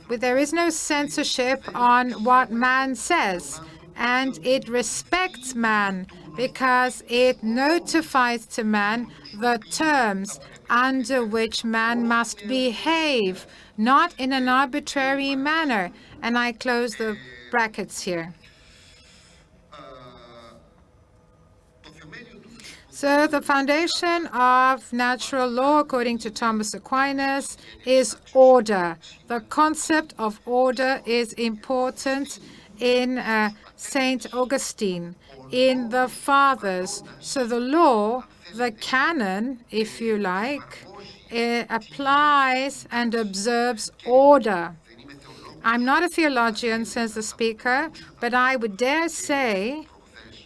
there is no censorship on what man says, and it respects man because it notifies to man the terms under which man must behave, not in an arbitrary manner. And I close the brackets here. So the foundation of natural law, according to Thomas Aquinas, is order. The concept of order is important in St. Augustine, in the Fathers. So the law, the canon, if you like, applies and observes order. I'm not a theologian, says the speaker, but I would dare say,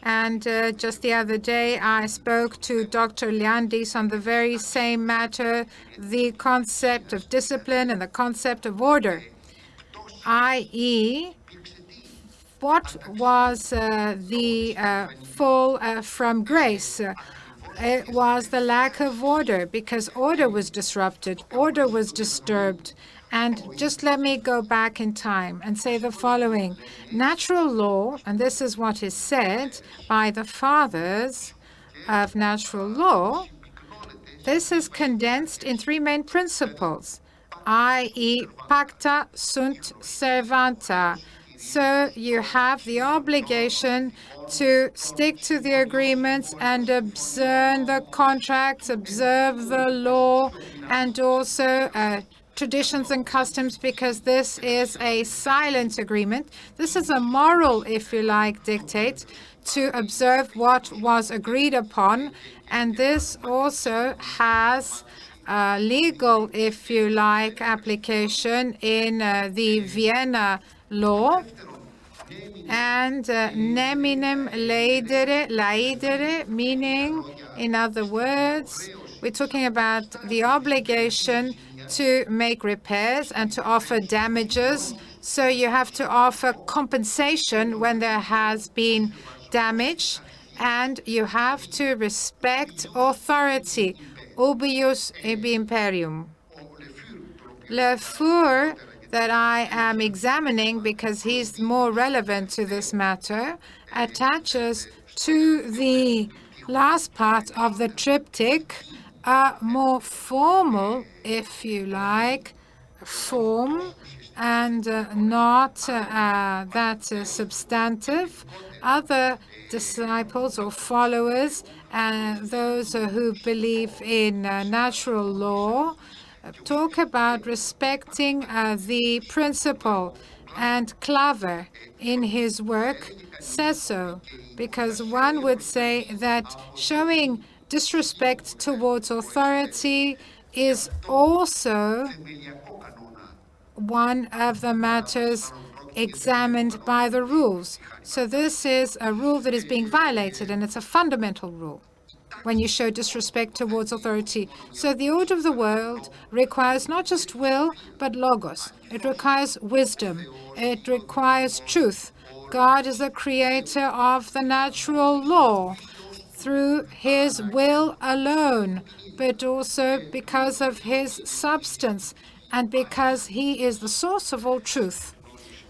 and just the other day I spoke to Dr. Liandis on the very same matter, the concept of discipline and the concept of order, i.e., what was the fall from grace? It was the lack of order, because order was disrupted, order was disturbed. And just let me go back in time and say the following. Natural law, and this is what is said by the fathers of natural law, this is condensed in three main principles, i.e. pacta sunt servanta. So you have the obligation to stick to the agreements and observe the contracts, observe the law, and also traditions and customs, because this is a silent agreement. This is a moral, if you like, dictate to observe what was agreed upon. And this also has legal, if you like, application in the Vienna law. And neminem laedere, meaning, in other words, we're talking about the obligation to make repairs and to offer damages. So you have to offer compensation when there has been damage, and you have to respect authority, ubius ibi imperium. Lefeu, that I am examining, because he's more relevant to this matter, attaches to the last part of the triptych, a more formal, if you like, form, and not that substantive. Other disciples or followers, those who believe in natural law, talk about respecting the principle, and Claver in his work says so, because one would say that showing disrespect towards authority is also one of the matters examined by the rules. So this is a rule that is being violated, and it's a fundamental rule when you show disrespect towards authority. So the order of the world requires not just will, but logos. It requires wisdom. It requires truth. God is the creator of the natural law through his will alone, but also because of his substance and because he is the source of all truth.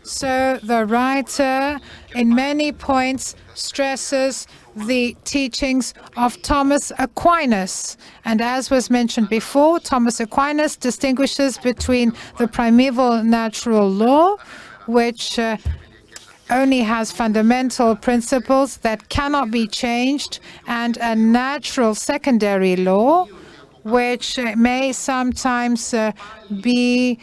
So the writer, in many points, stresses the teachings of Thomas Aquinas. And as was mentioned before, Thomas Aquinas distinguishes between the primeval natural law, which only has fundamental principles that cannot be changed, and a natural secondary law, which may sometimes be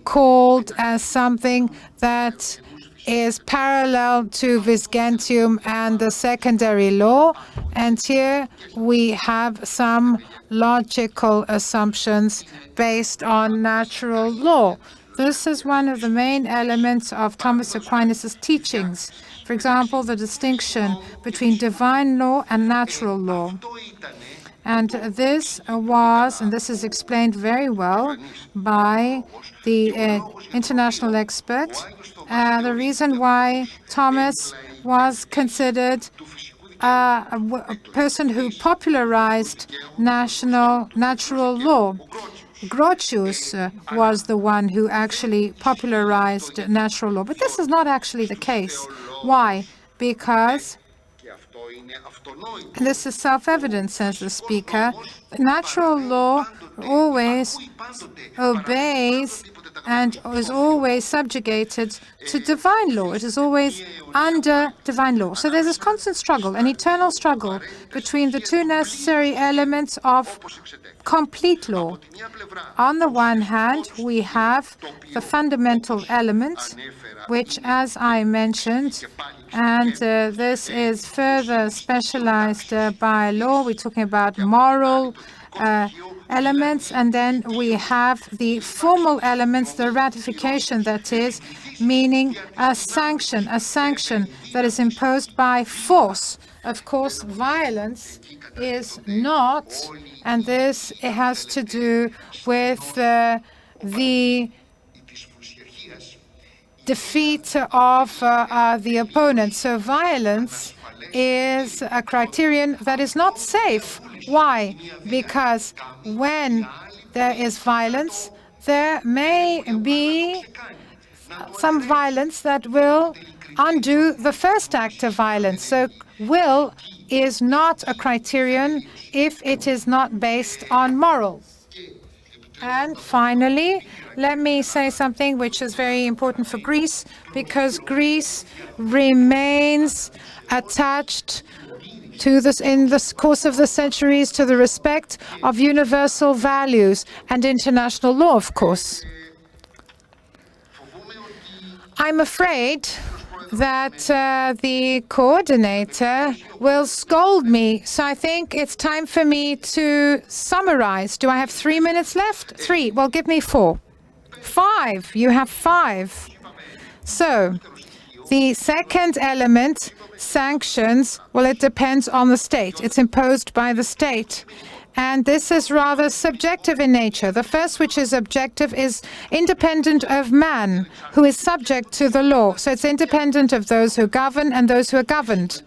called as something that is parallel to vis gentium and the secondary law. And here we have some logical assumptions based on natural law. This is one of the main elements of Thomas Aquinas' teachings. For example, the distinction between divine law and natural law. And this was, and this is explained very well by the international expert, the reason why Thomas was considered a person who popularized natural law. Grotius was the one who actually popularized natural law. But this is not actually the case. Why? Because, and this is self-evident, says the speaker, natural law always obeys and is always subjugated to divine law. It is always under divine law. So there's this constant struggle, an eternal struggle between the two necessary elements of complete law. On the one hand, we have the fundamental element, which, as I mentioned, and this is further specialized by law. We're talking about moral elements, and then we have the formal elements, the ratification, that is, meaning a sanction that is imposed by force. Of course, violence is not, and this it has to do with the defeat of the opponent. So violence is a criterion that is not safe. Why? Because when there is violence, there may be some violence that will undo the first act of violence. So will is not a criterion if it is not based on morals. And finally, let me say something which is very important for Greece, because Greece remains attached to this, in the course of the centuries, to the respect of universal values and international law, of course. I'm afraid that the coordinator will scold me, so I think it's time for me to summarize. Do I have 3 minutes left? 3. Well, give me 4. 5. You have 5. So the second element, sanctions, well, it depends on the state. It's imposed by the state. And this is rather subjective in nature. The first, which is objective, is independent of man, who is subject to the law. So it's independent of those who govern and those who are governed.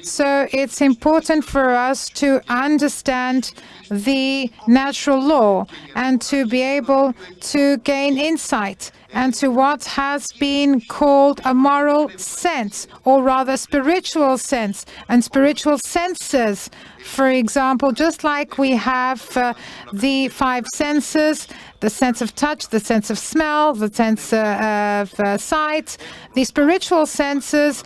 So it's important for us to understand the natural law and to be able to gain insight into what has been called a moral sense, or rather spiritual sense, and spiritual senses. For example, just like we have the five senses, the sense of touch, the sense of smell, the sense of sight, the spiritual senses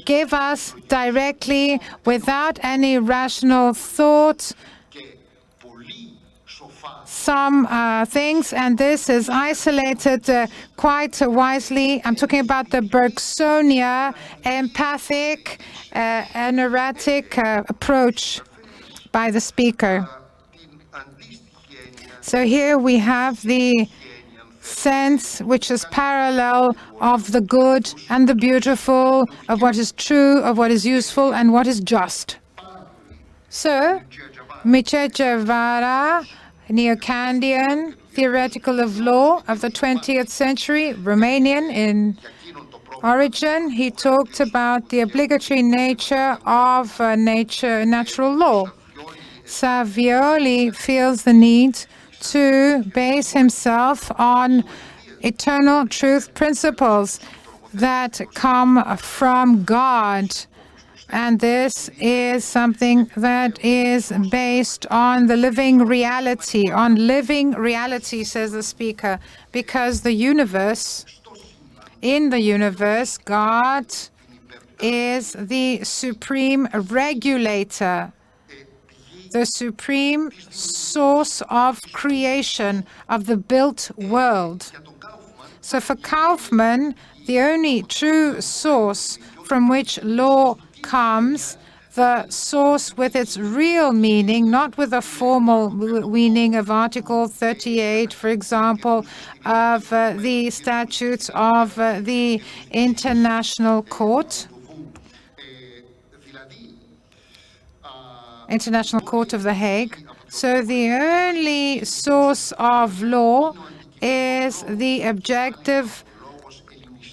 give us directly, without any rational thought, some things, and this is isolated quite wisely. I'm talking about the Bergsonia empathic and erratic approach by the speaker. So here we have the sense which is parallel of the good and the beautiful, of what is true, of what is useful, and what is just. So, Michechevara, Neo-Kantian theoretical of law of the 20th century, Romanian in origin, he talked about the obligatory nature of natural law. Savioli feels the need to base himself on eternal truth principles that come from God. And this is something that is based on the living reality, says the speaker, because the universe, in the universe, God is the supreme regulator, the supreme source of creation of the built world. So for Kaufmann, the only true source from which law comes, the source with its real meaning, not with a formal meaning of Article 38, for example, of the statutes of the International Court, International Court of The Hague. So the only source of law is the objective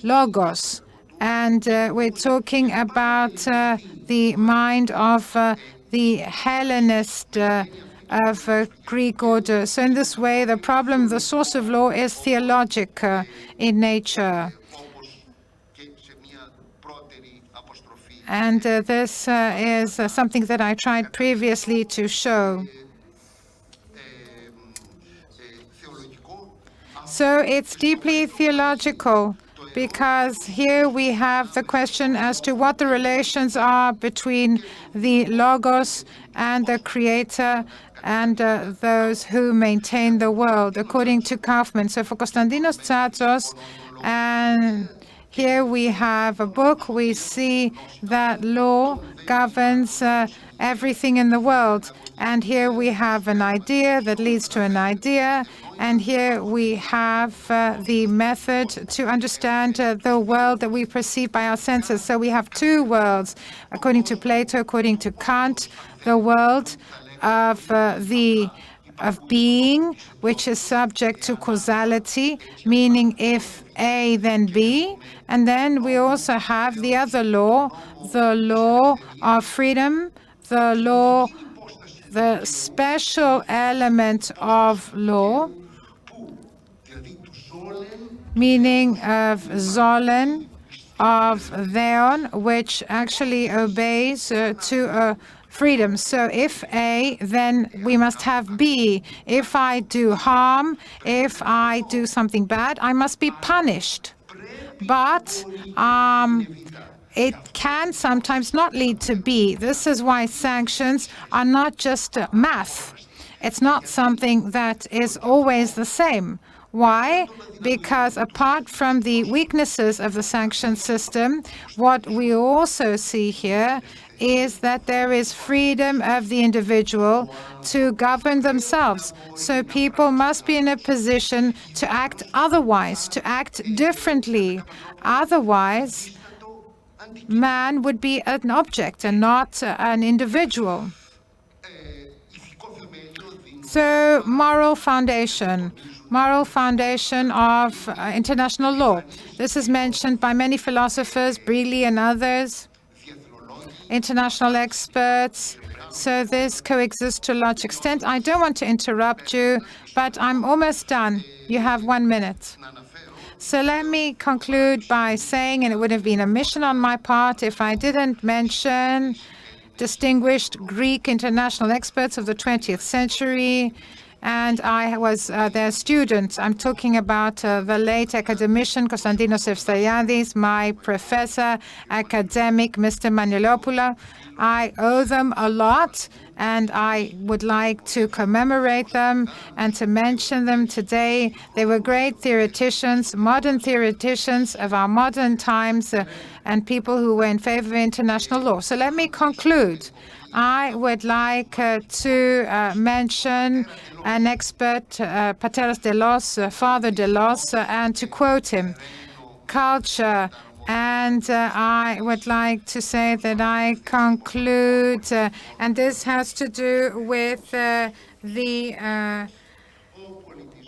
logos. And we're talking about the mind of the Hellenist of Greek order. So in this way, the problem, the source of law is theologic in nature. And this is something that I tried previously to show. So it's deeply theological, because here we have the question as to what the relations are between the Logos and the Creator and those who maintain the world, according to Kaufmann. So for Konstantinos Tsatsos, and here we have a book, we see that law governs everything in the world. And here we have an idea that leads to an idea. And here we have the method to understand the world that we perceive by our senses. So we have two worlds, according to Plato, according to Kant, the world of being, which is subject to causality, meaning if A, then B. And then we also have the other law, the law of freedom, the special element of law, meaning of Zollen, of Theon, which actually obeys to freedom. So if A, then we must have B. If I do harm, if I do something bad, I must be punished. But it can sometimes not lead to B. This is why sanctions are not just math. It's not something that is always the same. Why? Because apart from the weaknesses of the sanction system, what we also see here is that there is freedom of the individual to govern themselves. So people must be in a position to act otherwise, to act differently. Otherwise, man would be an object and not an individual. So moral foundation of international law. This is mentioned by many philosophers, Brealey and others. international experts. So this coexists to a large extent. I don't want to interrupt you, but I'm almost done. You have 1 minute. So let me conclude by saying, and it would have been a mission on my part if I didn't mention distinguished Greek international experts of the 20th century, and I was their student. I'm talking about the late academician Konstantinos Efthaliadis, my professor, academic Mr. Manilopoula. I owe them a lot, and I would like to commemorate them and to mention them today. They were great theoreticians, modern theoreticians of our modern times, and people who were in favor of international law. So let me conclude. I would like to mention an expert, Pateras Delos, Father Delos, and to quote him, culture. And I would like to say that I conclude, and this has to do with the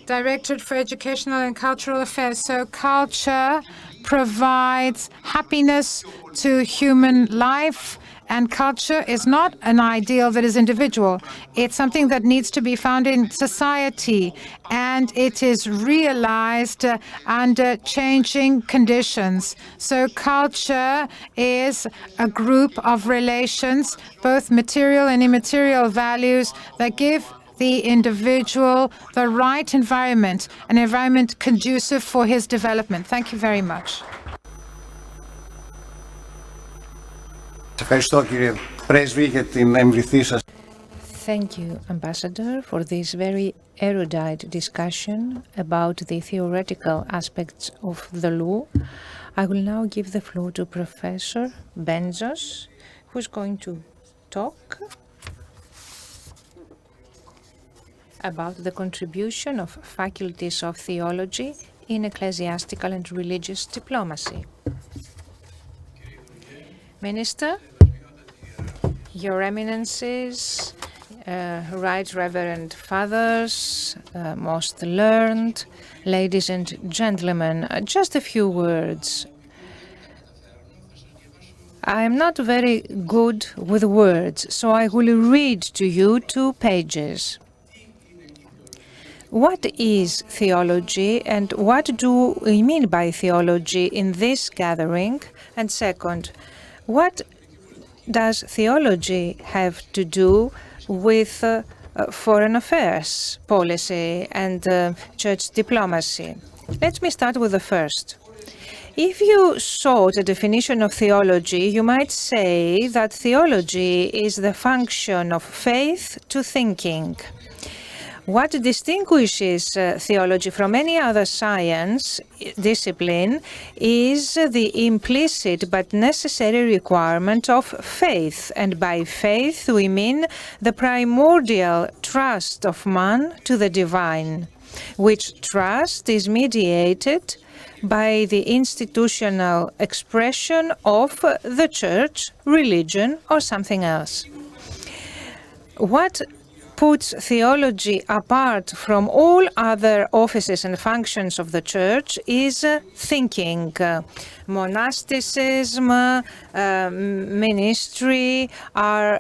Directorate for Educational and Cultural Affairs. So culture provides happiness to human life, and culture is not an ideal that is individual. It's something that needs to be found in society, and it is realized under changing conditions. So culture is a group of relations, both material and immaterial values, that give the individual the right environment, an environment conducive for his development. Thank you very much. Ευχαριστώ κύριε Πρέσβη για την εμβριθή σας. Thank you, Ambassador, for this very erudite discussion about the theoretical aspects of the law. I will now give the floor to Professor Benzos, who's going to talk about the contribution of faculties of theology in ecclesiastical and religious diplomacy. Minister, Your Eminences, Right Reverend Fathers, most learned, ladies and gentlemen, just a few words. I am not very good with words, so I will read to you 2 pages. What is theology, and what do we mean by theology in this gathering? And second, what does theology have to do with foreign affairs policy and church diplomacy? Let me start with the first. If you sought a definition of theology, you might say that theology is the function of faith to thinking. What distinguishes theology from any other science discipline is the implicit but necessary requirement of faith. And by faith, we mean the primordial trust of man to the divine, which trust is mediated by the institutional expression of the church, religion, or something else. What puts theology apart from all other offices and functions of the church is thinking. Monasticism, ministry are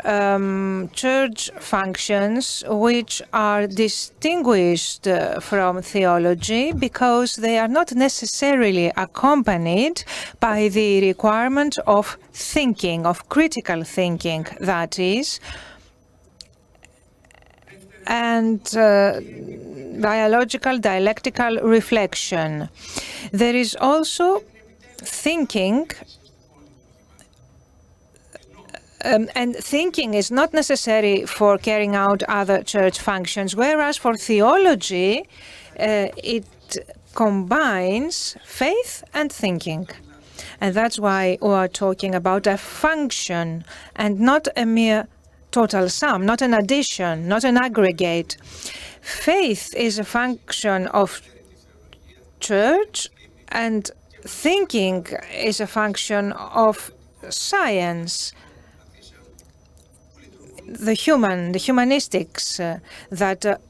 church functions which are distinguished from theology because they are not necessarily accompanied by the requirement of thinking, of critical thinking, that is, and dialogical, dialectical reflection. There is also thinking, and thinking is not necessary for carrying out other church functions, whereas for theology, it combines faith and thinking. And that's why we are talking about a function and not a mere total sum, not an addition, not an aggregate. Faith is a function of church, and thinking is a function of science, the humanistics that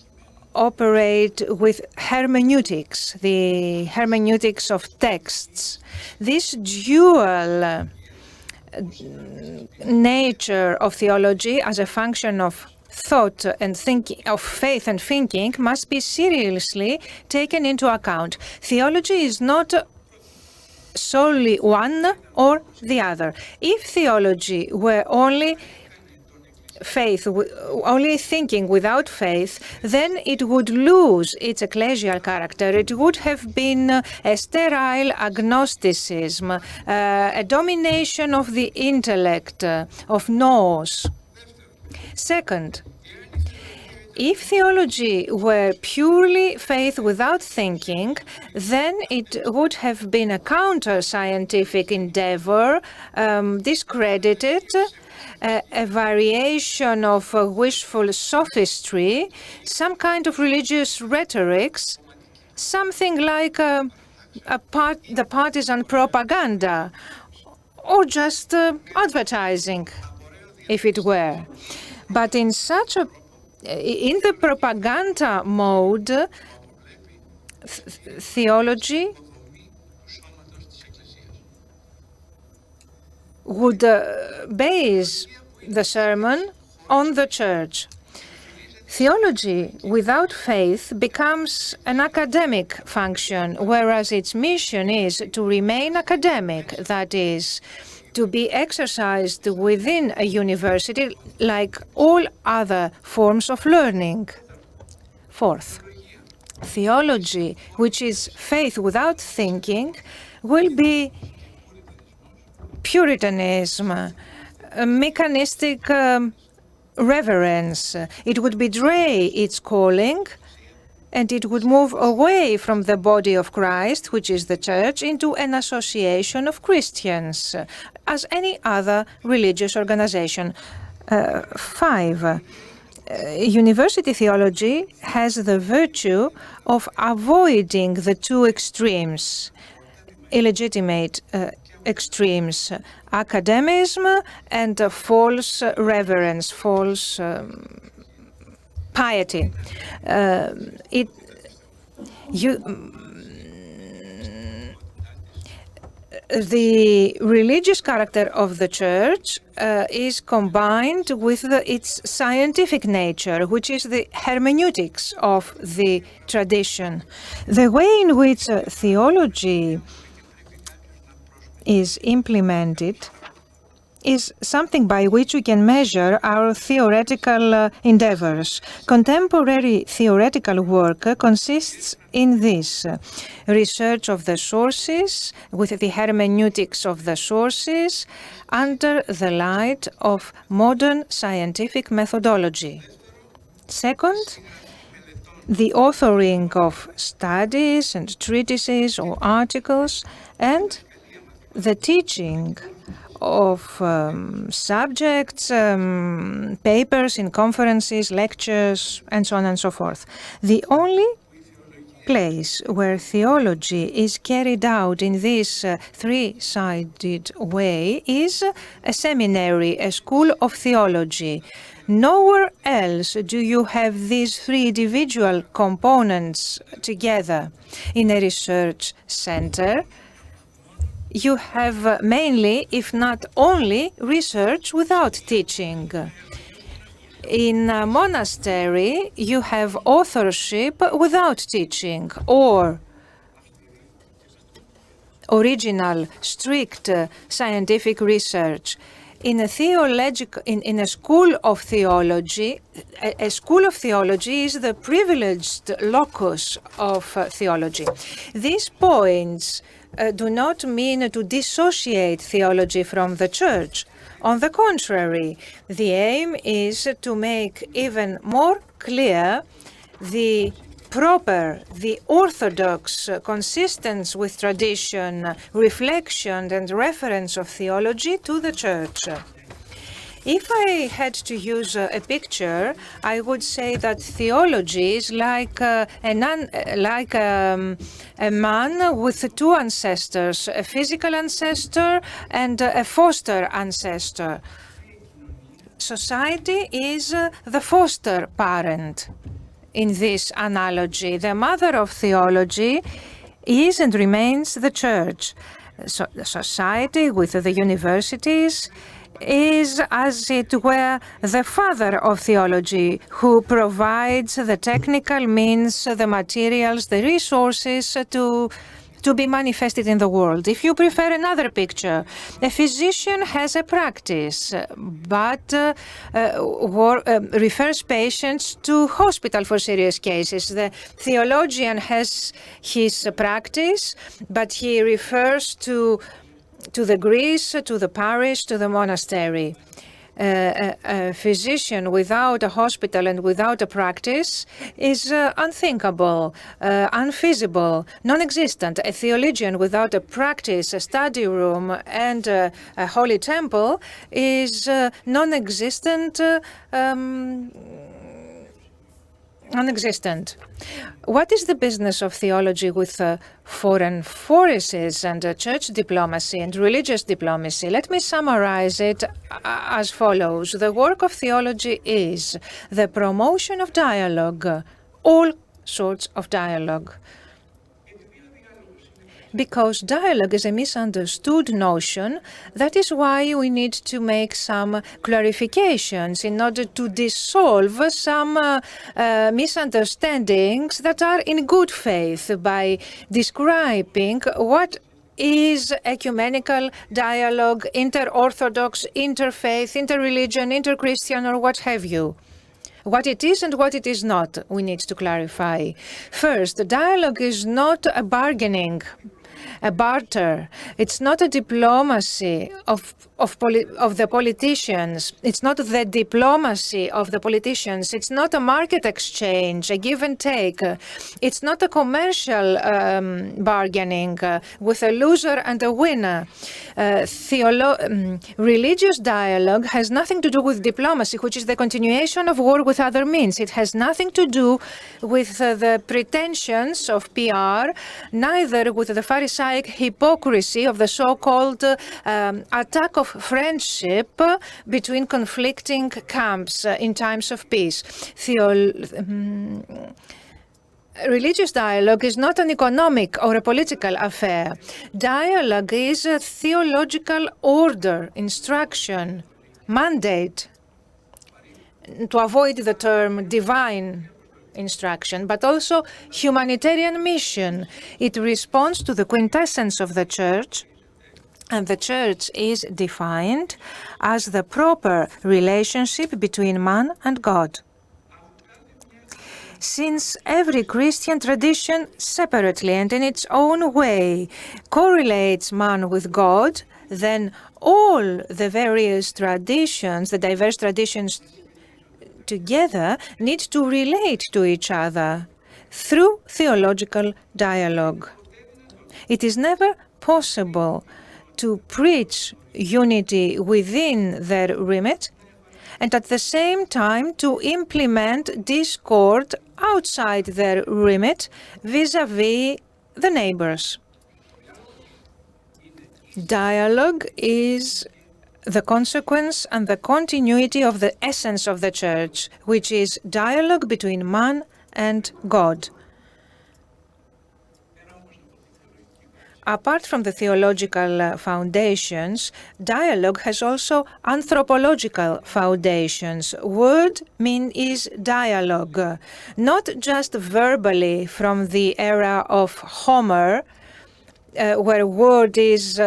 operate with hermeneutics, the hermeneutics of texts. This dual nature of theology as a function of thought and thinking, of faith and thinking, must be seriously taken into account. Theology is not solely one or the other. If theology were only faith, only thinking without faith, then it would lose its ecclesial character. It would have been a sterile agnosticism, a domination of the intellect, of nous. Second, if theology were purely faith without thinking, then it would have been a counter-scientific endeavor, discredited, a variation of wishful sophistry, some kind of religious rhetorics, something like the partisan propaganda, or just advertising, if it were. But in the propaganda mode, theology would base the sermon on the church. Theology without faith becomes an academic function, whereas its mission is to remain academic, that is, to be exercised within a university like all other forms of learning. Fourth, theology, which is faith without thinking, will be Puritanism, a mechanistic reverence. It would betray its calling, and it would move away from the body of Christ, which is the church, into an association of Christians, as any other religious organization. 5. University theology has the virtue of avoiding the two extremes, illegitimate extremes, academism and false reverence, false piety. The religious character of the church is combined with its scientific nature, which is the hermeneutics of the tradition. The way in which theology is implemented is something by which we can measure our theoretical endeavors. Contemporary theoretical work consists in this: research of the sources with the hermeneutics of the sources under the light of modern scientific methodology. Second, the authoring of studies and treatises or articles, and the teaching of subjects, papers in conferences, lectures, and so on and so forth. The only place where theology is carried out in this three-sided way is a seminary, a school of theology. Nowhere else do you have these three individual components together. In a research center, you have mainly, if not only, research without teaching. In a monastery, you have authorship without teaching, or original, strict scientific research. In a school of theology, a school of theology is the privileged locus of theology. These points do not mean to dissociate theology from the church. On the contrary, the aim is to make even more clear the proper, the orthodox consistence with tradition, reflection and reference of theology to the church. If I had to use a picture, I would say that theology is like a man with two ancestors, a physical ancestor and a foster ancestor. Society is the foster parent in this analogy. The mother of theology is and remains the church. society, with the universities, is, as it were, the father of theology, who provides the technical means, the materials, the resources to be manifested in the world. If you prefer another picture, a physician has a practice, but refers patients to hospital for serious cases. The theologian has his practice, but he refers to the Greece, to the parish, to the monastery. A physician without a hospital and without a practice is unthinkable, unfeasible, non-existent. A theologian without a practice, a study room, and a holy temple is non-existent. Non-existent. What is the business of theology with foreign forces and church diplomacy and religious diplomacy? Let me summarize it as follows. The work of theology is the promotion of dialogue, all sorts of dialogue. Because dialogue is a misunderstood notion, that is why we need to make some clarifications in order to dissolve some misunderstandings that are in good faith by describing what is ecumenical dialogue, inter-Orthodox, interfaith, inter-religion, inter-Christian, or what have you. What it is and what it is not, we need to clarify. First, dialogue is not a bargaining, a barter. It's not a diplomacy of the politicians. It's not the diplomacy of the politicians. It's not a market exchange, a give and take. It's not a commercial bargaining with a loser and a winner. Religious dialogue has nothing to do with diplomacy, which is the continuation of war with other means. It has nothing to do with the pretensions of PR, neither with the Pharisaic hypocrisy of the so-called attack of friendship between conflicting camps in times of peace. Religious dialogue is not an economic or a political affair. Dialogue is a theological order, instruction, mandate, to avoid the term divine instruction, but also humanitarian mission. It responds to the quintessence of the Church, and the Church is defined as the proper relationship between man and God. Since every Christian tradition separately and in its own way correlates man with God, then all the various traditions, the diverse traditions together, need to relate to each other through theological dialogue. It is never possible to preach unity within their remit and at the same time to implement discord outside their remit vis-à-vis the neighbors. Dialogue is the consequence and the continuity of the essence of the Church, which is dialogue between man and God. Apart from the theological foundations, dialogue has also anthropological foundations. Word is dialogue, not just verbally from the era of Homer, where word is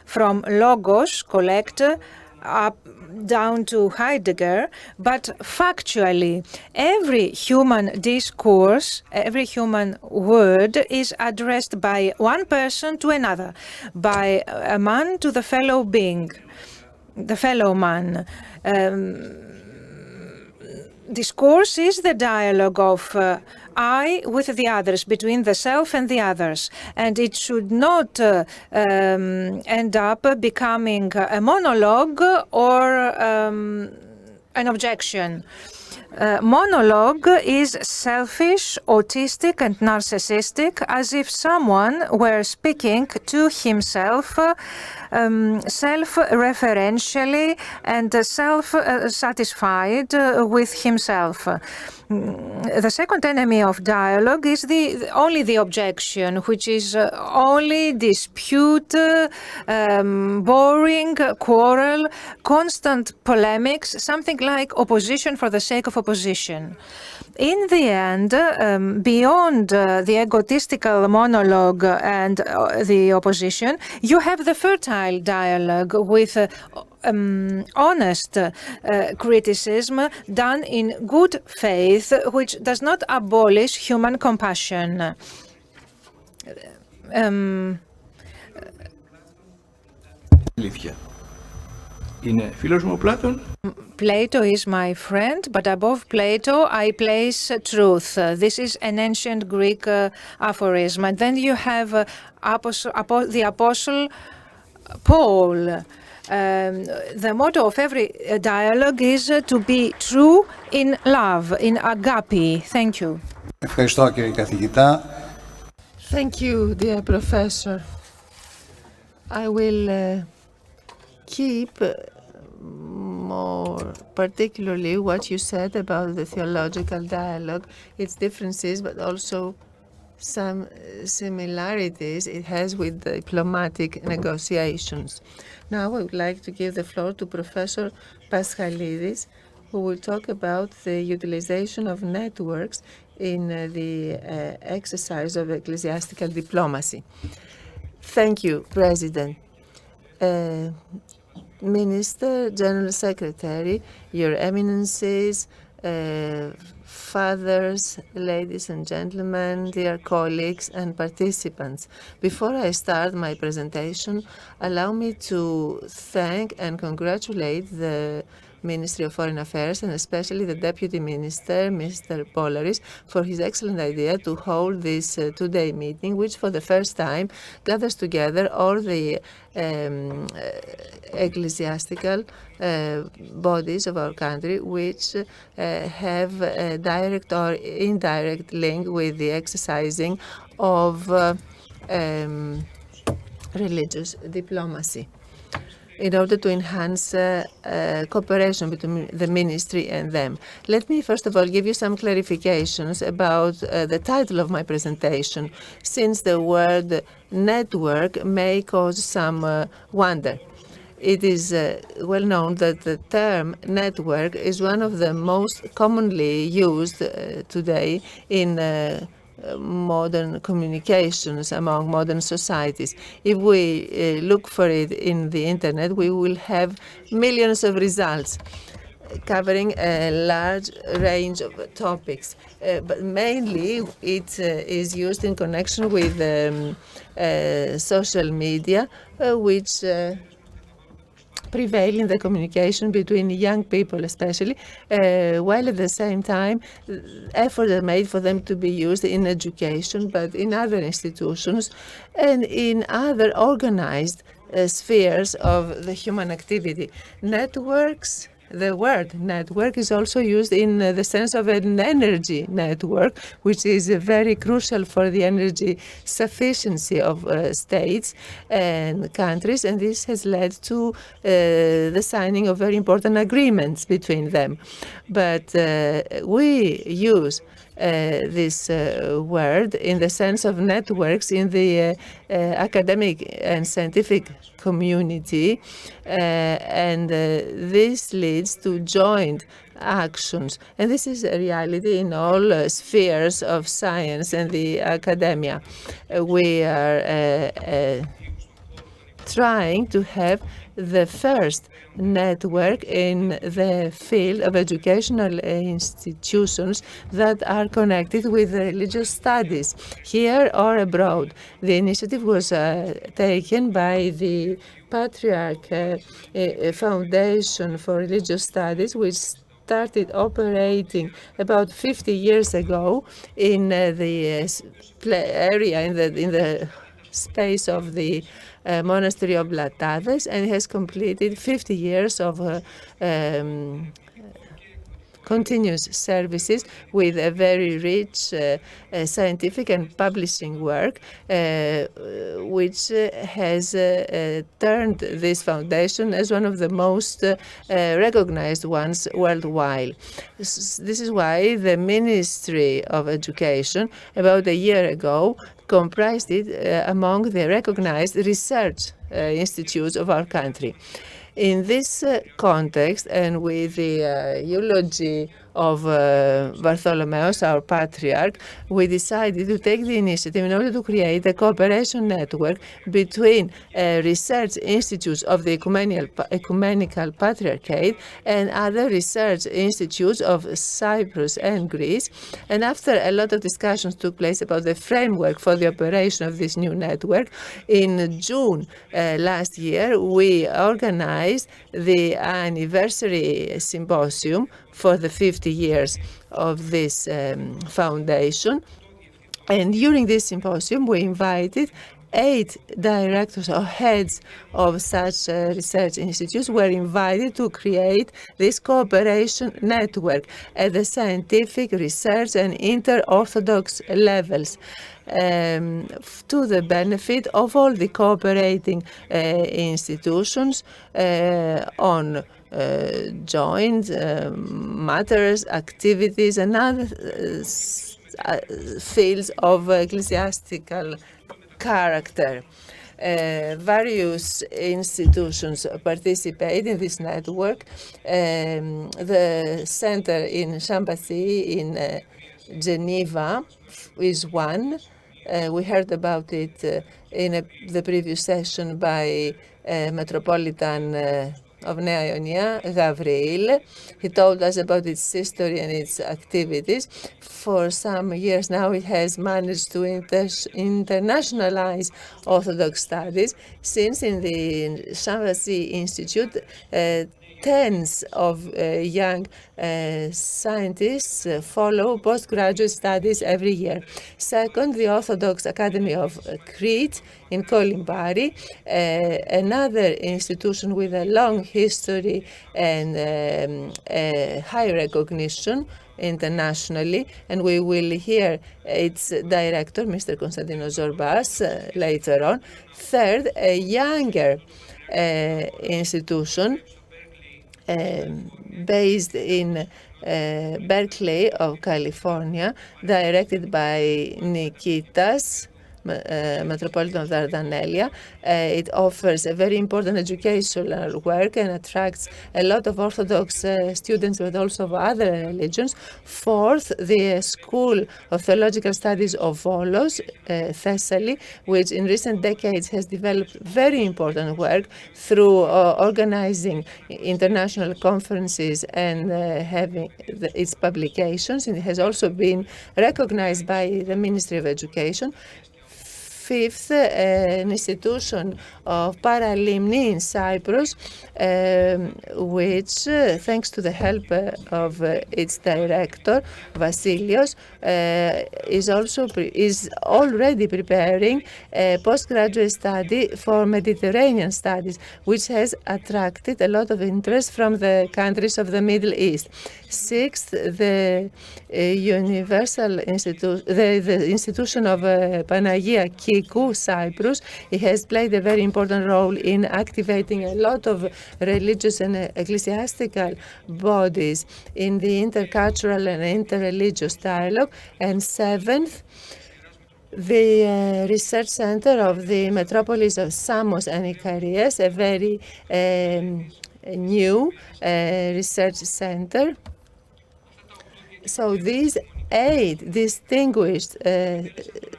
from logos, collect, up down to Heidegger, but factually, every human discourse, every human word is addressed by one person to another, by a man to the fellow being, the fellow man. Discourse is the dialogue of I with the others, between the self and the others, and it should not end up becoming a monologue or an objection. Monologue is selfish, autistic, and narcissistic, as if someone were speaking to himself self-referentially and self-satisfied with himself. The second enemy of dialogue is only the objection, which is only dispute, boring quarrel, constant polemics, something like opposition for the sake of opposition. In the end, beyond the egotistical monologue and the opposition, you have the fertile dialogue with honest criticism done in good faith, which does not abolish human compassion. Είναι φίλος μου ο Πλάτων. Plato is my friend, but above Plato I place truth. This is an ancient Greek aphorism. And then you have the Apostle Paul. The motto of every dialogue is to be true in love, in agape. Thank you. Ευχαριστώ κύριε καθηγητά. Thank you, dear professor. I will keep more particularly what you said about the theological dialogue, its differences, but also some similarities it has with the diplomatic negotiations. Now I would like to give the floor to Professor Paschalidis, who will talk about the utilization of networks in the exercise of ecclesiastical diplomacy. Thank you, President. Minister, General Secretary, Your Eminences, fathers, ladies and gentlemen, dear colleagues and participants. Before I start my presentation, allow me to thank and congratulate the Ministry of Foreign Affairs and especially the Deputy Minister, Mr. Polaris, for his excellent idea to hold this two-day meeting, which for the first time gathers together all the ecclesiastical bodies of our country, which have a direct or indirect link with the exercising of religious diplomacy, in order to enhance cooperation between the ministry and them. Let me first of all give you some clarifications about the title of my presentation, since the word network may cause some wonder. It is well known that the term network is one of the most commonly used today in modern communications among modern societies. If we look for it in the internet, we will have millions of results covering a large range of topics. But mainly it is used in connection with social media, which prevail in the communication between young people especially, while at the same time efforts are made for them to be used in education, but in other institutions and in other organized spheres of the human activity. Networks, the word network is also used in the sense of an energy network, which is very crucial for the energy sufficiency of states and countries, and this has led to the signing of very important agreements between them. But we use this word in the sense of networks in the academic and scientific community, and this leads to joint actions. And this is a reality in all spheres of science and the academia. We are trying to have the first network in the field of educational institutions that are connected with religious studies, here or abroad. The initiative was taken by the Patriarch Foundation for Religious Studies, which started operating about 50 years ago in the area, in the space of the monastery of Blatades, and has completed 50 years of continuous services with a very rich scientific and publishing work, which has turned this foundation as one of the most recognized ones worldwide. This is why the Ministry of Education, about a year ago, comprised it among the recognized research institutes of our country. In this context, and with the eulogy of Bartholomeus, our patriarch, we decided to take the initiative in order to create a cooperation network between research institutes of the Ecumenical Patriarchate and other research institutes of Cyprus and Greece. And after a lot of discussions took place about the framework for the operation of this new network, in June last year, we organized the anniversary symposium for the 50 years of this foundation. And during this symposium, we invited 8 directors or heads of such research institutes were invited to create this cooperation network at the scientific, research, and inter-orthodox levels, to the benefit of all the cooperating institutions on joint matters, activities, and other fields of ecclesiastical character. Various institutions participate in this network. The center in Chambassi in Geneva is one. We heard about it in the previous session by Metropolitan of Nea Ionia, Gavril. He told us about its history and its activities. For some years now, it has managed to internationalize Orthodox studies, since in the Chambassi Institute, tens of young scientists follow postgraduate studies every year. Second, the Orthodox Academy of Crete in Kolimbari, another institution with a long history and high recognition internationally, and we will hear its director, Mr. Konstantinos Zorbas, later on. Third, a younger institution based in Berkeley of California, directed by Nikitas, Metropolitan of Dardanelia. It offers a very important educational work and attracts a lot of Orthodox students, but also of other religions. Fourth, the School of Theological Studies of Volos, Thessaly, which in recent decades has developed very important work through organizing international conferences and having its publications. And it has also been recognized by the Ministry of Education. Fifth, an institution of Paralimni in Cyprus, which, thanks to the help of its director, Vasilios, is already preparing a postgraduate study for Mediterranean studies, which has attracted a lot of interest from the countries of the Middle East. Sixth, the the institution of Panagia Kikou, Cyprus. It has played a very important role in activating a lot of religious and ecclesiastical bodies in the intercultural and interreligious dialogue. And seventh, the research center of the metropolis of Samos and Icarias, a very new research center. So these 8 distinguished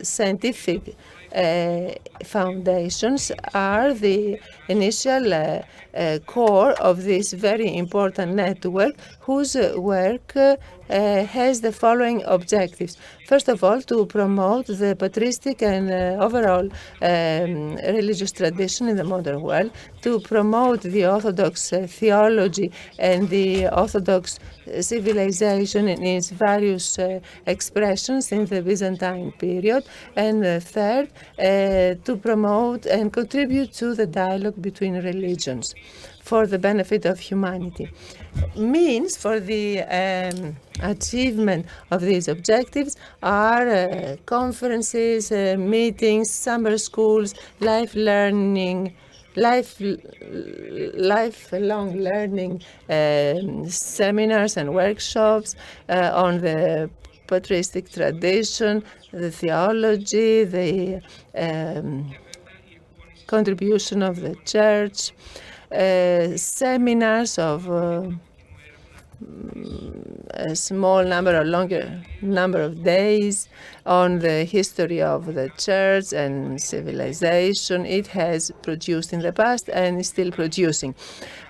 scientific foundations are the initial core of this very important network, whose work has the following objectives. First of all, to promote the patristic and overall religious tradition in the modern world, to promote the Orthodox theology and the Orthodox civilization in its various expressions in the Byzantine period, and third, to promote and contribute to the dialogue between religions. for the benefit of humanity. Means for the achievement of these objectives are conferences, meetings, summer schools, lifelong learning seminars and workshops on the patristic tradition, the theology, the contribution of the church, seminars of a small number or longer number of days on the history of the church and civilization it has produced in the past and is still producing.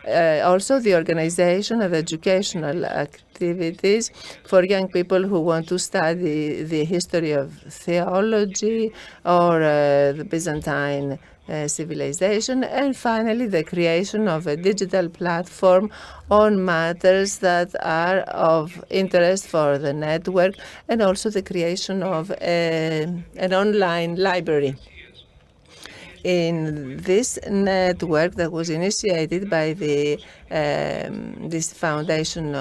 Also, the organization of educational activities for young people who want to study the history of theology or the Byzantine civilization, and finally the creation of a digital platform on matters that are of interest for the network, and also the creation of an online library. In this network that was initiated by this foundation,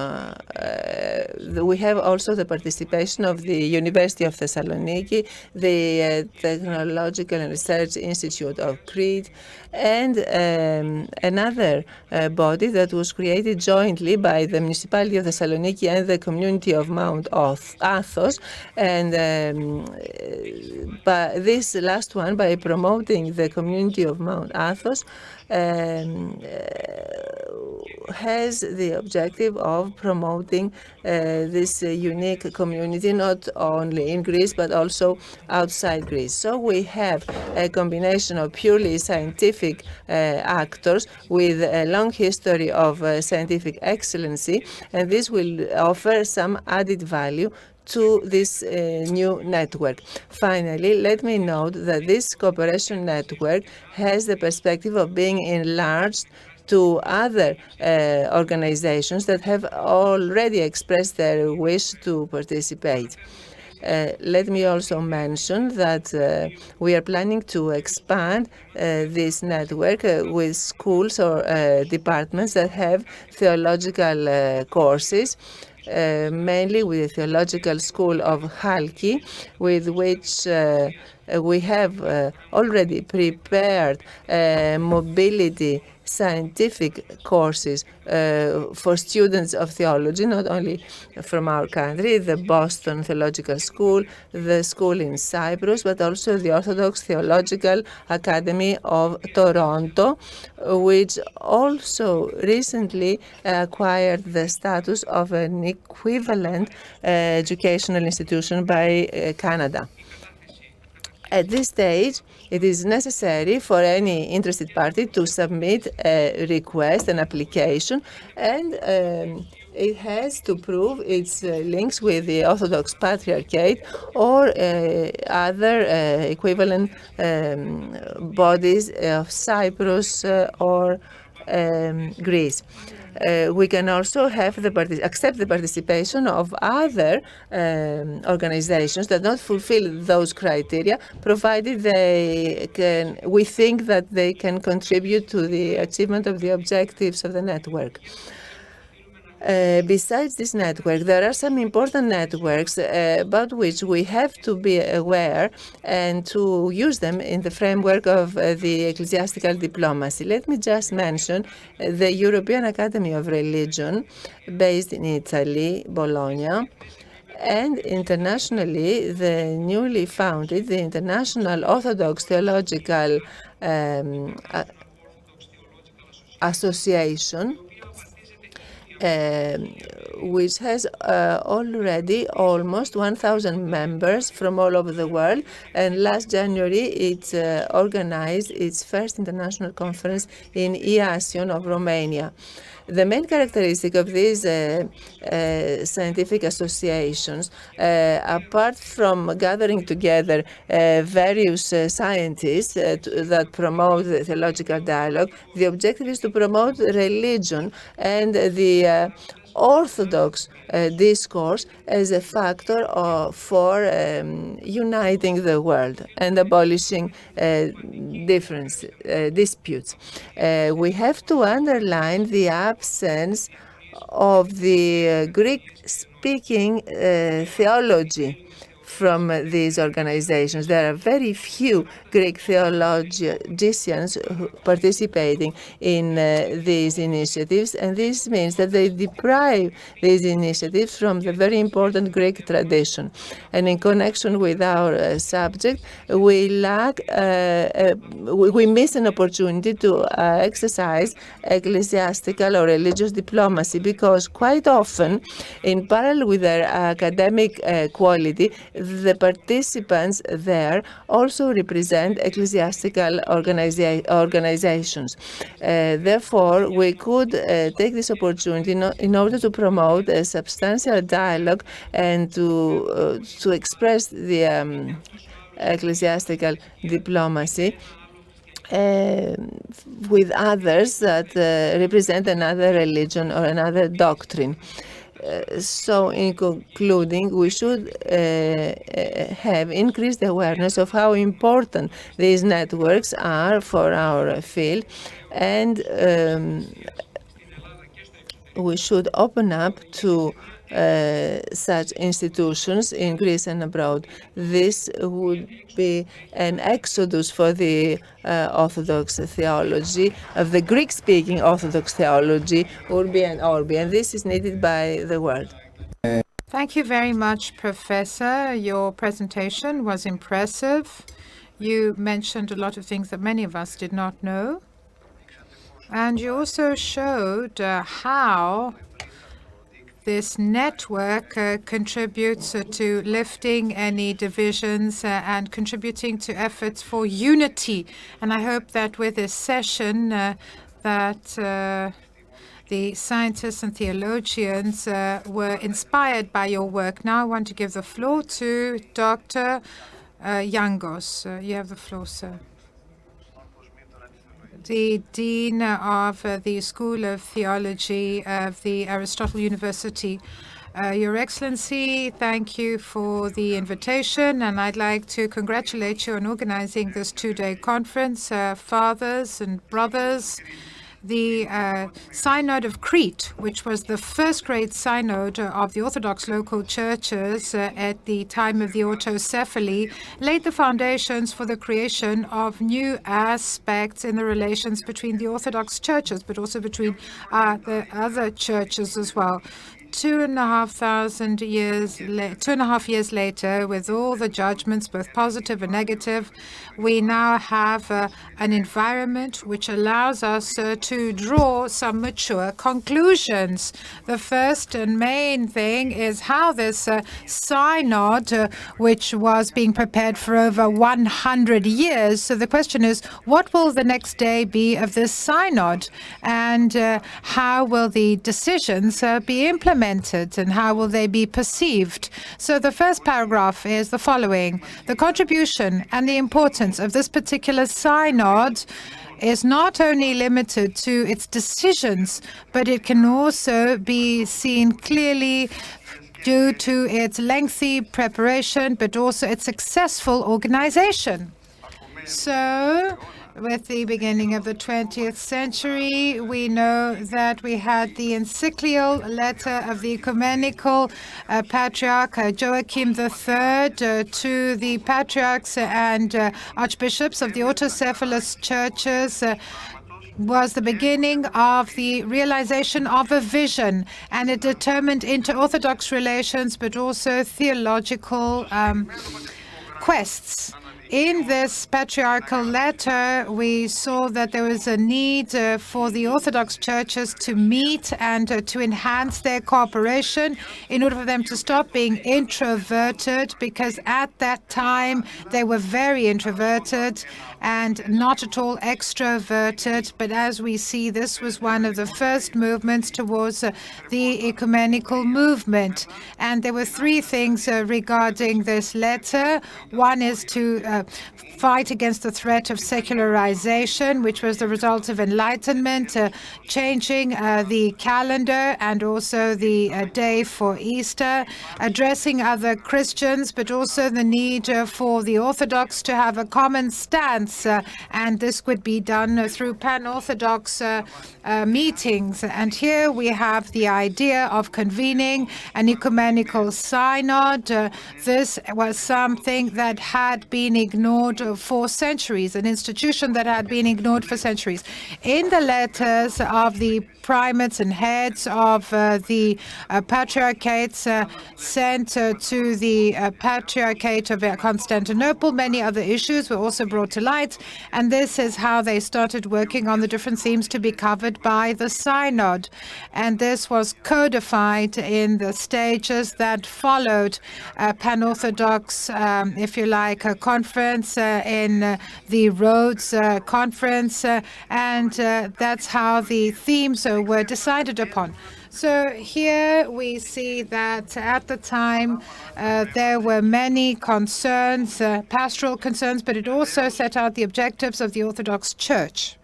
we have also the participation of the University of Thessaloniki, the Technological and Research Institute of Crete, and another body that was created jointly by the Municipality of Thessaloniki and the community of Mount Athos, and this last one, by promoting the community of Mount Athos, has the objective of promoting this unique community, not only in Greece, but also outside Greece. So we have a combination of purely scientific actors with a long history of scientific excellency, and this will offer some added value to this new network. Finally, let me note that this cooperation network has the perspective of being enlarged to other organizations that have already expressed their wish to participate. Let me also mention that we are planning to expand this network with schools or departments that have theological courses, mainly with the Theological School of Halki, with which we have already prepared mobility scientific courses for students of theology, not only from our country, the Boston Theological School, the school in Cyprus, but also the Orthodox Theological Academy of Toronto, which also recently acquired the status of an equivalent educational institution by Canada. At this stage, it is necessary for any interested party to submit a request, an application, and it has to prove its links with the Orthodox Patriarchate or other equivalent bodies of Cyprus or Greece. We can also have accept the participation of other organizations that don't fulfill those criteria, provided we think that they can contribute to the achievement of the objectives of the network. Besides this network, there are some important networks about which we have to be aware and to use them in the framework of the ecclesiastical diplomacy. Let me just mention the European Academy of Religion, based in Italy, Bologna, and internationally, the newly founded, the International Orthodox Theological Association, which has already almost 1,000 members from all over the world. And last January, it organized its first international conference in Iasion of Romania. The main characteristic of these scientific associations, apart from gathering together various scientists that promote the theological dialogue, the objective is to promote religion and the the Orthodox discourse as a factor for uniting the world and abolishing disputes. We have to underline the absence of the Greek-speaking theology from these organizations. There are very few Greek theologians participating in these initiatives, and this means that they deprive these initiatives from the very important Greek tradition. And in connection with our subject, we miss an opportunity to exercise ecclesiastical or religious diplomacy, because quite often, in parallel with their academic quality, the participants there also represent ecclesiastical organizations. Therefore, we could take this opportunity in order to promote a substantial dialogue and to express the ecclesiastical diplomacy with others that represent another religion or another doctrine. So in concluding, we should have increased awareness of how important these networks are for our field, and we should open up to such institutions in Greece and abroad. This would be an exodus for the Orthodox theology, of the Greek-speaking Orthodox theology, Urbi and Orbi, and this is needed by the world. Thank you very much, Professor. Your presentation was impressive. You mentioned a lot of things that many of us did not know. And you also showed how this network contributes to lifting any divisions and contributing to efforts for unity. And I hope that with this session that the scientists and theologians were inspired by your work. Now I want to give the floor to Dr. Yangos. You have the floor, sir. The Dean of the School of Theology of the Aristotle University. Your Excellency, thank you for the invitation, and I'd like to congratulate you on organizing this two-day conference. Fathers and brothers, the Synod of Crete, which was the first great synod of the Orthodox local churches at the time of the autocephaly, laid the foundations for the creation of new aspects in the relations between the Orthodox churches, but also between the other churches as well. 2.5 years later, with all the judgments, both positive and negative, we now have an environment which allows us to draw some mature conclusions. The first and main thing is how this synod, which was being prepared for over 100 years. So the question is, what will the next day be of this synod? And how will the decisions be implemented? And how will they be perceived? So the first paragraph is the following. The contribution and the importance of this particular synod is not only limited to its decisions, but it can also be seen clearly due to its lengthy preparation, but also its successful organization. So, with the beginning of the 20th century, we know that we had the encyclical letter of the ecumenical patriarch Joachim III to the patriarchs and archbishops of the autocephalous churches. Was the beginning of the realization of a vision, and it determined inter-Orthodox relations, but also theological quests. In this patriarchal letter, we saw that there was a need for the Orthodox churches to meet and to enhance their cooperation in order for them to stop being introverted, because at that time they were very introverted and not at all extroverted. But as we see, this was one of the first movements towards the ecumenical movement. And there were three things regarding this letter. One is to fight against the threat of secularization, which was the result of Enlightenment, changing the calendar and also the day for Easter, addressing other Christians, but also the need for the Orthodox to have a common stance, and this would be done through pan-Orthodox meetings. And here we have the idea of convening an ecumenical synod. This was something that had been ignored for centuries, an institution that had been ignored for centuries. In the letters of the primates and heads of the patriarchates sent to the Patriarchate of Constantinople, many other issues were also brought to light, and this is how they started working on the different themes to be covered by the synod. And this was codified in the stages that followed pan-Orthodox, if you like, a conference in the Rhodes Conference, and that's how the themes were decided upon. So here we see that at the time there were many concerns, pastoral concerns, but it also set out the objectives of the Orthodox Church.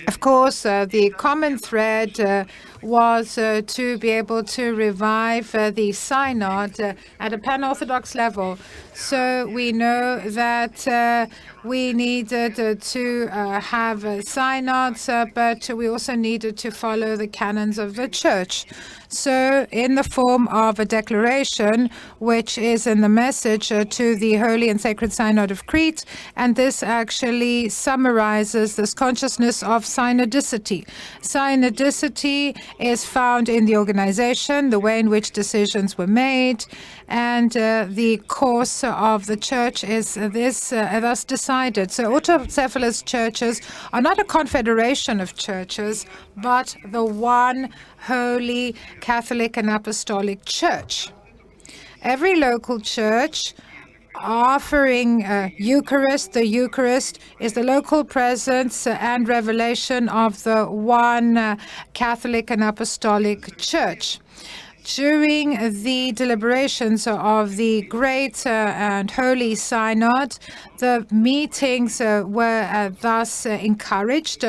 Of course, the common thread was to be able to revive the synod at a pan-Orthodox level. So we know that we needed to have synods, but we also needed to follow the canons of the Church. So in the form of a declaration, which is in the message to the Holy and Sacred Synod of Crete, and this actually summarizes this consciousness of synodicity. Synodicity is found in the organization, the way in which decisions were made, and the course of the Church is thus decided. So autocephalous churches are not a confederation of churches, but the one holy Catholic and Apostolic Church. Every local church offering Eucharist. The Eucharist is the local presence and revelation of the one Catholic and Apostolic Church. During the deliberations of the Great and Holy Synod, the meetings were thus encouraged.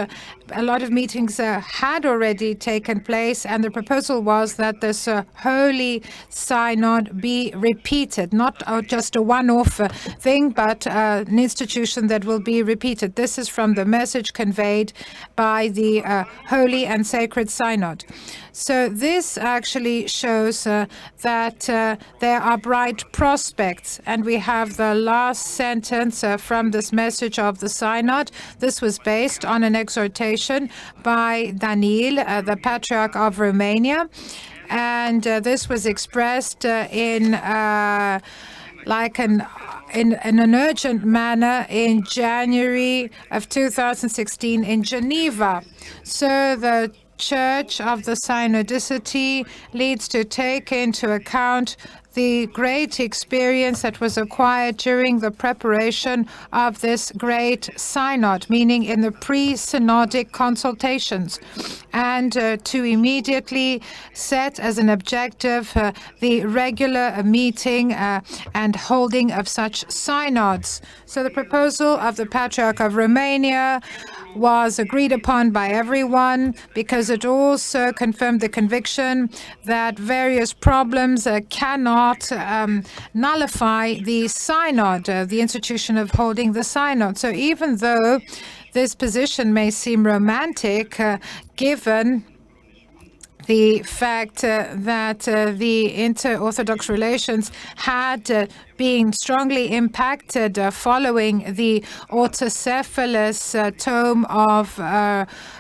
A lot of meetings had already taken place, and the proposal was that this Holy Synod be repeated, not just a one-off thing, but an institution that will be repeated. This is from the message conveyed by the Holy and Sacred Synod. So this actually shows that there are bright prospects, and we have the last sentence from this message of the Synod. This was based on an exhortation by Daniel, the Patriarch of Romania, and this was expressed in an urgent manner in January of 2016 in Geneva. So the Church of the Synodicity leads to take into account the great experience that was acquired during the preparation of this great synod, meaning in the pre-synodic consultations, and to immediately set as an objective the regular meeting and holding of such synods. So the proposal of the Patriarch of Romania was agreed upon by everyone because it also confirmed the conviction that various problems cannot nullify the synod, the institution of holding the synod. So even though this position may seem romantic, given the fact that the inter-Orthodox relations had been strongly impacted following the autocephalous tome of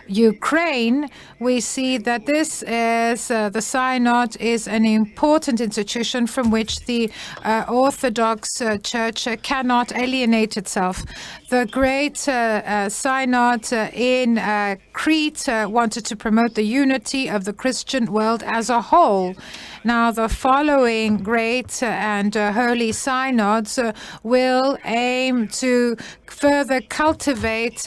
Ukraine, we see that this is the Synod is an important institution from which the Orthodox Church cannot alienate itself. The Great Synod in Crete wanted to promote the unity of the Christian world as a whole. Now, the following Great and Holy Synods will aim to further cultivate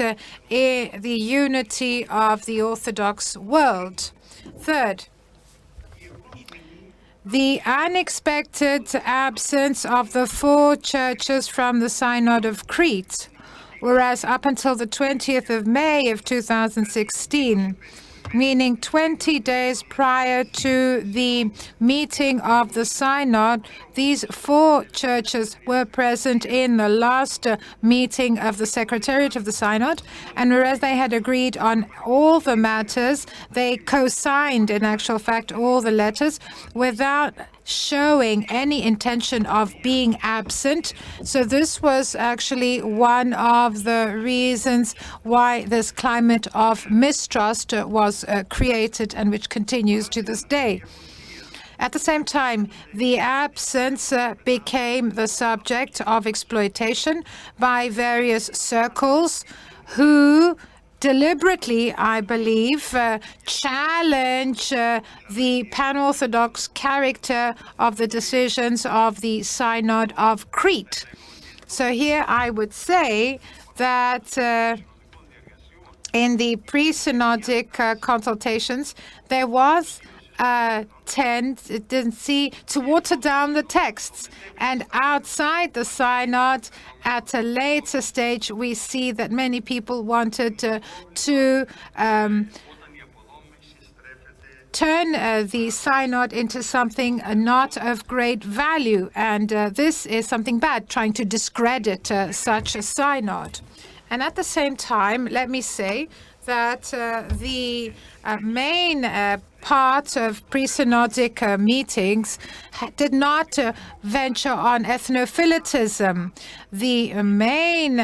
the unity of the Orthodox world. Third, the unexpected absence of the 4 churches from the Synod of Crete, whereas up until the 20th of May of 2016, meaning 20 days prior to the meeting of the Synod, these 4 churches were present in the last meeting of the Secretariat of the Synod, and whereas they had agreed on all the matters, they co-signed, in actual fact, all the letters without showing any intention of being absent. So this was actually one of the reasons why this climate of mistrust was created, and which continues to this day. At the same time, the absence became the subject of exploitation by various circles who deliberately, I believe, challenge the pan-Orthodox character of the decisions of the Synod of Crete. So here I would say that in the pre-synodic consultations, there was a tendency to water down the texts. And outside the Synod, at a later stage, we see that many people wanted to turn the Synod into something not of great value. And this is something bad, trying to discredit such a Synod. And at the same time, let me say that the main part of pre-synodic meetings did not venture on ethnophilitism. The main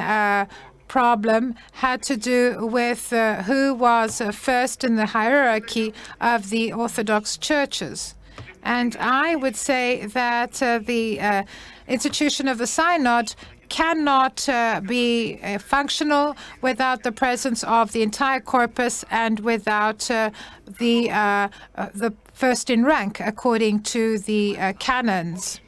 problem had to do with who was first in the hierarchy of the Orthodox churches. And I would say that the institution of the Synod cannot be functional without the presence of the entire corpus and without the first in rank, according to the canons.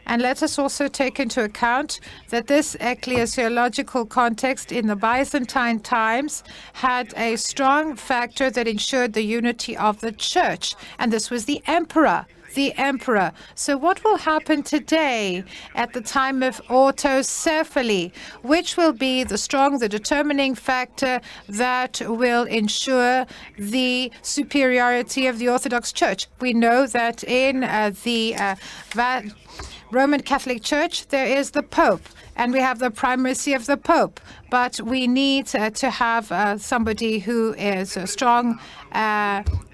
And let us also take into account that this ecclesiological context in the Byzantine times had a strong factor that ensured the unity of the church, and this was the emperor. The emperor. So what will happen today at the time of autocephaly? Which will be the determining factor that will ensure the superiority of the Orthodox Church? We know that in the Roman Catholic Church, there is the Pope, and we have the primacy of the Pope. But we need to have somebody who is strong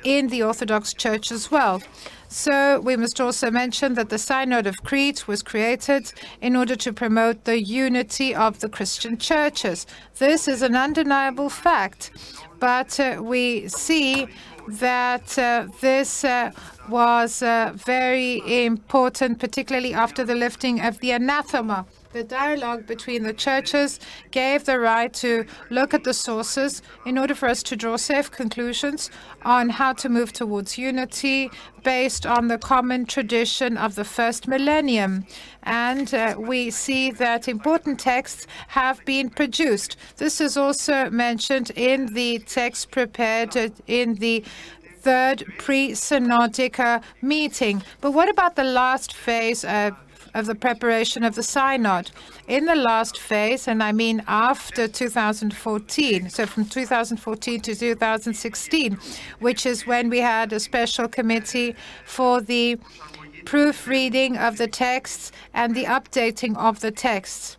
in the Orthodox Church as well. So we must also mention that the Synod of Crete was created in order to promote the unity of the Christian churches. This is an undeniable fact, but we see that this was very important, particularly after the lifting of the anathema. The dialogue between the churches gave the right to look at the sources in order for us to draw safe conclusions on how to move towards unity based on the common tradition of the first millennium. And we see that important texts have been produced. This is also mentioned in the text prepared in the third pre-synodic meeting. But what about the last phase of the preparation of the Synod? In the last phase, and I mean after 2014, so from 2014 to 2016, which is when we had a special committee for the proofreading of the texts and the updating of the texts.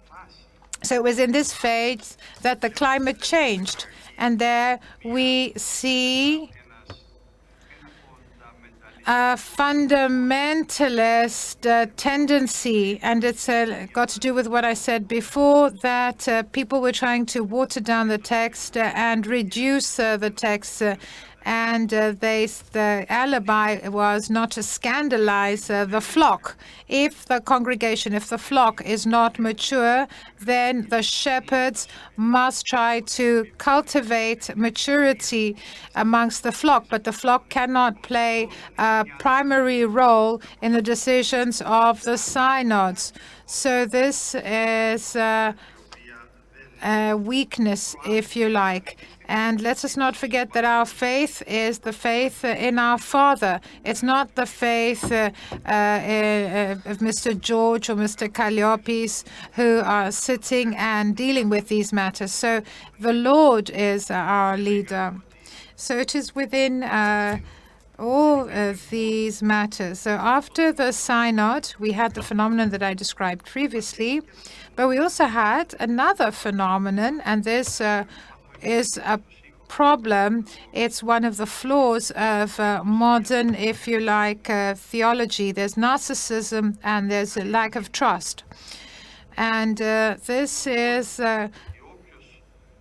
So it was in this phase that the climate changed, and there we see a fundamentalist tendency, and it's got to do with what I said before, that people were trying to water down the text and reduce the text, and the alibi was not to scandalize the flock. If the congregation, if the flock is not mature, then the shepherds must try to cultivate maturity amongst the flock, but the flock cannot play a primary role in the decisions of the synods. So this is weakness, if you like. And let us not forget that our faith is the faith in our Father. It's not the faith of Mr. George or Mr. Kalliopis, who are sitting and dealing with these matters. So the Lord is our leader. So it is within all of these matters. So after the synod, we had the phenomenon that I described previously, but we also had another phenomenon, and this is a problem. It's one of the flaws of modern, if you like, theology. There's narcissism and there's a lack of trust. And this is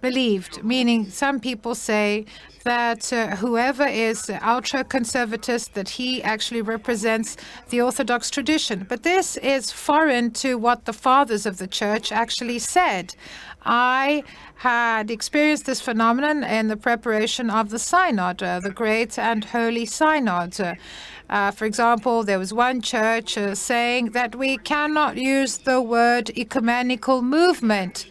believed, meaning some people say that whoever is ultra-conservatist, that he actually represents the Orthodox tradition. But this is foreign to what the fathers of the church actually said. I had experienced this phenomenon in the preparation of the synod, the Great and Holy Synod. For example, there was one church saying that we cannot use the word ecumenical movement.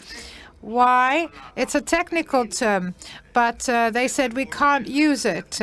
Why? It's a technical term, but they said we can't use it.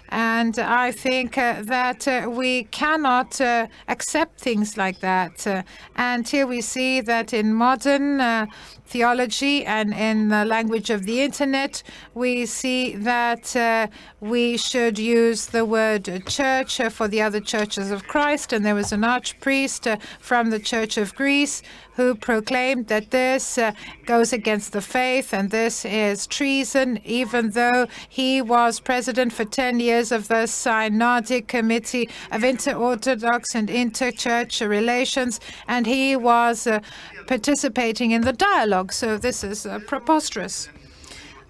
And I think that we cannot accept things like that. And here we see that in modern theology and in the language of the internet, we see that we should use the word church for the other churches of Christ. And there was an archpriest from the Church of Greece who proclaimed that this goes against the faith and this is treason, even though he was president for 10 years of the Synodic Committee of Inter-Orthodox and Inter-Church Relations, and he was participating in the dialogue. So this is preposterous.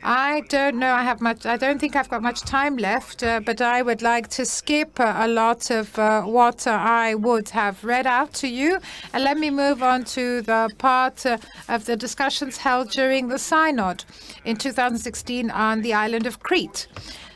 I don't know. I don't think I've got much time left, but I would like to skip a lot of what I would have read out to you. And let me move on to the part of the discussions held during the synod in 2016 on the island of Crete.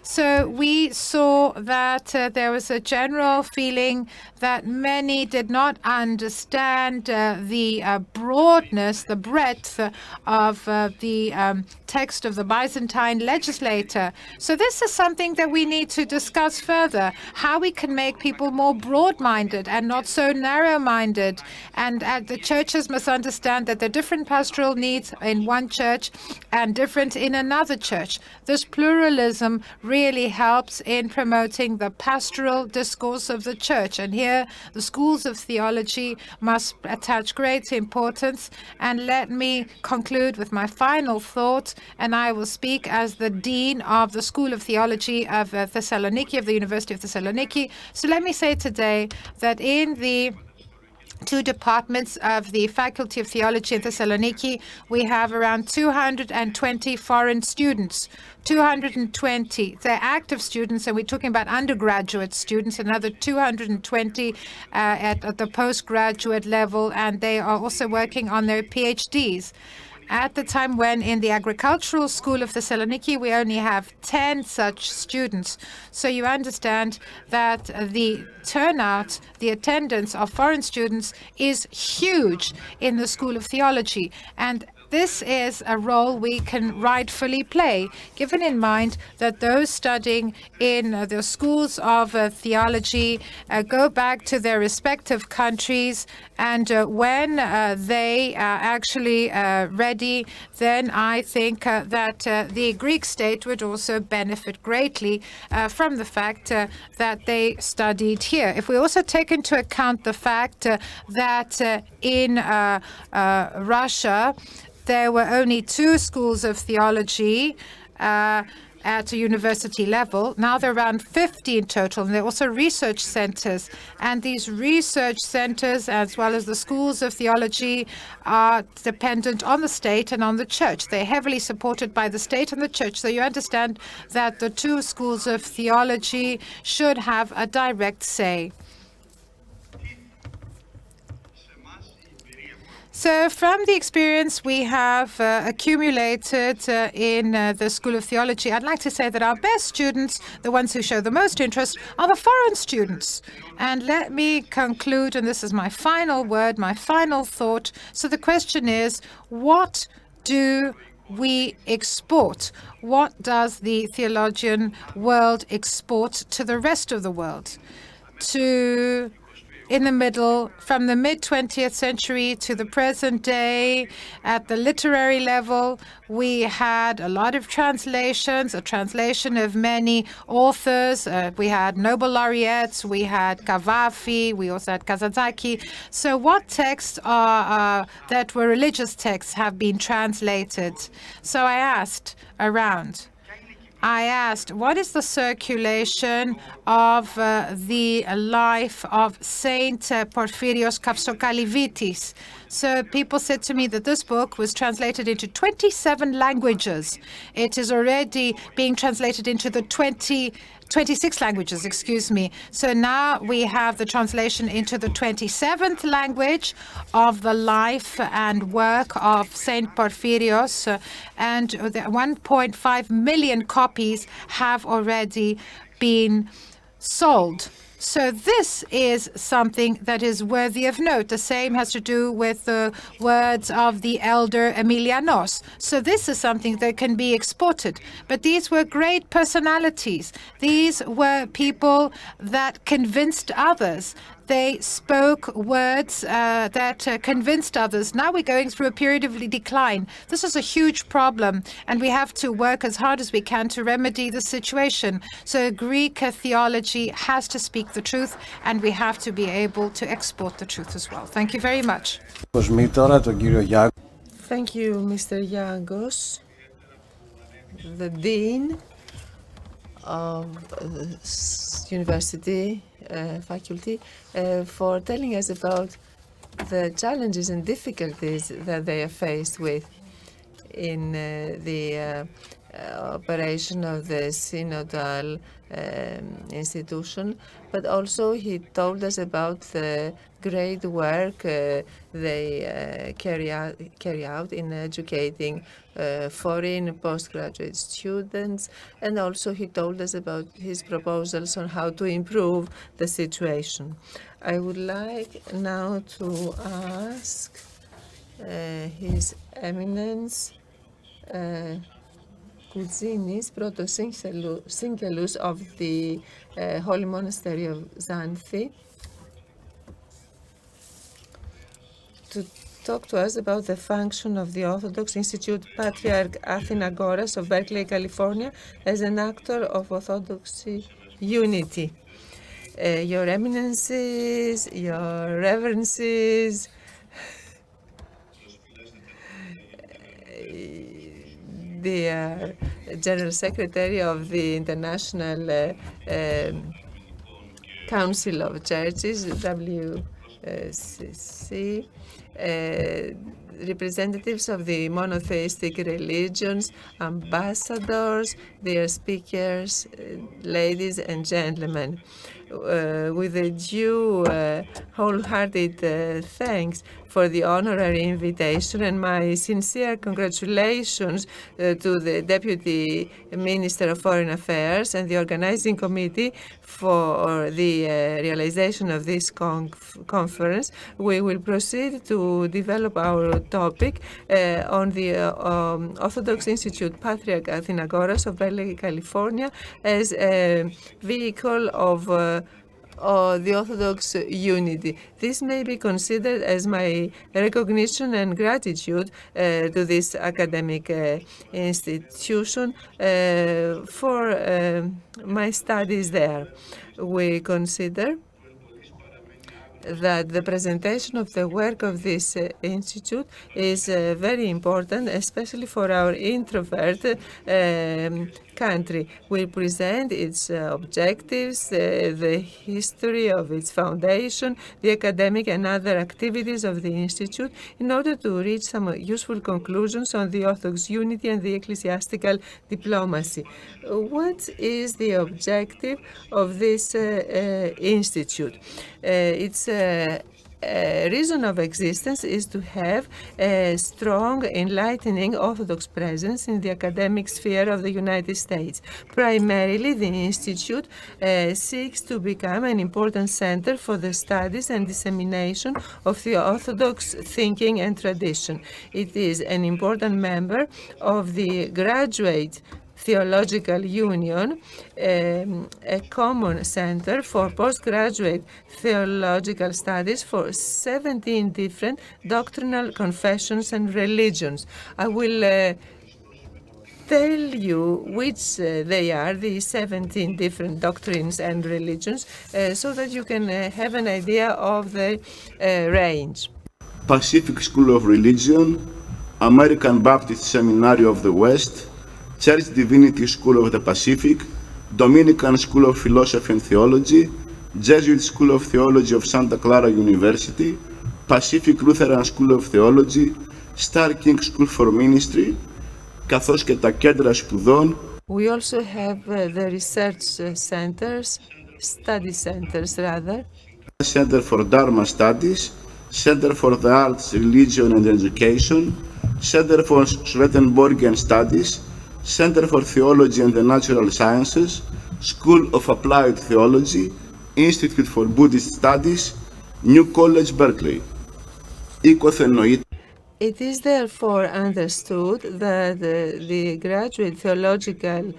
So we saw that there was a general feeling that many did not understand the broadness, the breadth of the text of the Byzantine legislator. So this is something that we need to discuss further, how we can make people more broad-minded and not so narrow-minded. And the churches must understand that there are different pastoral needs in one church and different in another church. This pluralism really helps in promoting the pastoral discourse of the church. And here, the schools of theology must attach great importance. And let me conclude with my final thought, and I will speak as the Dean of the School of Theology of Thessaloniki, of the University of Thessaloniki. So let me say today that in the two departments of the Faculty of Theology in Thessaloniki, we have around 220 foreign students. 220. They're active students, and we're talking about undergraduate students, another 220 at the postgraduate level, and they are also working on their PhDs. At the time when in the Agricultural School of Thessaloniki, we only have 10 such students. So you understand that the turnout, the attendance of foreign students is huge in the School of Theology. And this is a role we can rightfully play, given in mind that those studying in the schools of theology go back to their respective countries, and when they are actually ready, then I think that the Greek state would also benefit greatly from the fact that they studied here. If we also take into account the fact that in Russia, there were only 2 schools of theology at a university level. Now there are around 50 in total, and there are also research centers. And these research centers, as well as the schools of theology, are dependent on the state and on the church. They're heavily supported by the state and the church. So you understand that the 2 schools of theology should have a direct say. So from the experience we have accumulated in the School of Theology, I'd like to say that our best students, the ones who show the most interest, are the foreign students. And let me conclude, and this is my final word, my final thought. So the question is, what do we export? What does the theologian world export to the rest of the world? In the middle, from the mid-20th century to the present day, at the literary level, we had a lot of translations, a translation of many authors. We had Nobel laureates, we had Cavafy, we also had Kazantzakis. So what texts that were religious texts have been translated? So I asked around. What is the circulation of the life of Saint Porphyrios Kavsokalivitis? So people said to me that this book was translated into 27 languages. It is already being translated into the 26 languages, excuse me. So now we have the translation into the 27th language of the life and work of Saint Porphyrios, and 1.5 million copies have already been sold. So this is something that is worthy of note. The same has to do with the words of the elder Emilianos. So this is something that can be exported. But these were great personalities. These were people that convinced others. They spoke words that convinced others. Now we're going through a period of decline. This is a huge problem, and we have to work as hard as we can to remedy the situation. So Greek theology has to speak the truth, and we have to be able to export the truth as well. Thank you very much. Thank you, Mr. Yagos, the Dean of University faculty, for telling us about the challenges and difficulties that they are faced with in the operation of the synodal institution, but also he told us about the great work they carry out in educating foreign postgraduate students, and also he told us about his proposals on how to improve the situation. I would like now to ask His Eminence Koutzinis, Proto-Syngelus of the Holy Monastery of Xanthi, to talk to us about the function of the Orthodox Institute Patriarch Athinagoras of Berkeley, California, as an actor of Orthodoxy unity. Your Eminences, Your Reverences, the General Secretary of the International Council of Churches, WCC, representatives of the monotheistic religions, ambassadors, dear speakers, ladies and gentlemen. With a due wholehearted thanks for the honorary invitation and my sincere congratulations to the Deputy Minister of Foreign Affairs and the organizing committee for the realization of this conference, we will proceed to develop our topic on the Orthodox Institute Patriarch Athinagoras of Berkeley, California, as a vehicle of the Orthodox unity. This may be considered as my recognition and gratitude to this academic institution for my studies there. We consider that the presentation of the work of this institute is very important, especially for our introvert country. We present its objectives, the history of its foundation, the academic and other activities of the institute, in order to reach some useful conclusions on the Orthodox unity and the ecclesiastical diplomacy. What is the objective of this institute? Its reason of existence is to have a strong, enlightening Orthodox presence in the academic sphere of the United States. Primarily, the Institute seeks to become an important center for the studies and dissemination of the Orthodox thinking and tradition. It is an important member of the Graduate Theological Union, a common center for postgraduate theological studies for 17 different doctrinal confessions and religions. I will tell you which they are, the 17 different doctrines and religions, so that you can have an idea of the range. Pacific School of Religion, American Baptist Seminary of the West, Church Divinity School of the Pacific, Dominican School of Philosophy and Theology, Jesuit School of Theology of Santa Clara University, Pacific Lutheran School of Theology, Star King School for Ministry, καθώς και τα κέντρα σπουδών. We also have the research centers, study centers rather. Center for Dharma Studies, Center for the Arts, Religion and Education, Center for Swedenborgian Studies, Center for Theology and the Natural Sciences, School of Applied Theology, Institute for Buddhist Studies, New College, Berkeley. It is therefore understood that the Graduate Theological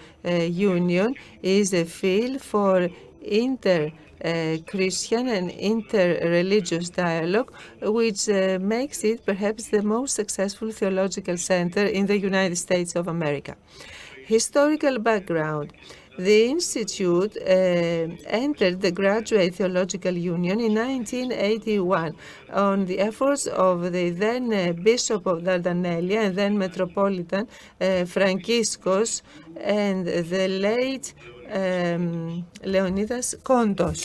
Union is a field for inter-Christian and inter-religious dialogue, which makes it perhaps the most successful theological center in the United States of America. Historical background. The Institute entered the Graduate Theological Union in 1981 on the efforts of the then Bishop of Dardanelia and then Metropolitan Frankiscos and the late Leonidas Kontos.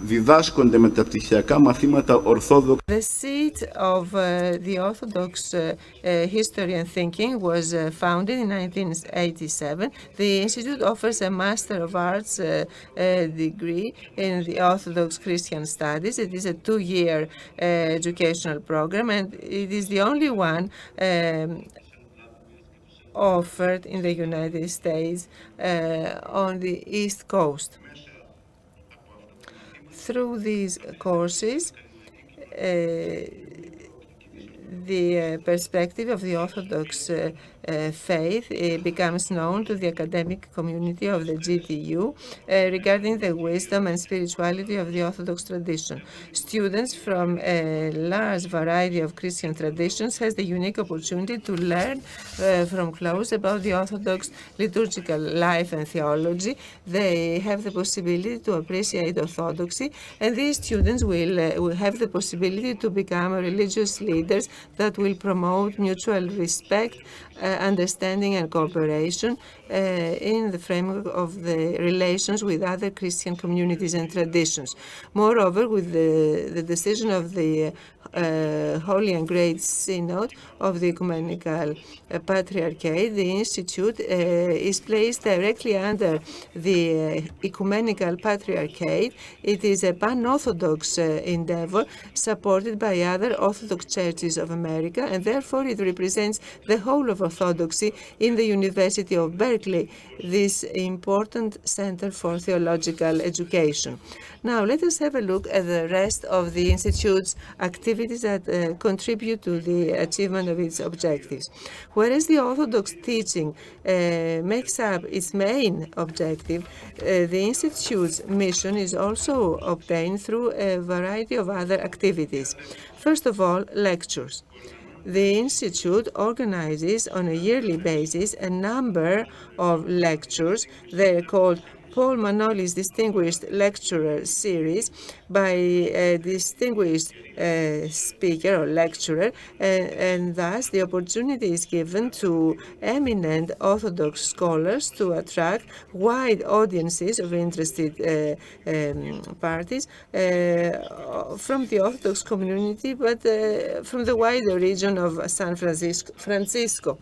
Διδάσκονται μεταπτυχιακά μαθήματα Ορθόδοξα. The seat of the Orthodox history and thinking was founded in 1987. The Institute offers a Master of Arts degree in the Orthodox Christian Studies. It is a 2-year educational program, and it is the only one offered in the United States on the East Coast. Through these courses, the perspective of the Orthodox faith becomes known to the academic community of the GTU regarding the wisdom and spirituality of the Orthodox tradition. Students from a large variety of Christian traditions has the unique opportunity to learn from close about the Orthodox liturgical life and theology. They have the possibility to appreciate Orthodoxy, and these students will have the possibility to become religious leaders that will promote mutual respect, understanding and cooperation in the framework of the relations with other Christian communities and traditions. Moreover, with the decision of the Holy and Great Synod of the Ecumenical Patriarchate, the Institute is placed directly under the Ecumenical Patriarchate. It is a pan-Orthodox endeavor supported by other Orthodox churches of America, and therefore it represents the whole of Orthodoxy in the University of Berkeley, this important center for theological education. Now, let us have a look at the rest of the Institute's activities that contribute to the achievement of its objectives. Whereas the Orthodox teaching makes up its main objective, the Institute's mission is also obtained through a variety of other activities. First of all, lectures. The Institute organizes on a yearly basis a number of lectures. They are called Paul Manoli's Distinguished Lecturer series by a distinguished speaker or lecturer, and thus the opportunity is given to eminent Orthodox scholars to attract wide audiences of interested parties from the Orthodox community, but from the wider region of San Francisco.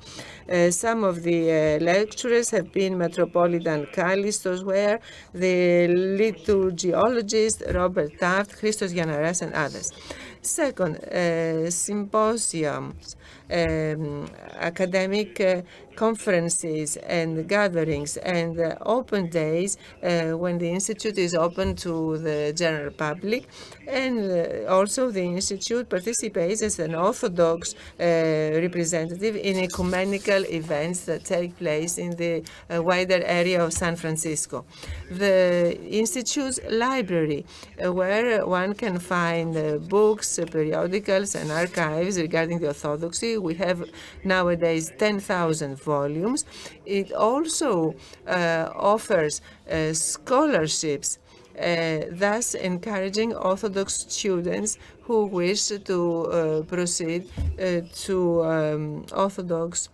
Some of the lecturers have been Metropolitan Kallistos, where the liturgiologist Robert Taft, Christos Giannaras, and others. Second, symposiums, academic conferences and gatherings, and open days when the Institute is open to the general public. And also the Institute participates as an Orthodox representative in ecumenical events that take place in the wider area of San Francisco. The Institute's library, where one can find books, periodicals, and archives regarding the Orthodoxy. We have nowadays 10,000 volumes. It also offers scholarships, thus encouraging Orthodox students who wish to proceed to Orthodox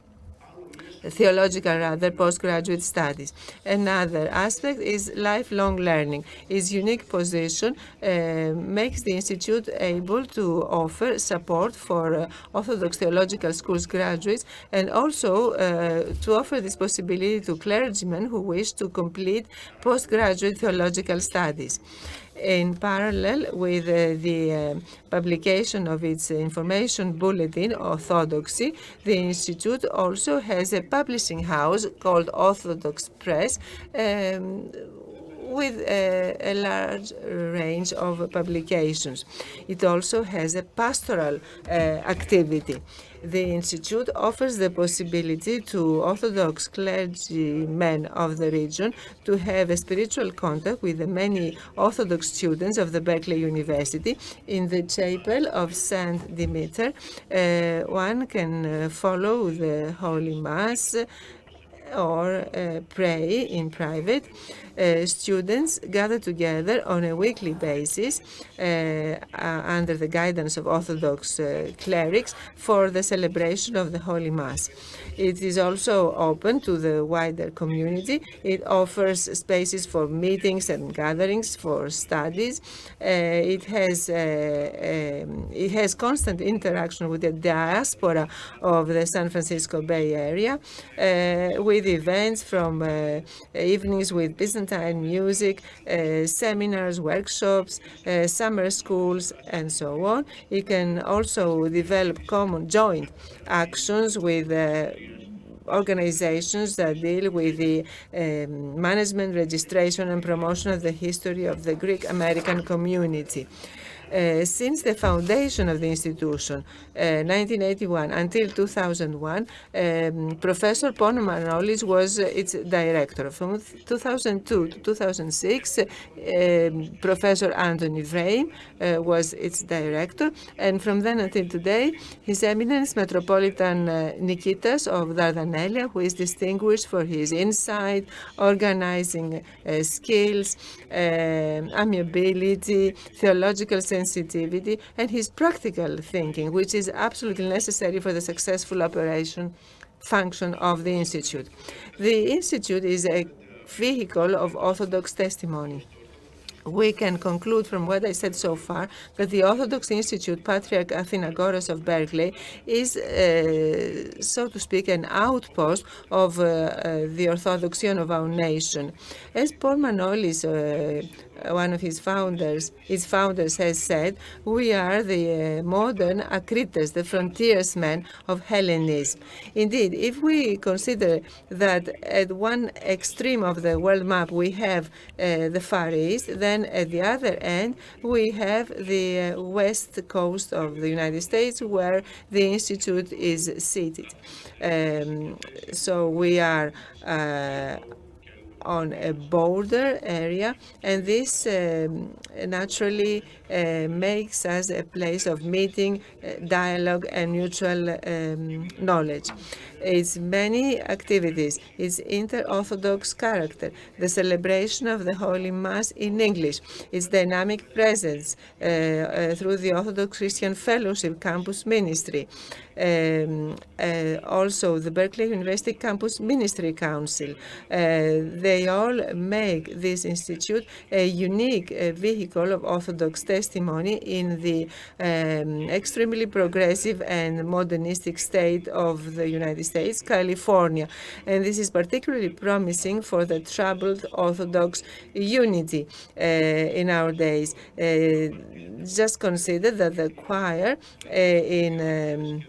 theological postgraduate studies. Another aspect is lifelong learning. Its unique position makes the Institute able to offer support for Orthodox theological schools graduates, and also to offer this possibility to clergymen who wish to complete postgraduate theological studies. In parallel with the publication of its information bulletin, Orthodoxy, the Institute also has a publishing house called Orthodox Press, with a large range of publications. It also has a pastoral activity. The Institute offers the possibility to Orthodox clergymen of the region to have a spiritual contact with the many Orthodox students of the Berkeley University. In the chapel of Saint Demeter, one can follow the Holy Mass or pray in private. Students gather together on a weekly basis under the guidance of Orthodox clerics for the celebration of the Holy Mass. It is also open to the wider community. It offers spaces for meetings and gatherings, for studies. It has constant interaction with the diaspora of the San Francisco Bay Area, with events from evenings with Byzantine music, seminars, workshops, summer schools, and so on. It can also develop common joint actions with organizations that deal with the management, registration, and promotion of the history of the Greek American community. Since the foundation of the institution, 1981 until 2001, Professor Paul Manolis was its director. From 2002 to 2006, Professor Anthony Vreim was its director, and from then until today, His Eminence Metropolitan Nikitas of Dardanelia, who is distinguished for his insight, organizing skills, amiability, theological sensitivity, and his practical thinking, which is absolutely necessary for the successful function of the Institute. The Institute is a vehicle of Orthodox testimony. We can conclude from what I said so far that the Orthodox Institute, Patriarch Athinagoras of Berkeley, is, so to speak, an outpost of the Orthodoxion of our nation. As Paul Manolis, one of his founders has said, we are the modern Akrites, the frontiersmen of Hellenism. Indeed, if we consider that at one extreme of the world map we have the Far East, then at the other end we have the west coast of the United States, where the Institute is seated. So we are on a border area, and this naturally makes us a place of meeting, dialogue, and mutual knowledge. Its many activities, its inter-Orthodox character, the celebration of the Holy Mass in English, its dynamic presence through the Orthodox Christian Fellowship Campus Ministry, also the Berkeley University Campus Ministry Council. They all make this institute a unique vehicle of Orthodox testimony in the extremely progressive and modernistic state of the United States, California. And this is particularly promising for the troubled Orthodox unity in our days. Just consider that the choir in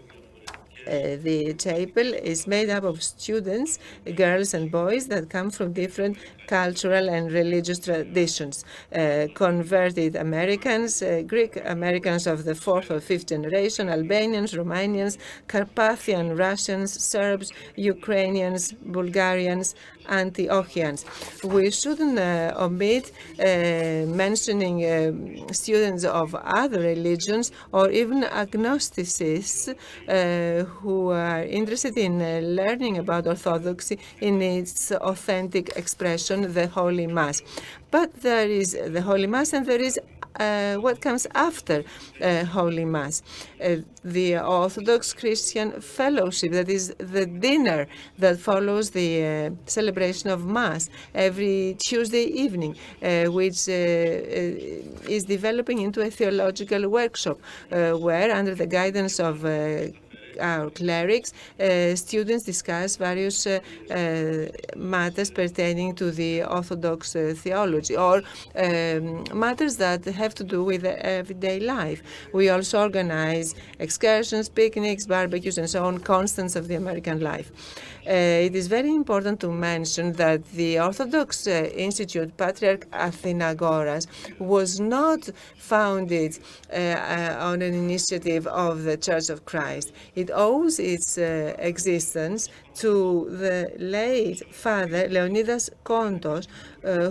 the chapel is made up of students, girls and boys that come from different cultural and religious traditions. Converted Americans, Greek Americans of the 4th or 5th generation, Albanians, Romanians, Carpathian Russians, Serbs, Ukrainians, Bulgarians, Antiochians. We shouldn't omit mentioning students of other religions or even agnosticists who are interested in learning about Orthodoxy in its authentic expression, the Holy Mass. But there is the Holy Mass and there is what comes after Holy Mass. The Orthodox Christian Fellowship, that is the dinner that follows the celebration of Mass every Tuesday evening, which is developing into a theological workshop where, under the guidance of our clerics, students discuss various matters pertaining to the Orthodox theology or matters that have to do with everyday life. We also organize excursions, picnics, barbecues, and so on, constants of the American life. It is very important to mention that the Orthodox Institute, Patriarch Athinagoras, was not founded on an initiative of the Church of Christ. It owes its existence to the late Father Leonidas Kontos,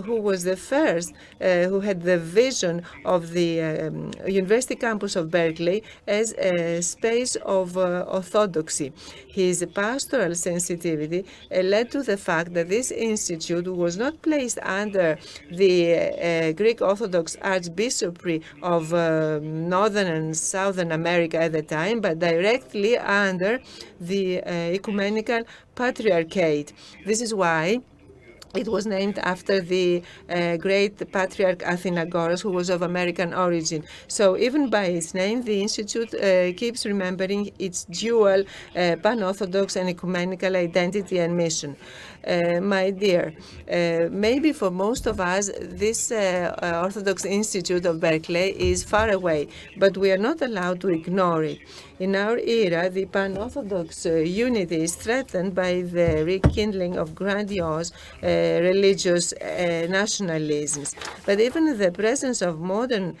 who was the first who had the vision of the University campus of Berkeley as a space of orthodoxy. His pastoral sensitivity led to the fact that this institute was not placed under the Greek Orthodox Archbishopry of Northern and Southern America at the time, but directly under the Ecumenical Patriarchate. This is why it was named after the great Patriarch Athinagoras, who was of American origin. So even by its name, the Institute keeps remembering its dual pan-Orthodox and ecumenical identity and mission. My dear, maybe for most of us, this Orthodox Institute of Berkeley is far away, but we are not allowed to ignore it. In our era, the pan-Orthodox unity is threatened by the rekindling of grandiose religious nationalisms. But even the presence of modern,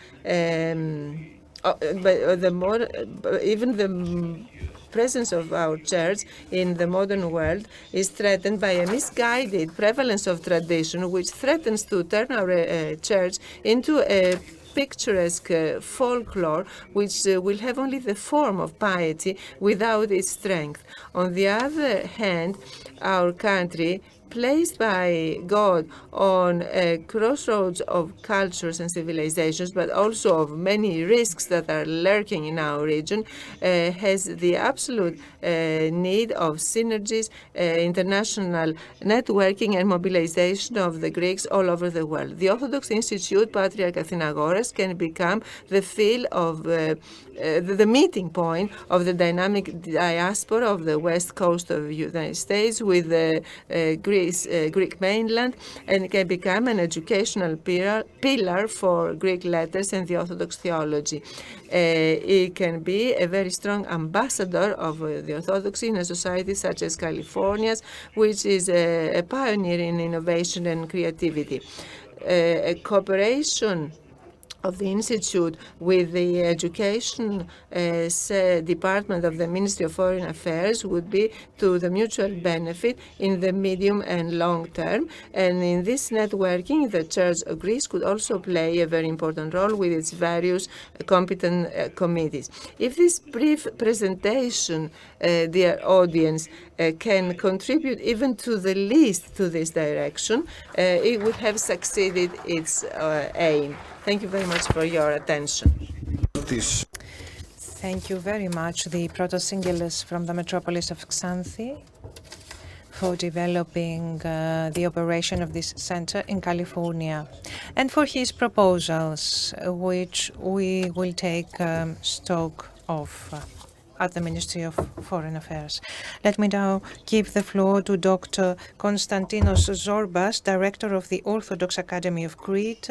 presence of our church in the modern world is threatened by a misguided prevalence of tradition, which threatens to turn our church into a picturesque folklore, which will have only the form of piety without its strength. On the other hand, our country, placed by God on a crossroads of cultures and civilizations, but also of many risks that are lurking in our region, has the absolute need of synergies, international networking, and mobilization of the Greeks all over the world. The Orthodox Institute, Patriarch Athinagoras, can become the field of the meeting point of the dynamic diaspora of the west coast of the United States with the Greek mainland, and can become an educational pillar for Greek letters and the Orthodox theology. It can be a very strong ambassador of the Orthodoxy in a society such as California's, which is a pioneer in innovation and creativity. A cooperation of the Institute with the Education Department of the Ministry of Foreign Affairs would be to the mutual benefit in the medium and long term. And in this networking, the Church of Greece could also play a very important role with its various competent committees. If this brief presentation, dear audience, can contribute even to the least to this direction, it would have succeeded its aim. Thank you very much for your attention. Thank you very much, the Proto-Singulis from the metropolis of Xanthi, for developing the operation of this center in California, and for his proposals, which we will take stock of at the Ministry of Foreign Affairs. Let me now give the floor to Dr. Konstantinos Zorbas, Director of the Orthodox Academy of Crete,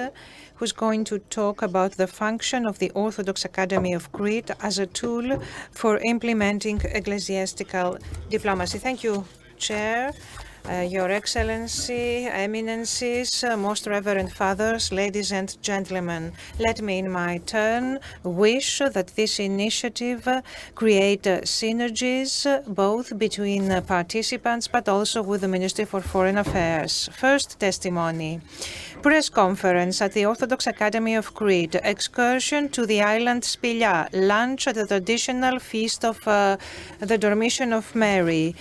who's going to talk about the function of the Orthodox Academy of Crete as a tool for implementing ecclesiastical diplomacy. Thank you, Chair. Your Excellency, Eminences, Most Reverend Fathers, ladies and gentlemen, let me in my turn wish that this initiative create synergies both between participants but also with the Ministry for Foreign Affairs. First testimony. Press conference at the Orthodox Academy of Crete, excursion to the island Spilya, lunch at the traditional feast of the Dormition of Mary.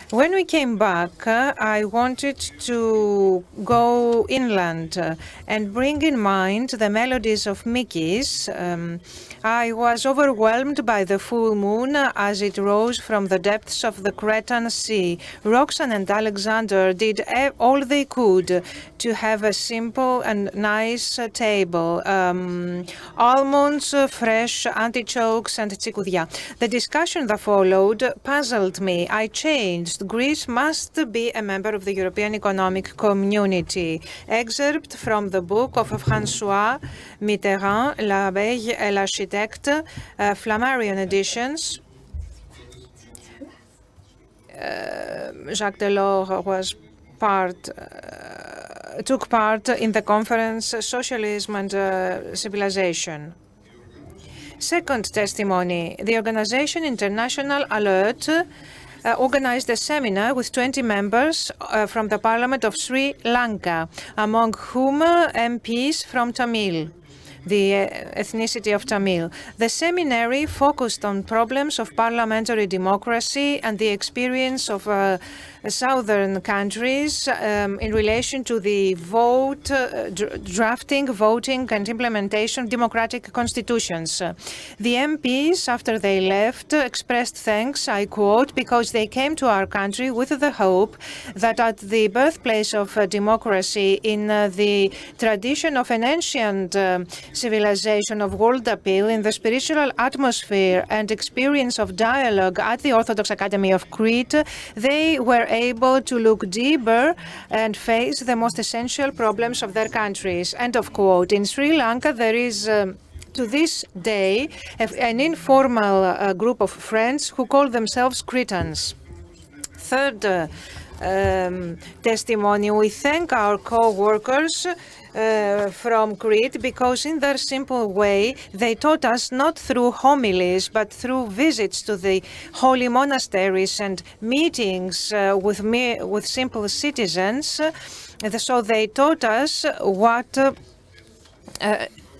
When we came back, I wanted to go inland and bring in mind the melodies of Mikis. I was overwhelmed by the full moon as it rose from the depths of the Cretan Sea. Roxanne and Alexander did all they could to have a simple and nice table. Almonds, fresh artichokes, and tsikoudia. The discussion that followed puzzled me. I changed. Greece must be a member of the European Economic Community. Excerpt from the book of François Mitterrand, L'abeille et l'architecte, Flammarion editions. Jacques Delors took part in the conference Socialism and Civilization. Second testimony, the organization International Alert organized a seminar with 20 members from the Parliament of Sri Lanka, among whom MPs from Tamil, the ethnicity of Tamil. The seminary focused on problems of parliamentary democracy and the experience of southern countries in relation to the drafting, voting, and implementation of democratic constitutions. The MPs, after they left, expressed thanks, I quote, because they came to our country with the hope that at the birthplace of democracy in the tradition of an ancient civilization of world appeal, in the spiritual atmosphere and experience of dialogue at the Orthodox Academy of Crete, they were able to look deeper and face the most essential problems of their countries. End of quote. In Sri Lanka, there is to this day an informal group of friends who call themselves Cretans. Third testimony, we thank our co-workers from Crete because in their simple way they taught us not through homilies but through visits to the holy monasteries and meetings with simple citizens. So they taught us what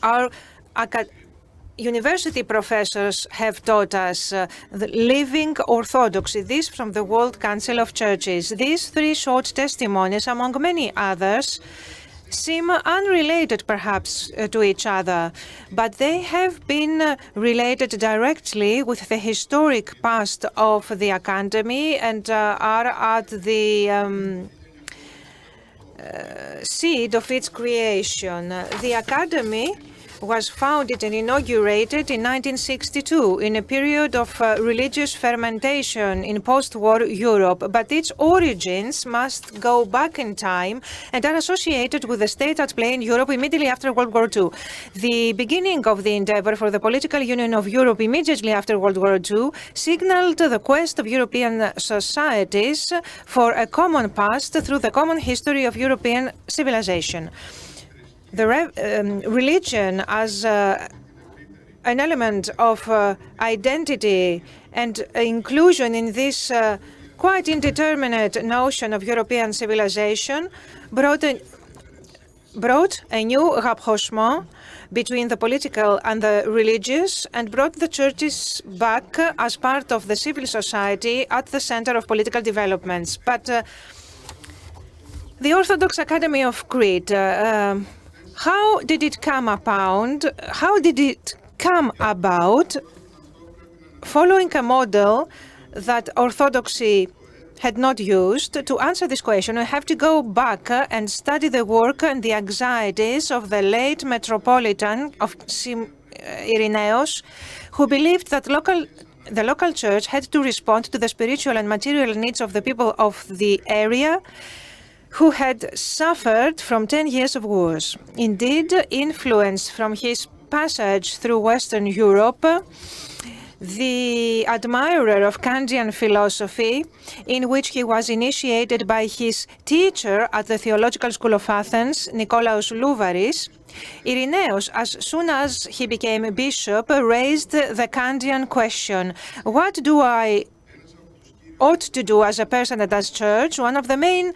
our university professors have taught us, the living orthodoxy, this from the World Council of Churches. These three short testimonies, among many others, seem unrelated perhaps to each other, but they have been related directly with the historic past of the Academy and are at the seed of its creation. The Academy was founded and inaugurated in 1962 in a period of religious fermentation in post-war Europe, but its origins must go back in time and are associated with the state at play in Europe immediately after World War II. The beginning of the endeavor for the political union of Europe immediately after World War II signaled the quest of European societies for a common past through the common history of European civilization. religion as an element of identity and inclusion in this quite indeterminate notion of European civilization brought a new rapprochement between the political and the religious and brought the churches back as part of the civil society at the center of political developments. But the Orthodox Academy of Crete, how did it come about? How did it come about following a model that Orthodoxy had not used? To answer this question, we have to go back and study the work and the anxieties of the late Metropolitan of Irenaeus, who believed that the local church had to respond to the spiritual and material needs of the people of the area who had suffered from 10 years of wars. Indeed, influenced from his passage through Western Europe, the admirer of Kantian philosophy, in which he was initiated by his teacher at the Theological School of Athens, Nikolaos Louvaris, Irenaeus, as soon as he became bishop, raised the Kantian question: what do I ought to do as a person that does church? One of the main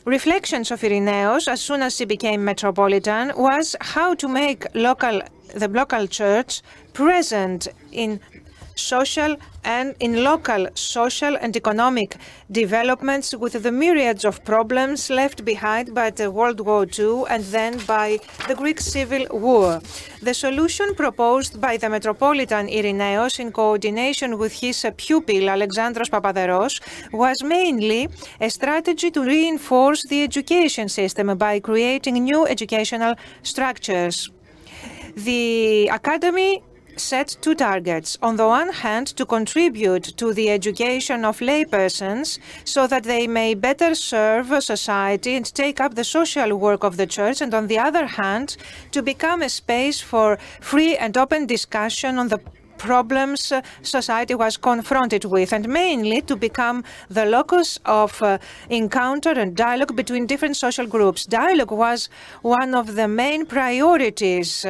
reflections of Irenaeus, as soon as he became metropolitan, was how to make the local church present in local social and economic developments, with the myriads of problems left behind by the World War II and then by the Greek Civil War. The solution proposed by the Metropolitan Irenaeus in coordination with his pupil Alexandros Papaderos was mainly a strategy to reinforce the education system by creating new educational structures. The Academy set two targets. On the one hand, to contribute to the education of laypersons so that they may better serve society and take up the social work of the church, and on the other hand, to become a space for free and open discussion on the problems society was confronted with, and mainly to become the locus of encounter and dialogue between different social groups. Dialogue was one of the main priorities.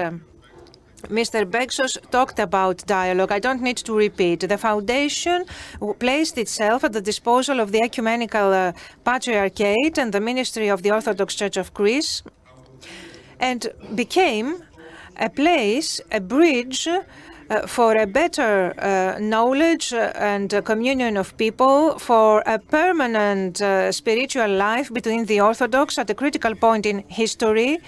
Mr. Begsos talked about dialogue. I don't need to repeat. The foundation placed itself at the disposal of the Ecumenical Patriarchate and the Ministry of the Orthodox Church of Greece, and became a place, a bridge for a better knowledge and communion of people, for a permanent spiritual life between the Orthodox at a critical point in history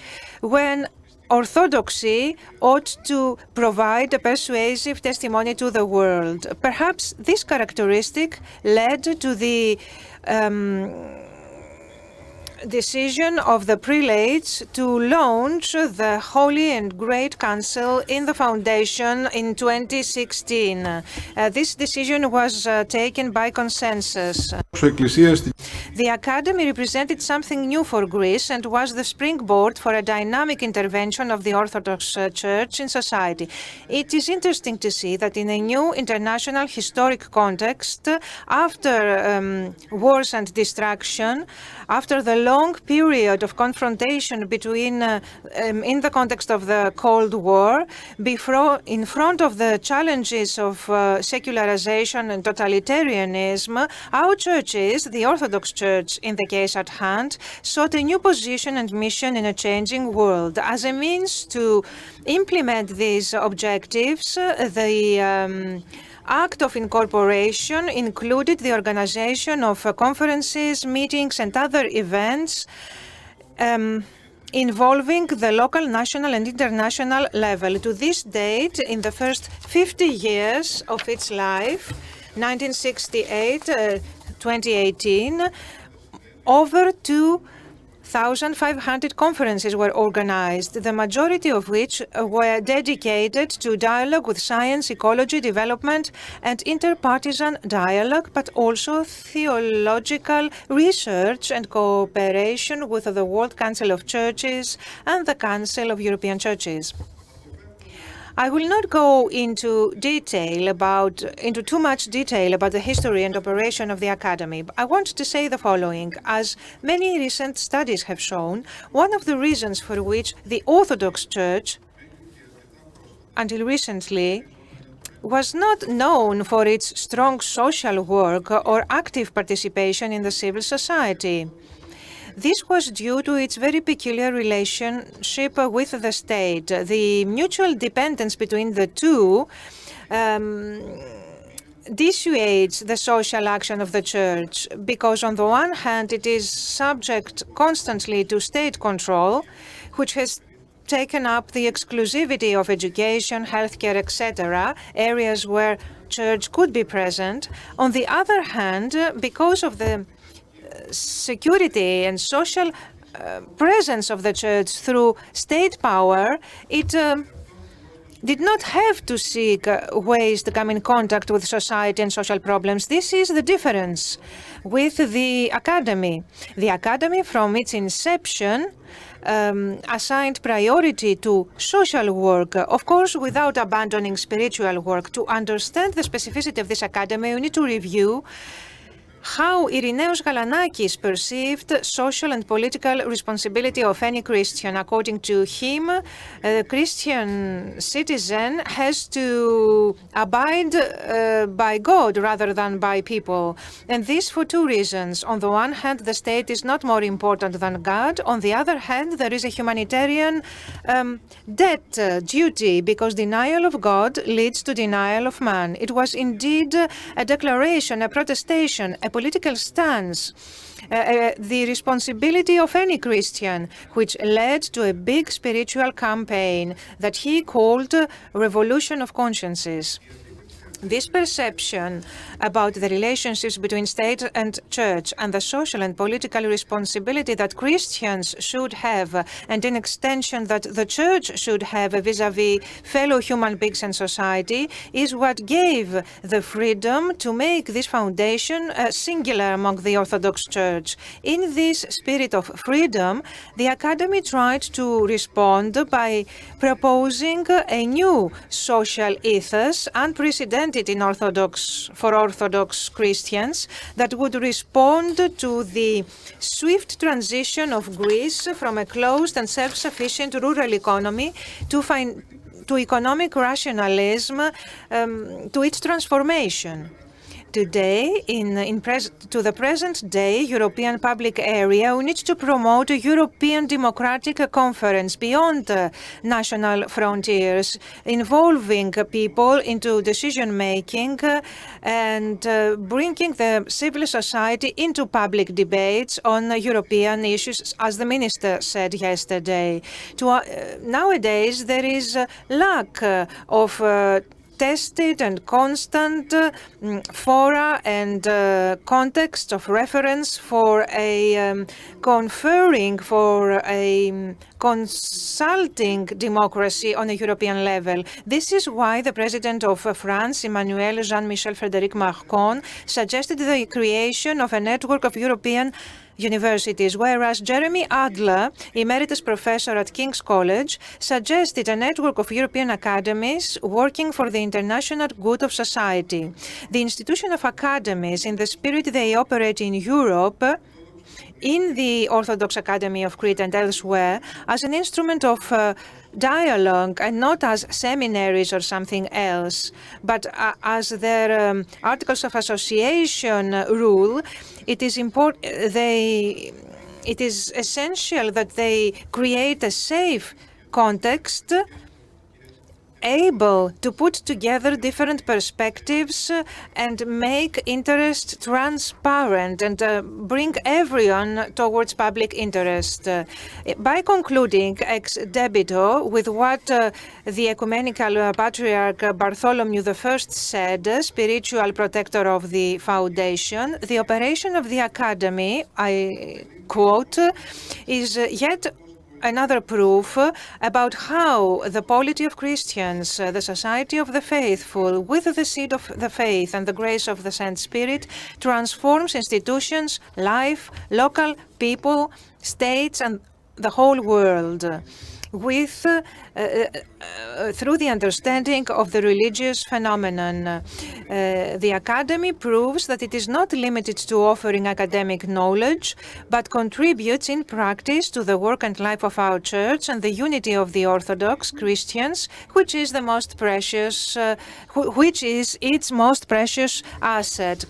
when Orthodoxy ought to provide a persuasive testimony to the world. Perhaps this characteristic led to the decision of the prelates to launch the Holy and Great Council in the foundation in 2016. This decision was taken by consensus. The Academy represented something new for Greece and was the springboard for a dynamic intervention of the Orthodox Church in society. It is interesting to see that in a new international historic context, after wars and destruction, after the long period of confrontation between, in the context of the Cold War, in front of the challenges of secularization and totalitarianism, our churches, the Orthodox Church in the case at hand, sought a new position and mission in a changing world. As a means to implement these objectives, the Act of Incorporation included the organization of conferences, meetings, and other events involving the local, national, and international level. To this date, in the first 50 years of its life, 1968-2018, over 2,500 conferences were organized, the majority of which were dedicated to dialogue with science, ecology, development, and interpartisan dialogue, but also theological research and cooperation with the World Council of Churches and the Council of European Churches. I will not go into too much detail about the history and operation of the Academy. I want to say the following. As many recent studies have shown, one of the reasons for which the Orthodox Church, until recently, was not known for its strong social work or active participation in the civil society. This was due to its very peculiar relationship with the state. The mutual dependence between the two dissuades the social action of the Church, because on the one hand it is subject constantly to state control, which has taken up the exclusivity of education, healthcare, etc., areas where Church could be present. On the other hand, because of the security and social presence of the Church through state power, it did not have to seek ways to come in contact with society and social problems. This is the difference with the Academy. The Academy, from its inception, assigned priority to social work, of course, without abandoning spiritual work. To understand the specificity of this Academy, we need to review how Irenaeus Galanakis perceived social and political responsibility of any Christian. According to him, a Christian citizen has to abide by God rather than by people. And this for two reasons. On the one hand, the state is not more important than God. On the other hand, there is a humanitarian debt, duty, because denial of God leads to denial of man. It was indeed a declaration, a protestation, a political stance, the responsibility of any Christian, which led to a big spiritual campaign that he called Revolution of Consciences. This perception about the relationships between state and church and the social and political responsibility that Christians should have, and in extension that the church should have vis-à-vis fellow human beings and society, is what gave the freedom to make this foundation singular among the Orthodox Church. In this spirit of freedom, the Academy tried to respond by proposing a new social ethos, unprecedented for Orthodox Christians, that would respond to the swift transition of Greece from a closed and self-sufficient rural economy to economic rationalism, to its transformation. Today, to the present day European public area, we need to promote a European democratic conference beyond national frontiers, involving people into decision-making and bringing the civil society into public debates on European issues, as the minister said yesterday. Nowadays, there is a lack of tested and constant fora and context of reference for a conferring, for a consulting democracy on a European level. This is why the President of France, Emmanuel Jean-Michel Frédéric Macron, suggested the creation of a network of European universities, whereas Jeremy Adler, Emeritus Professor at King's College, suggested a network of European academies working for the international good of society. The institution of academies, in the spirit they operate in Europe, in the Orthodox Academy of Crete and elsewhere, as an instrument of dialogue and not as seminaries or something else, but as their articles of association rule, it is essential that they create a safe context able to put together different perspectives and make interest transparent and bring everyone towards public interest. By concluding ex debito with what the ecumenical patriarch Bartholomew I said, spiritual protector of the foundation, the operation of the Academy, I quote, is yet another proof about how the polity of Christians, the society of the faithful, with the seed of the faith and the grace of the Saint Spirit, transforms institutions, life, local people, states, and the whole world. through the understanding of the religious phenomenon. The Academy proves that it is not limited to offering academic knowledge, but contributes in practice to the work and life of our Church and the unity of the Orthodox Christians, which is its most precious asset.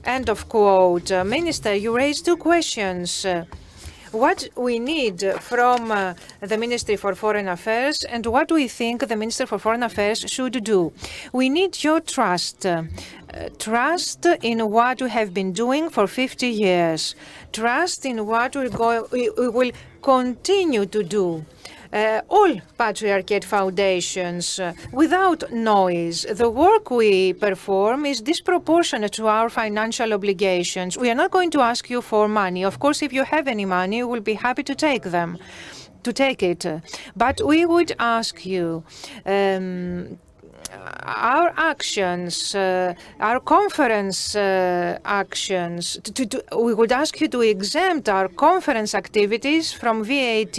End of quote. Minister, you raised two questions. What we need from the Ministry for Foreign Affairs and what we think the Minister for Foreign Affairs should do. We need your trust. Trust in what we have been doing for 50 years. Trust in what we will continue to do. All patriarchate foundations, without noise. The work we perform is disproportionate to our financial obligations. We are not going to ask you for money. Of course, if you have any money, we will be happy to take it. But we would ask you, our actions, our conference actions, we would ask you to exempt our conference activities from VAT.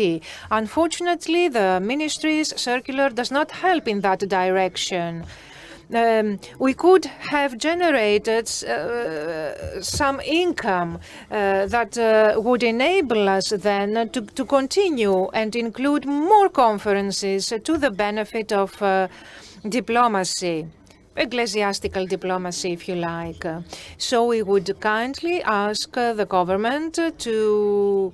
Unfortunately, the ministry's circular does not help in that direction. We could have generated some income that would enable us then to continue and include more conferences to the benefit of diplomacy, ecclesiastical diplomacy, if you like. So we would kindly ask the government to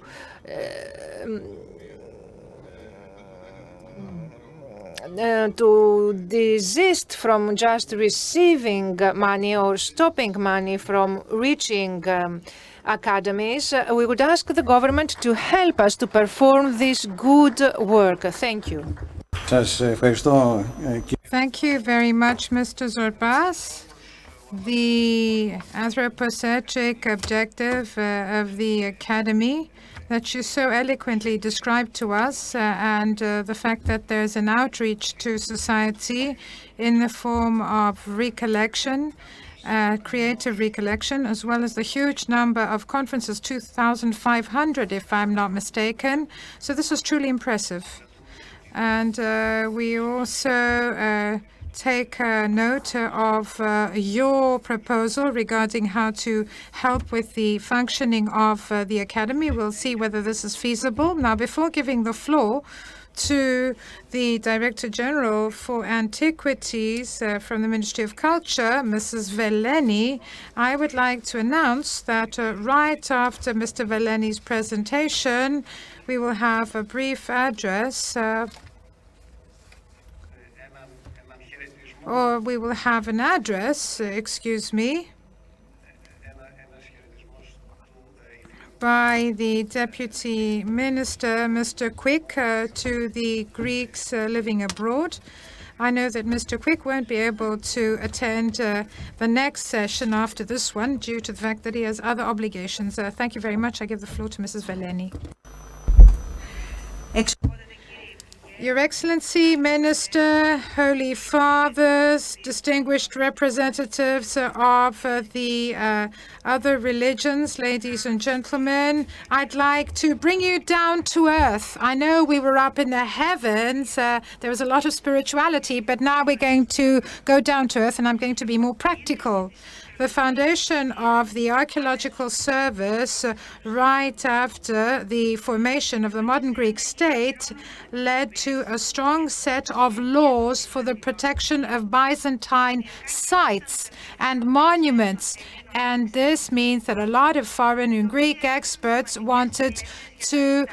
desist from just receiving money or stopping money from reaching academies. We would ask the government to help us to perform this good work. Thank you. Thank you very much, Mr. Zorbas. The anthropocentric objective of the Academy that you so eloquently described to us, and the fact that there's an outreach to society in the form of recollection, creative recollection, as well as the huge number of conferences, 2,500 if I'm not mistaken. So this was truly impressive. And we also take note of your proposal regarding how to help with the functioning of the Academy. We'll see whether this is feasible. Now, before giving the floor to the Director General for Antiquities from the Ministry of Culture, Mrs. Veleni, I would like to announce that right after Mr. Veleni's presentation, we will have a brief address, or we will have an address, excuse me, by the Deputy Minister, Mr. Quick, to the Greeks living abroad. I know that Mr. Quick won't be able to attend the next session after this one due to the fact that he has other obligations. Thank you very much. I give the floor to Mrs. Veleni. Your Excellency, Minister, Holy Fathers, distinguished representatives of the other religions, ladies and gentlemen, I'd like to bring you down to earth. I know we were up in the heavens. There was a lot of spirituality, but now we're going to go down to earth, and I'm going to be more practical. The foundation of the Archaeological Service right after the formation of the modern Greek state led to a strong set of laws for the protection of Byzantine sites and monuments. And this means that a lot of foreign and Greek experts wanted to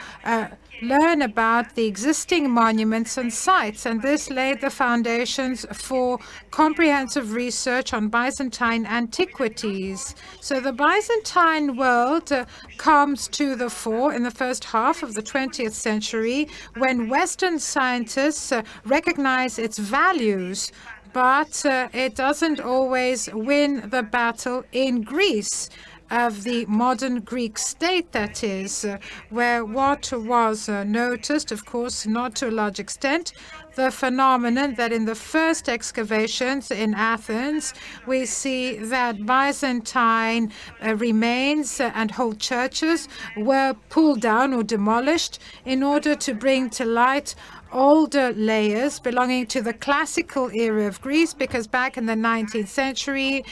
learn about the existing monuments and sites, and this laid the foundations for comprehensive research on Byzantine antiquities. So the Byzantine world comes to the fore in the first half of the 20th century when Western scientists recognize its values, but it doesn't always win the battle in Greece of the modern Greek state, that is, where what was noticed, of course, not to a large extent, the phenomenon that in the first excavations in Athens, we see that Byzantine remains and whole churches were pulled down or demolished in order to bring to light older layers belonging to the classical era of Greece, because back in the 19th century,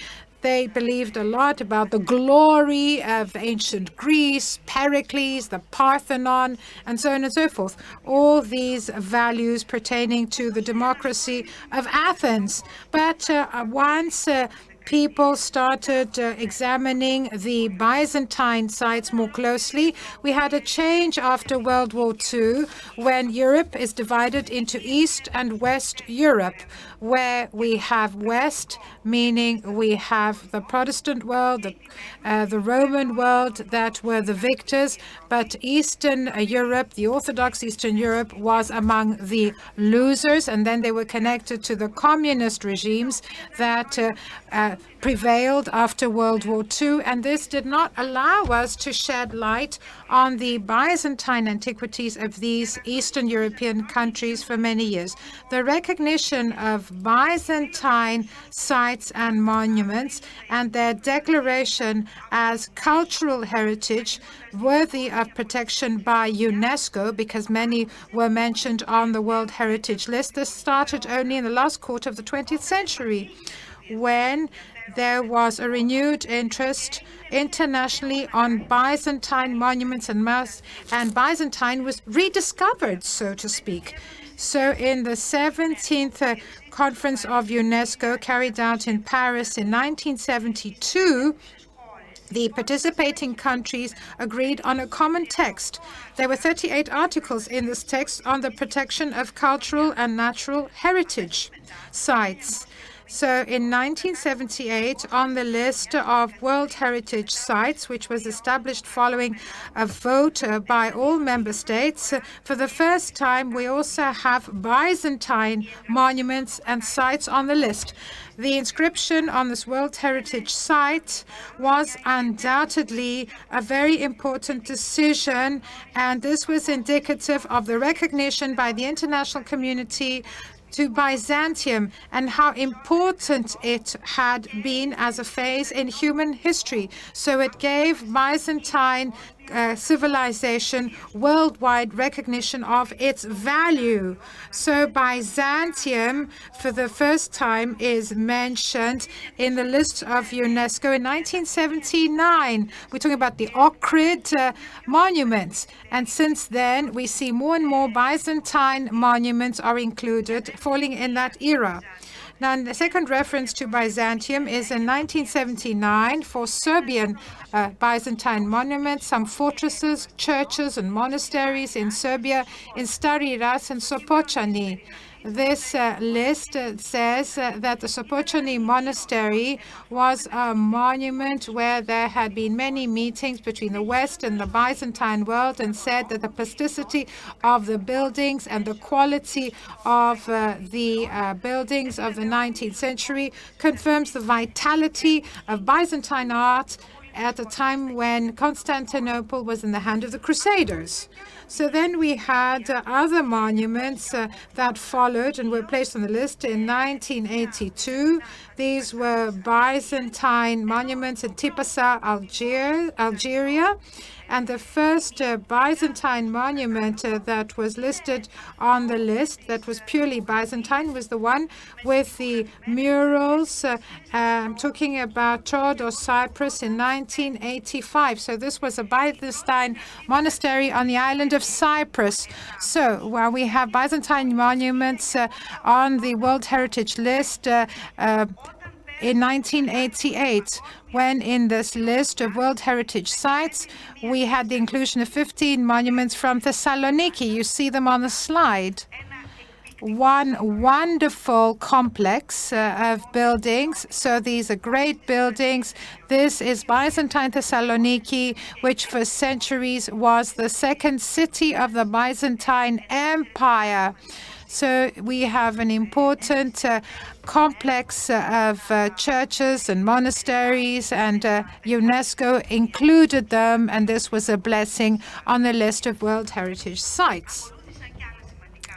they believed a lot about the glory of ancient Greece, Pericles, the Parthenon, and so on and so forth. All these values pertaining to the democracy of Athens. But once people started examining the Byzantine sites more closely, we had a change after World War II, when Europe is divided into East and West Europe, where we have West, meaning we have the Protestant world, the Roman world that were the victors, but Eastern Europe, the Orthodox Eastern Europe, was among the losers, and then they were connected to the communist regimes that prevailed after World War II, and this did not allow us to shed light on the Byzantine antiquities of these Eastern European countries for many years. The recognition of Byzantine sites and monuments and their declaration as cultural heritage worthy of protection by UNESCO, because many were mentioned on the World Heritage List, this started only in the last quarter of the 20th century, when there was a renewed interest internationally on Byzantine monuments, and Byzantine was rediscovered, so to speak. So in the 17th Conference of UNESCO, carried out in Paris in 1972, the participating countries agreed on a common text. There were 38 articles in this text on the protection of cultural and natural heritage sites. So in 1978, on the list of World Heritage Sites, which was established following a vote by all member states, for the first time we also have Byzantine monuments and sites on the list. The inscription on this World Heritage Site was undoubtedly a very important decision, and this was indicative of the recognition by the international community to Byzantium and how important it had been as a phase in human history. So it gave Byzantine civilization worldwide recognition of its value. So Byzantium, for the first time, is mentioned in the list of UNESCO in 1979. We're talking about the Ohrid monuments. And since then, we see more and more Byzantine monuments are included, falling in that era. Now, the second reference to Byzantium is in 1979 for Serbian Byzantine monuments, some fortresses, churches, and monasteries in Serbia, in Stari Ras and Sopoćani. This list says that the Sopoćani monastery was a monument where there had been many meetings between the West and the Byzantine world, and said that the plasticity of the buildings and the quality of the buildings of the 19th century confirms the vitality of Byzantine art at a time when Constantinople was in the hand of the Crusaders. So then we had other monuments that followed and were placed on the list in 1982. These were Byzantine monuments in Tipasa, Algeria. And the first Byzantine monument that was listed on the list that was purely Byzantine was the one with the murals. I'm talking about Rhodos, Cyprus in 1985. So this was a Byzantine monastery on the island of Cyprus. So while we have Byzantine monuments on the World Heritage List, in 1988, when in this list of World Heritage Sites, we had the inclusion of 15 monuments from Thessaloniki. You see them on the slide. One wonderful complex of buildings. So these are great buildings. This is Byzantine Thessaloniki, which for centuries was the second city of the Byzantine Empire. So we have an important complex of churches and monasteries, and UNESCO included them, and this was a blessing on the list of World Heritage Sites.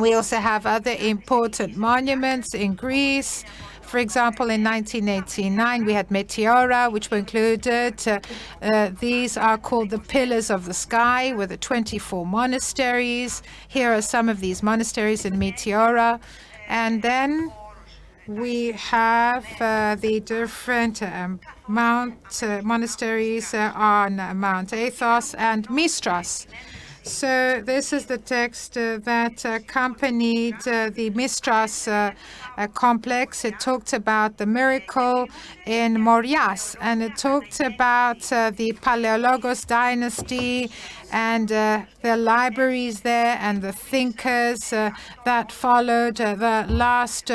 We also have other important monuments in Greece. For example, in 1989, we had Meteora, which were included. These are called the Pillars of the Sky, with the 24 monasteries. Here are some of these monasteries in Meteora. And then we have the different monasteries on Mount Athos and Mistras. So this is the text that accompanied the Mistras complex. It talked about the miracle in Morias, and it talked about the Paleologos dynasty and the libraries there and the thinkers that followed the last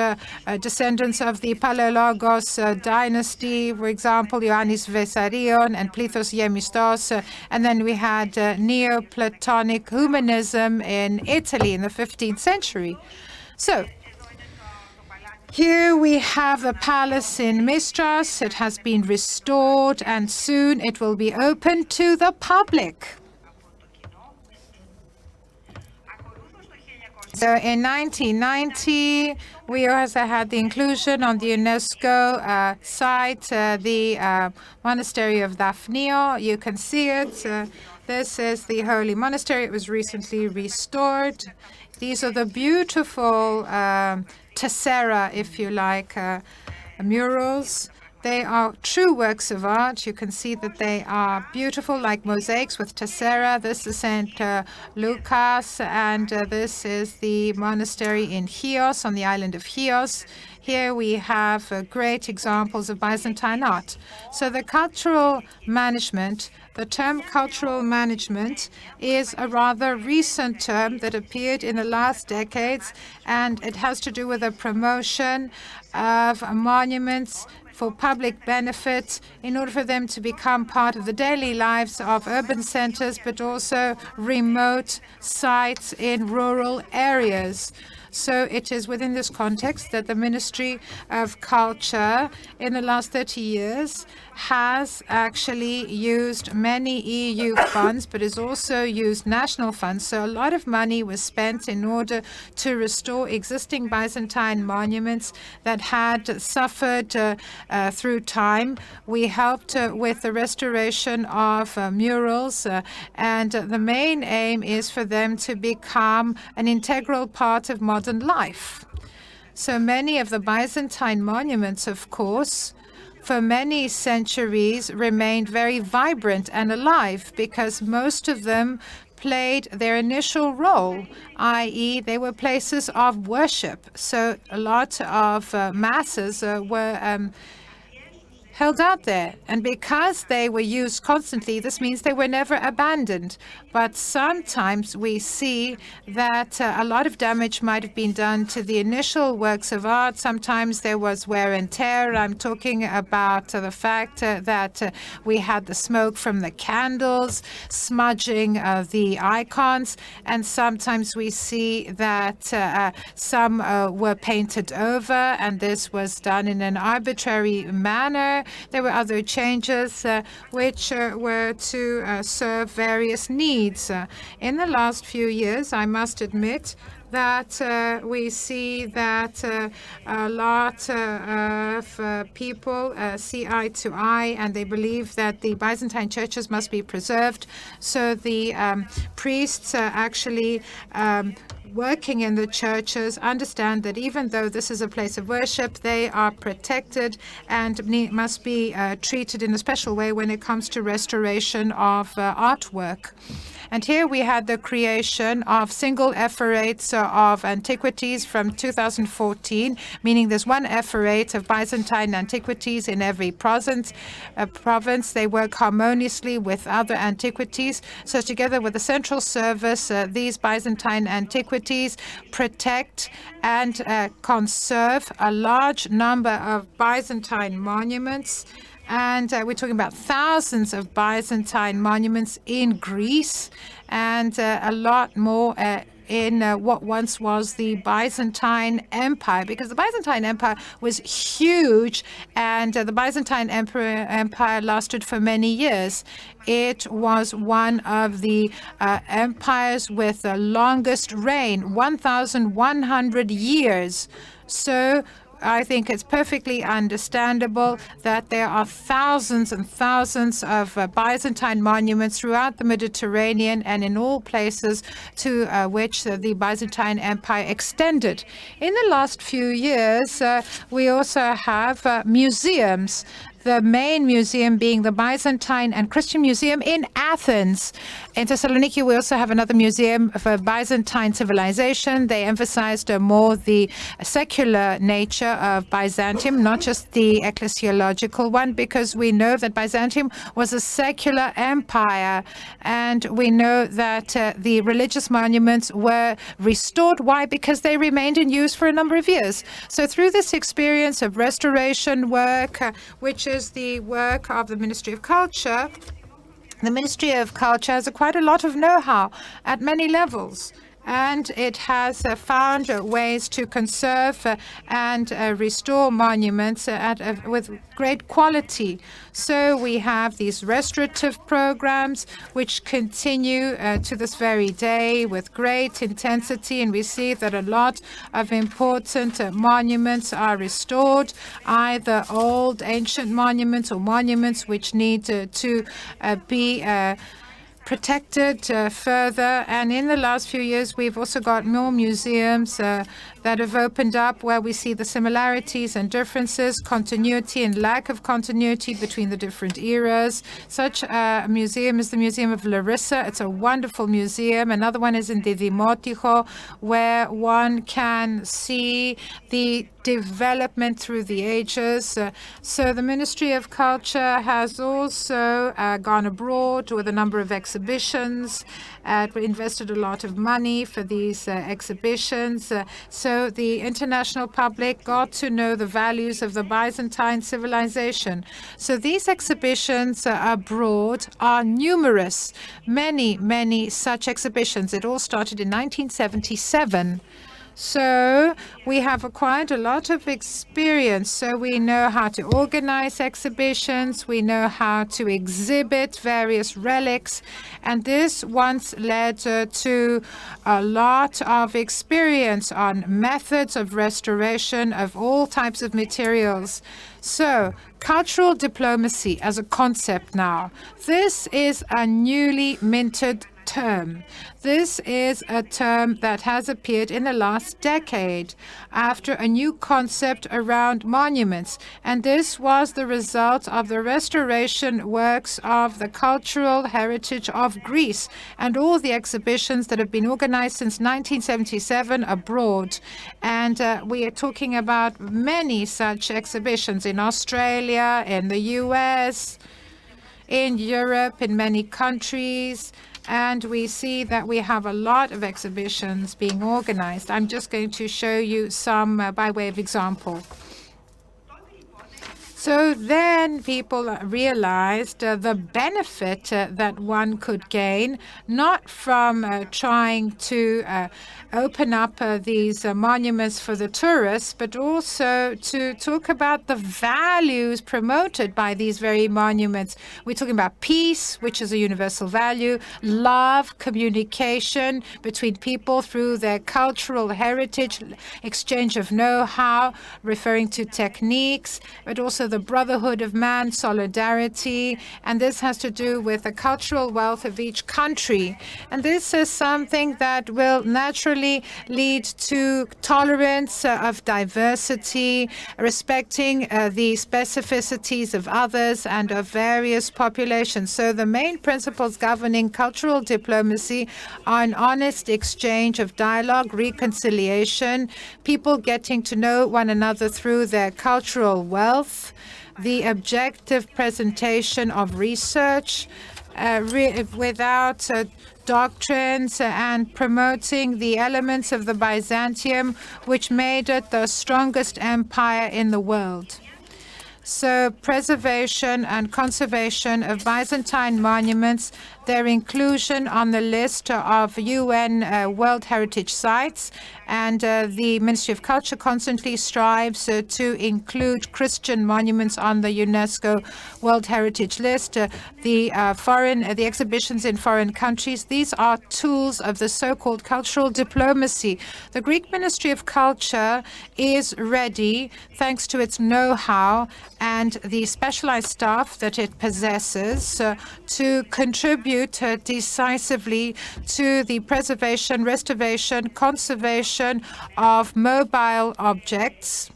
descendants of the Paleologos dynasty, for example, Ioannis Vessarion and Plithos Gemistos. And then we had Neoplatonic humanism in Italy in the 15th century. So here we have the palace in Mistras. It has been restored, and soon it will be open to the public. So in 1990, we also had the inclusion on the UNESCO site, the Monastery of Daphnio. You can see it. This is the Holy Monastery. It was recently restored. These are the beautiful tessera, if you like, murals. They are true works of art. You can see that they are beautiful, like mosaics with tessera. This is St. Lucas, and this is the monastery in Chios, on the island of Chios. Here we have great examples of Byzantine art. So the cultural management, the term cultural management is a rather recent term that appeared in the last decades, and it has to do with the promotion of monuments for public benefit in order for them to become part of the daily lives of urban centers, but also remote sites in rural areas. So it is within this context that the Ministry of Culture in the last 30 years has actually used many EU funds, but has also used national funds. So a lot of money was spent in order to restore existing Byzantine monuments that had suffered through time. We helped with the restoration of murals, and the main aim is for them to become an integral part of modern life. So many of the Byzantine monuments, of course, for many centuries remained very vibrant and alive because most of them played their initial role, i.e. they were places of worship. So a lot of masses were held out there. And because they were used constantly, this means they were never abandoned. But sometimes we see that a lot of damage might have been done to the initial works of art. Sometimes there was wear and tear. I'm talking about the fact that we had the smoke from the candles smudging the icons. And sometimes we see that some were painted over, and this was done in an arbitrary manner. There were other changes which were to serve various needs. In the last few years, I must admit that we see that a lot of people see eye to eye, and they believe that the Byzantine churches must be preserved. So the priests actually working in the churches understand that even though this is a place of worship, they are protected and must be treated in a special way when it comes to restoration of artwork. And here we had the creation of single ephorates of antiquities from 2014, meaning there's one ephrate of Byzantine antiquities in every province. They work harmoniously with other antiquities. So together with the central service, these Byzantine antiquities protect and conserve a large number of Byzantine monuments. And we're talking about thousands of Byzantine monuments in Greece and a lot more in what once was the Byzantine Empire, because the Byzantine Empire was huge, and the Byzantine Empire lasted for many years. It was one of the empires with the longest reign, 1,100 years. So I think it's perfectly understandable that there are thousands and thousands of Byzantine monuments throughout the Mediterranean and in all places to which the Byzantine Empire extended. In the last few years, we also have museums. The main museum being the Byzantine and Christian Museum in Athens. In Thessaloniki, we also have another museum for Byzantine civilization. They emphasized more the secular nature of Byzantium, not just the ecclesiological one, because we know that Byzantium was a secular empire, and we know that the religious monuments were restored. Why? Because they remained in use for a number of years. So through this experience of restoration work, which is the work of the Ministry of Culture, the Ministry of Culture has quite a lot of know-how at many levels, and it has found ways to conserve and restore monuments with great quality. So we have these restorative programs which continue to this very day with great intensity, and we see that a lot of important monuments are restored, either old ancient monuments or monuments which need to be protected further. And in the last few years, we've also got more museums that have opened up where we see the similarities and differences, continuity and lack of continuity between the different eras. Such a museum is the Museum of Larissa. It's a wonderful museum. Another one is in the Dimotiko, where one can see the development through the ages. So the Ministry of Culture has also gone abroad with a number of exhibitions, invested a lot of money for these exhibitions. So the international public got to know the values of the Byzantine civilization. So these exhibitions abroad are numerous, many such exhibitions. It all started in 1977. So we have acquired a lot of experience. So we know how to organize exhibitions, we know how to exhibit various relics, and this once led to a lot of experience on methods of restoration of all types of materials. So, cultural diplomacy as a concept now. This is a newly minted term. This is a term that has appeared in the last decade after a new concept around monuments, and this was the result of the restoration works of the cultural heritage of Greece and all the exhibitions that have been organized since 1977 abroad. And we are talking about many such exhibitions in Australia, in the US, in Europe, in many countries. And we see that we have a lot of exhibitions being organized. I'm just going to show you some by way of example. So then people realized the benefit that one could gain, not from trying to open up these monuments for the tourists, but also to talk about the values promoted by these very monuments. We're talking about peace, which is a universal value, love, communication between people through their cultural heritage, exchange of know-how, referring to techniques, but also the brotherhood of man, solidarity, and this has to do with the cultural wealth of each country. And this is something that will naturally lead to tolerance of diversity, respecting the specificities of others and of various populations. So the main principles governing cultural diplomacy are an honest exchange of dialogue, reconciliation, people getting to know one another through their cultural wealth, the objective presentation of research without doctrines, and promoting the elements of the Byzantium, which made it the strongest empire in the world. So preservation and conservation of Byzantine monuments their inclusion on the list of UN World Heritage Sites, and the Ministry of Culture constantly strives to include Christian monuments on the UNESCO World Heritage List. The exhibitions in foreign countries, these are tools of the so-called cultural diplomacy. The Greek Ministry of Culture is ready, thanks to its know-how and the specialized staff that it possesses, to contribute decisively to the preservation, restoration, conservation of mobile objects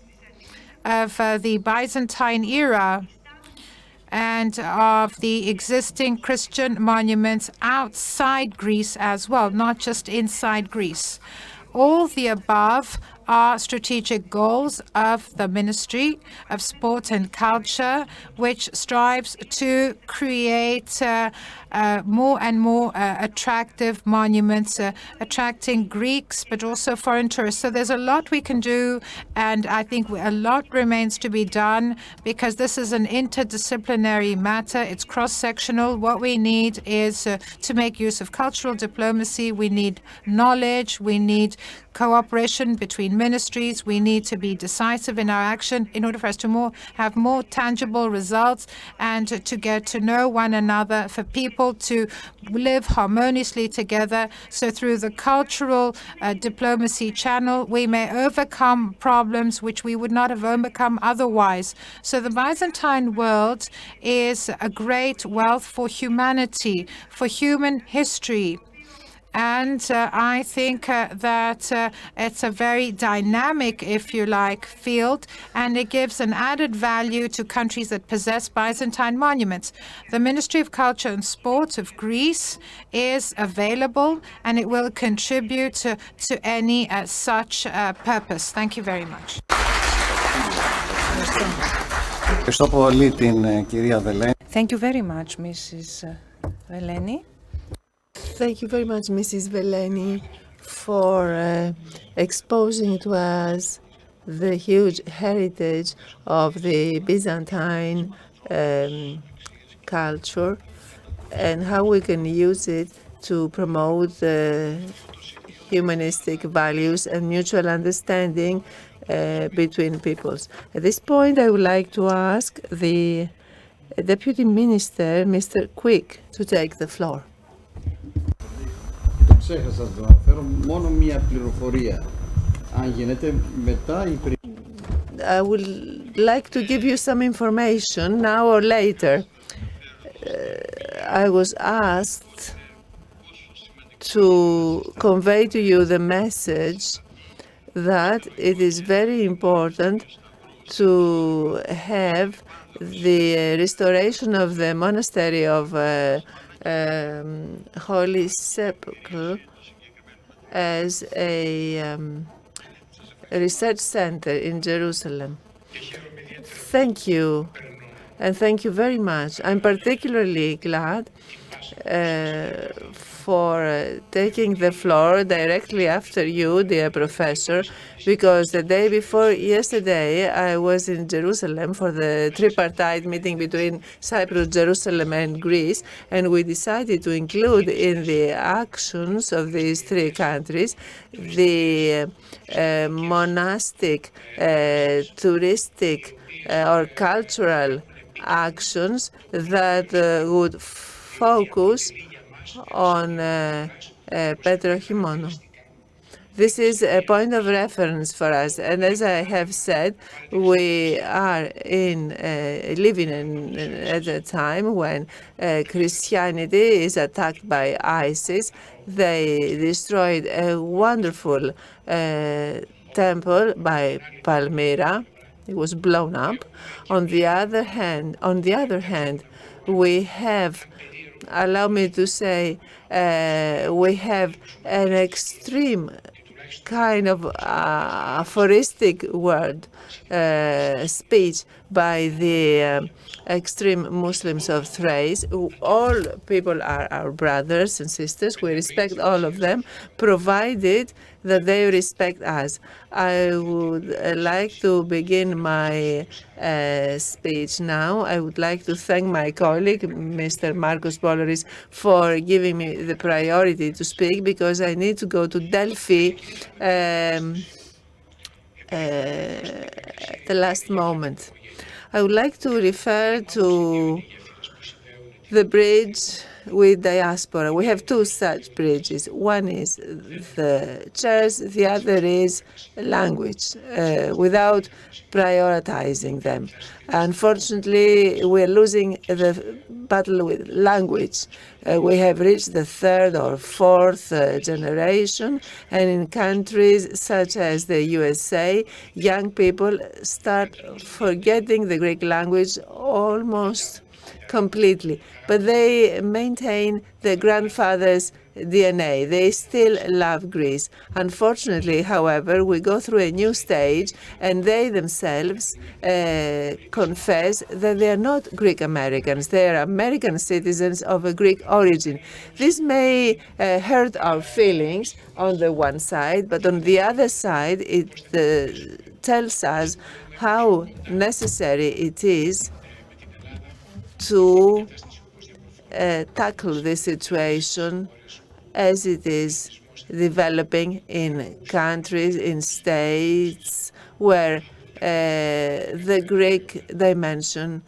of the Byzantine era and of the existing Christian monuments outside Greece as well, not just inside Greece. All the above are strategic goals of the Ministry of Sport and Culture, which strives to create more and more attractive monuments, attracting Greeks, but also foreign tourists. So there's a lot we can do, and I think a lot remains to be done, because this is an interdisciplinary matter. It's cross-sectional. What we need is to make use of cultural diplomacy. We need knowledge. We need cooperation between ministries. We need to be decisive in our action in order for us to have more tangible results and to get to know one another, for people to live harmoniously together. So through the cultural diplomacy channel, we may overcome problems which we would not have overcome otherwise. So the Byzantine world is a great wealth for humanity, for human history. And I think that it's a very dynamic, if you like, field, and it gives an added value to countries that possess Byzantine monuments. The Ministry of Culture and Sport of Greece is available, and it will contribute to any such purpose. Thank you very much. Thank you very much, Mrs. Veleni. Thank you very much, Mrs. Veleni, for exposing to us the huge heritage of the Byzantine culture and how we can use it to promote humanistic values and mutual understanding between peoples. At this point, I would like to ask the Deputy Minister, Mr. Quick, to take the floor. Ξέχασα να το αναφέρω, μόνο μία πληροφορία. Αν γίνεται μετά η I would like to give you some information now or later. I was asked to convey to you the message that it is very important to have the restoration of the monastery of Holy Sepulchre as a research center in Jerusalem. Thank you, and thank you very much. I'm particularly glad for taking the floor directly after you, dear professor, because the day before yesterday I was in Jerusalem for the tripartite meeting between Cyprus, Jerusalem, and Greece, and we decided to include in the actions of these three countries the monastic, touristic, or cultural actions that would focus on Petrochimonu. This is a point of reference for us, and as I have said, we are living at a time when Christianity is attacked by ISIS. They destroyed a wonderful temple by Palmyra. It was blown up. On the other hand, we have, allow me to say, we have an extreme kind of aphoristic word speech by the extreme Muslims of Thrace. All people are our brothers and sisters. We respect all of them, provided that they respect us. I would like to begin my speech now. I would like to thank my colleague, Mr. Marcos Boloris, for giving me the priority to speak, because I need to go to Delphi at the last moment. I would like to refer to the bridge with diaspora. We have two such bridges. One is the church, the other is language, without prioritizing them. Unfortunately, we're losing the battle with language. We have reached the third or fourth generation, and in countries such as the USA, young people start forgetting the Greek language almost completely, but they maintain their grandfather's DNA. They still love Greece. Unfortunately, however, we go through a new stage, and they themselves confess that they are not Greek Americans. They are American citizens of a Greek origin. This may hurt our feelings on the one side, but on the other side, it tells us how necessary it is to tackle this situation as it is developing in countries, in states where the Greek dimension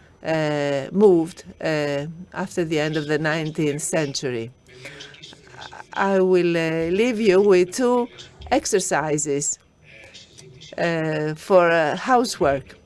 moved after the end of the 19th century. I will leave you with two exercises for homework,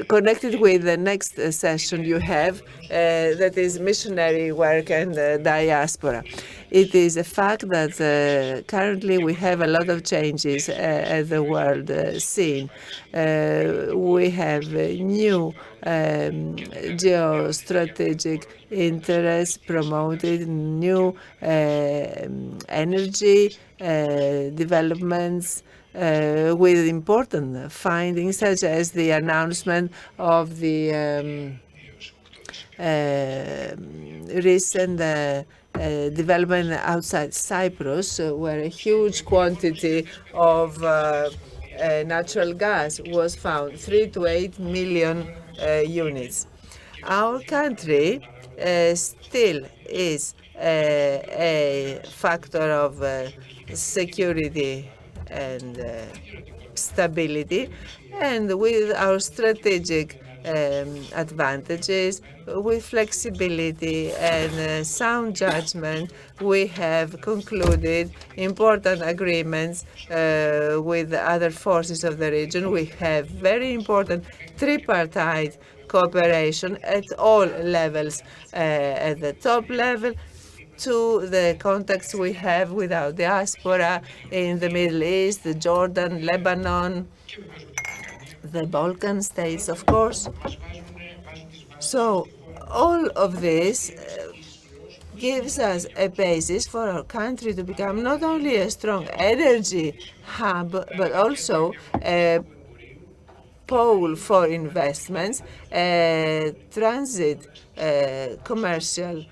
connected with the next session you have, that is missionary work and diaspora. It is a fact that currently we have a lot of changes at the world scene. We have new geostrategic interests promoted, new energy developments, with important findings, such as the announcement of the recent development outside Cyprus, where a huge quantity of natural gas was found, 3 to 8 million units. Our country still is a factor of security and stability, and with our strategic advantages, with flexibility and sound judgment, we have concluded important agreements with other forces of the region. We have very important tripartite cooperation at all levels, at the top level, to the contacts we have with our diaspora in the Middle East, the Jordan, Lebanon, the Balkan states, of course. So all of this gives us a basis for our country to become not only a strong energy hub, but also a pole for investments, transit, commercial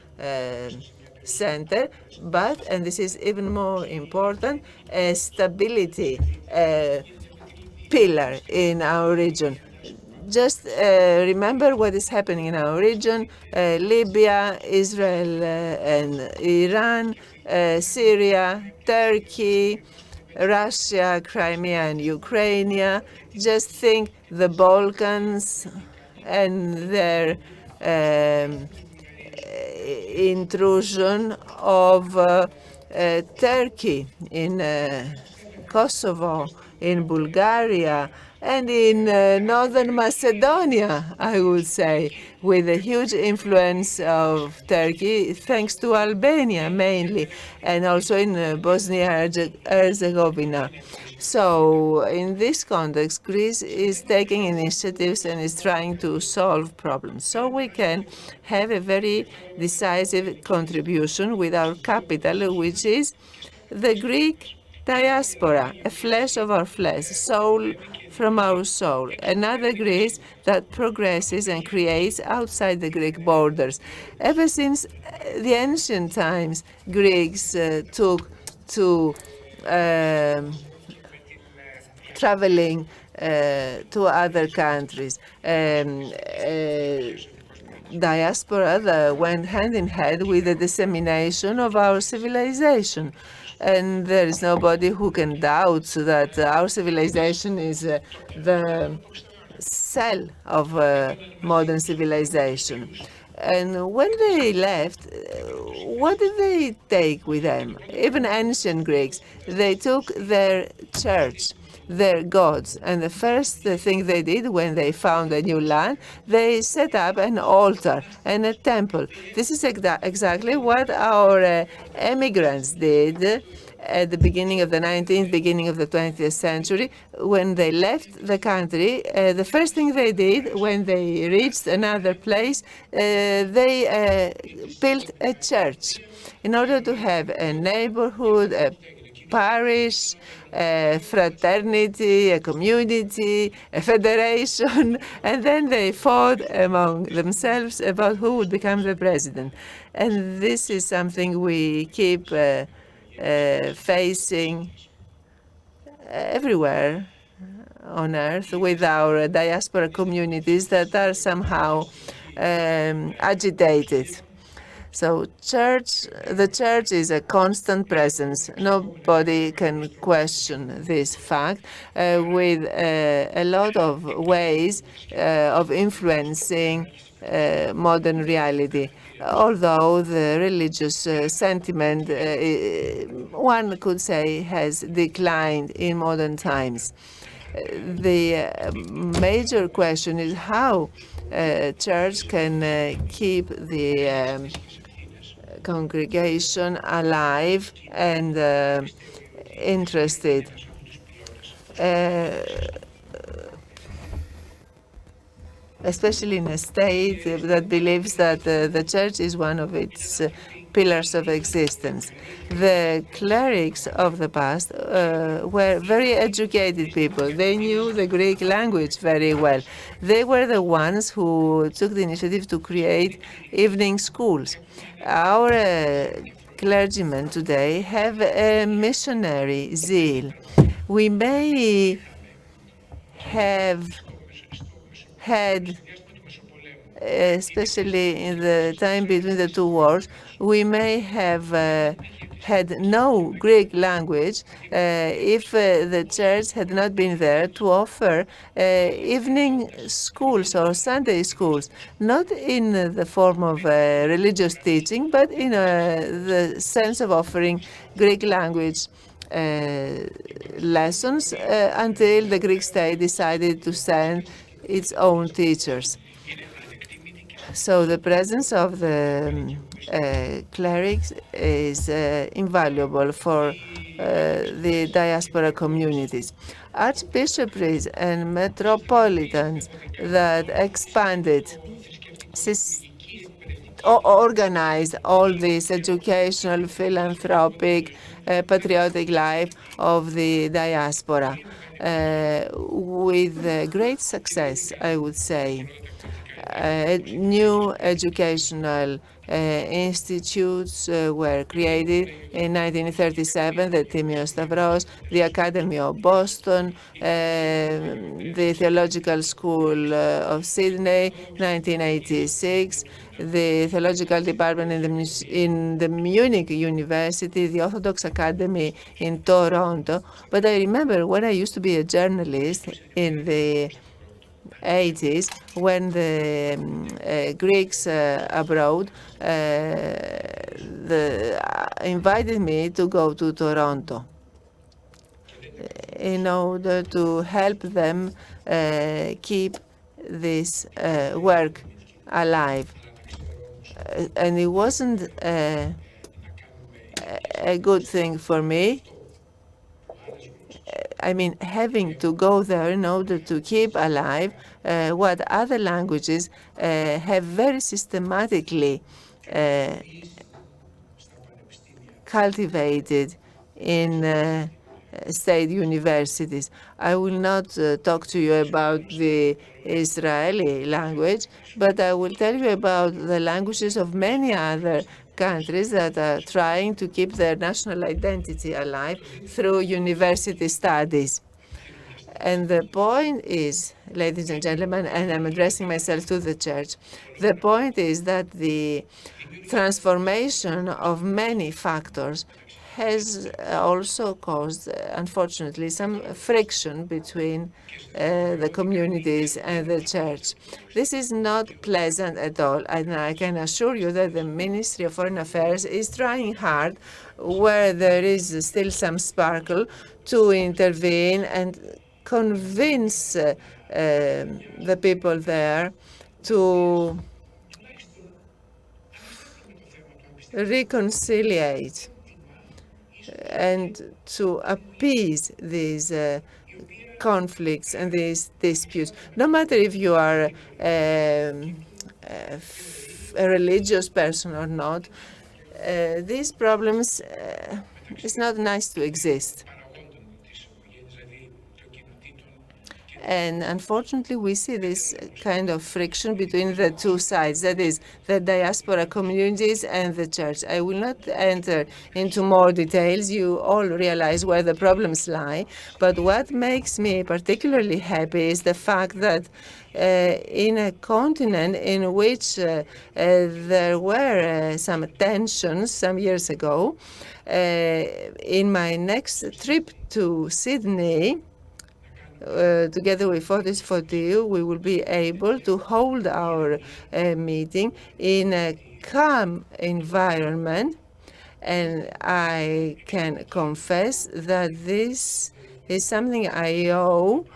center, but, and this is even more important, a stability pillar in our region. Just remember what is happening in our region: Libya, Israel and Iran, Syria, Turkey, Russia, Crimea and Ukraine. Just think the Balkans and their intrusion of Turkey in Kosovo, in Bulgaria, and in northern Macedonia, I would say, with a huge influence of Turkey, thanks to Albania mainly, and also in Bosnia-Herzegovina. So in this context, Greece is taking initiatives and is trying to solve problems. So we can have a very decisive contribution with our capital, which is the Greek Diaspora, a flesh of our flesh, soul from our soul. Another Greece that progresses and creates outside the Greek borders. Ever since the ancient times, Greeks took to traveling to other countries. Diaspora that went hand in hand with the dissemination of our civilization. And there is nobody who can doubt that our civilization is the cell of modern civilization. And when they left, what did they take with them? Even ancient Greeks, they took their church, their gods. And the first thing they did when they found a new land, they set up an altar and a temple. This is exactly what our emigrants did at the beginning of the 19th, beginning of the 20th century. When they left the country, the first thing they did when they reached another place, they built a church in order to have a neighborhood, a parish, a fraternity, a community, a federation, and then they fought among themselves about who would become the president. And this is something we keep facing everywhere on earth with our diaspora communities that are somehow agitated. So the church is a constant presence. Nobody can question this fact, with a lot of ways of influencing modern reality. Although the religious sentiment, one could say, has declined in modern times. The major question is how church can keep the congregation alive and interested. Especially in a state that believes that the church is one of its pillars of existence. The clerics of the past were very educated people. They knew the Greek language very well. They were the ones who took the initiative to create evening schools. Our clergymen today have a missionary zeal. We may have had, especially in the time between the two wars, we may have had no Greek language if the church had not been there to offer evening schools or Sunday schools, not in the form of religious teaching, but in the sense of offering Greek language lessons until the Greek state decided to send its own teachers. So the presence of the clerics is invaluable for the diaspora communities. Archbishoprics and metropolitans that expanded, organized all this educational, philanthropic, patriotic life of the diaspora with great success, I would say. New educational institutes were created in 1937, the Timios Stavros, the Academy of Boston, the Theological School of Sydney, 1986, the Theological Department in the Munich University, the Orthodox Academy in Toronto. But I remember when I used to be a journalist in the 80s, when the Greeks abroad invited me to go to Toronto in order to help them keep this work alive. And it wasn't a good thing for me. I mean, having to go there in order to keep alive what other languages have very systematically cultivated in state universities. I will not talk to you about the Israeli language, but I will tell you about the languages of many other countries that are trying to keep their national identity alive through university studies. And the point is, ladies and gentlemen, and I'm addressing myself to the church, the point is that the transformation of many factors has also caused, unfortunately, some friction between the communities and the church. This is not pleasant at all, and I can assure you that the Ministry of Foreign Affairs is trying hard, where there is still some sparkle, to intervene and convince the people there to reconciliate and to appease these conflicts and these disputes. No matter if you are a religious person or not, these problems, it's not nice to exist. And unfortunately, we see this kind of friction between the two sides, that is, the diaspora communities and the church. I will not enter into more details. You all realize where the problems lie. But what makes me particularly happy is the fact that in a continent in which there were some tensions some years ago, in my next trip to Sydney, together with Fotis Fotiu, we will be able to hold our meeting in a calm environment. And I can confess that this is something I owe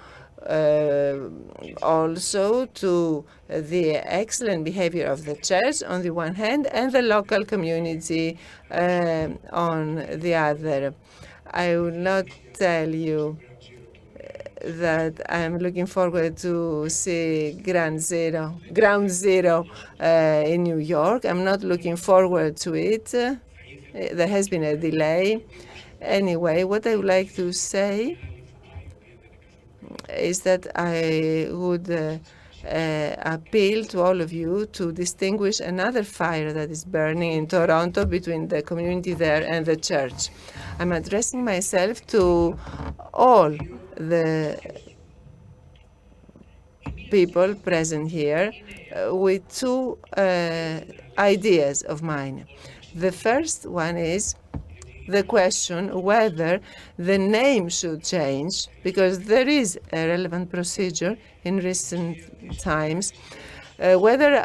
also to the excellent behavior of the church on the one hand and the local community on the other. I will not tell you that I'm looking forward to see Ground Zero in New York. I'm not looking forward to it. There has been a delay. Anyway, what I would like to say is that I would appeal to all of you to distinguish another fire that is burning in Toronto between the community there and the church. I'm addressing myself to all the people present here with two ideas of mine. The first one is the question whether the name should change, because there is a relevant procedure in recent times, whether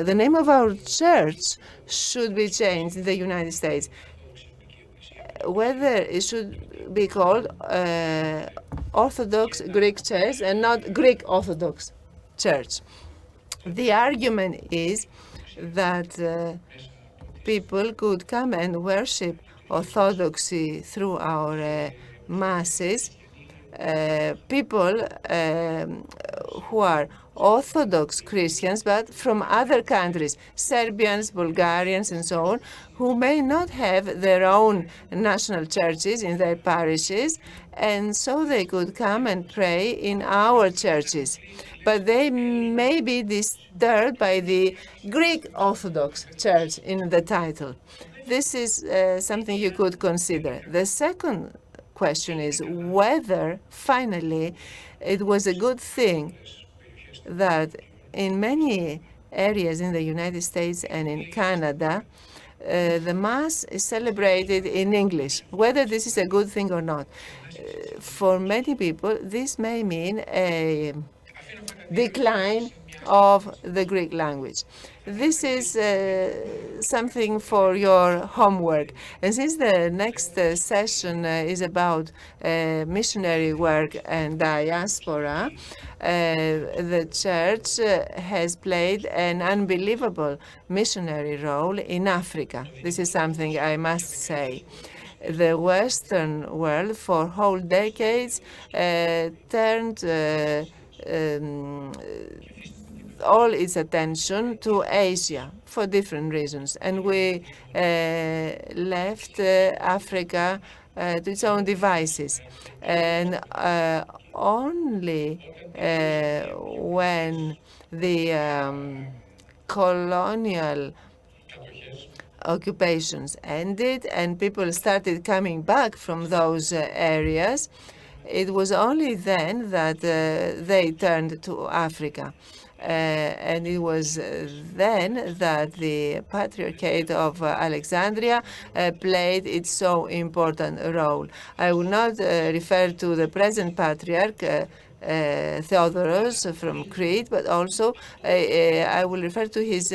the name of our church should be changed in the United States, whether it should be called Orthodox Greek Church and not Greek Orthodox Church. The argument is that people could come and worship Orthodoxy through our masses. People who are Orthodox Christians, but from other countries, Serbians, Bulgarians, and so on, who may not have their own national churches in their parishes, and so they could come and pray in our churches. But they may be disturbed by the Greek Orthodox Church in the title. This is something you could consider. The second question is whether, finally, it was a good thing that in many areas in the United States and in Canada, the Mass is celebrated in English, whether this is a good thing or not. For many people, this may mean a decline of the Greek language. This is something for your homework. And since the next session is about missionary work and diaspora, the church has played an unbelievable missionary role in Africa. This is something I must say. The Western world for whole decades turned all its attention to Asia for different reasons. And we left Africa to its own devices. And only when the colonial occupations ended and people started coming back from those areas, it was only then that they turned to Africa. And it was then that the Patriarchate of Alexandria played its so important role. I will not refer to the present Patriarch, Theodoros from Crete, but also I will refer to his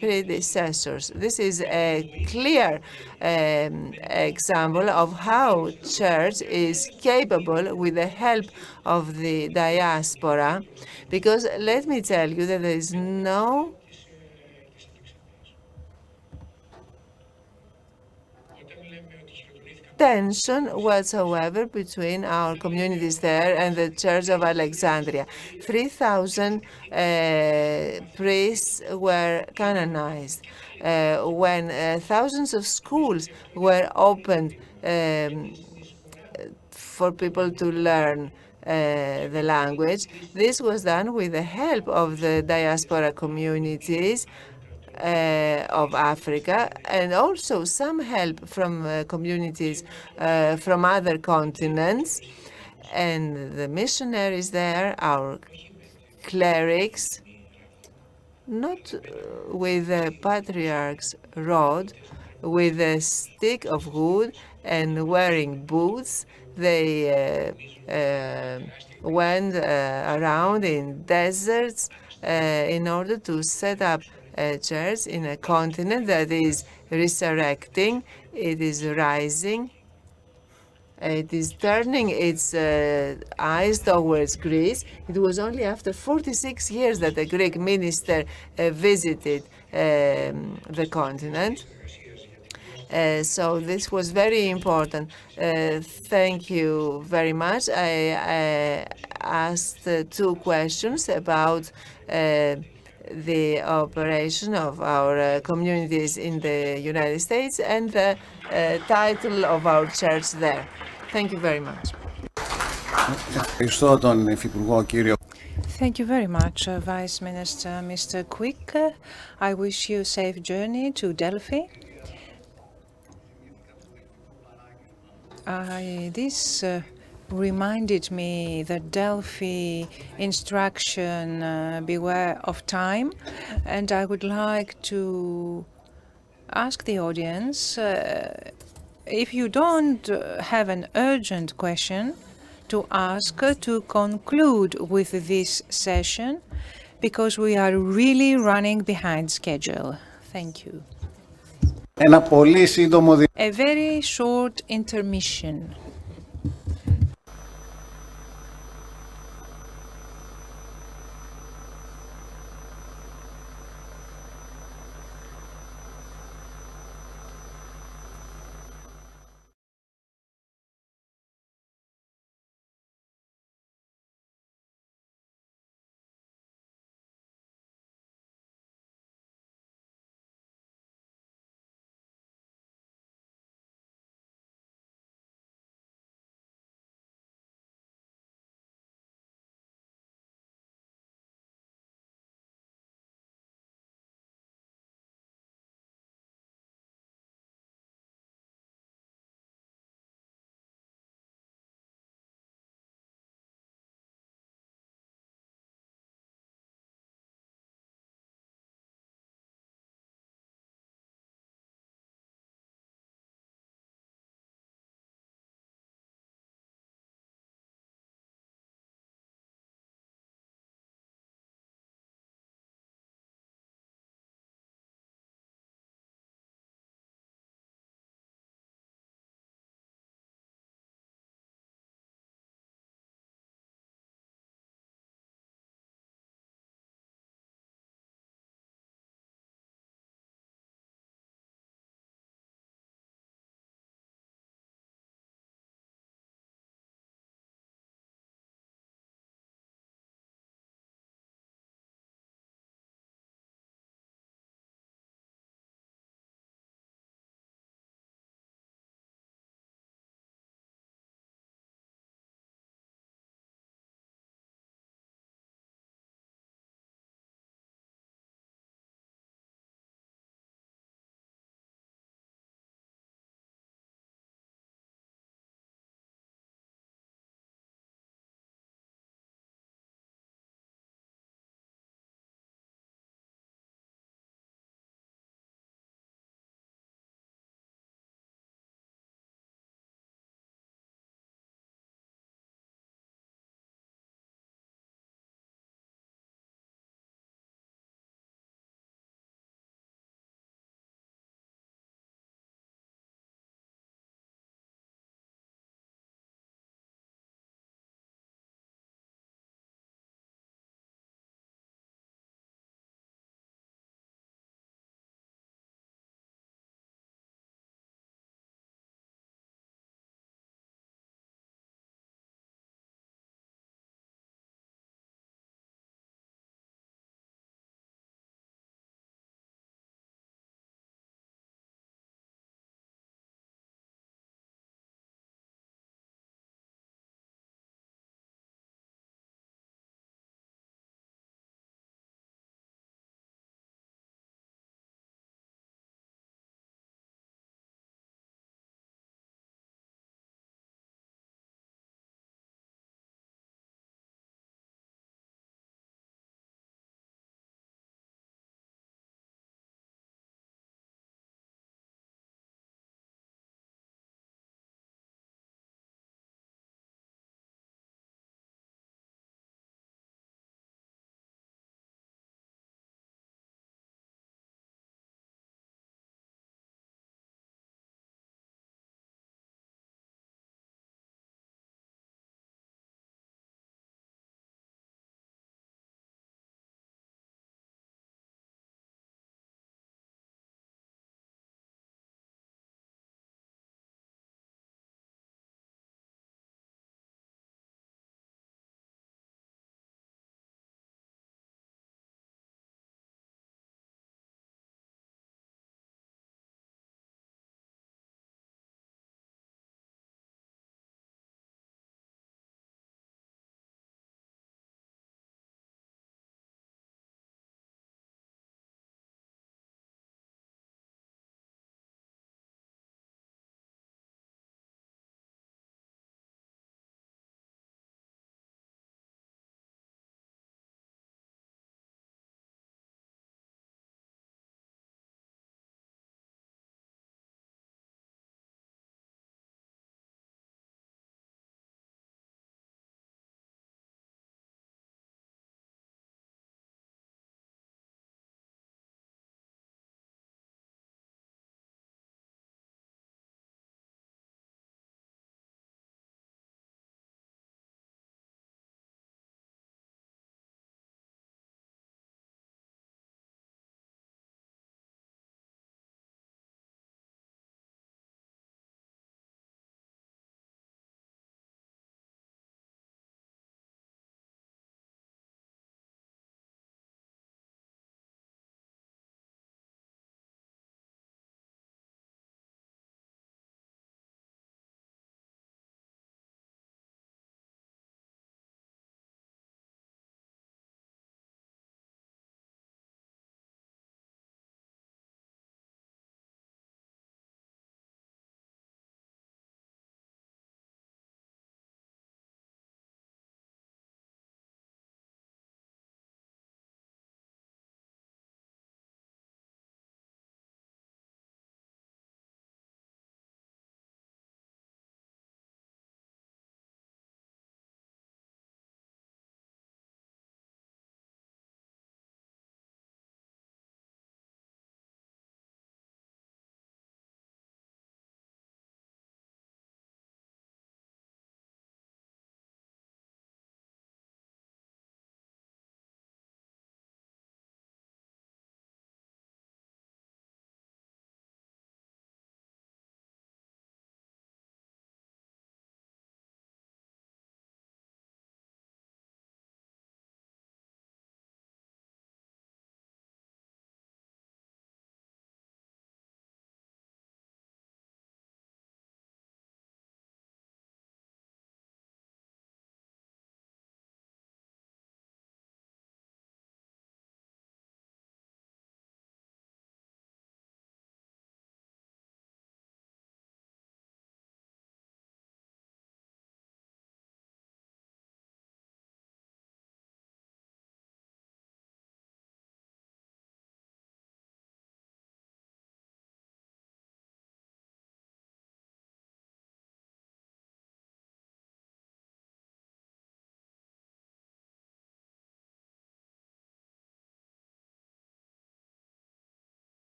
predecessors. This is a clear example of how church is capable, with the help of the diaspora, because let me tell you that there is no tension whatsoever between our communities there and the Church of Alexandria. 3,000 priests were canonized. When thousands of schools were opened for people to learn the language, this was done with the help of the diaspora communities of Africa, and also some help from communities from other continents. And the missionaries there, our clerics, not with the patriarch's rod, with a stick of wood and wearing boots, they went around in deserts in order to set up a church in a continent that is resurrecting, it is rising, it is turning its eyes towards Greece. It was only after 46 years that a Greek minister visited the continent. So this was very important. Thank you very much. I asked 2 questions about the operation of our communities in the United States and the title of our church there. Thank you very much. Thank you very much, Vice Minister Mr. Quick. I wish you a safe journey to Delphi. This reminded me that Delphi instruction, beware of time, and I would like to ask the audience, if you don't have an urgent question to ask, to conclude with this session, because we are really running behind schedule. Thank you. A very short intermission.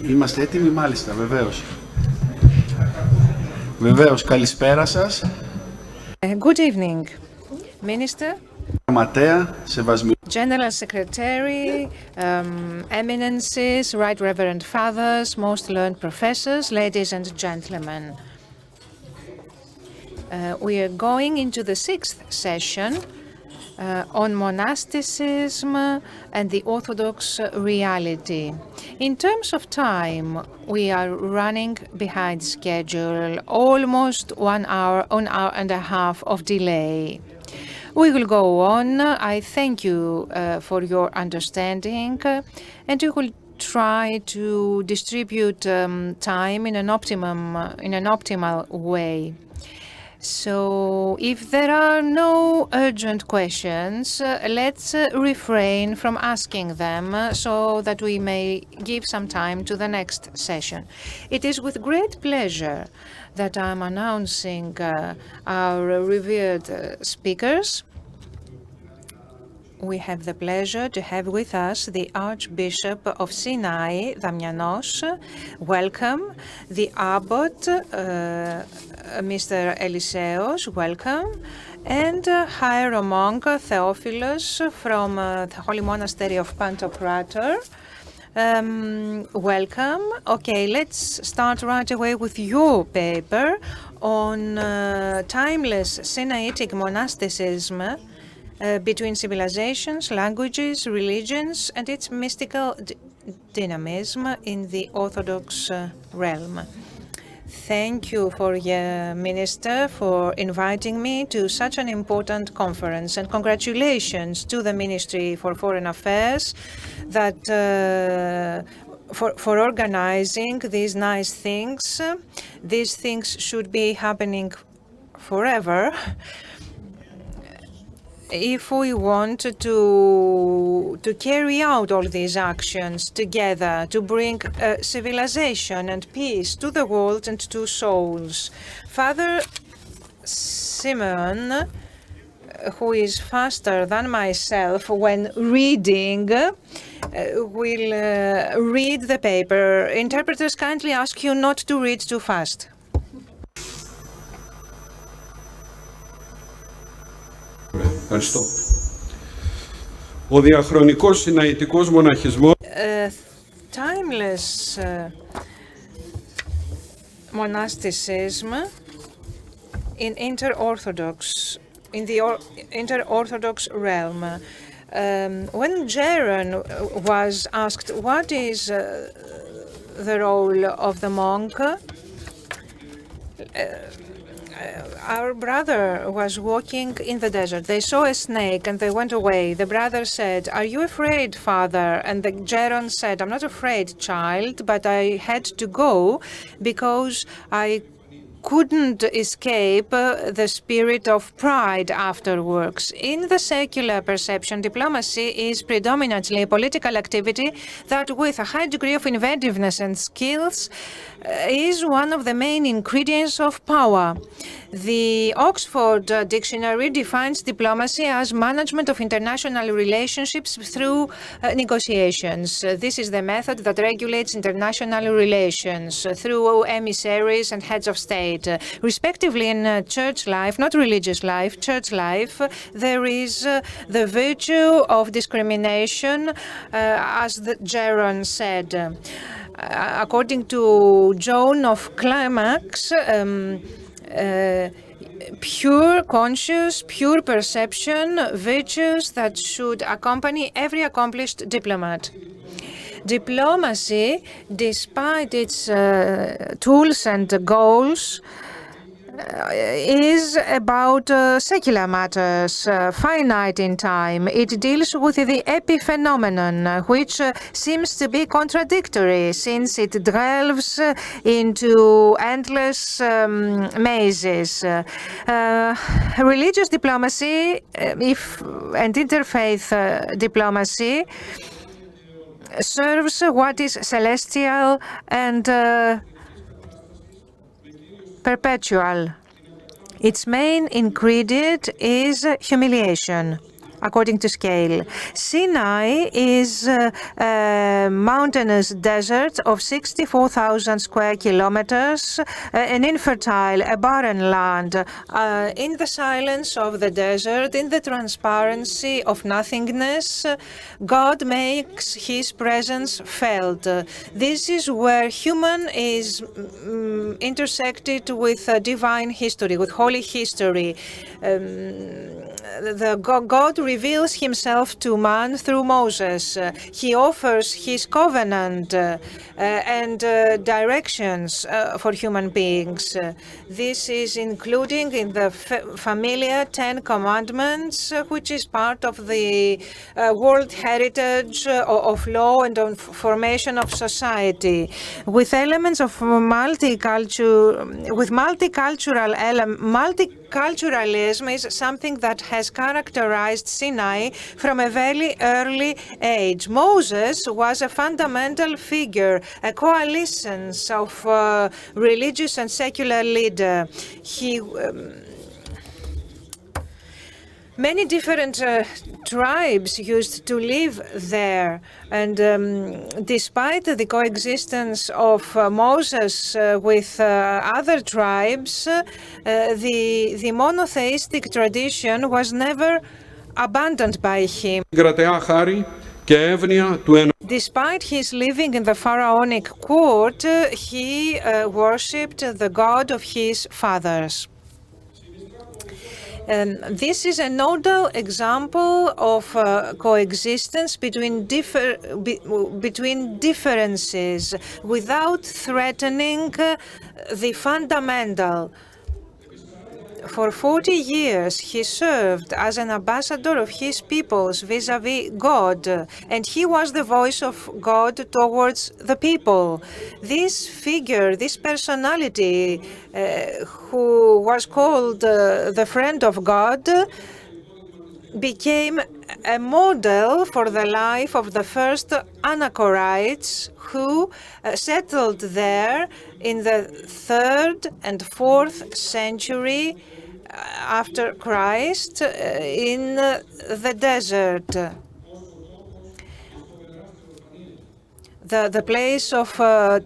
Είμαστε έτοιμοι, μάλιστα, βεβαίως. Βεβαίως, καλησπέρα σας. Good evening, Minister, Γραμματέα, σεβασμιότατη. General Secretary, Eminences, Right Reverend Fathers, most learned professors, ladies and gentlemen. We are going into the 6th session on monasticism and the Orthodox reality. In terms of time, we are running behind schedule, almost 1 hour and a half of delay. We will go on. I thank you for your understanding, and we will try to distribute time in an optimal way. So if there are no urgent questions, let's refrain from asking them so that we may give some time to the next session. It is with great pleasure that I'm announcing our revered speakers. We have the pleasure to have with us the Archbishop of Sinai, Damianos. Welcome. The Abbot, Mr. Eliseos. Welcome. And Hieromonk Theophilus from the Holy Monastery of Pantocrator. Welcome. Okay, let's start right away with your paper on timeless Sinaitic monasticism between civilizations, languages, religions, and its mystical dynamism in the Orthodox realm. Thank you, Minister, for inviting me to such an important conference, and congratulations to the Ministry for Foreign Affairs that for organizing these nice things. These things should be happening forever. If we want to carry out all these actions together, to bring civilization and peace to the world and to souls. Father Simeon, who is faster than myself when reading, will read the paper. Interpreters kindly ask you not to read too fast. Ευχαριστώ. Ο διαχρονικός συναητικός μοναχισμός Timeless monasticism in the inter-Orthodox realm. When Jaron was asked what is the role of the monk, our brother was walking in the desert. They saw a snake and they went away. The brother said, "Are you afraid, father?" And the Jaron said, "I'm not afraid, child, but I had to go because I couldn't escape the spirit of pride afterwards." In the secular perception, diplomacy is predominantly a political activity that, with a high degree of inventiveness and skills, is one of the main ingredients of power. The Oxford Dictionary defines diplomacy as management of international relationships through negotiations. This is the method that regulates international relations through emissaries and heads of state. Respectively, in church life, not religious life, church life, there is the virtue of discrimination, as the Jaron said. According to Joan of Climax, pure conscious, pure perception, virtues that should accompany every accomplished diplomat. Diplomacy, despite its tools and goals, is about secular matters, finite in time. It deals with the epiphenomenon, which seems to be contradictory since it delves into endless mazes. Religious diplomacy and interfaith diplomacy serves what is celestial and perpetual. Its main ingredient is humiliation. according to scale. Sinai is a mountainous desert of 64,000 square kilometers, an infertile, a barren land. In the silence of the desert, in the transparency of nothingness, God makes his presence felt. This is where human is intersected with divine history, with holy history. God reveals himself to man through Moses. He offers his covenant and directions for human beings. This is including in the familiar Ten Commandments, which is part of the World Heritage of Law and of Formation of Society, with elements of multiculturalism is something that has characterized Sinai from a very early age. Moses was a fundamental figure, a coalescence of religious and secular leader. Many different tribes used to live there, and despite the coexistence of Moses with other tribes, the monotheistic tradition was never abandoned by him. Despite his living in the pharaonic court, he worshipped the God of his fathers. This is a nodal example of coexistence between differences without threatening the fundamental. For 40 years, he served as an ambassador of his peoples vis-à-vis God, and he was the voice of God towards the people. This figure, this personality, who was called the friend of God, became a model for the life of the first Anachorites who settled there in the 3rd and 4th century after Christ in the desert, the place of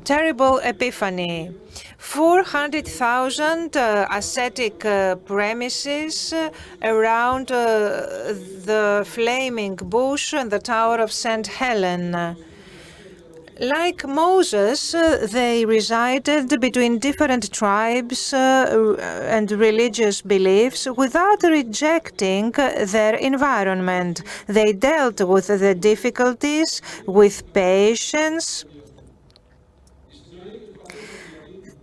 terrible epiphany. 400,000 ascetic premises around the flaming bush and the Tower of St. Helen. Like Moses, they resided between different tribes and religious beliefs without rejecting their environment. They dealt with the difficulties with patience.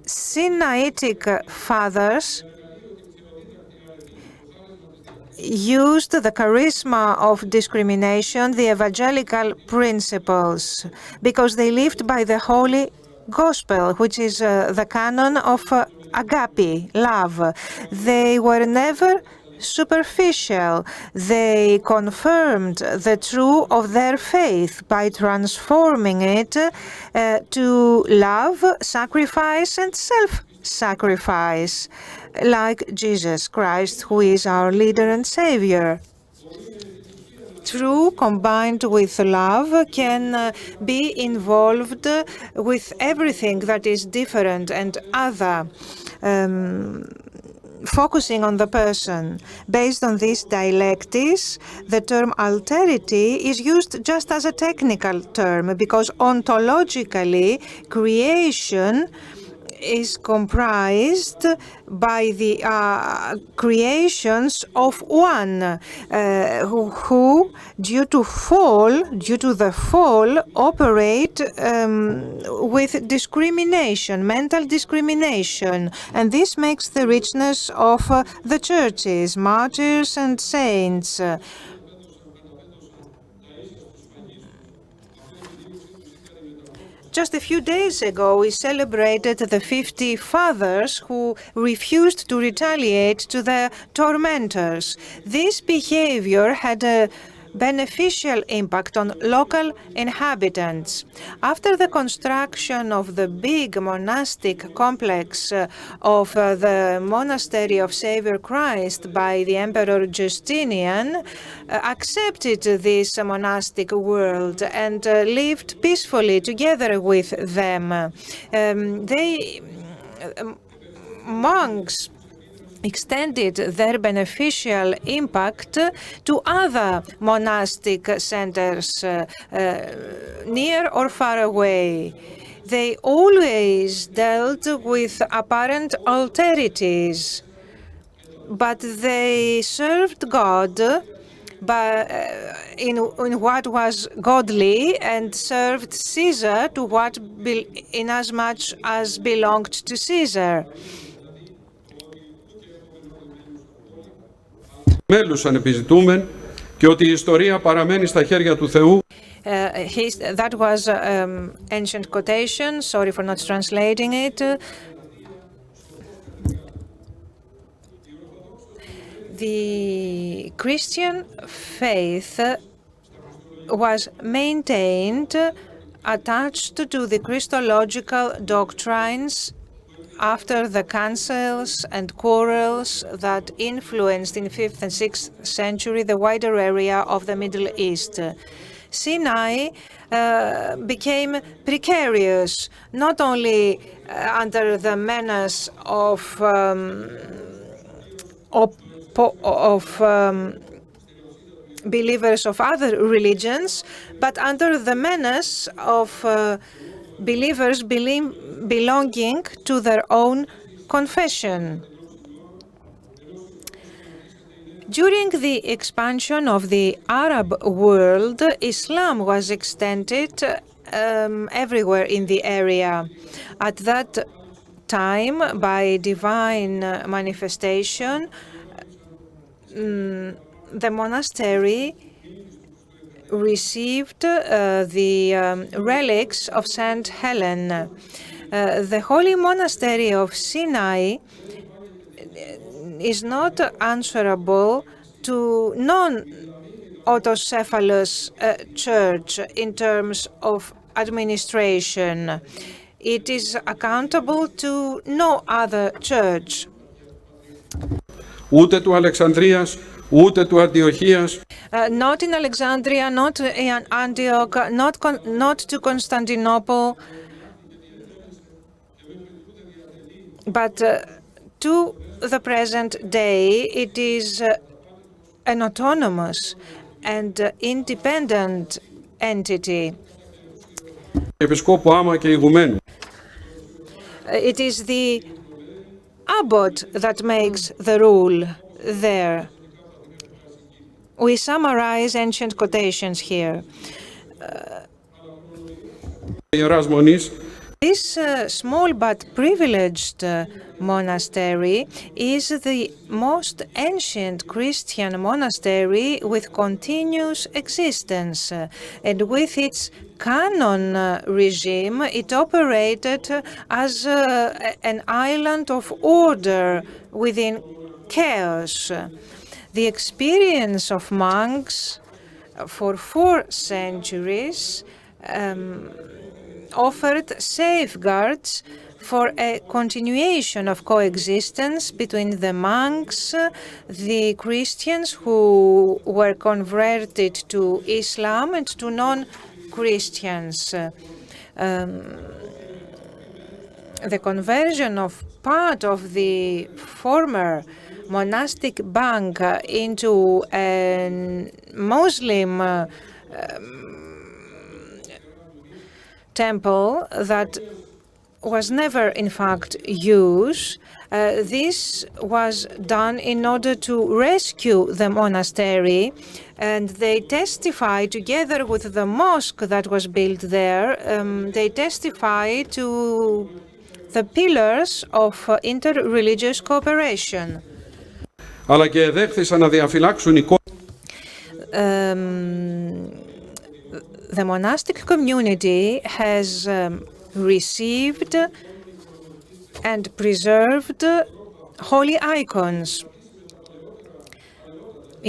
Sinaitic fathers used the charisma of discrimination, the evangelical principles, because they lived by the Holy Gospel, which is the canon of agape, love. They were never superficial. They confirmed the truth of their faith by transforming it to love, sacrifice, and self-sacrifice, like Jesus Christ, who is our leader and savior. Truth combined with love can be involved with everything that is different and other, focusing on the person. Based on this dialectics, the term alterity is used just as a technical term because ontologically creation is comprised by the creations of one who, due to the fall, operate with discrimination, mental discrimination, and this makes the richness of the churches, martyrs and saints. Just a few days ago, we celebrated the 50 fathers who refused to retaliate to their tormentors. This behavior had a beneficial impact on local inhabitants. After the construction of the big monastic complex of the Monastery of Savior Christ by the Emperor Justinian, accepted this monastic world and lived peacefully together with them. Monks extended their beneficial impact to other monastic centers near or far away. They always dealt with apparent alterities, but they served God in what was godly and served Caesar to what in as much as belonged to Caesar. Μέλους ανεπιζητούμεν και ότι η ιστορία παραμένει στα χέρια του Θεού. That was ancient quotation. Sorry for not translating it. The Christian faith was maintained attached to the Christological doctrines after the councils and quarrels that influenced in 5th and 6th century the wider area of the Middle East. Sinai became precarious, not only under the menace of believers of other religions, but under the menace of believers belonging to their own confession. During the expansion of the Arab world, Islam was extended everywhere in the area. At that time, by divine manifestation, the monastery received the relics of Saint Helen. The holy monastery of Sinai is not answerable to non-autocephalous church in terms of administration. It is accountable to no other church. Ούτε του Αλεξανδρίας, ούτε του Αντιοχίας. Not in Alexandria, not in Antioch, not to Constantinople, but to the present day, it is an autonomous and independent entity. Επισκόπου άμα και ηγουμένου. It is the abbot that makes the rule there. We summarize ancient quotations here. This small but privileged monastery is the most ancient Christian monastery with continuous existence, and with its canon regime, it operated as an island of order within chaos. The experience of monks for 4 centuries offered safeguards for a continuation of coexistence between the monks, the Christians who were converted to Islam, and to non-Christians. The conversion of part of the former monastic bank into a Muslim temple that was never in fact used. This was done in order to rescue the monastery, and they testify together with the mosque that was built there, they testify to the pillars of inter-religious cooperation. Αλλά και εδέχθησαν να διαφυλάξουν The monastic community has received and preserved holy icons.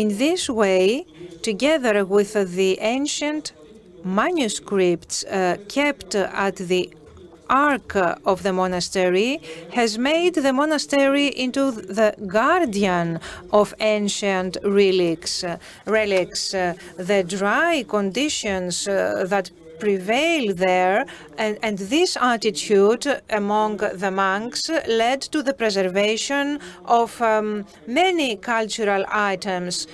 In this way, together with the ancient manuscripts kept at the Ark of the monastery, has made the monastery into the guardian of ancient relics. The dry conditions that prevail there, and this attitude among the monks led to the preservation of many cultural items,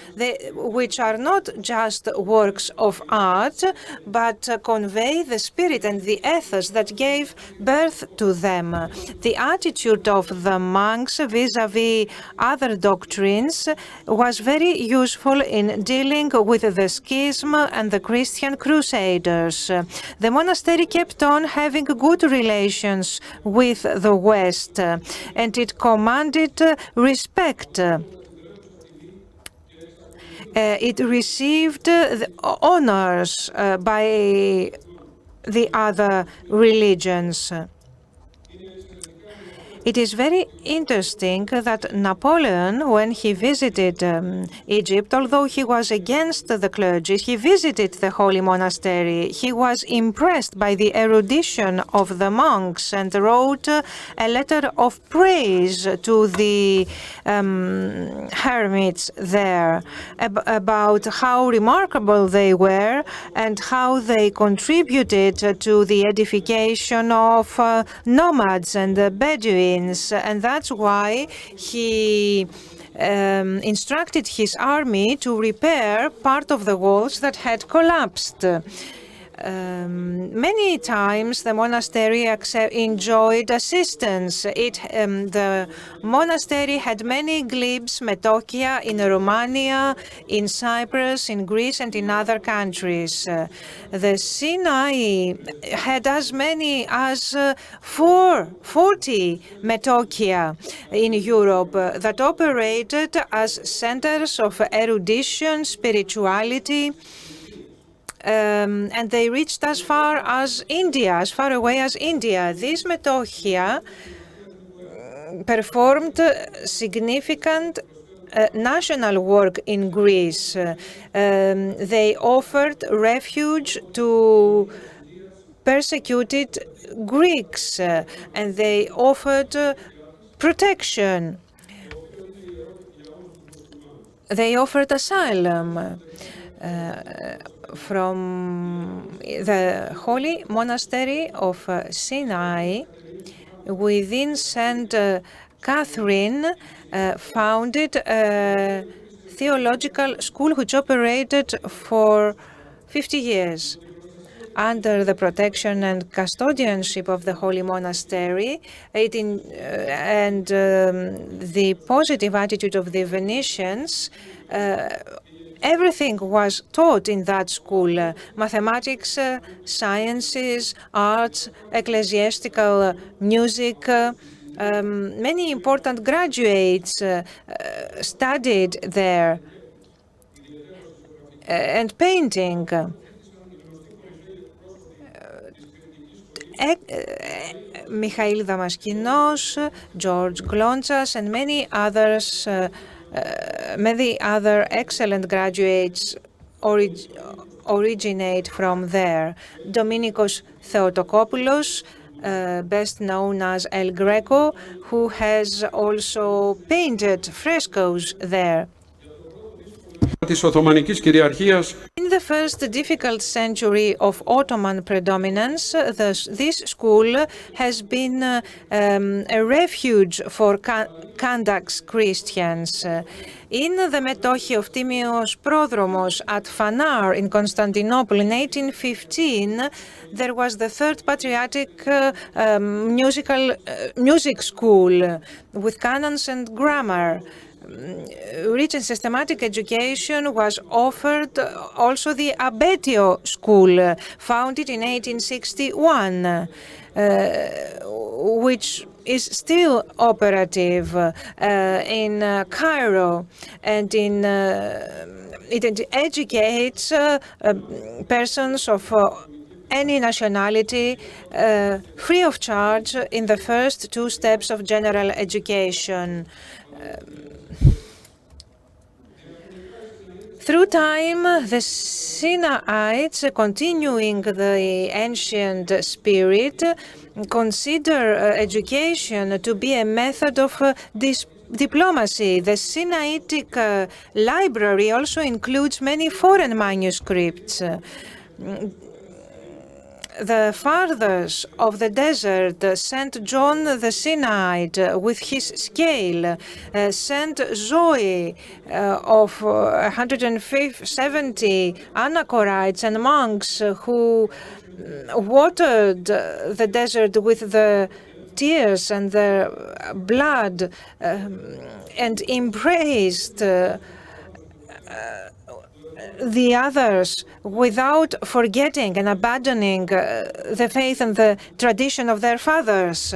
which are not just works of art, but convey the spirit and the ethos that gave birth to them. The attitude of the monks vis-à-vis other doctrines was very useful in dealing with the schism and the Christian crusaders. The monastery kept on having good relations with the West, and it commanded respect. It received honors by the other religions. It is very interesting that Napoleon, when he visited Egypt, although he was against the clergy, he visited the holy monastery. He was impressed by the erudition of the monks and wrote a letter of praise to the hermits there about how remarkable they were and how they contributed to the edification of nomads and Bedouins. And that's why he instructed his army to repair part of the walls that had collapsed. Many times the monastery enjoyed assistance. The monastery had many glebs, metochia in Romania, in Cyprus, in Greece, and in other countries. The Sinai had as many as 40 metochia in Europe that operated as centers of erudition, spirituality, and they reached as far as India, as far away as India. These metochia performed significant national work in Greece. They offered refuge to persecuted Greeks, and they offered protection. They offered asylum. From the holy monastery of Sinai, within St. Catherine, founded a theological school which operated for 50 years. Under the protection and custodianship of the holy monastery, and the positive attitude of the Venetians, everything was taught in that school: mathematics, sciences, arts, ecclesiastical music. Many important graduates studied there, and painting. Mikhail Damaskinos, George Glontsas, and many other excellent graduates originate from there. Dominikos Theotokopoulos, best known as El Greco, who has also painted frescoes there. Της Οθωμανικής κυριαρχίας. In the first difficult century of Ottoman predominance, this school has been a refuge for Kandax Christians. In the metochi of Timios Prodromos at Fanar in Constantinople in 1815, there was the Third Patriarchic music school with canons and grammar. Rich and systematic education was offered. Also the Abbetio School, founded in 1861, which is still operative in Cairo, and it educates persons of any nationality free of charge in the first 2 steps of general education. Through time, the Sinaites, continuing the ancient spirit, consider education to be a method of diplomacy. The Sinaitic library also includes many foreign manuscripts. The fathers of the desert, Saint John the Sinite with his scale, Saint Zoe of 170 anachorites and monks who watered the desert with the tears and their blood and embraced the others without forgetting and abandoning the faith and the tradition of their fathers.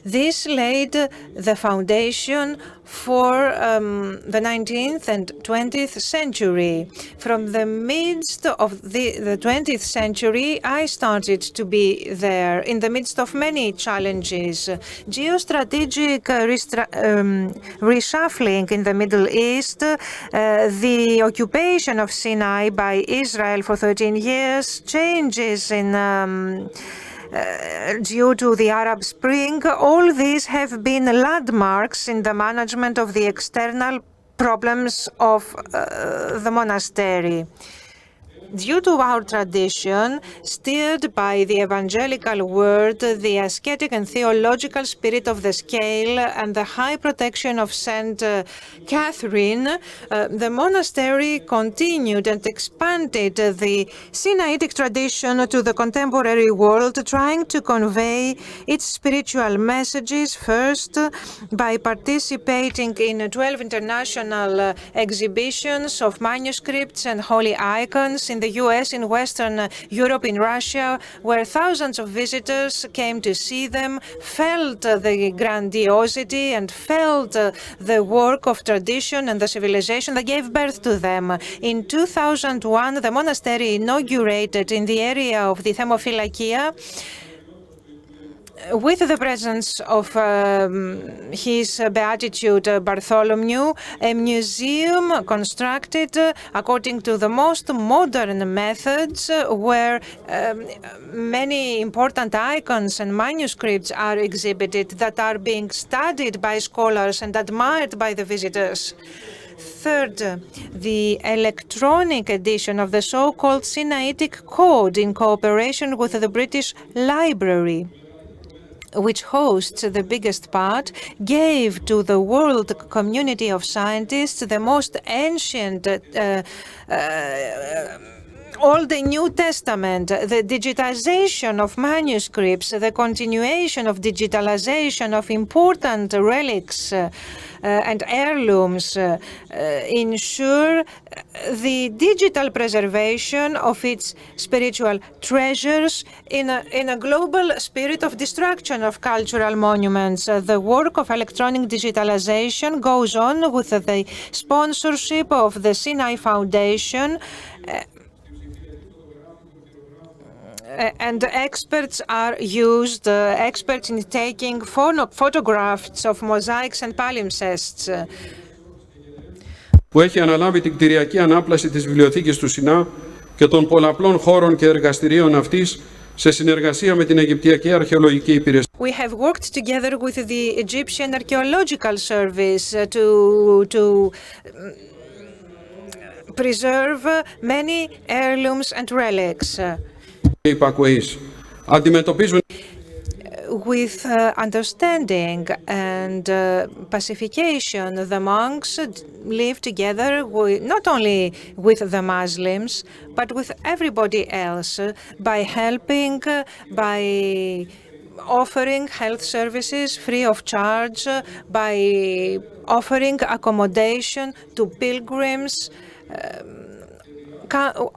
This laid the foundation for the 19th and 20th century. From the midst of the 20th century, I started to be there in the midst of many challenges. Geostrategic reshuffling in the Middle East, the occupation of Sinai by Israel for 13 years, changes in due to the Arab Spring, all these have been landmarks in the management of the external problems of the monastery. Due to our tradition, steered by the evangelical word, the ascetic and theological spirit of the scale, and the high protection of Saint Catherine, the monastery continued and expanded the Sinaitic tradition to the contemporary world, trying to convey its spiritual messages first by participating in 12 international exhibitions of manuscripts and holy icons in the US, in Western Europe, in Russia, where thousands of visitors came to see them, felt the grandiosity and felt the work of tradition and the civilization that gave birth to them. In 2001, the monastery inaugurated in the area of the Themophylakia, with the presence of his Beatitude Bartholomew, a museum constructed according to the most modern methods, where many important icons and manuscripts are exhibited that are being studied by scholars and admired by the visitors. Third, the electronic edition of the so-called Sinaitic Code in cooperation with the British Library, which hosts the biggest part, gave to the world community of scientists the most ancient Old and New Testament, the digitization of manuscripts, the continuation of digitalization of important relics and heirlooms ensure the digital preservation of its spiritual treasures in a global spirit of destruction of cultural monuments. The work of electronic digitalization goes on with the sponsorship of the Sinai Foundation, and experts are used, experts in taking photographs of mosaics and palimpsests. Που έχει αναλάβει την κτηριακή ανάπλαση της βιβλιοθήκης του Σινά και των πολλαπλών χώρων και εργαστηρίων αυτής σε συνεργασία με την Αιγυπτιακή Αρχαιολογική Υπηρεσία. We have worked together with the Egyptian Archaeological Service to preserve many heirlooms and relics. With understanding and pacification, the monks live together not only with the Muslims, but with everybody else by helping, by offering health services free of charge, by offering accommodation to pilgrims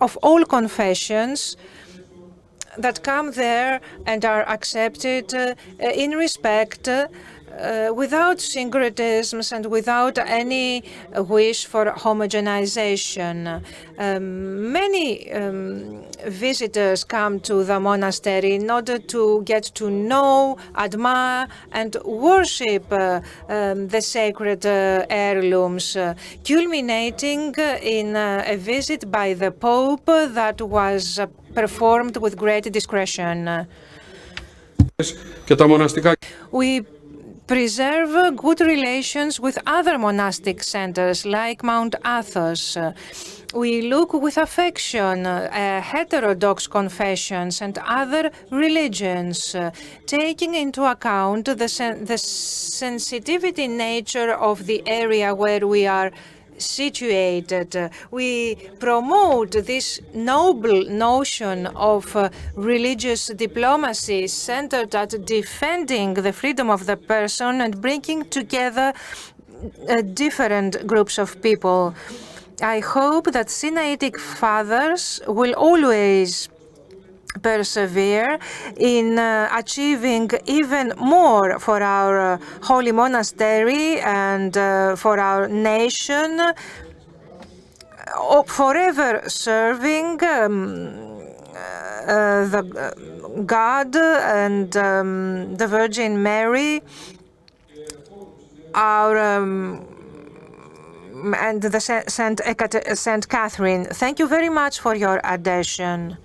of all confessions that come there and are accepted in respect without syncretisms and without any wish for homogenization. Many visitors come to the monastery in order to get to know, admire, and worship the sacred heirlooms, culminating in a visit by the Pope that was performed with great discretion. We preserve good relations with other monastic centers like Mount Athos. We look with affection heterodox confessions and other religions, taking into account the sensitivity nature of the area where we are situated. We promote this noble notion of religious diplomacy centered at defending the freedom of the person and bringing together different groups of people. I hope that Sinaitic fathers will always persevere in achieving even more for our holy monastery and for our nation, forever serving the God and the Virgin Mary, our and the Saint Catherine. Thank you very much for your attention.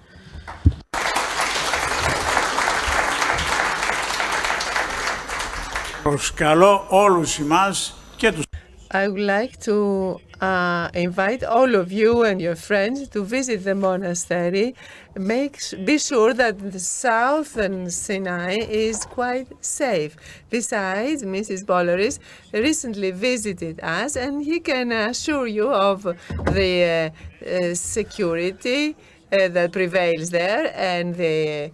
I would like to invite all of you and your friends to visit the monastery. Be sure that the southern Sinai is quite safe. Besides, Mrs. Boloris recently visited us, and he can assure you of the security that prevails there and the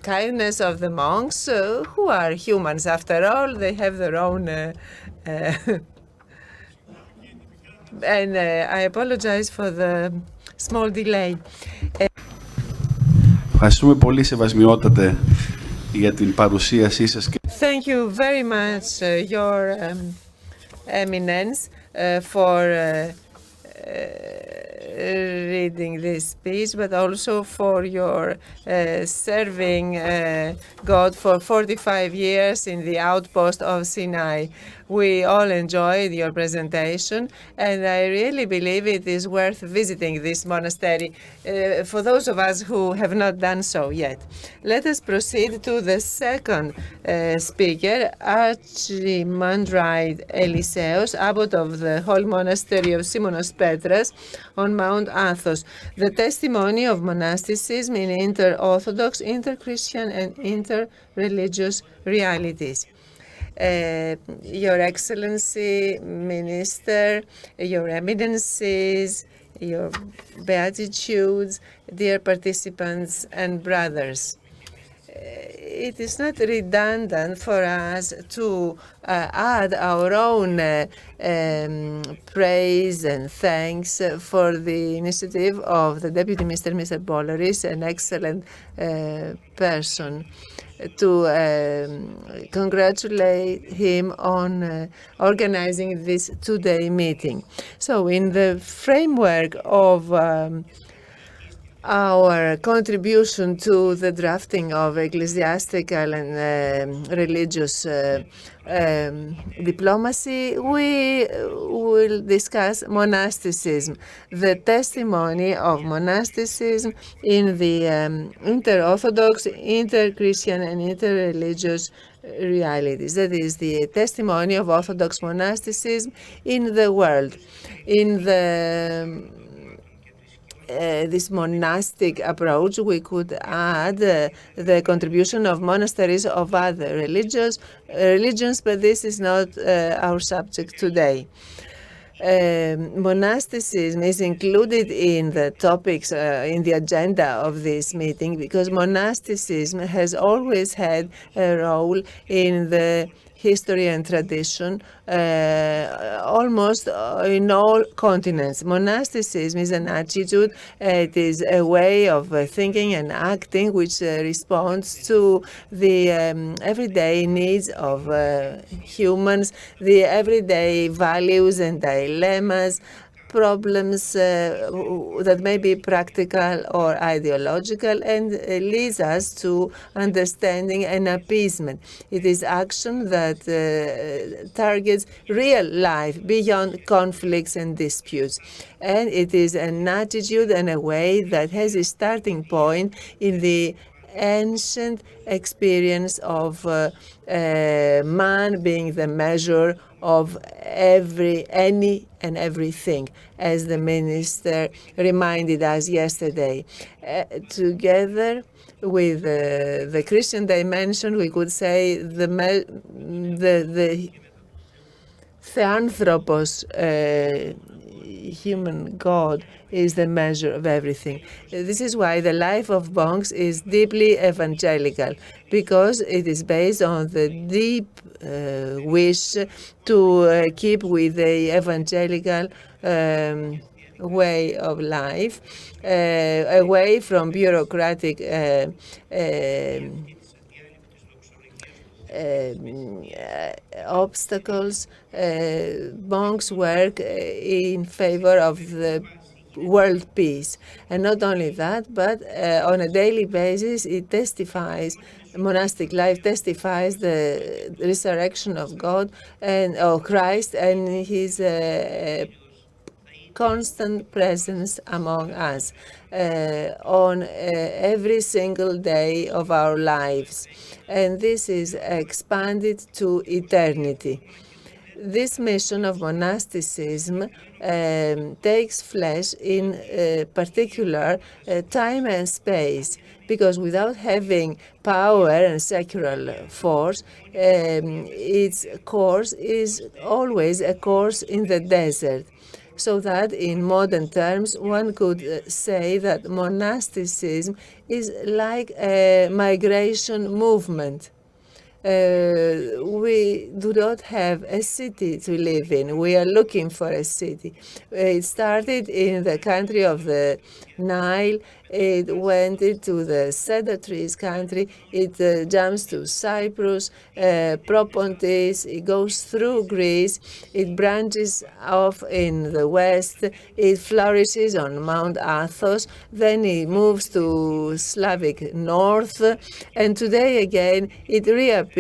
kindness of the monks, who are humans after all. They have their own and I apologize for the small delay. Ευχαριστούμε πολύ, Σεβασμιότατε, για την παρουσίασή σας. Thank you very much, Your Eminence, for reading this speech, but also for your serving God for 45 years in the outpost of Sinai. We all enjoyed your presentation, and I really believe it is worth visiting this monastery for those of us who have not done so yet. Let us proceed to the second speaker, Archimandrite Eliseos, abbot of the Holy Monastery of Simonos Petras on Mount Athos, the testimony of monasticism in inter-Orthodox, inter-Christian, and inter-religious realities. Your Excellency, Minister, Your Eminences, Your Beatitudes, dear participants and brothers. It is not redundant for us to add our own praise and thanks for the initiative of the Deputy Mr. Boloris, an excellent person, to congratulate him on organizing this two-day meeting. So in the framework of our contribution to the drafting of ecclesiastical and religious diplomacy, we will discuss monasticism, the testimony of monasticism in the inter-Orthodox, inter-Christian, and inter-religious realities. That is the testimony of Orthodox monasticism in the world. In this monastic approach, we could add the contribution of monasteries of other religions, but this is not our subject today. Monasticism is included in the topics in the agenda of this meeting because monasticism has always had a role in the history and tradition almost in all continents. Monasticism is an attitude, it is a way of thinking and acting which responds to the everyday needs of humans, the everyday values and dilemmas, problems that may be practical or ideological, and leads us to understanding and appeasement. It is action that targets real life beyond conflicts and disputes. And it is an attitude and a way that has a starting point in the ancient experience of man being the measure of any and everything, as the minister reminded us yesterday. Together with the Christian dimension, we could say the Theanthropos, human God, is the measure of everything. This is why the life of monks is deeply evangelical, because it is based on the deep wish to keep with the evangelical way of life, away from bureaucratic obstacles. Monks work in favor of the world peace. And not only that, but on a daily basis, it testifies, monastic life testifies the resurrection of God and of Christ and his constant presence among us on every single day of our lives. And this is expanded to eternity. This mission of monasticism takes flesh in particular time and space, because without having power and secular force, its course is always a course in the desert. So that in modern terms, one could say that monasticism is like a migration movement. We do not have a city to live in. We are looking for a city. It started in the country of the Nile. It went into the cedar trees country. It jumps to Cyprus, Propontis. It goes through Greece. It branches off in the west. It flourishes on Mount Athos. Then it moves to Slavic north. And today again, it reappears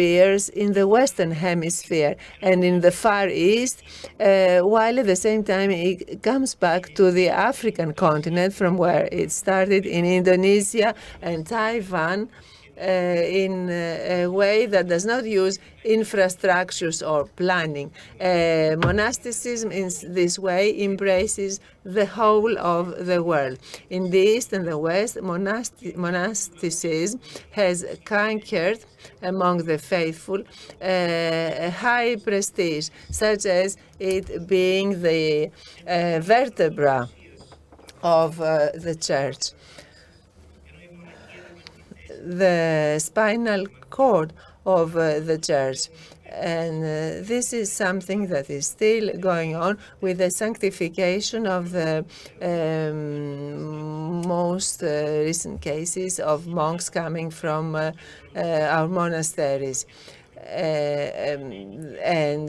in the Western Hemisphere and in the Far East, while at the same time it comes back to the African continent from where it started in Indonesia and Taiwan, in a way that does not use infrastructures or planning. Monasticism in this way embraces the whole of the world. In the East and the West, monasticism has conquered among the faithful a high prestige, such as it being the vertebra of the church, the spinal cord of the church. And this is something that is still going on with the sanctification of the most recent cases of monks coming from our monasteries. And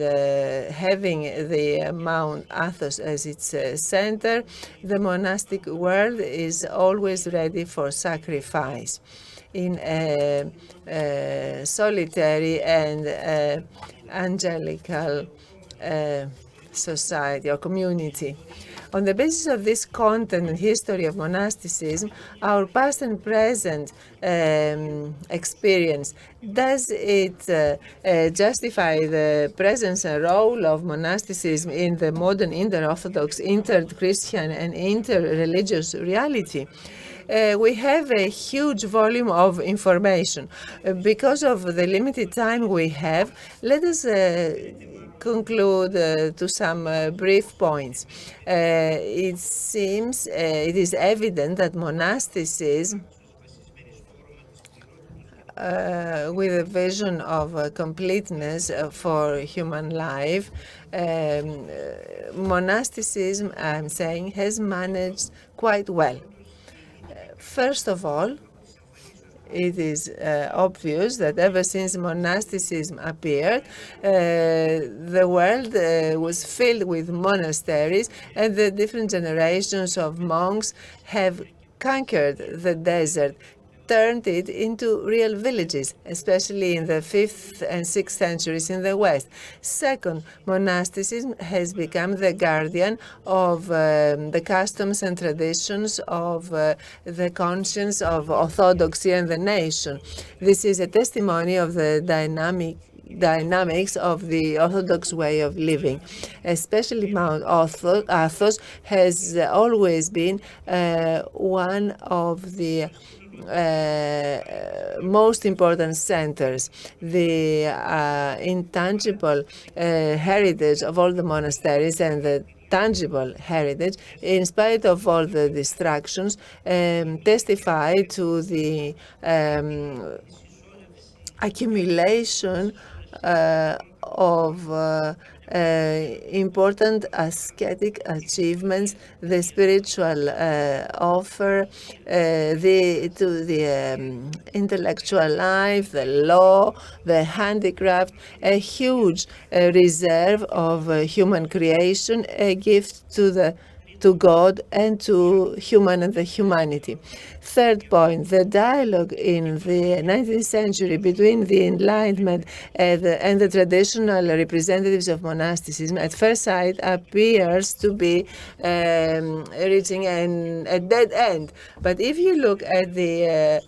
having the Mount Athos as its center, the monastic world is always ready for sacrifice in a solitary and angelical society or community. On the basis of this content and history of monasticism, our past and present experience, does it justify the presence and role of monasticism in the modern inter-Orthodox, inter-Christian, and inter-religious reality? We have a huge volume of information. Because of the limited time we have, let us conclude to some brief points. It seems, it is evident that monasticism with a vision of completeness for human life. Monasticism, I'm saying, has managed quite well. First of all, it is obvious that ever since monasticism appeared, the world was filled with monasteries, and the different generations of monks have conquered the desert, turned it into real villages, especially in the 5th and 6th centuries in the West. Second, monasticism has become the guardian of the customs and traditions of the conscience of orthodoxy and the nation. This is a testimony of the dynamics of the Orthodox way of living. Especially Mount Athos has always been one of the most important centers. The intangible heritage of all the monasteries and the tangible heritage, in spite of all the distractions, testify to the accumulation of important ascetic achievements, the spiritual offer to the intellectual life, the law, the handicraft, a huge reserve of human creation, a gift to God and to human and the humanity. Third point, the dialogue in the 19th century between the Enlightenment and the traditional representatives of monasticism at first sight appears to be reaching a dead end. But if you look at the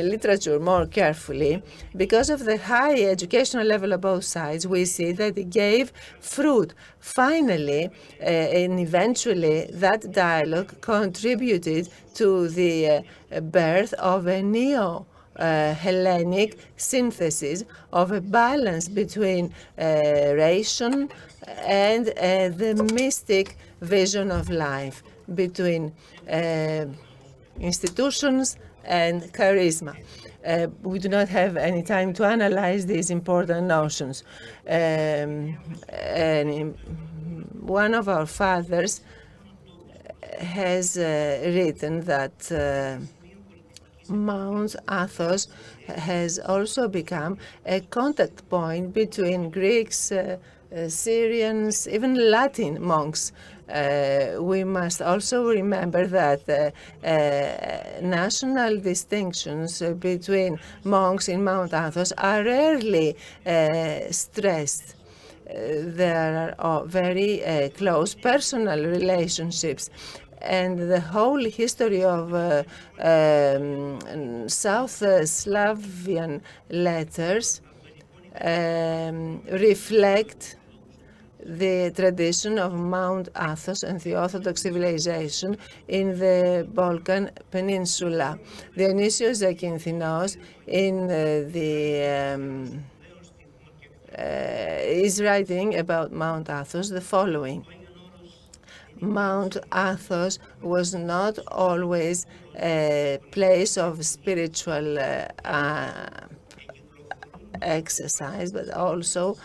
literature more carefully, because of the high educational level of both sides, we see that it gave fruit. Finally, and eventually, that dialogue contributed to the birth of a neo-Hellenic synthesis of a balance between ration and the mystic vision of life, between institutions and charisma. We do not have any time to analyze these important notions. One of our fathers has written that Mount Athos has also become a contact point between Greeks, Syrians, even Latin monks. We must also remember that national distinctions between monks in Mount Athos are rarely stressed. There are very close personal relationships, and the whole history of South Slavian letters reflect the tradition of Mount Athos and the Orthodox civilization in the Balkan Peninsula. Dionysios Zakynthos is writing about Mount Athos the following. Mount Athos was not always a place of spiritual exercise, but also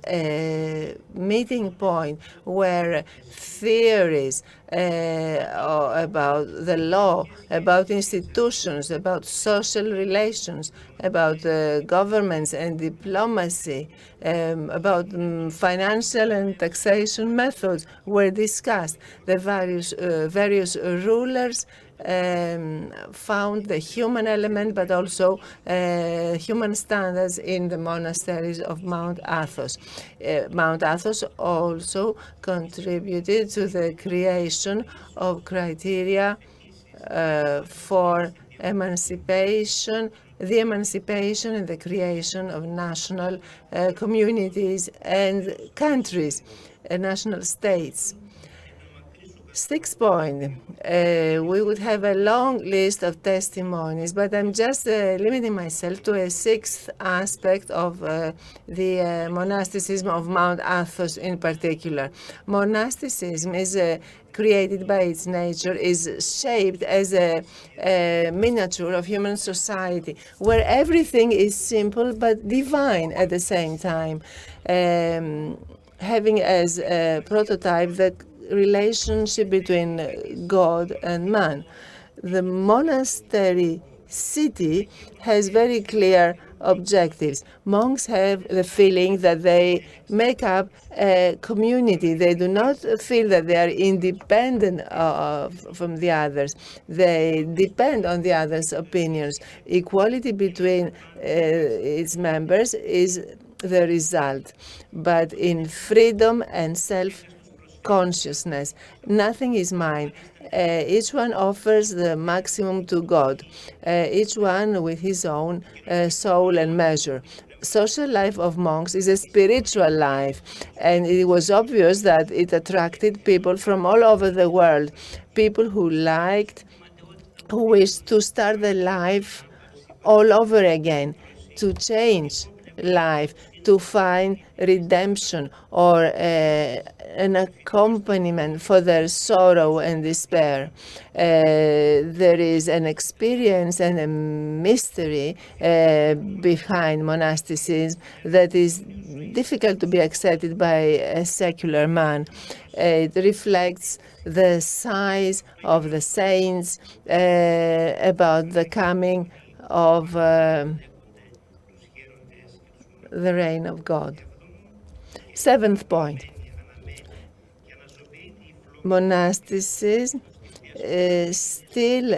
a meeting point where theories about the law, about institutions, about social relations, about governments and diplomacy, about financial and taxation methods were discussed. The various rulers found the human element, but also human standards in the monasteries of Mount Athos. Mount Athos also contributed to the creation of criteria for emancipation, the emancipation and the creation of national communities and countries, national states. Sixth point, we would have a long list of testimonies, but I'm just limiting myself to a sixth aspect of the monasticism of Mount Athos in particular. Monasticism is created by its nature, is shaped as a miniature of human society, where everything is simple but divine at the same time, having as a prototype the relationship between God and man. The monastery city has very clear objectives. Monks have the feeling that they make up a community. They do not feel that they are independent from the others. They depend on the others' opinions. Equality between its members is the result, but in freedom and self-consciousness. Nothing is mine. Each one offers the maximum to God, each one with his own soul and measure. Social life of monks is a spiritual life, and it was obvious that it attracted people from all over the world, people who wished to start their life all over again, to change life, to find redemption or an accompaniment for their sorrow and despair. There is an experience and a mystery behind monasticism that is difficult to be accepted by a secular man. It reflects the size of the saints, about the coming of the reign of God. Seventh point, monasticism still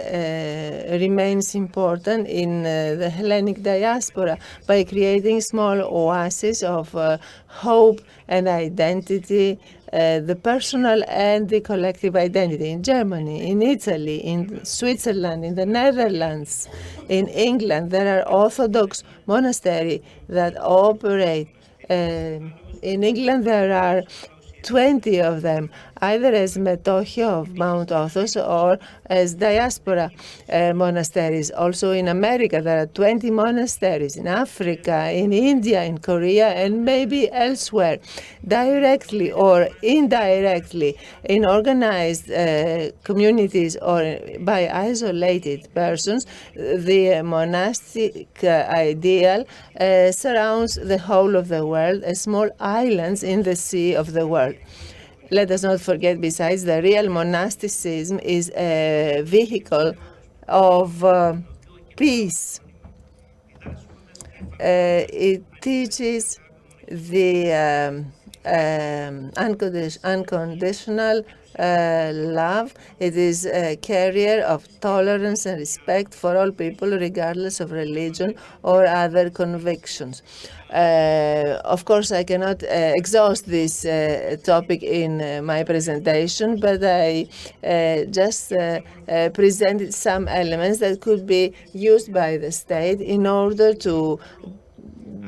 remains important in the Hellenic diaspora by creating small oases of hope and identity, the personal and the collective identity. In Germany, in Italy, in Switzerland, in the Netherlands, in England, there are Orthodox monasteries that operate. In England, there are 20 of them, either as metοχοί of Mount Athos or as diaspora monasteries. Also in America, there are 20 monasteries. In Africa, in India, in Korea, and maybe elsewhere. Directly or indirectly, in organized communities or by isolated persons, the monastic ideal surrounds the whole of the world as small islands in the sea of the world. Let us not forget, besides, the real monasticism is a vehicle of peace. It teaches the unconditional love. It is a carrier of tolerance and respect for all people, regardless of religion or other convictions. Of course, I cannot exhaust this topic in my presentation, but I just presented some elements that could be used by the state in order to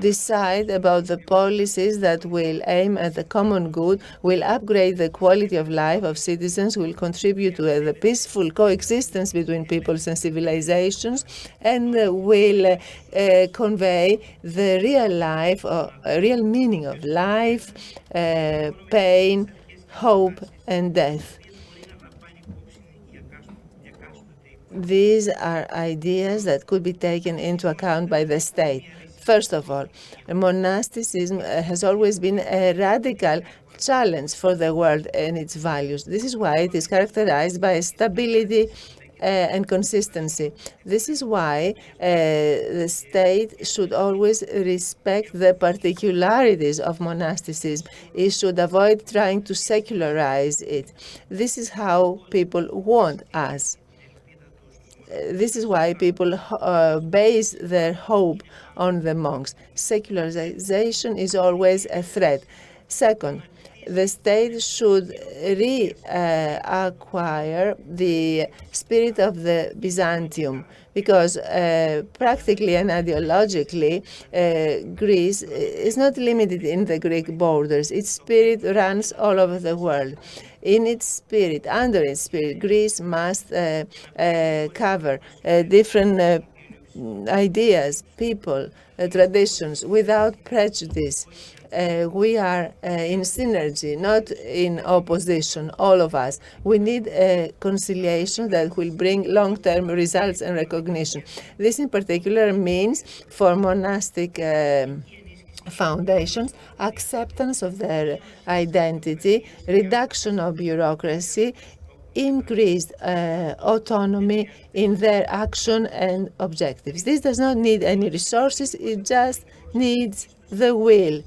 decide about the policies that will aim at the common good, will upgrade the quality of life of citizens, will contribute to the peaceful coexistence between peoples and civilizations, and will convey the real life, real meaning of life, pain, hope, and death. These are ideas that could be taken into account by the state. First of all, monasticism has always been a radical challenge for the world and its values. This is why it is characterized by stability and consistency. This is why the state should always respect the particularities of monasticism. It should avoid trying to secularize it. This is how people want us. This is why people base their hope on the monks. Secularization is always a threat. Second, the state should reacquire the spirit of the Byzantium, because practically and ideologically, Greece is not limited in the Greek borders. Its spirit runs all over the world. In its spirit, under its spirit, Greece must cover different ideas, people, traditions, without prejudice. We are in synergy, not in opposition, all of us. We need a conciliation that will bring long-term results and recognition. This in particular means for monastic foundations, acceptance of their identity, reduction of bureaucracy, increased autonomy in their action and objectives. This does not need any resources, it just needs the will.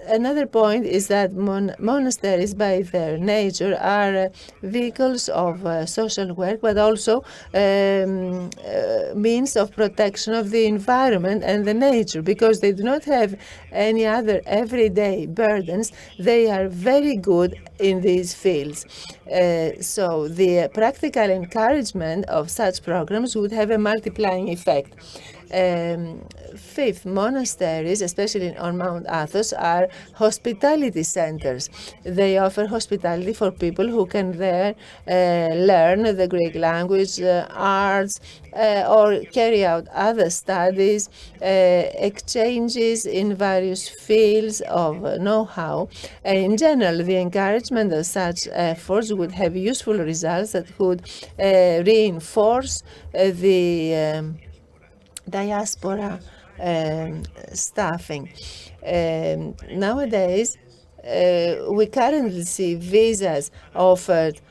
Another point is that monasteries by their nature are vehicles of social work, but also means of protection of the environment and the nature, because they do not have any other everyday burdens. They are very good in these fields. So the practical encouragement of such programs would have a multiplying effect. Fifth, monasteries, especially on Mount Athos, are hospitality centers. They offer hospitality for people who can there learn the Greek language, arts, or carry out other studies, exchanges in various fields of know-how. In general, the encouragement of such efforts would have useful results that could reinforce the diaspora staffing. Nowadays, we currently see visas offered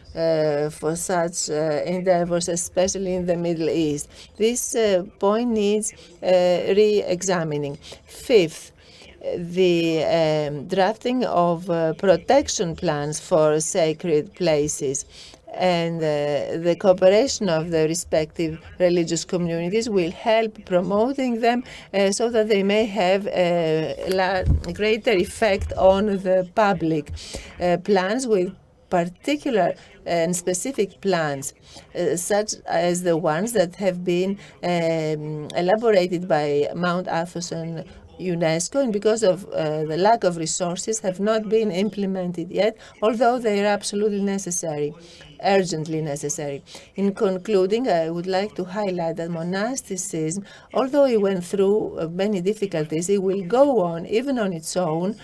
for such endeavors, especially in the Middle East. This point needs re-examining. Fifth, the drafting of protection plans for sacred places and the cooperation of the respective religious communities will help promoting them so that they may have a greater effect on the public. Plans with particular and specific plans, such as the ones that have been elaborated by Mount Athos and UNESCO, and because of the lack of resources, have not been implemented yet, although they are absolutely necessary, urgently necessary. In concluding, I would like to highlight that monasticism, although it went through many difficulties, it will go on, even on its own,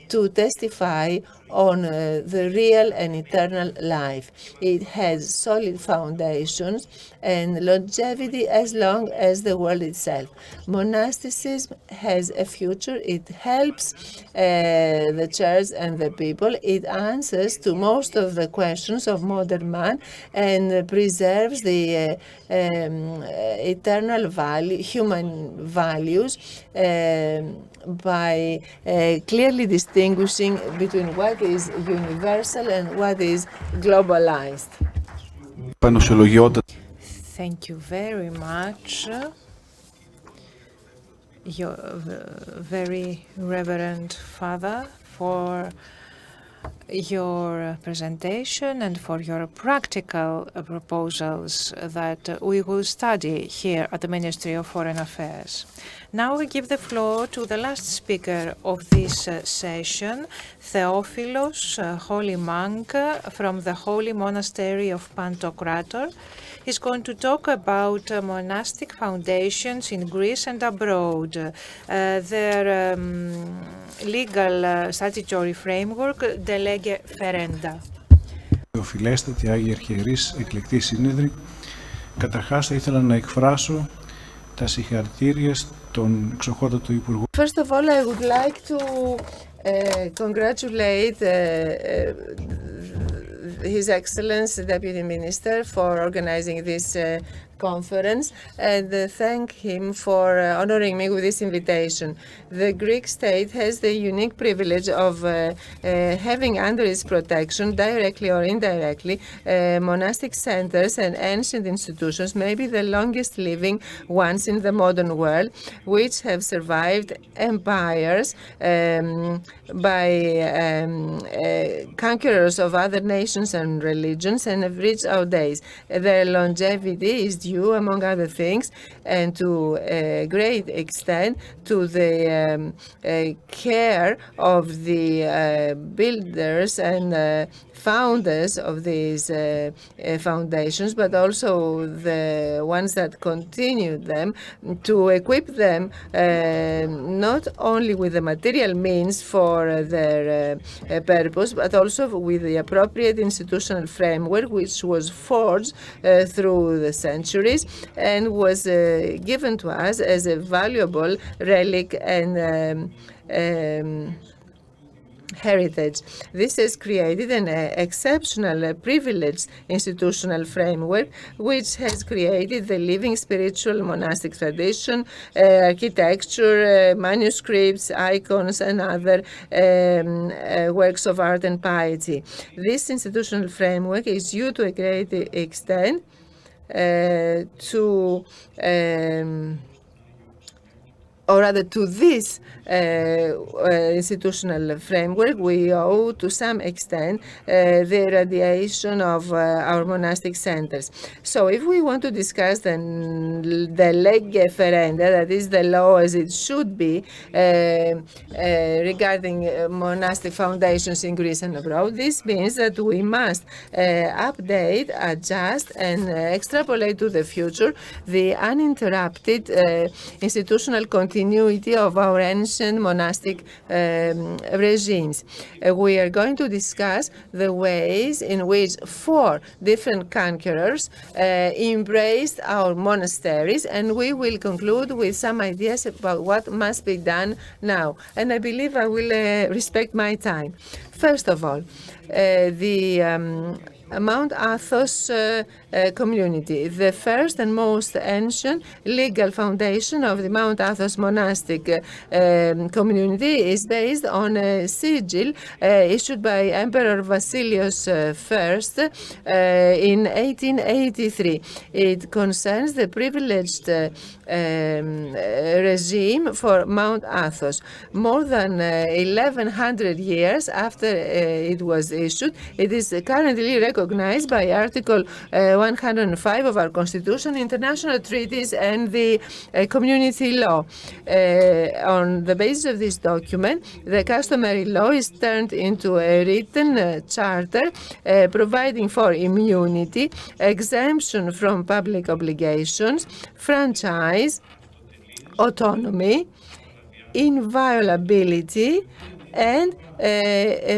to testify on the real and eternal life. It has solid foundations and longevity as long as the world itself. Monasticism has a future. It helps the church and the people. It answers to most of the questions of modern man and preserves the eternal value, human values, by clearly distinguishing between what is universal and what is globalized. Thank you very much, your very reverend Father, for your presentation and for your practical proposals that we will study here at the Ministry of Foreign Affairs. Now we give the floor to the last speaker of this session, Theophilos, holy monk from the Holy Monastery of Pantokrator. He's going to talk about monastic foundations in Greece and abroad, their legal statutory framework, de lege ferenda. Οφειλέστατοι Άγιοι Αρχιερείς, εκλεκτοί σύνεδροι, καταρχάς θα ήθελα να εκφράσω τα συγχαρητήρια στον εξοχότατο Υπουργό. First of all, I would like to congratulate His Excellency the Deputy Minister for organizing this conference and thank him for honoring me with this invitation. The Greek state has the unique privilege of having under its protection, directly or indirectly, monastic centers and ancient institutions, maybe the longest living ones in the modern world, which have survived empires by conquerors of other nations and religions and have reached our days. Their longevity is due, among other things, and to a great extent, to the care of the builders and founders of these foundations, but also the ones that continued them, to equip them not only with the material means for their purpose, but also with the appropriate institutional framework, which was forged through the centuries and was given to us as a valuable relic and heritage. This has created an exceptional, privileged institutional framework, which has created the living spiritual monastic tradition, architecture, manuscripts, icons, and other works of art and piety. This institutional framework is due to a great extent to or rather to this institutional framework, we owe to some extent the radiation of our monastic centers. So if we want to discuss the lege ferenda, that is the law as it should be regarding monastic foundations in Greece and abroad, this means that we must update, adjust, and extrapolate to the future the uninterrupted institutional continuity of our ancient monastic regimes. We are going to discuss the ways in which 4 different conquerors embraced our monasteries, and we will conclude with some ideas about what must be done now. And I believe I will respect my time. First of all, the Mount Athos community. The first and most ancient legal foundation of the Mount Athos monastic community is based on a sigil issued by Emperor Vasilios I in 1883. It concerns the privileged regime for Mount Athos. More than 1100 years after it was issued, it is currently recognized by Article 105 of our Constitution, international treaties, and the community law. On the basis of this document, the customary law is turned into a written charter providing for immunity, exemption from public obligations, franchise, autonomy, inviolability, and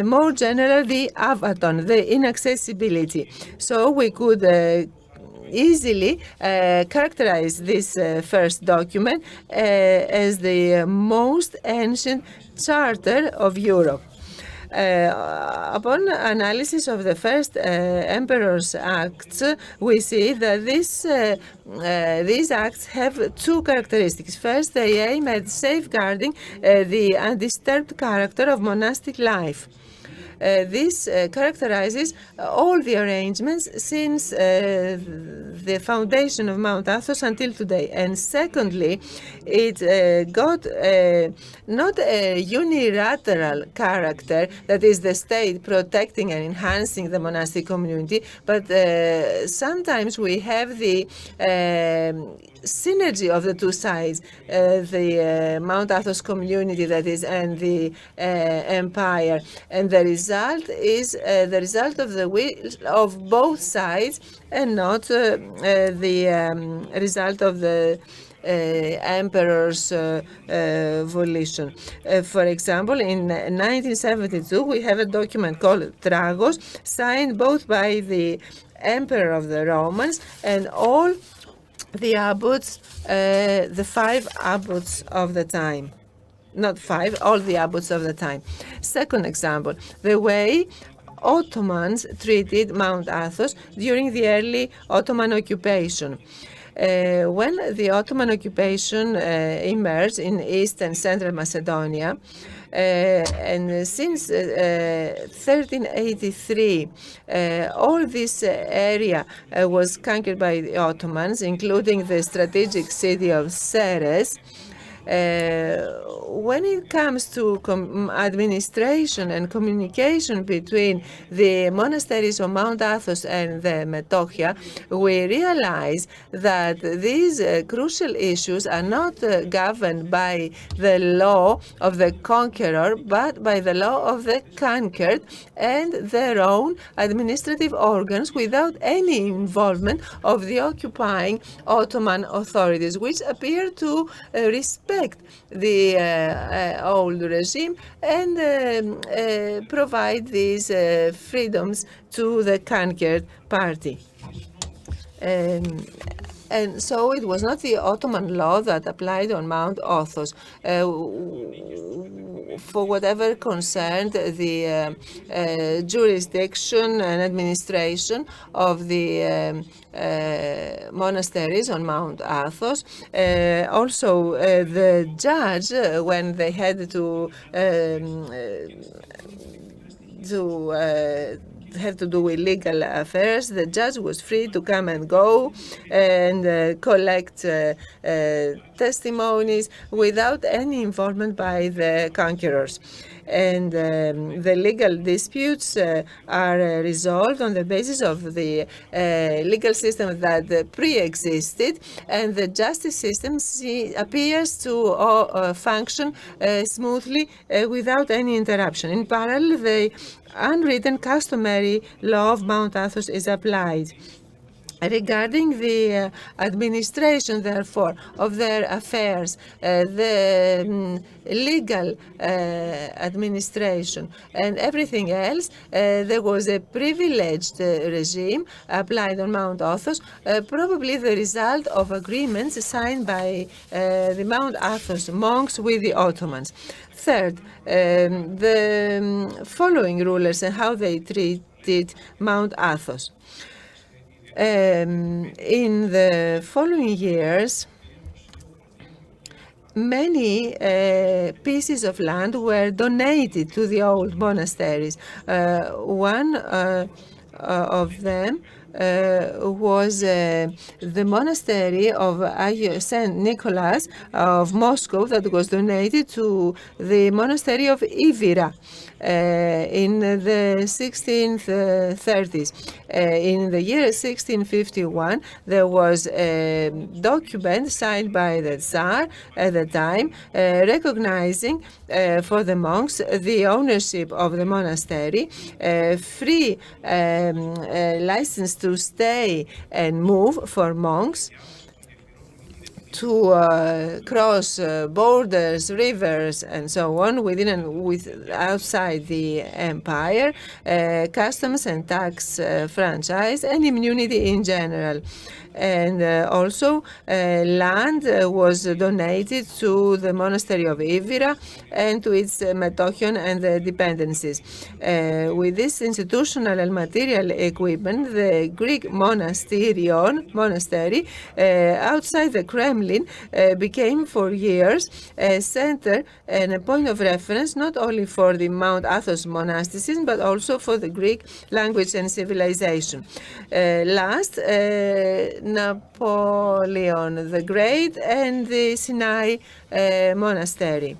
more general, the avaton, the inaccessibility. So we could easily characterize this first document as the most ancient charter of Europe. Upon analysis of the first emperor's acts, we see that these acts have 2 characteristics. First, they aim at safeguarding the undisturbed character of monastic life. This characterizes all the arrangements since the foundation of Mount Athos until today. And secondly, it got not a unilateral character, that is the state protecting and enhancing the monastic community, but sometimes we have the synergy of the 2 sides, the Mount Athos community, that is, and the empire. And the result is the result of the will of both sides, and not the result of the emperor's volition. For example, in 1972, we have a document called Tragos, signed both by the emperor of the Romans and all the abbots, the 5 abbots of the time. Not 5, all the abbots of the time. Second example, the way Ottomans treated Mount Athos during the early Ottoman occupation. When the Ottoman occupation emerged in East and Central Macedonia, and since 1383, all this area was conquered by the Ottomans, including the strategic city of Ceres. When it comes to administration and communication between the monasteries of Mount Athos and the Metochia, we realize that these crucial issues are not governed by the law of the conqueror, but by the law of the conquered and their own administrative organs, without any involvement of the occupying Ottoman authorities, which appear to respect the old regime and provide these freedoms to the conquered party. And so it was not the Ottoman law that applied on Mount Athos. For whatever concerned the jurisdiction and administration of the monasteries on Mount Athos. Also, the judge, when they had to have to do with legal affairs, the judge was free to come and go and collect testimonies without any involvement by the conquerors. And the legal disputes are resolved on the basis of the legal system that pre-existed, and the justice system appears to function smoothly without any interruption. In parallel, the unwritten customary law of Mount Athos is applied. Regarding the administration, therefore, of their affairs, the legal administration and everything else, there was a privileged regime applied on Mount Athos, probably the result of agreements signed by the Mount Athos monks with the Ottomans. Third, the following rulers and how they treated Mount Athos. In the following years, many pieces of land were donated to the old monasteries. One of them was the monastery of St. Nicholas of Moscow that was donated to the monastery of Ivira in the 1630s. In the year 1651, there was a document signed by the Tsar at the time recognizing for the monks the ownership of the monastery, free license to stay and move for monks, to cross borders, rivers, and so on, within and outside the empire, customs and tax franchise, and immunity in general. And also land was donated to the monastery of Ivira and to its metochion and the dependencies. With this institutional and material equipment, the Greek monastery outside the Kremlin became for years a center and a point of reference not only for the Mount Athos monasticism but also for the Greek language and civilization. Last, Napoleon the Great and the Sinai monastery.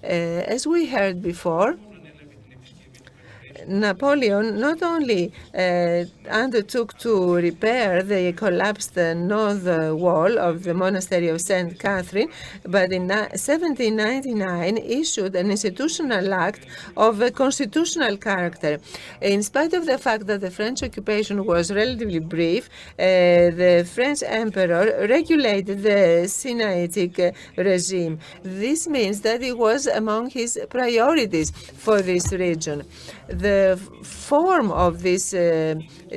As we heard before, Napoleon not only undertook to repair the collapsed north wall of the monastery of St. Catherine, but in 1799 issued an institutional act of a constitutional character. In spite of the fact that the French occupation was relatively brief, the French emperor regulated the Sinaitic regime. This means that it was among his priorities for this region. The form of this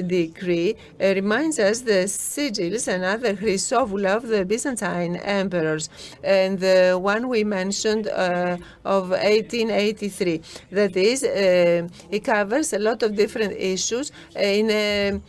decree reminds us the sigils and other chrysovula of the Byzantine emperors, and the one we mentioned of 1883. That is, it covers a lot of different issues in a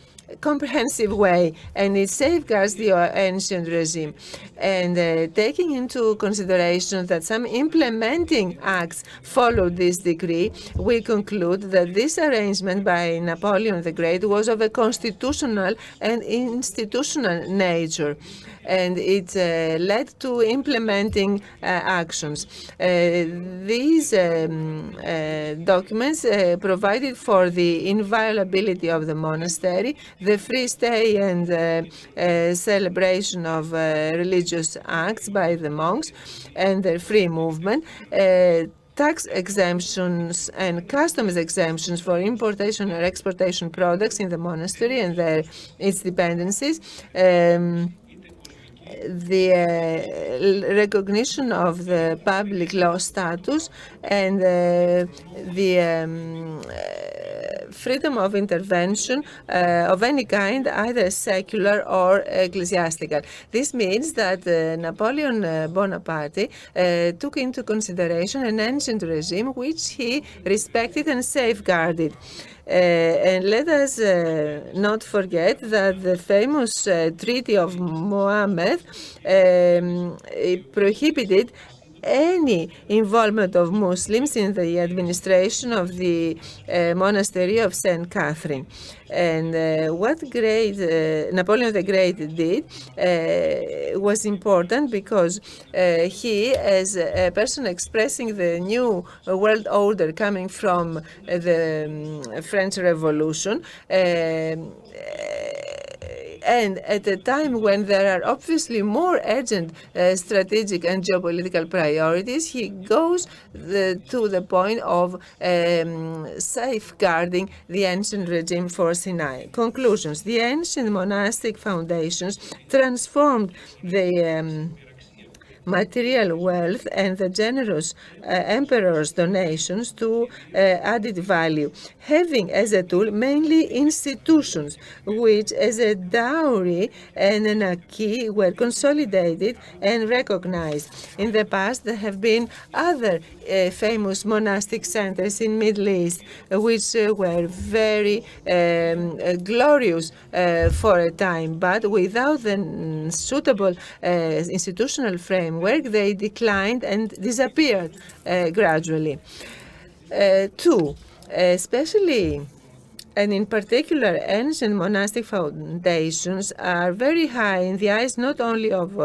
comprehensive way, and it safeguards the ancient regime. And taking into consideration that some implementing acts followed this decree, we conclude that this arrangement by Napoleon the Great was of a constitutional and institutional nature, and it led to implementing actions. These documents provided for the inviolability of the monastery, the free stay and celebration of religious acts by the monks, and their free movement, tax exemptions and customs exemptions for importation or exportation products in the monastery and its dependencies, the recognition of the public law status, and the freedom of intervention of any kind, either secular or ecclesiastical. This means that Napoleon Bonaparte took into consideration an ancient regime which he respected and safeguarded. And let us not forget that the famous Treaty of Mohammed prohibited any involvement of Muslims in the administration of the monastery of St. Catherine. And what Napoleon the Great did was important because he, as a person expressing the new world order coming from the French Revolution, and at a time when there are obviously more urgent strategic and geopolitical priorities, he goes to the point of safeguarding the ancient regime for Sinai. Conclusions. The ancient monastic foundations transformed the material wealth and the generous emperor's donations to added value, having as a tool mainly institutions, which as a dowry and an acquis were consolidated and recognized. In the past, there have been other famous monastic centers in Middle East, which were very glorious for a time, but without the suitable institutional framework, they declined and disappeared gradually. Two, especially and in particular, ancient monastic foundations are very high in the eyes not only of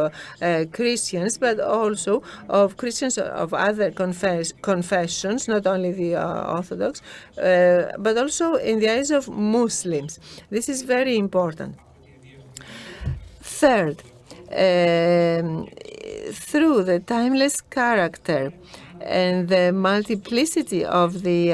Christians, but also of Christians of other confessions, not only the Orthodox, but also in the eyes of Muslims. This is very important. Third, through the timeless character and the multiplicity of the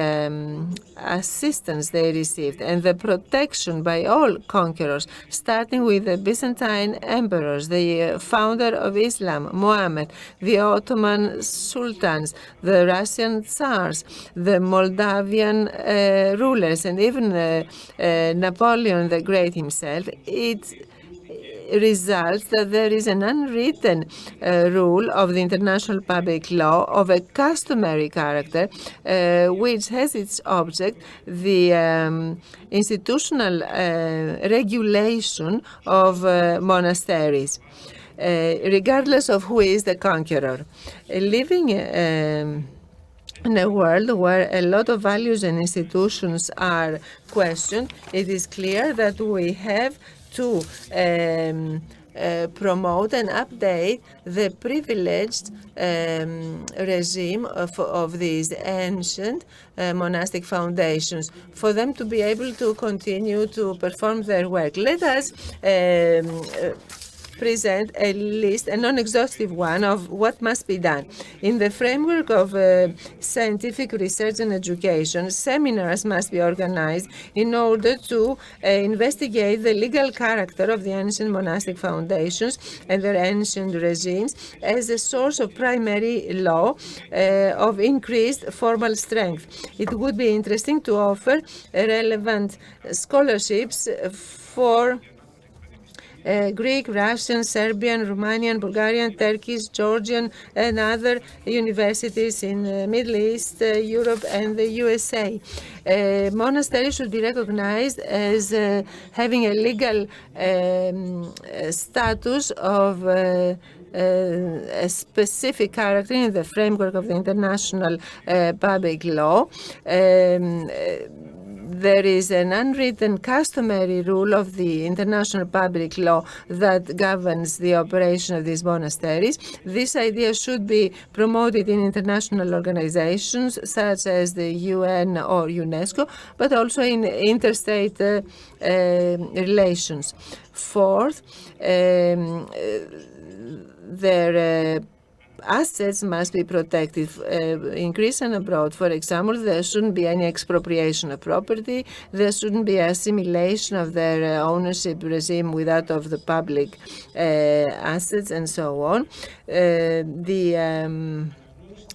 assistance they received and the protection by all conquerors, starting with the Byzantine emperors, the founder of Islam, Muhammad, the Ottoman sultans, the Russian tsars, the Moldavian rulers, and even Napoleon the Great himself, it results that there is an unwritten rule of the international public law of a customary character, which has its object the institutional regulation of monasteries, regardless of who is the conqueror. Living in a world where a lot of values and institutions are questioned, it is clear that we have to promote and update the privileged regime of these ancient monastic foundations for them to be able to continue to perform their work. Let us present a list, a non-exhaustive one, of what must be done. In the framework of scientific research and education, seminars must be organized in order to investigate the legal character of the ancient monastic foundations and their ancient regimes as a source of primary law of increased formal strength. It would be interesting to offer relevant scholarships for Greek, Russian, Serbian, Romanian, Bulgarian, Turkish, Georgian, and other universities in the Middle East, Europe, and the USA. Monasteries should be recognized as having a legal status of a specific character in the framework of the international public law. There is an unwritten customary rule of the international public law that governs the operation of these monasteries. This idea should be promoted in international organizations such as the UN or UNESCO, but also in interstate relations. Fourth, their assets must be protected in Greece and abroad. For example, there shouldn't be any expropriation of property. There shouldn't be assimilation of their ownership regime with that of the public assets and so on. The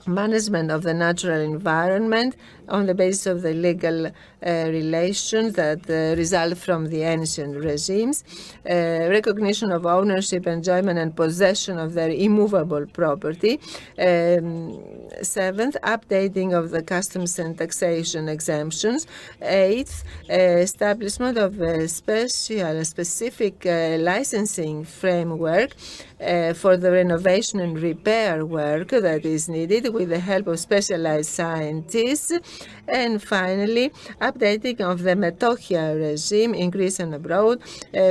management of the natural environment on the basis of the legal relations that result from the ancient regimes, recognition of ownership, enjoyment, and possession of their immovable property. Seventh, updating of the customs and taxation exemptions. Eighth, establishment of a specific licensing framework for the renovation and repair work that is needed with the help of specialized scientists. And finally, updating of the metochia regime in Greece and abroad,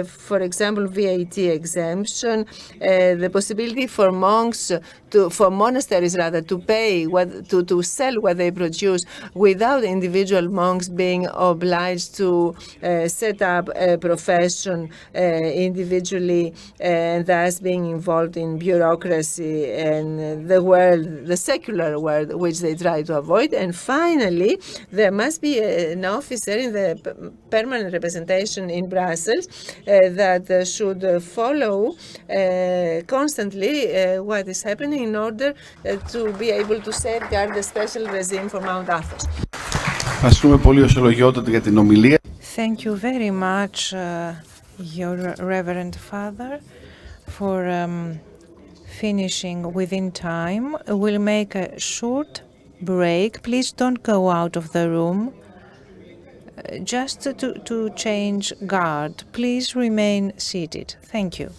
for example, VAT exemption, the possibility for monasteries to pay to sell what they produce without individual monks being obliged to set up a profession individually and thus being involved in bureaucracy and the secular world, which they try to avoid. And finally, there must be an officer in the permanent representation in Brussels that should follow constantly what is happening in order to be able to safeguard the special regime for Mount Athos. Ευχαριστούμε πολύ οσιολογιότατα για την ομιλία. Thank you very much, your Reverend Father, for finishing within time. We'll make a short break. Please don't go out of the room. Just to change guard. Please remain seated. Thank you.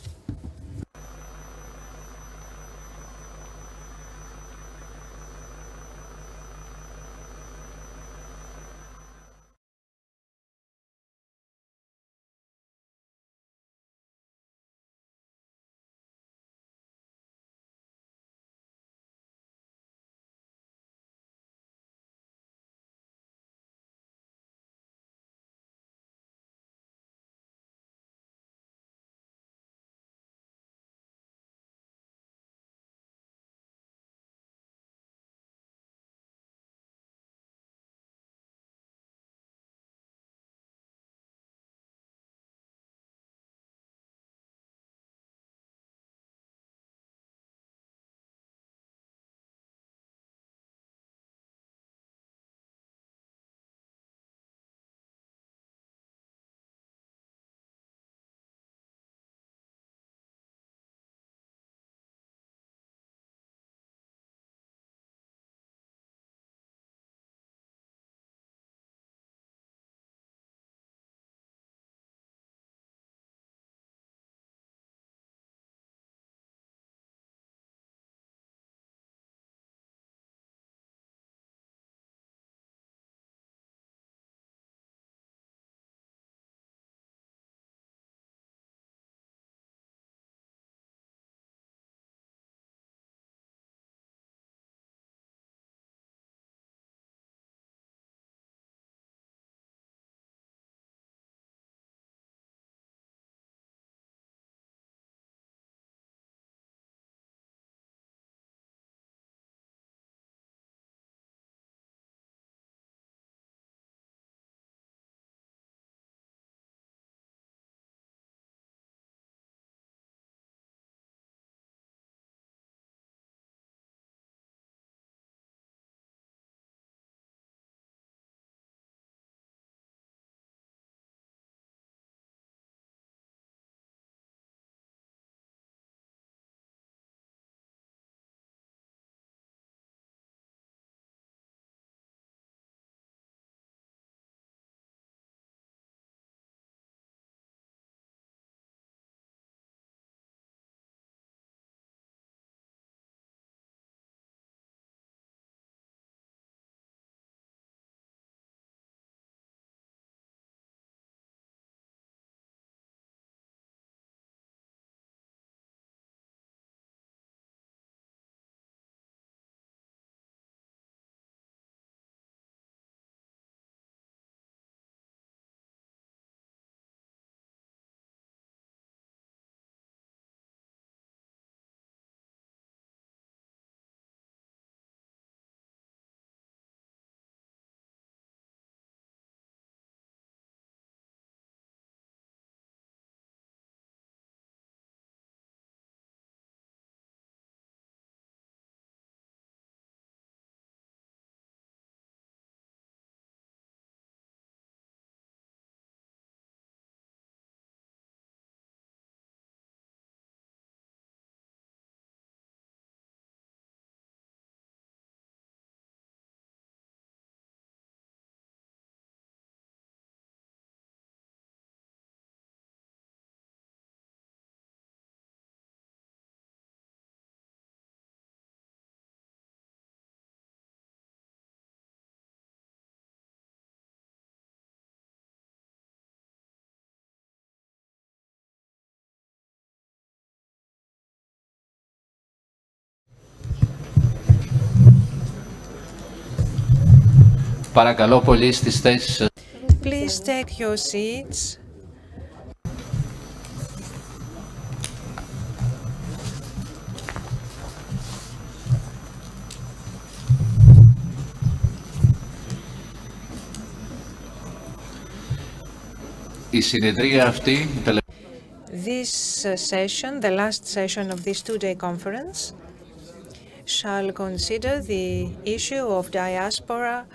Παρακαλώ πολύ στις θέσεις σας. Please take your seats. Η συνεδρία αυτή, This session, the last session of this two-day conference, shall consider the issue of diaspora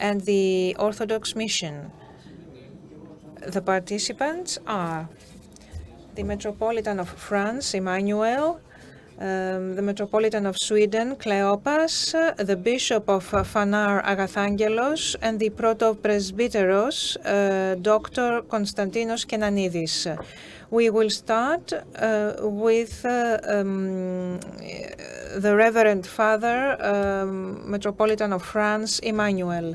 and the Orthodox mission. The participants are the Metropolitan of France, Emmanuel, the Metropolitan of Sweden, Kleopas, the Bishop of Fanar, Agathangelos, and the Proto-Presbyteros, Dr. Konstantinos Kenanidis. We will start with the Reverend Father, Metropolitan of France, Emmanuel.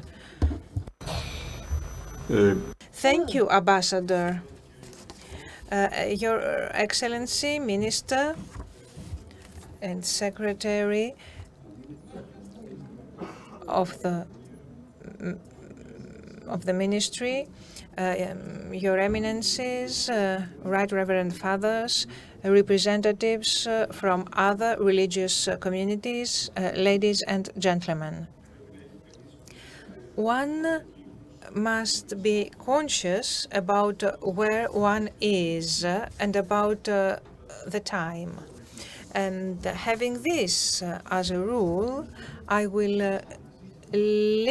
Thank you, Ambassador. Your Excellency, Minister and Secretary of the Ministry, Your Eminences, Right Reverend Fathers, representatives from other religious communities, ladies and gentlemen. One must be conscious about where one is and about the time. And having this as a rule, I will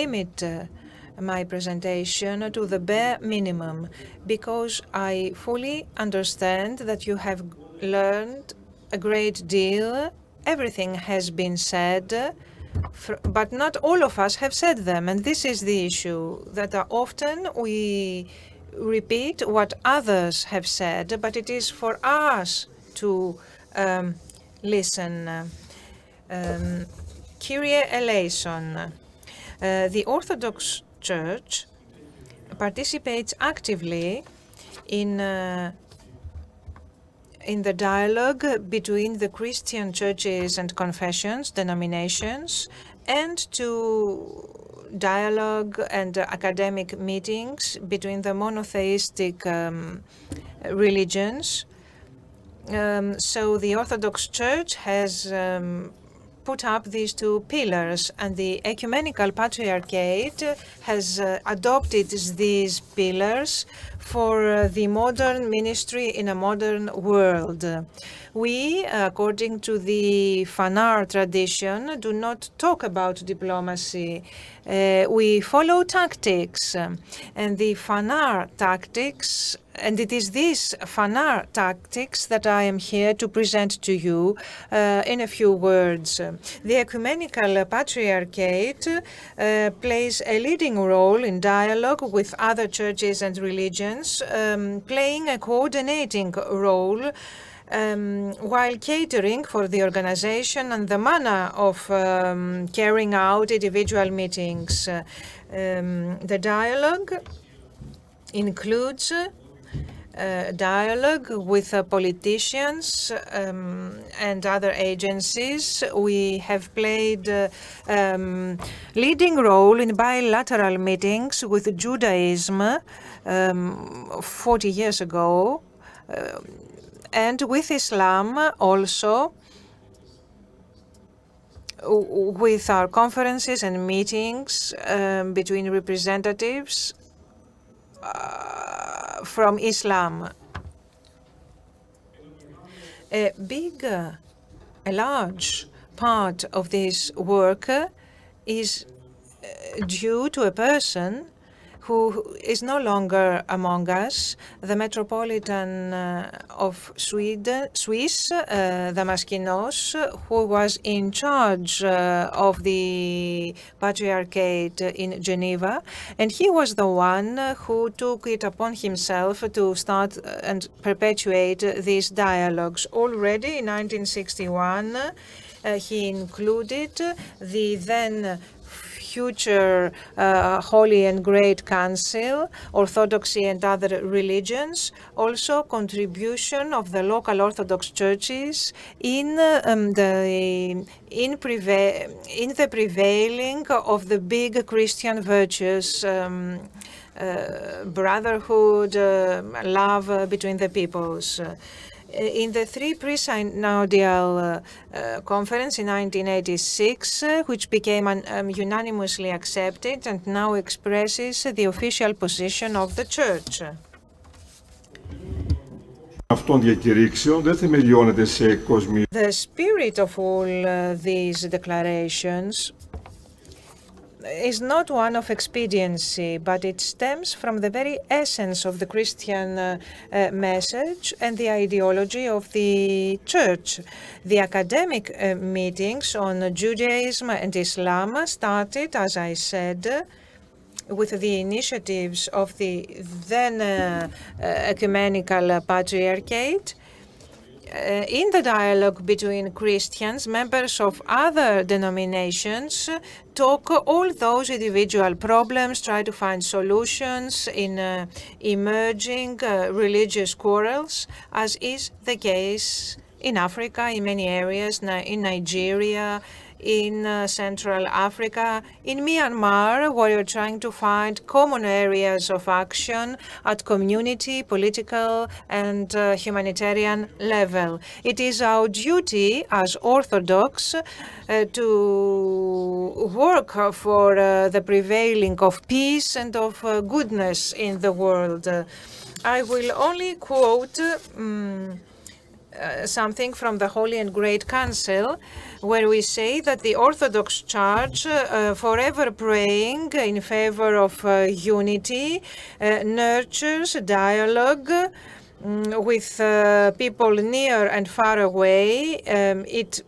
limit my presentation to the bare minimum, because I fully understand that you have learned a great deal. Everything has been said, but not all of us have said them. And this is the issue, that often we repeat what others have said, but it is for us to listen. Kyrie eleison. The Orthodox Church participates actively in the dialogue between the Christian churches and confessions, denominations, and to dialogue and academic meetings between the monotheistic religions. So the Orthodox Church has put up these two pillars, and the Ecumenical Patriarchate has adopted these pillars for the modern ministry in a modern world. We, according to the Fanar tradition, do not talk about diplomacy. We follow tactics, and the Fanar tactics, and it is these Fanar tactics that I am here to present to you in a few words. The Ecumenical Patriarchate plays a leading role in dialogue with other churches and religions, playing a coordinating role while catering for the organization and the manner of carrying out individual meetings. The dialogue includes dialogue with politicians and other agencies. We have played leading role in bilateral meetings with Judaism 40 years ago, and with Islam also, with our conferences and meetings between representatives from Islam. A large part of this work is due to a person who is no longer among us, the Metropolitan of Swiss, Damaskinos, who was in charge of the Patriarchate in Geneva, and he was the one who took it upon himself to start and perpetuate these dialogues. Already in 1961, he included the then future Holy and Great Council, Orthodoxy and other religions, also contribution of the local Orthodox churches in the prevailing of the big Christian virtues, brotherhood, love between the peoples. In the three pre-synodial conference in 1986, which became unanimously accepted and now expresses the official position of the Church. The spirit of all these declarations is not one of expediency, but it stems from the very essence of the Christian message and the ideology of the Church. The academic meetings on Judaism and Islam started, as I said, with the initiatives of the then ecumenical patriarchate. In the dialogue between Christians, members of other denominations talk all those individual problems, try to find solutions in emerging religious quarrels, as is the case in Africa, in many areas, in Nigeria, in Central Africa, in Myanmar, where you're trying to find common areas of action at community, political, and humanitarian level. It is our duty as Orthodox to work for the prevailing of peace and of goodness in the world. I will only quote something from the Holy and Great Council, where we say that the Orthodox Church, forever praying in favor of unity, nurtures dialogue with people near and far away. It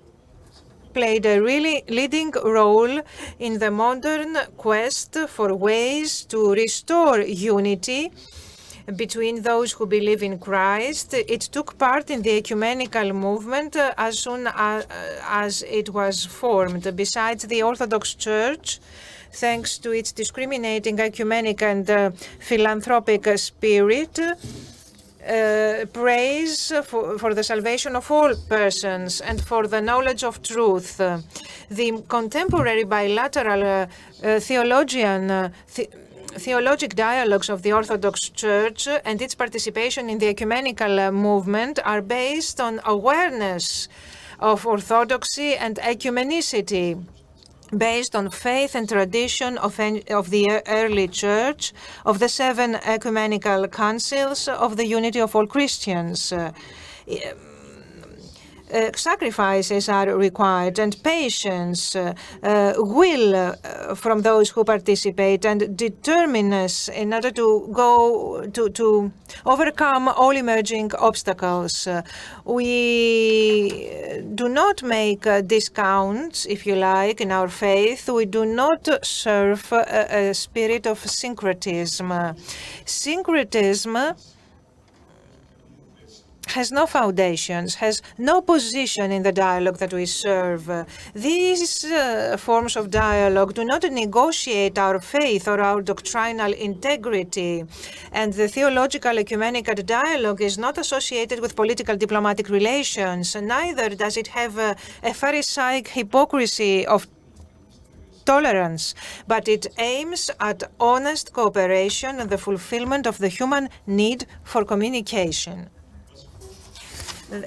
played a really leading role in the modern quest for ways to restore unity between those who believe in Christ. It took part in the ecumenical movement as soon as it was formed. Besides, the Orthodox Church, thanks to its discriminating ecumenic and philanthropic spirit, prays for the salvation of all persons and for the knowledge of truth. The contemporary bilateral theologic dialogues of the Orthodox Church and its participation in the ecumenical movement are based on awareness of orthodoxy and ecumenicity, based on faith and tradition of the early Church, of the 7 ecumenical councils, of the unity of all Christians. Sacrifices are required and patience, will from those who participate, and determinedness in order to overcome all emerging obstacles. We do not make discounts, if you like, in our faith. We do not serve a spirit of syncretism. Syncretism has no foundations, has no position in the dialogue that we serve. These forms of dialogue do not negotiate our faith or our doctrinal integrity, and the theological ecumenical dialogue is not associated with political diplomatic relations, neither does it have a Pharisaic hypocrisy of tolerance, but it aims at honest cooperation and the fulfillment of the human need for communication.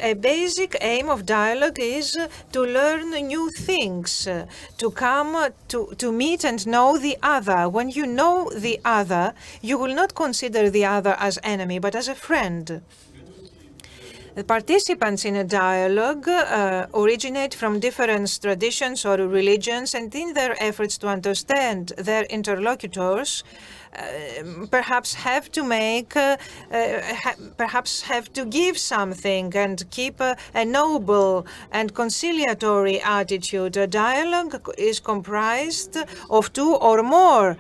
A basic aim of dialogue is to learn new things, to come to meet and know the other. When you know the other, you will not consider the other as enemy, but as a friend. The participants in a dialogue originate from different traditions or religions, and in their efforts to understand their interlocutors, perhaps have to make, perhaps have to give something and keep a noble and conciliatory attitude. A dialogue is comprised of two or more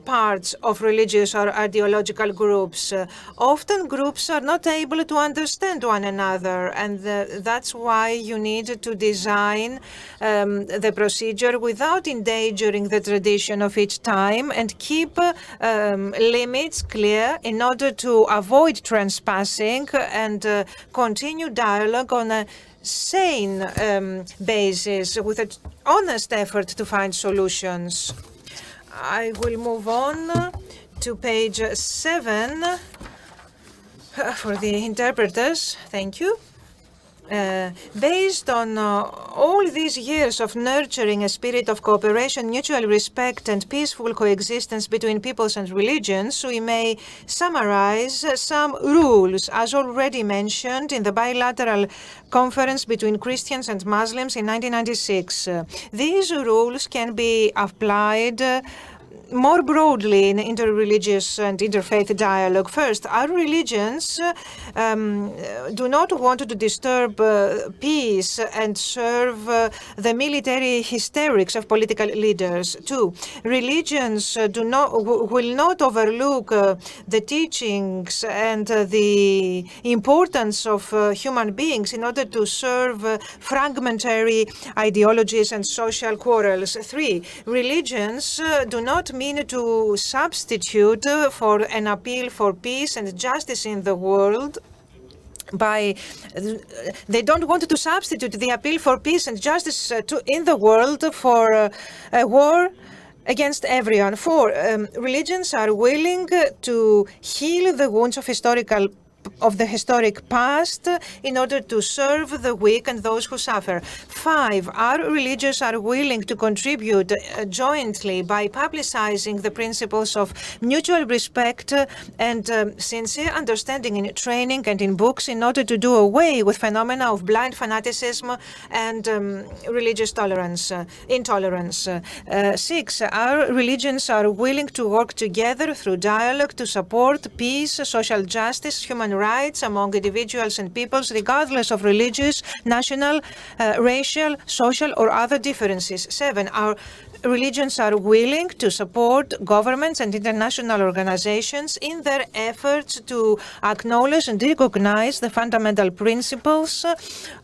parts of religious or ideological groups. Often groups are not able to understand one another, and that's why you need to design the procedure without endangering the tradition of each time and keep limits clear in order to avoid trespassing and continue dialogue on a sane basis with an honest effort to find solutions. I will move on to page 7 for the interpreters. Thank you. Based on all these years of nurturing a spirit of cooperation, mutual respect, and peaceful coexistence between peoples and religions, we may summarize some rules, as already mentioned in the bilateral conference between Christians and Muslims in 1996. These rules can be applied more broadly in interreligious and interfaith dialogue. First, our religions do not want to disturb peace and serve the military hysterics of political leaders. Two, religions will not overlook the teachings and the importance of human beings in order to serve fragmentary ideologies and social quarrels. Three, religions do not mean to substitute for an appeal for peace and justice in the world. They don't want to substitute the appeal for peace and justice in the world for a war against everyone. Four, religions are willing to heal the wounds of the historic past in order to serve the weak and those who suffer. Five, our religions are willing to contribute jointly by publicizing the principles of mutual respect and sincere understanding in training and in books in order to do away with phenomena of blind fanaticism and religious intolerance. Six, our religions are willing to work together through dialogue to support peace, social justice, human rights among individuals and peoples, regardless of religious, national, racial, social, or other differences. Seven, our religions are willing to support governments and international organizations in their efforts to acknowledge and recognize the fundamental principles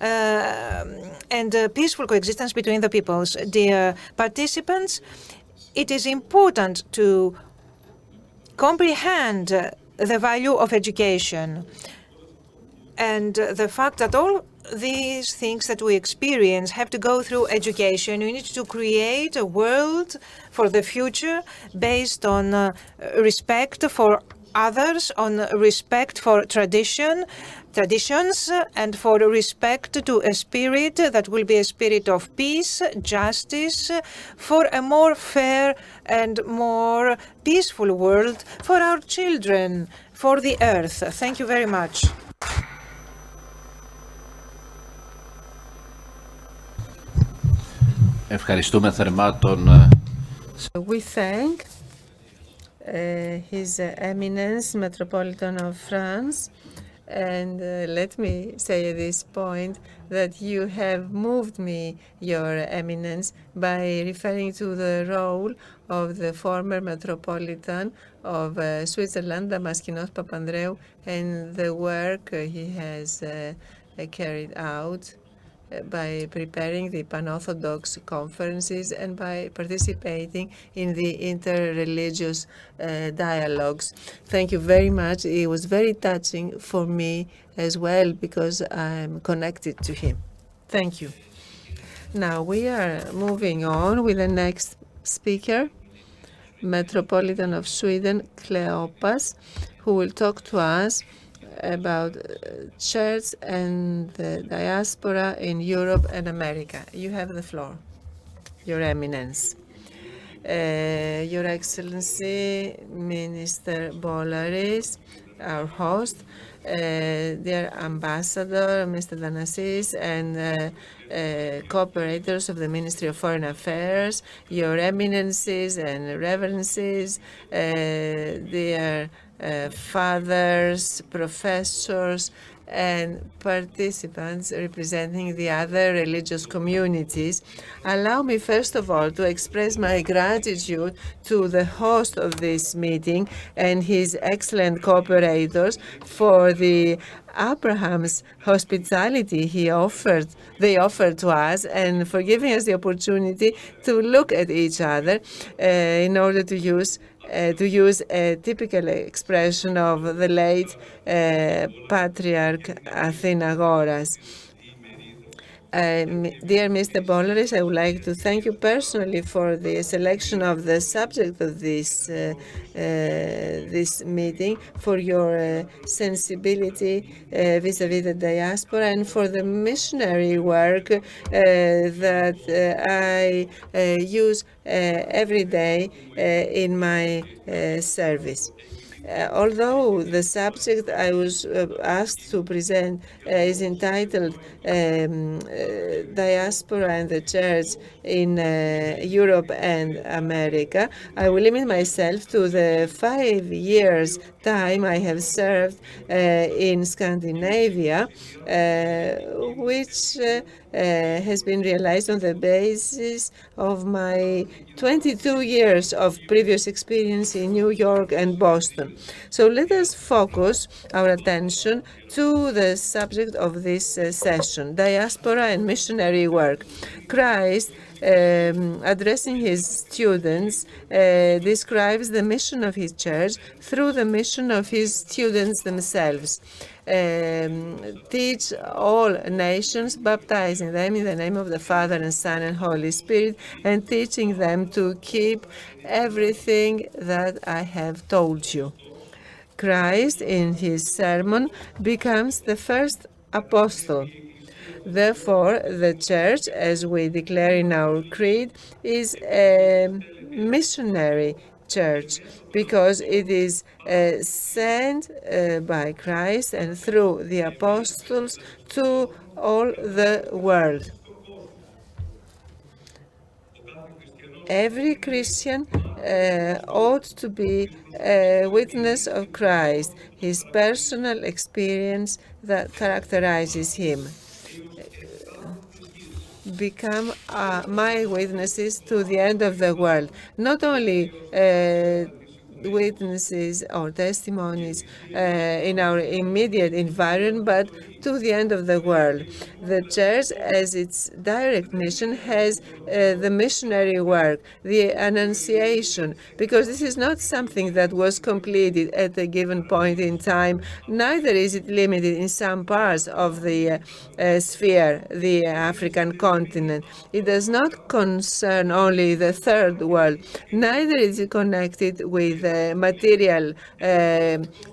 and peaceful coexistence between the peoples. Dear participants, it is important to comprehend the value of education and the fact that all these things that we experience have to go through education. We need to create a world for the future based on respect for others, on respect for traditions, and for respect to a spirit that will be a spirit of peace, justice, for a more fair and more peaceful world for our children, for the earth. Thank you very much. Ευχαριστούμε θερμά τον... We thank His Eminence, Metropolitan of France, and let me say at this point that you have moved me, Your Eminence, by referring to the role of the former Metropolitan of Switzerland, Damaskinos Papandreou, and the work he has carried out by preparing the pan-Orthodox conferences and by participating in the interreligious dialogues. Thank you very much. It was very touching for me as well because I'm connected to him. Thank you. Now we are moving on with the next speaker, Metropolitan of Sweden, Kleopas, who will talk to us about church and the diaspora in Europe and America. You have the floor, Your Eminence. Your Excellency, Minister Bolaris, our host, dear Ambassador, Mr. Danasis, and cooperators of the Ministry of Foreign Affairs, Your Eminences and Reverences, dear fathers, professors, and participants representing the other religious communities. Allow me first of all to express my gratitude to the host of this meeting and his excellent cooperators for the Abraham's hospitality they offered to us, and for giving us the opportunity to look at each other in order to use a typical expression of the late Patriarch Athenagoras. Dear Mr. Bolaris, I would like to thank you personally for the selection of the subject of this meeting, for your sensibility vis-à-vis the diaspora, and for the missionary work that I use every day in my service. Although the subject I was asked to present is entitled Diaspora and the Church in Europe and America, I will limit myself to the 5 years time I have served in Scandinavia, which has been realized on the basis of my 22 years of previous experience in New York and Boston. So let us focus our attention to the subject of this session, diaspora and missionary work. Christ, addressing his students, describes the mission of his church through the mission of his students themselves. Teach all nations, baptizing them in the name of the Father and Son and Holy Spirit, and teaching them to keep everything that I have told you. Christ, in his sermon, becomes the first apostle. Therefore, the church, as we declare in our creed, is a missionary church, because it is sent by Christ and through the apostles to all the world. Every Christian ought to be a witness of Christ, his personal experience that characterizes him. Become my witnesses to the end of the world. Not only witnesses or testimonies in our immediate environment, but to the end of the world. The church, as its direct mission, has the missionary work, the annunciation, because this is not something that was completed at a given point in time, neither is it limited in some parts of the sphere, the African continent. It does not concern only the third world, neither is it connected with material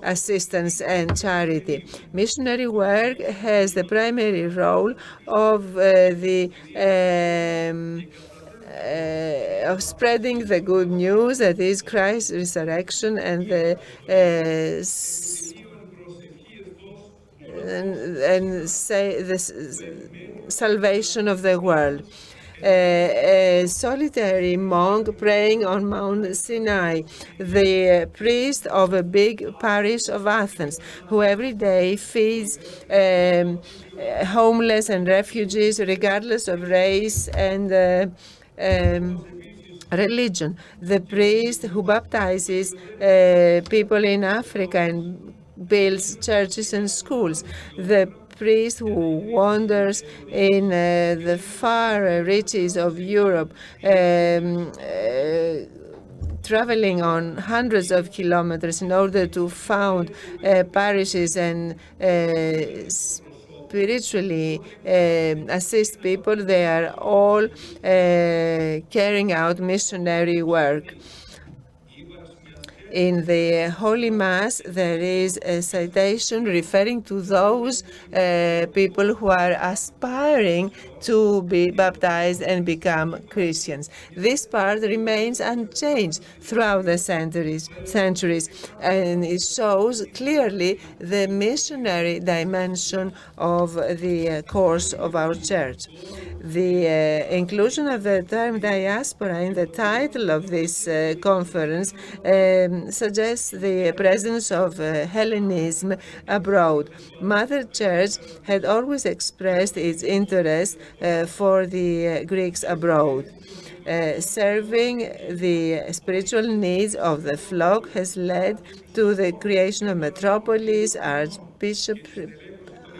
assistance and charity. Missionary work has the primary role of spreading the good news, that is Christ's resurrection and the salvation of the world. A solitary monk praying on Mount Sinai, the priest of a big parish of Athens, who every day feeds homeless and refugees regardless of race and religion. The priest who baptizes people in Africa and builds churches and schools. The priest who wanders in the far reaches of Europe, traveling on hundreds of kilometers in order to found parishes and spiritually assist people. They are all carrying out missionary work. In the Holy Mass, there is a citation referring to those people who are aspiring to be baptized and become Christians. This part remains unchanged throughout the centuries, and it shows clearly the missionary dimension of the course of our church. The inclusion of the term diaspora in the title of this conference suggests the presence of Hellenism abroad. Mother Church had always expressed its interest for the Greeks abroad. Serving the spiritual needs of the flock has led to the creation of metropolises,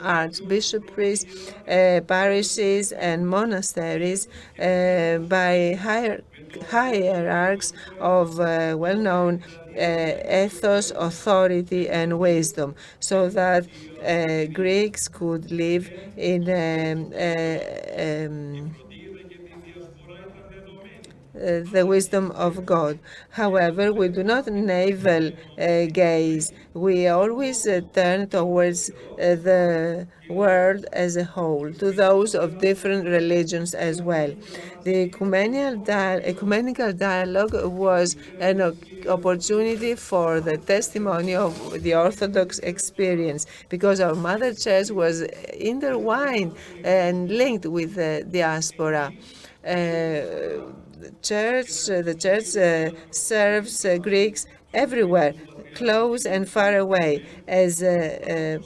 archbishoprics, parishes, and monasteries by hierarchs of well-known ethos, authority, and wisdom, so that Greeks could live in the wisdom of God. However, we do not navel gaze. We always turn towards the world as a whole, to those of different religions as well. The ecumenical dialogue was an opportunity for the testimony of the Orthodox experience, because our Mother Church was intertwined and linked with the diaspora. The church serves Greeks everywhere, close and far away, as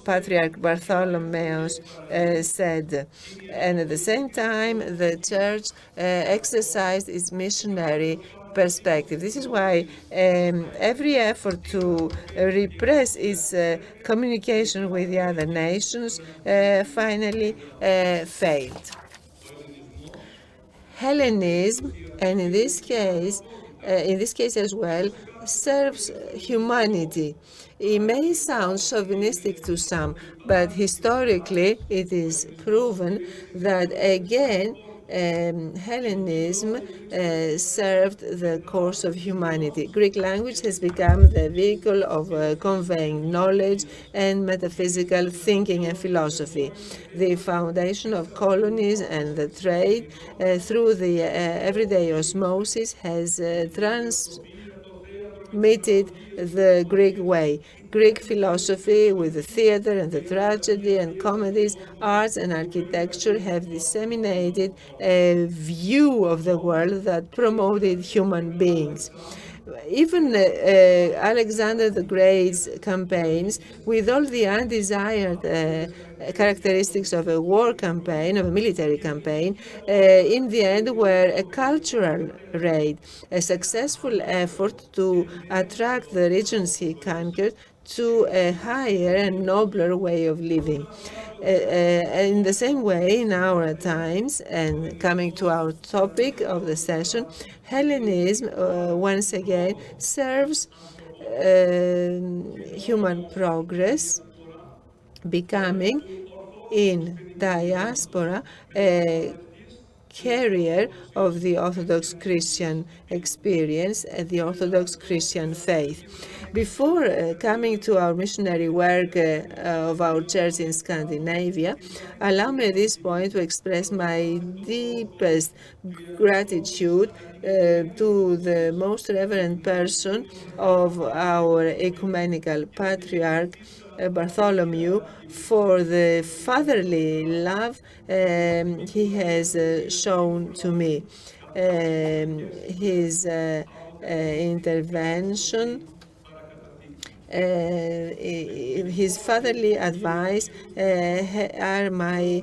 Patriarch Bartholomeus said. And at the same time, the church exercised its missionary perspective. This is why every effort to repress its communication with the other nations finally failed. Hellenism, and in this case as well, serves humanity. It may sound chauvinistic to some, but historically it is proven that again Hellenism served the course of humanity. Greek language has become the vehicle of conveying knowledge and metaphysical thinking and philosophy. The foundation of colonies and the trade through the everyday osmosis has transmitted the Greek way. Greek philosophy, with the theater and the tragedy and comedies, arts and architecture, have disseminated a view of the world that promoted human beings. Even Alexander the Great's campaigns, with all the undesired characteristics of a war campaign, of a military campaign, in the end were a cultural raid, a successful effort to attract the regions he conquered to a higher and nobler way of living. In the same way, in our times, and coming to our topic of the session, Hellenism once again serves human progress, becoming in diaspora a carrier of the Orthodox Christian experience and the Orthodox Christian faith. Before coming to our missionary work of our church in Scandinavia, allow me at this point to express my deepest gratitude to the most reverend person of our ecumenical patriarch, Bartholomew, for the fatherly love he has shown to me. His intervention, his fatherly advice are my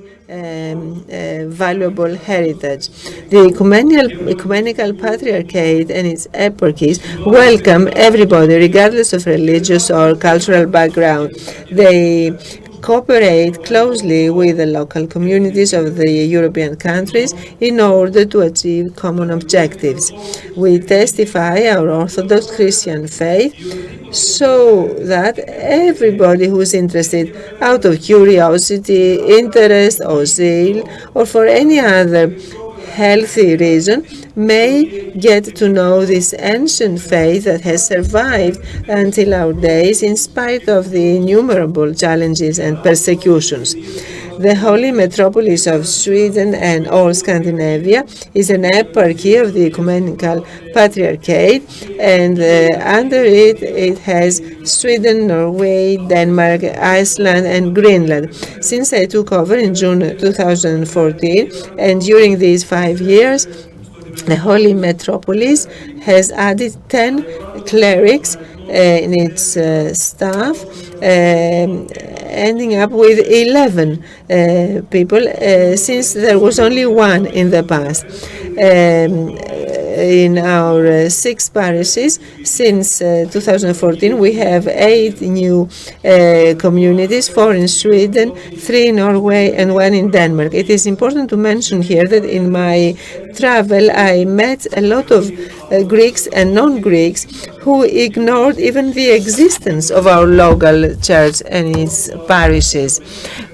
valuable heritage. The ecumenical patriarchate and its eparchies welcome everybody, regardless of religious or cultural background. They cooperate closely with the local communities of the European countries in order to achieve common objectives. We testify our Orthodox Christian faith so that everybody who is interested out of curiosity, interest, or zeal, or for any other healthy reason, may get to know this ancient faith that has survived until our days in spite of the innumerable challenges and persecutions. The Holy Metropolis of Sweden and all Scandinavia is an eparchy of the Ecumenical Patriarchate, and under it, it has Sweden, Norway, Denmark, Iceland, and Greenland. Since I took over in June 2014, and during these 5 years, the Holy Metropolis has added 10 clerics in its staff, ending up with 11 people, since there was only one in the past. In our 6 parishes since 2014, we have 8 new communities, 4 in Sweden, 3 in Norway, and 1 in Denmark. It is important to mention here that in my travel, I met a lot of Greeks and non-Greeks who ignored even the existence of our local church and its parishes.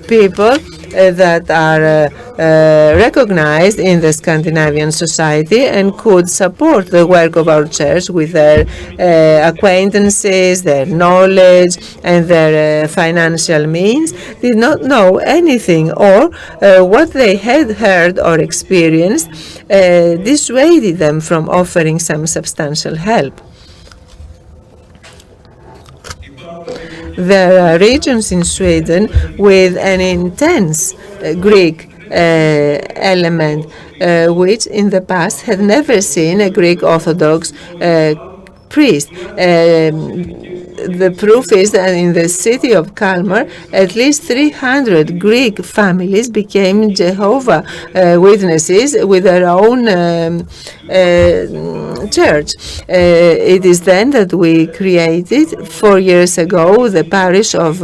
People that are recognized in the Scandinavian society and could support the work of our church with their acquaintances, their knowledge, and their financial means, did not know anything, or what they had heard or experienced dissuaded them from offering some substantial help. There are regions in Sweden with an intense Greek element, which in the past had never seen a Greek Orthodox priest. The proof is that in the city of Kalmar, at least 300 Greek families became Jehovah's Witnesses with their own church. It is then that we created 4 years ago the parish of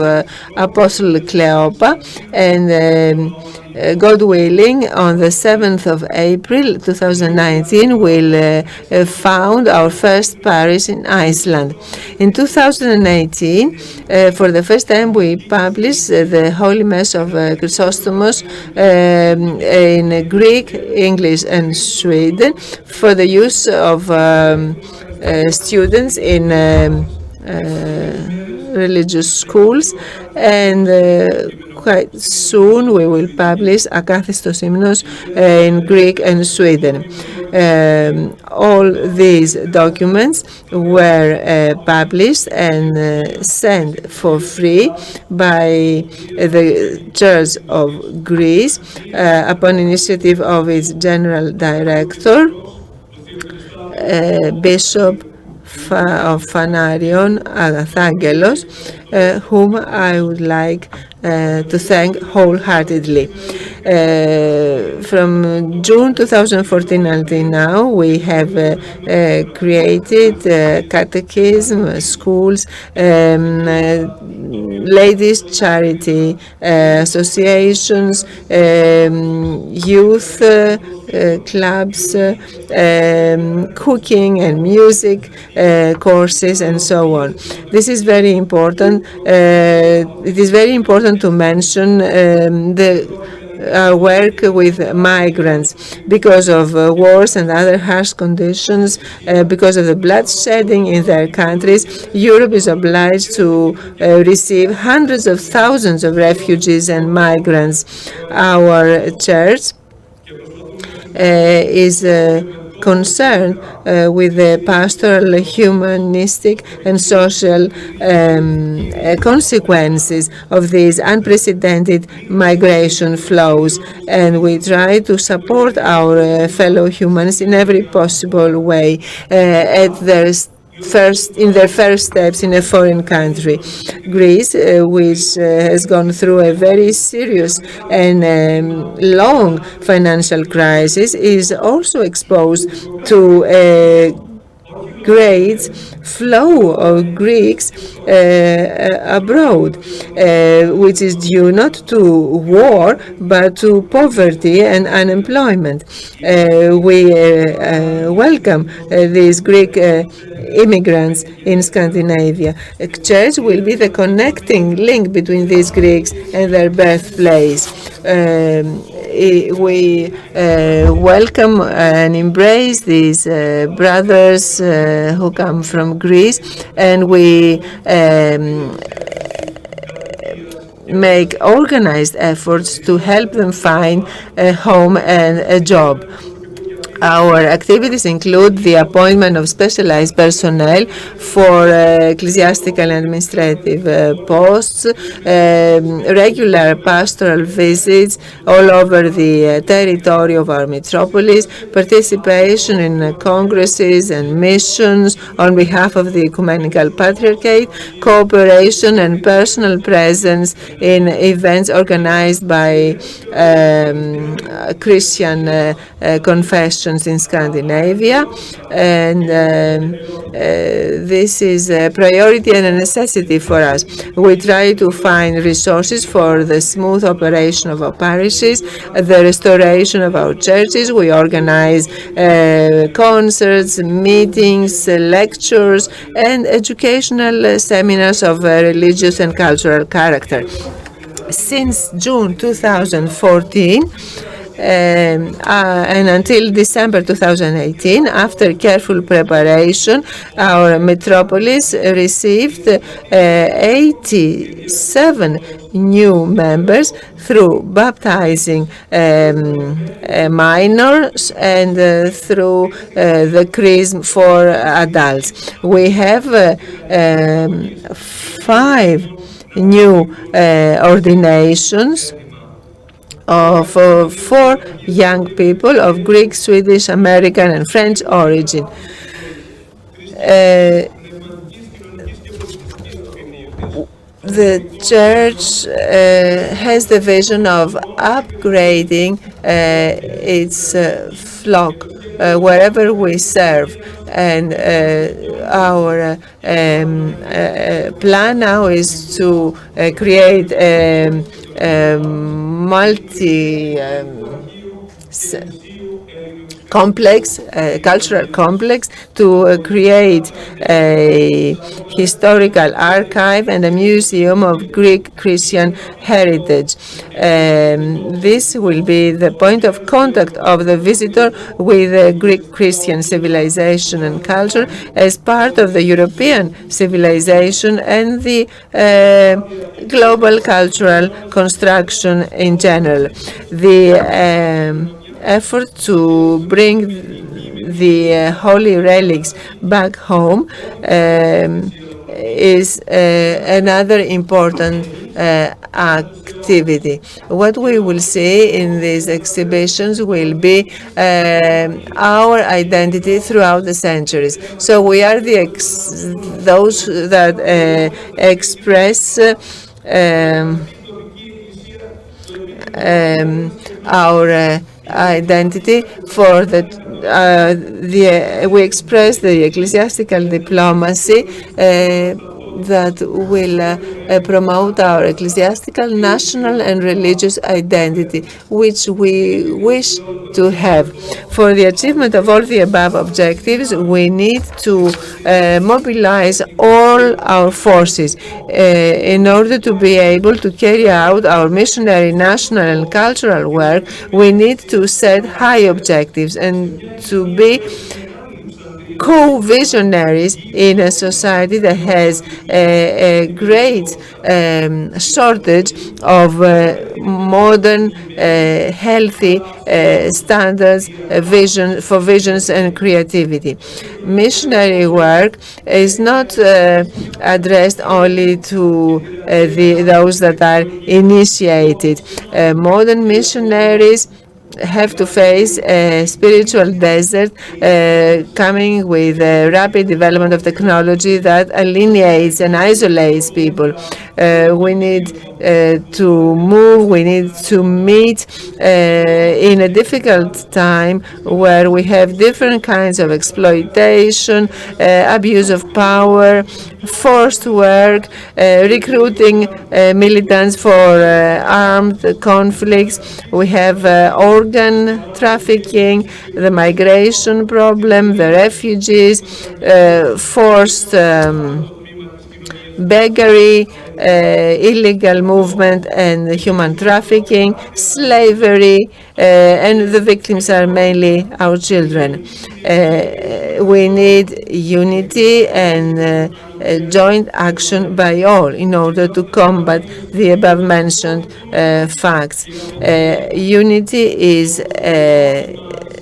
Apostle Cleopa, and God willing, on the 7th of April 2019, we'll found our first parish in Iceland. In 2018, for the first time, we published the Holy Mass of Chrysostomos in Greek, English, and Sweden for the use of students in religious schools, and quite soon we will publish Akathistos Hymnos in Greek and Sweden. All these documents were published and sent for free by the Church of Greece upon initiative of its General Director, Bishop of Phanarion Agathangelos, whom I would like to thank wholeheartedly. From June 2014 until now, we have created catechism, schools, ladies' charity associations, youth clubs, cooking and music courses, and so on. This is very important. It is very important to mention our work with migrants. Because of wars and other harsh conditions, because of the bloodshedding in their countries, Europe is obliged to receive hundreds of thousands of refugees and migrants. Our church is concerned with the pastoral, humanistic, and social consequences of these unprecedented migration flows, and we try to support our fellow humans in every possible way at their in their first steps in a foreign country. Greece, which has gone through a very serious and long financial crisis, is also exposed to a great flow of Greeks abroad, which is due not to war but to poverty and unemployment. We welcome these Greek immigrants in Scandinavia. A church will be the connecting link between these Greeks and their birthplace. We welcome and embrace these brothers who come from Greece, and we make organized efforts to help them find a home and a job. Our activities include the appointment of specialized personnel for ecclesiastical and administrative posts, regular pastoral visits all over the territory of our metropolis, participation in congresses and missions on behalf of the Ecumenical Patriarchate, cooperation and personal presence in events organized by Christian confessions in Scandinavia, and this is a priority and a necessity for us. We try to find resources for the smooth operation of our parishes, the restoration of our churches. We organize concerts, meetings, lectures, and educational seminars of religious and cultural character. Since June 2014, and until December 2018, after careful preparation, our metropolis received 87 new members through baptizing minors and through the chrism for adults. We have 5 new ordinations of 4 young people of Greek, Swedish, American, and French origin. The church has the vision of upgrading its flock wherever we serve, and our plan now is to create cultural complex to create a historical archive and a museum of Greek Christian heritage. This will be the point of contact of the visitor with the Greek Christian civilization and culture as part of the European civilization and the global cultural construction in general. The effort to bring the holy relics back home is another important activity. What we will see in these exhibitions will be our identity throughout the centuries. So we are those that express our identity for we express the ecclesiastical diplomacy that will promote our ecclesiastical, national, and religious identity, which we wish to have. For the achievement of all the above objectives, we need to mobilize all our forces in order to be able to carry out our missionary, national, and cultural work. We need to set high objectives and to be co-visionaries in a society that has a great shortage of modern, healthy standards, visions and creativity. Missionary work is not addressed only to those that are initiated. Modern missionaries have to face a spiritual desert coming with a rapid development of technology that alienates and isolates people. We need to move, we need to meet in a difficult time where we have different kinds of exploitation, abuse of power, forced work, recruiting militants for armed conflicts. We have organ trafficking, the migration problem, the refugees, forced beggary, illegal movement and human trafficking, slavery, and the victims are mainly our children. We need unity and joint action by all in order to combat the above mentioned facts. Unity is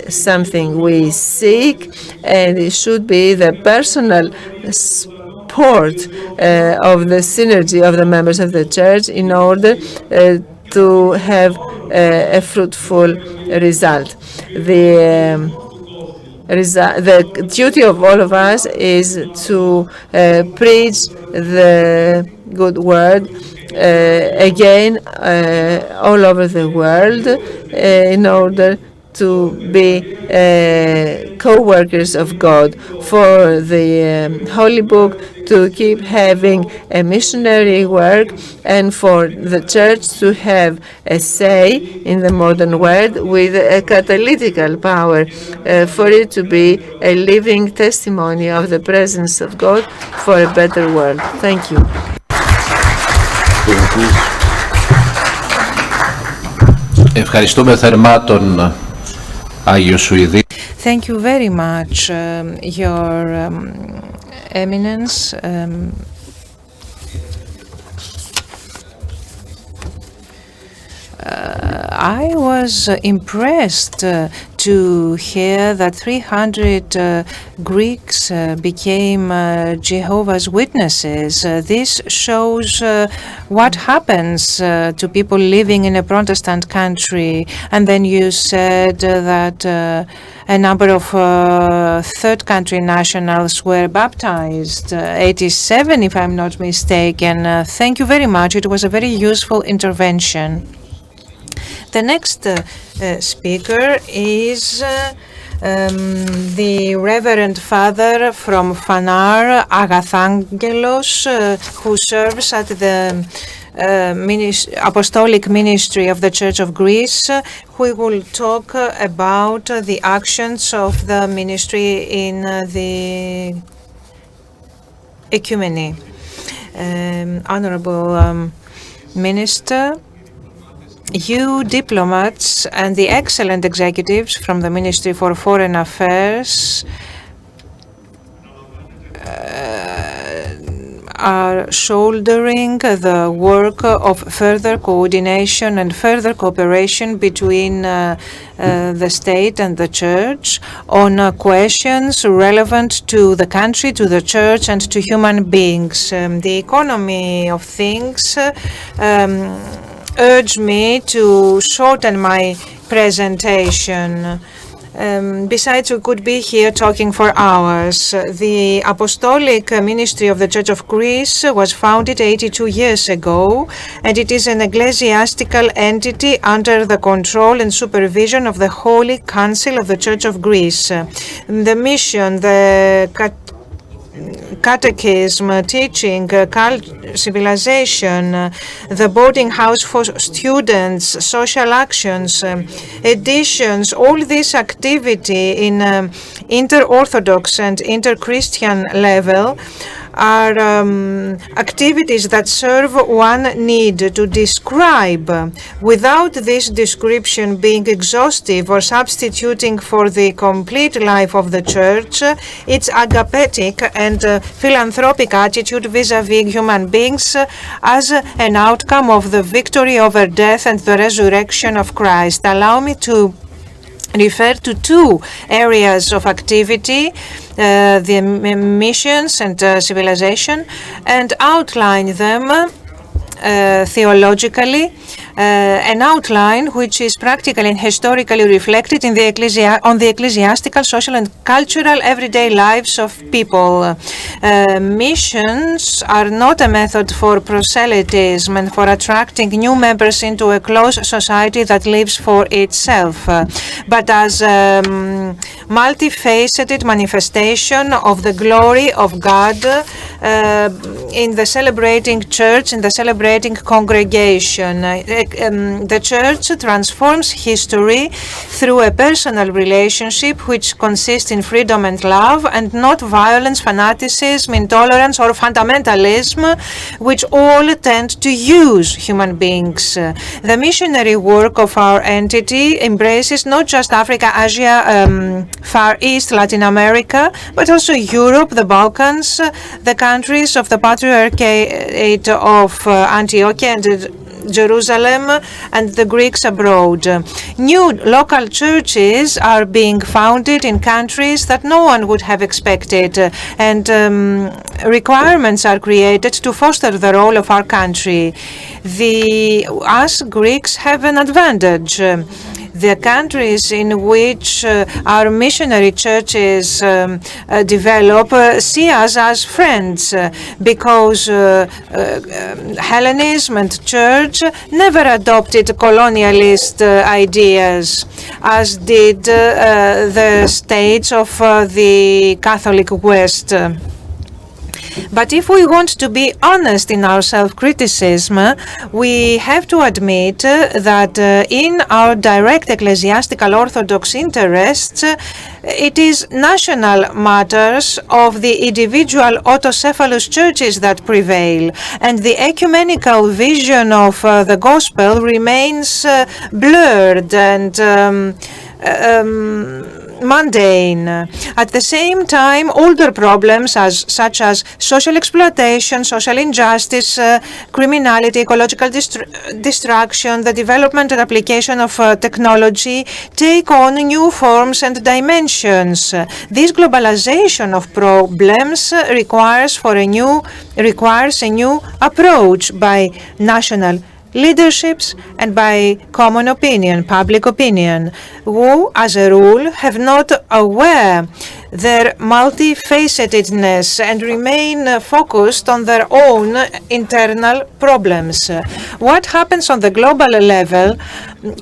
something we seek, and it should be the personal support of the synergy of the members of the church in order to have a fruitful result. The duty of all of us is to preach the good word again all over the world in order to be co-workers of God, for the Holy Book to keep having a missionary work, and for the church to have a say in the modern world with a catalytical power, for it to be a living testimony of the presence of God for a better world. Thank you. Ευχαριστούμε θερμά τον Άγιο Σουηδή. Thank you very much, Your Eminence. I was impressed to hear that 300 Greeks became Jehovah's Witnesses. This shows what happens to people living in a Protestant country. And then you said that a number of third country nationals were baptized, 87 if I'm not mistaken. Thank you very much. It was a very useful intervention. The next speaker is the Reverend Father from Phanar, Agathangelos, who serves at the Apostolic Ministry of the Church of Greece, who will talk about the actions of the ministry in the ecumeny. Honorable Minister, you diplomats and the excellent executives from the Ministry for Foreign Affairs are shouldering the work of further coordination and further cooperation between the state and the church on questions relevant to the country, to the church, and to human beings. The economy of things urged me to shorten my presentation. Besides, we could be here talking for hours. The Apostolic Ministry of the Church of Greece was founded 82 years ago, and it is an ecclesiastical entity under the control and supervision of the Holy Council of the Church of Greece. The mission, the catechism, teaching, civilization, the boarding house for students, social actions, editions, all this activity in inter-Orthodox and inter-Christian level are activities that serve one need to describe, without this description being exhaustive or substituting for the complete life of the church, its agapetic and philanthropic attitude vis-à-vis human beings as an outcome of the victory over death and the resurrection of Christ. Allow me to refer to two areas of activity, the missions and civilization, and outline them theologically, an outline which is practically and historically reflected in the on the ecclesiastical, social and cultural everyday lives of people. Missions are not a method for proselytism and for attracting new members into a close society that lives for itself, but as a multifaceted manifestation of the glory of God in the celebrating church, in the celebrating congregation. the Church transforms history through a personal relationship which consists in freedom and love, and not violence, fanaticism, intolerance, or fundamentalism, which all tend to use human beings. The missionary work of our entity embraces not just Africa, Asia, Far East, Latin America, but also Europe, the Balkans, the countries of the Patriarchate of Antiochia and Jerusalem, and the Greeks abroad. New local churches are being founded in countries that no one would have expected, and requirements are created to foster the role of our country. Us Greeks have an advantage. The countries in which our missionary churches develop see us as friends, because Hellenism and church never adopted colonialist ideas, as did the states of the Catholic West. But if we want to be honest in our self-criticism, we have to admit that in our direct ecclesiastical orthodox interests, it is national matters of the individual autocephalous churches that prevail, and the ecumenical vision of the gospel remains blurred and mundane. At the same time, older problems such as social exploitation, social injustice, criminality, ecological destruction, the development and application of technology take on new forms and dimensions. This globalization of problems requires a new approach by national leaderships and by common opinion, public opinion, who, as a rule, have not aware their multifacetedness and remain focused on their own internal problems. What happens on the global level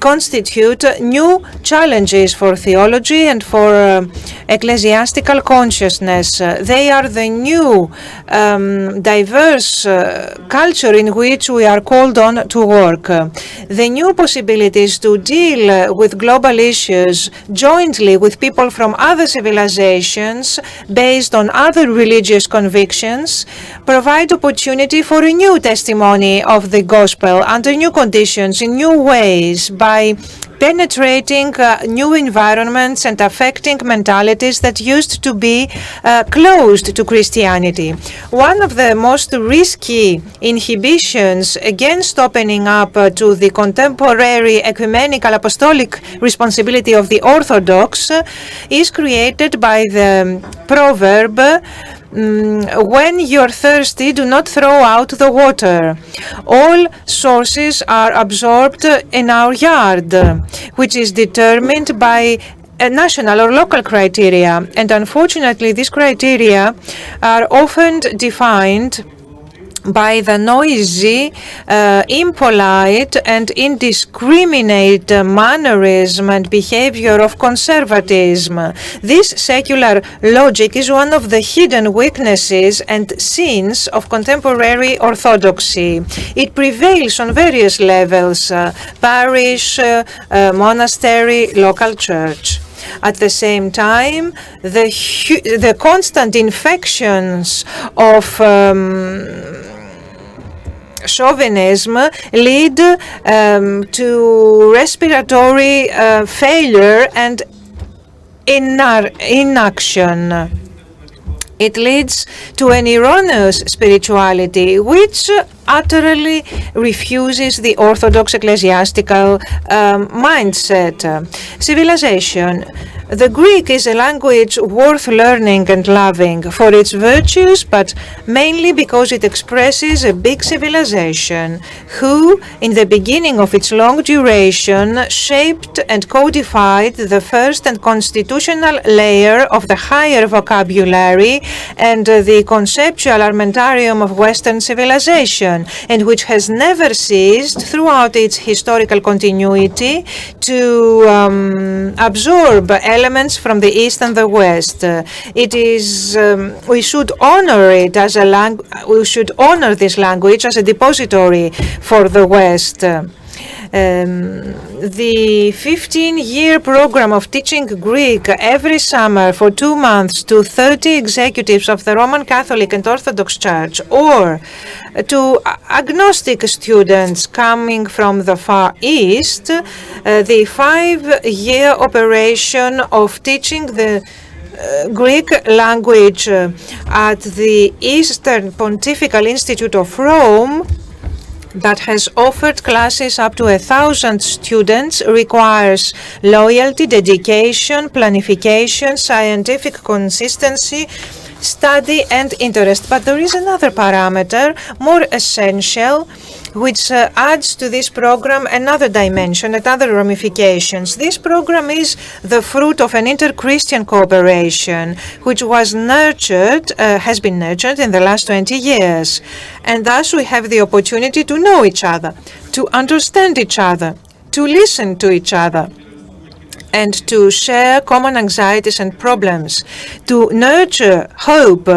constitute new challenges for theology and for ecclesiastical consciousness. They are the new diverse culture in which we are called on to work. The new possibilities to deal with global issues jointly with people from other civilizations based on other religious convictions provide opportunity for a new testimony of the gospel under new conditions, in new ways, by penetrating new environments and affecting mentalities that used to be closed to Christianity. One of the most risky inhibitions against opening up to the contemporary ecumenical apostolic responsibility of the Orthodox is created by the proverb, when you're thirsty, do not throw out the water. All sources are absorbed in our yard, which is determined by a national or local criteria. And unfortunately, these criteria are often defined by the noisy, impolite and indiscriminate mannerism and behavior of conservatism. This secular logic is one of the hidden weaknesses and sins of contemporary orthodoxy. It prevails on various levels, parish, monastery, local church. At the same time, the constant infections of chauvinism lead to respiratory failure and inaction. It leads to an erroneous spirituality which utterly refuses the orthodox ecclesiastical mindset. Civilization. The Greek is a language worth learning and loving for its virtues, but mainly because it expresses a big civilization who, in the beginning of its long duration, shaped and codified the first and constitutional layer of the higher vocabulary and the conceptual armamentarium of Western civilization, and which has never ceased throughout its historical continuity to absorb elements from the East and the West. It is we should honor it as a we should honor this language as a depository for the West. The 15-year program of teaching Greek every summer for 2 months to 30 executives of the Roman Catholic and Orthodox Church, or to agnostic students coming from the Far East, the 5-year operation of teaching the Greek language at the Eastern Pontifical Institute of Rome, that has offered classes up to 1,000 students, requires loyalty, dedication, planification, scientific consistency, study and interest. But there is another parameter, more essential, which adds to this program another dimension, another ramifications. This program is the fruit of an inter-Christian cooperation, which was nurtured, has been nurtured in the last 20 years. And thus we have the opportunity to know each other, to understand each other, to listen to each other, and to share common anxieties and problems, to nurture hope,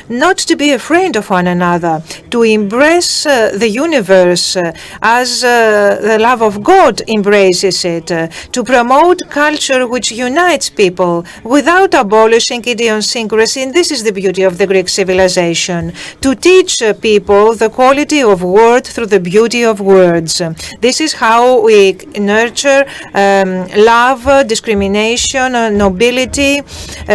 not to be afraid of one another, to embrace the universe as the love of God embraces it, to promote culture which unites people without abolishing idiosyncrasy. And this is the beauty of the Greek civilization, to teach people the quality of word through the beauty of words. This is how we nurture love, discrimination, nobility,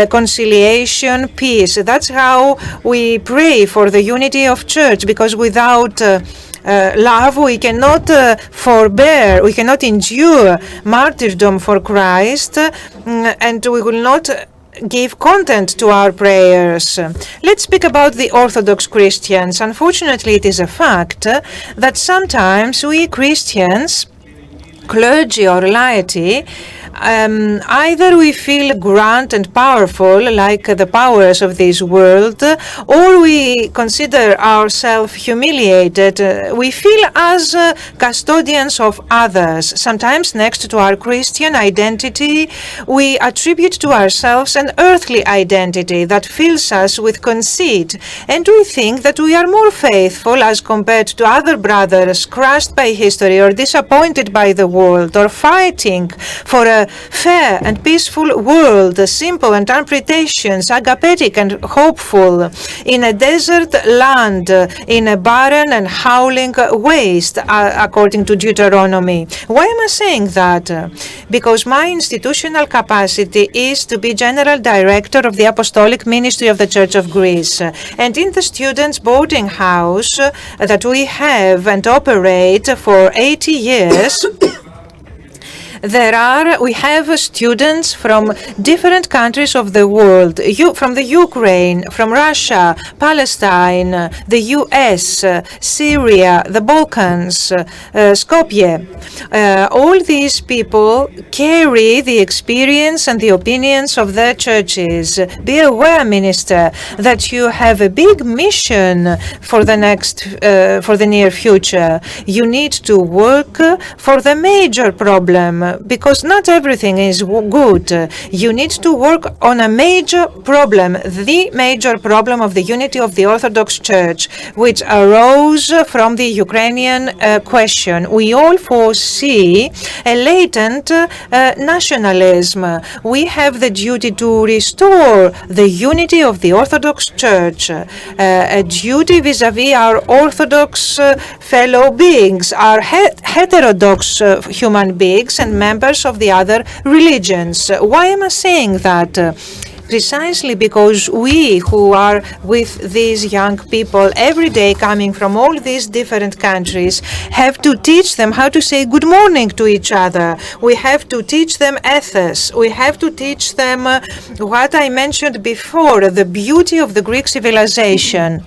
conciliation, peace. That's how we pray for the unity of church, because without love we cannot forbear, we cannot endure martyrdom for Christ, and we will not give content to our prayers. Let's speak about the Orthodox Christians. Unfortunately, it is a fact that sometimes we Christians, clergy or laity, either we feel grand and powerful like the powers of this world, or we consider ourselves humiliated. We feel as custodians of others. Sometimes next to our Christian identity, we attribute to ourselves an earthly identity that fills us with conceit, and we think that we are more faithful as compared to other brothers crushed by history or disappointed by the world, or fighting for a fair and peaceful world, simple and unpretentious, agapetic and hopeful, in a desert land, in a barren and howling waste, according to Deuteronomy. Why am I saying that? Because my institutional capacity is to be General Director of the Apostolic Ministry of the Church of Greece. And in the students' boarding house that we have and operate for 80 years, we have students from different countries of the world, from the Ukraine, from Russia, Palestine, the US, Syria, the Balkans, Skopje. All these people carry the experience and the opinions of their churches. Be aware, Minister, that you have a big mission for the near future. You need to work for the major problem, because not everything is good. You need to work on a major problem, the major problem of the unity of the Orthodox Church, which arose from the Ukrainian question. We all foresee a latent nationalism. We have the duty to restore the unity of the Orthodox Church, a duty vis-à-vis our Orthodox fellow beings, our heterodox human beings and members of the other religions. Why am I saying that? Precisely because we who are with these young people every day coming from all these different countries have to teach them how to say good morning to each other. We have to teach them ethics. We have to teach them what I mentioned before, the beauty of the Greek civilization.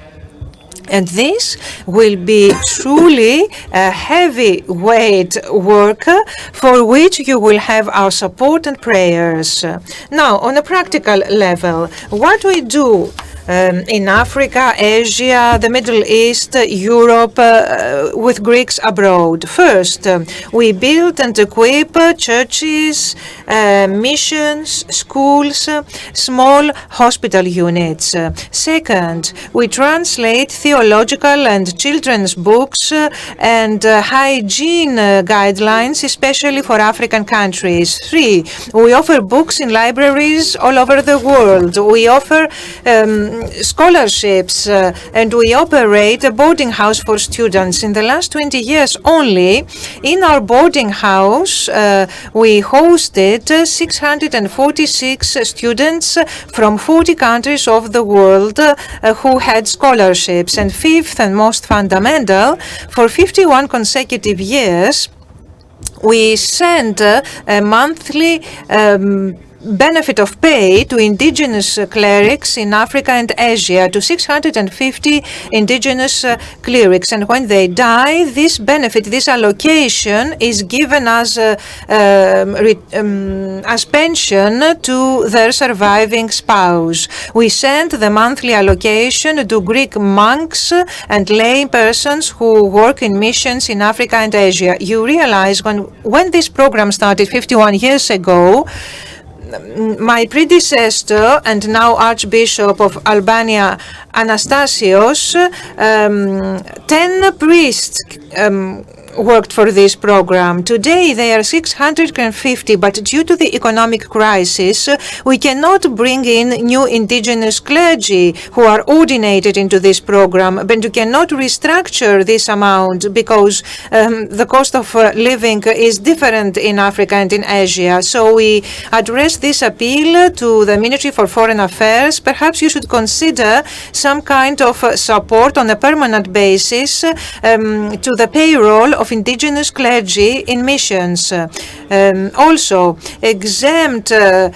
And this will be truly a heavyweight work for which you will have our support and prayers. Now, on a practical level, what we do in Africa, Asia, the Middle East, Europe, with Greeks abroad. First, we build and equip churches, missions, schools, small hospital units. Second, we translate theological and children's books and hygiene guidelines, especially for African countries. 3, we offer books in libraries all over the world. We offer scholarships and we operate a boarding house for students. In the last 20 years only, in our boarding house, we hosted 646 students from 40 countries of the world who had scholarships. And fifth and most fundamental, for 51 consecutive years, we sent a monthly benefit of pay to indigenous clerics in Africa and Asia, to 650 indigenous clerics. And when they die, this benefit, this allocation is given as pension to their surviving spouse. We send the monthly allocation to Greek monks and lay persons who work in missions in Africa and Asia. You realize when this program started 51 years ago, my predecessor and now Archbishop of Albania, Anastasios, 10 priests worked for this program. Today they are 650, but due to the economic crisis, we cannot bring in new indigenous clergy who are ordinated into this program, but we cannot restructure this amount because the cost of living is different in Africa and in Asia. So we address this appeal to the Ministry for Foreign Affairs. Perhaps you should consider some kind of support on a permanent basis to the payroll of indigenous clergy in missions. Also, exempt from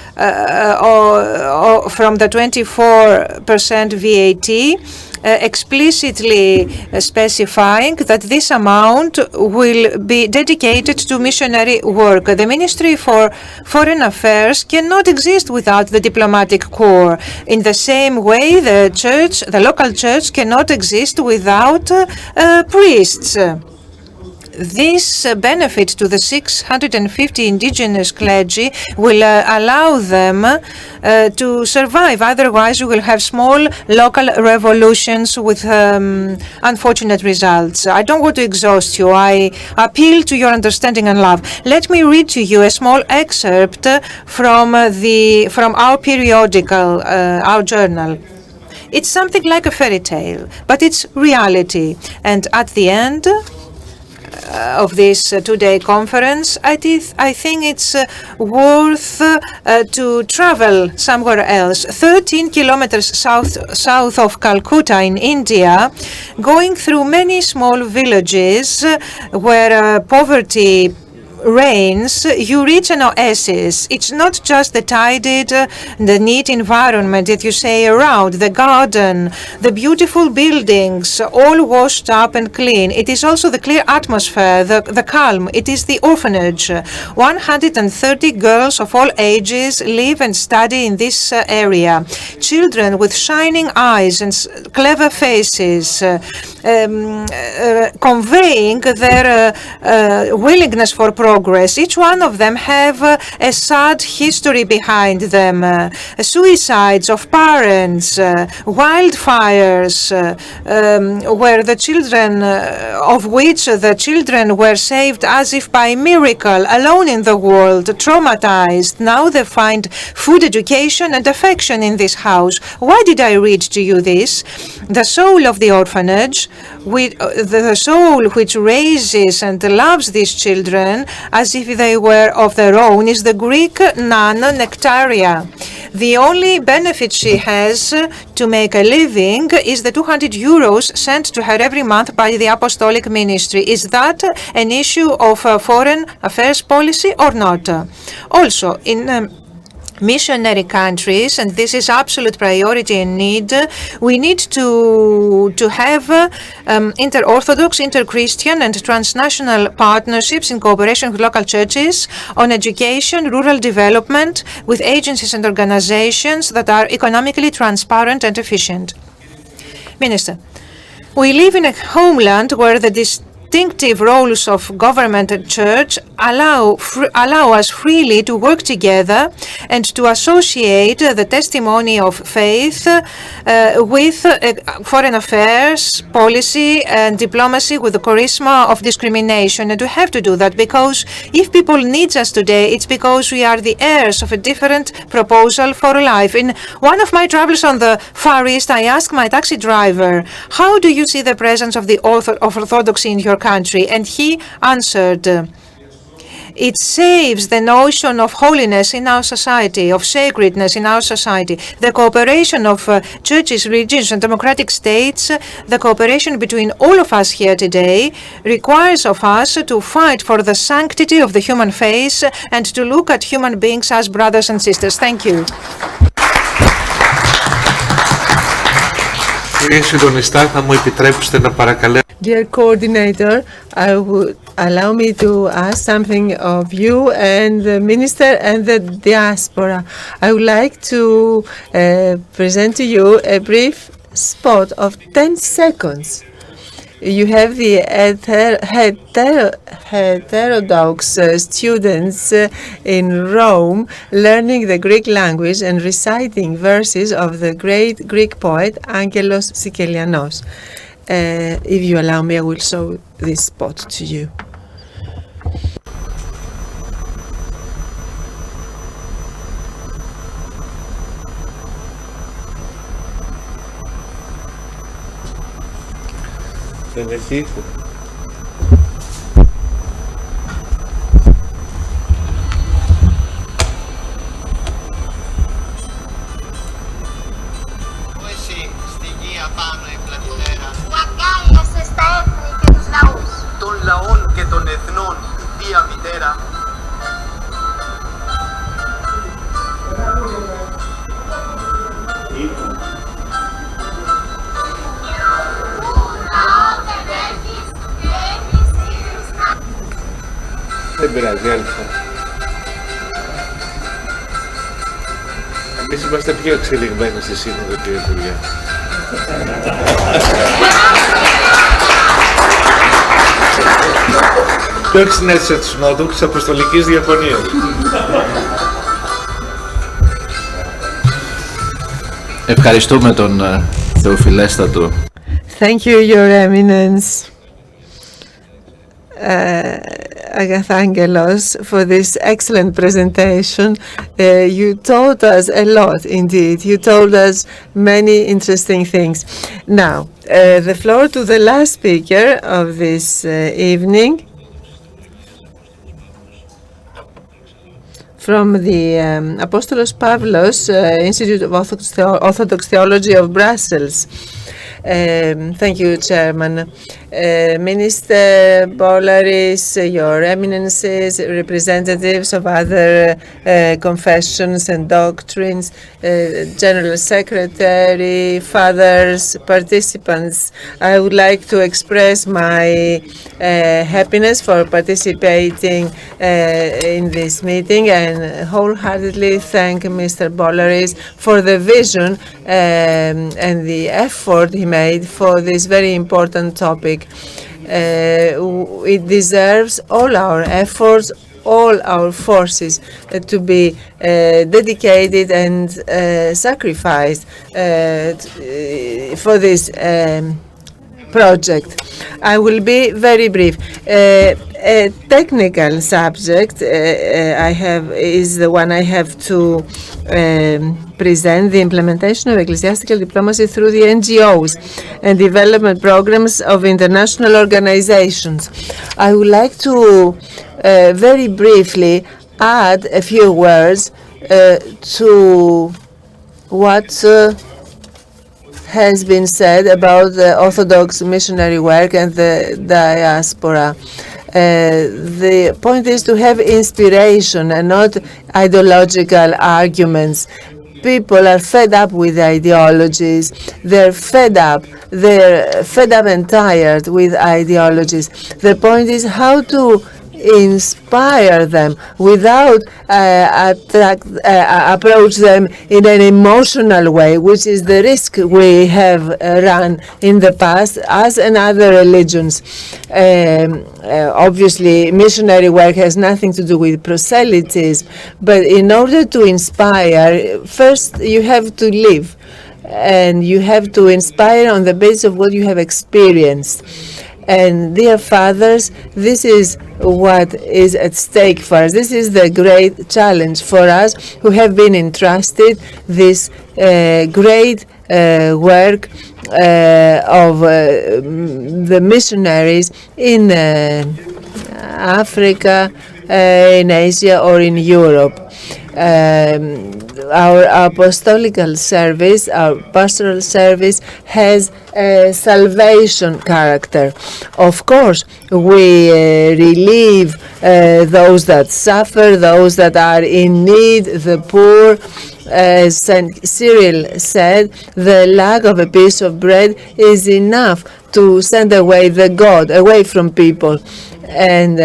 the 24% VAT, explicitly specifying that this amount will be dedicated to missionary work. The Ministry for Foreign Affairs cannot exist without the diplomatic corps. In the same way, the church, the local church, cannot exist without priests. This benefit to the 650 indigenous clergy will allow them to survive. Otherwise, we will have small local revolutions with unfortunate results. I don't want to exhaust you. I appeal to your understanding and love. Let me read to you a small excerpt from our periodical, our journal. It's something like a fairy tale, but it's reality. And at the end of this two-day conference, I think it's worth to travel somewhere else. 13 kilometers south of Calcutta in India, going through many small villages where poverty reigns, you reach an oasis. It's not just the tidied, the neat environment that you say around, the garden, the beautiful buildings, all washed up and clean. It is also the clear atmosphere, the calm. It is the orphanage. 130 girls of all ages live and study in this area. Children with shining eyes and clever faces, conveying their willingness for progress. Each one of them have a sad history behind them. Suicides of parents, wildfires, where the children, of which the children were saved as if by miracle, alone in the world, traumatized. Now they find food, education, and affection in this house. Why did I read to you this? The soul of the orphanage, the soul which raises and loves these children as if they were of their own, is the Greek nun Nectaria. The only benefit she has to make a living is the 200 euros sent to her every month by the Apostolic Ministry. Is that an issue of foreign affairs policy or not? Also, in missionary countries, and this is absolute priority and need. We need to have inter-Orthodox, inter-Christian and transnational partnerships in cooperation with local churches on education, rural development, with agencies and organizations that are economically transparent and efficient. Minister, we live in a homeland where the distinctive roles of government and church allow us freely to work together and to associate the testimony of faith with foreign affairs, policy and diplomacy with the charisma of discrimination. And we have to do that, because if people need us today, it's because we are the heirs of a different proposal for life. In one of my travels on the Far East, I asked my taxi driver, how do you see the presence of the Orthodoxy in your country? And he answered, it saves the notion of holiness in our society, of sacredness in our society. The cooperation of churches, religions and democratic states, the cooperation between all of us here today requires of us to fight for the sanctity of the human face and to look at human beings as brothers and sisters. Thank you. Dear coordinator, I would allow me to ask something of you and the minister and the diaspora. I would like to present to you a brief spot of 10 seconds. You have the heterodox students in Rome learning the Greek language and reciting verses of the great Greek poet Angelos Sikelianos. If you allow me, I will show this spot to you. Δεν πειράζει, άλφα. Εμείς είμαστε πιο εξελιγμένοι στη Σύνοδο, κύριε Υπουργέ. Πιο εξυνέτησα του Συνόδου της Αποστολικής Διαφωνίας. Ευχαριστούμε τον Θεοφιλέστατο. Thank you, Your Eminence, Agathangelos, for this excellent presentation. You taught us a lot, indeed. You told us many interesting things. Now, the floor to the last speaker of this evening, from the Apostolos Pavlos Institute of Orthodox Theology of Brussels. Thank you, Chairman. Minister Bolaris, Your Eminences, representatives of other confessions and doctrines, General Secretary, fathers, participants, I would like to express my happiness for participating in this meeting and wholeheartedly thank Mr. Bolaris for the vision and the effort he made for this very important topic. It deserves all our efforts, all our forces to be dedicated and sacrificed for this project. I will be very brief. A technical subject is the one I have to present, the implementation of ecclesiastical diplomacy through the NGOs and development programs of international organizations. I would like to very briefly add a few words to what has been said about the Orthodox missionary work and the diaspora. The point is to have inspiration and not ideological arguments. People are fed up with ideologies. They're fed up and tired with ideologies. The point is how to inspire them without approach them in an emotional way, which is the risk we have run in the past, as in other religions. Obviously, missionary work has nothing to do with proselytism, but in order to inspire, first you have to live, and you have to inspire on the basis of what you have experienced. And dear fathers, this is what is at stake for us. This is the great challenge for us who have been entrusted this great work of the missionaries in Africa, in Asia, or in Europe. Our apostolical service, our pastoral service, has a salvation character. Of course, we relieve those that suffer, those that are in need, the poor. As St. Cyril said, the lack of a piece of bread is enough to send away the God away from people. And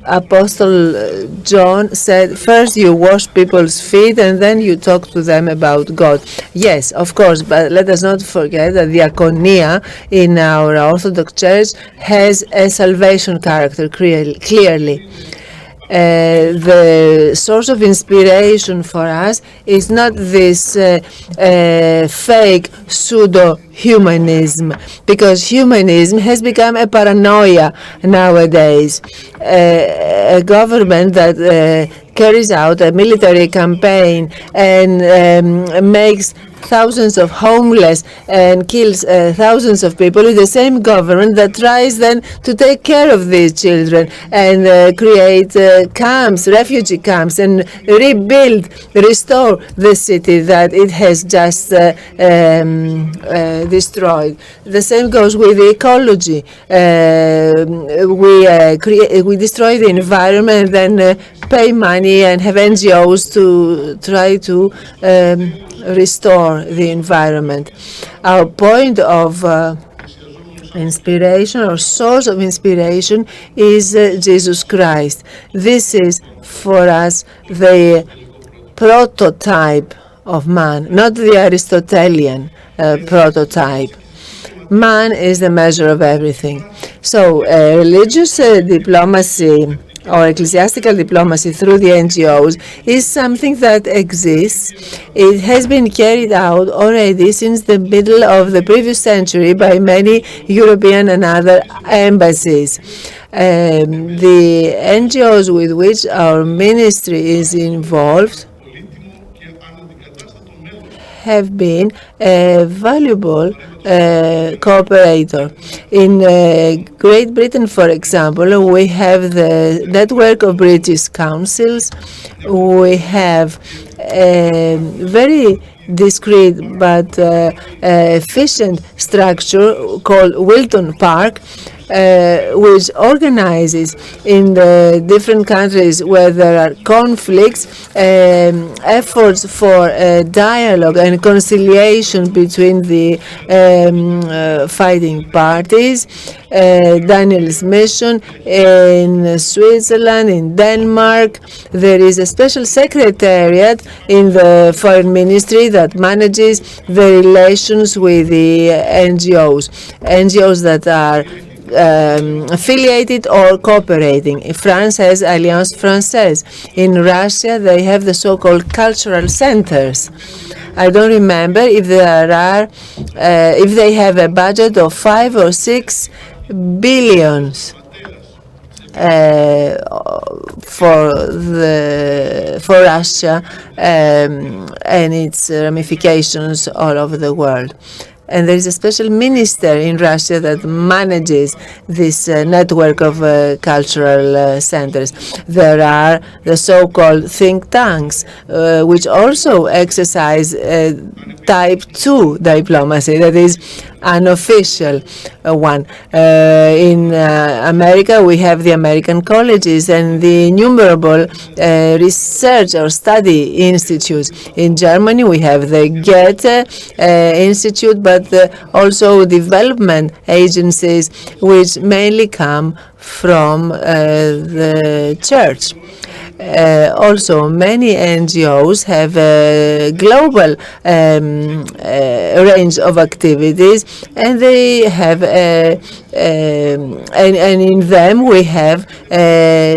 Apostle John said, first you wash people's feet and then you talk to them about God. Yes, of course, but let us not forget that the diaconia in our Orthodox Church has a salvation character clearly. The source of inspiration for us is not this fake pseudo-humanism, because humanism has become a paranoia nowadays. A government that carries out a military campaign and makes thousands of homeless and kills thousands of people is the same government that tries then to take care of these children and create camps, refugee camps, and restore the city that it has just destroyed. The same goes with ecology. We destroy the environment and then pay money and have NGOs to try to restore the environment. Our point of inspiration or source of inspiration is Jesus Christ. This is for us the prototype of man, not the Aristotelian prototype. Man is the measure of everything. So religious diplomacy or ecclesiastical diplomacy through the NGOs is something that exists. It has been carried out already since the middle of the previous century by many European and other embassies. The NGOs with which our ministry is involved have been a valuable cooperator. In Great Britain, for example, we have the network of British councils. We have a very discreet but efficient structure called Wilton Park, which organizes in the different countries where there are conflicts, efforts for dialogue and conciliation between the fighting parties. Daniel's mission in Switzerland, in Denmark. There is a special secretariat in the foreign ministry that manages the relations with the NGOs that are affiliated or cooperating. France has Alliance Française. In Russia, they have the so-called cultural centers. I don't remember if there are, if they have a budget of 5 or 6 billions for Russia and its ramifications all over the world. And there is a special minister in Russia that manages this network of cultural centers. There are the so-called think tanks, which also exercise type 2 diplomacy, that is unofficial one. In America, we have the American colleges and the innumerable research or study institutes. In Germany, we have the Goethe Institute, but also development agencies, which mainly come from the church. Also, many NGOs have a global range of activities, and they have and in them we have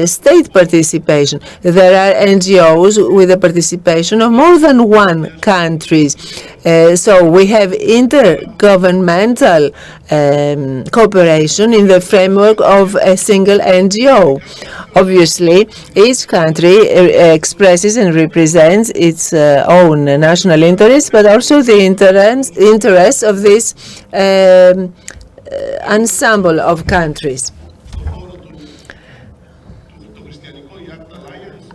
state participation. There are NGOs with the participation of more than one country. So we have intergovernmental cooperation in the framework of a single NGO. Obviously, each country expresses and represents its own national interests, but also the interests of this ensemble of countries.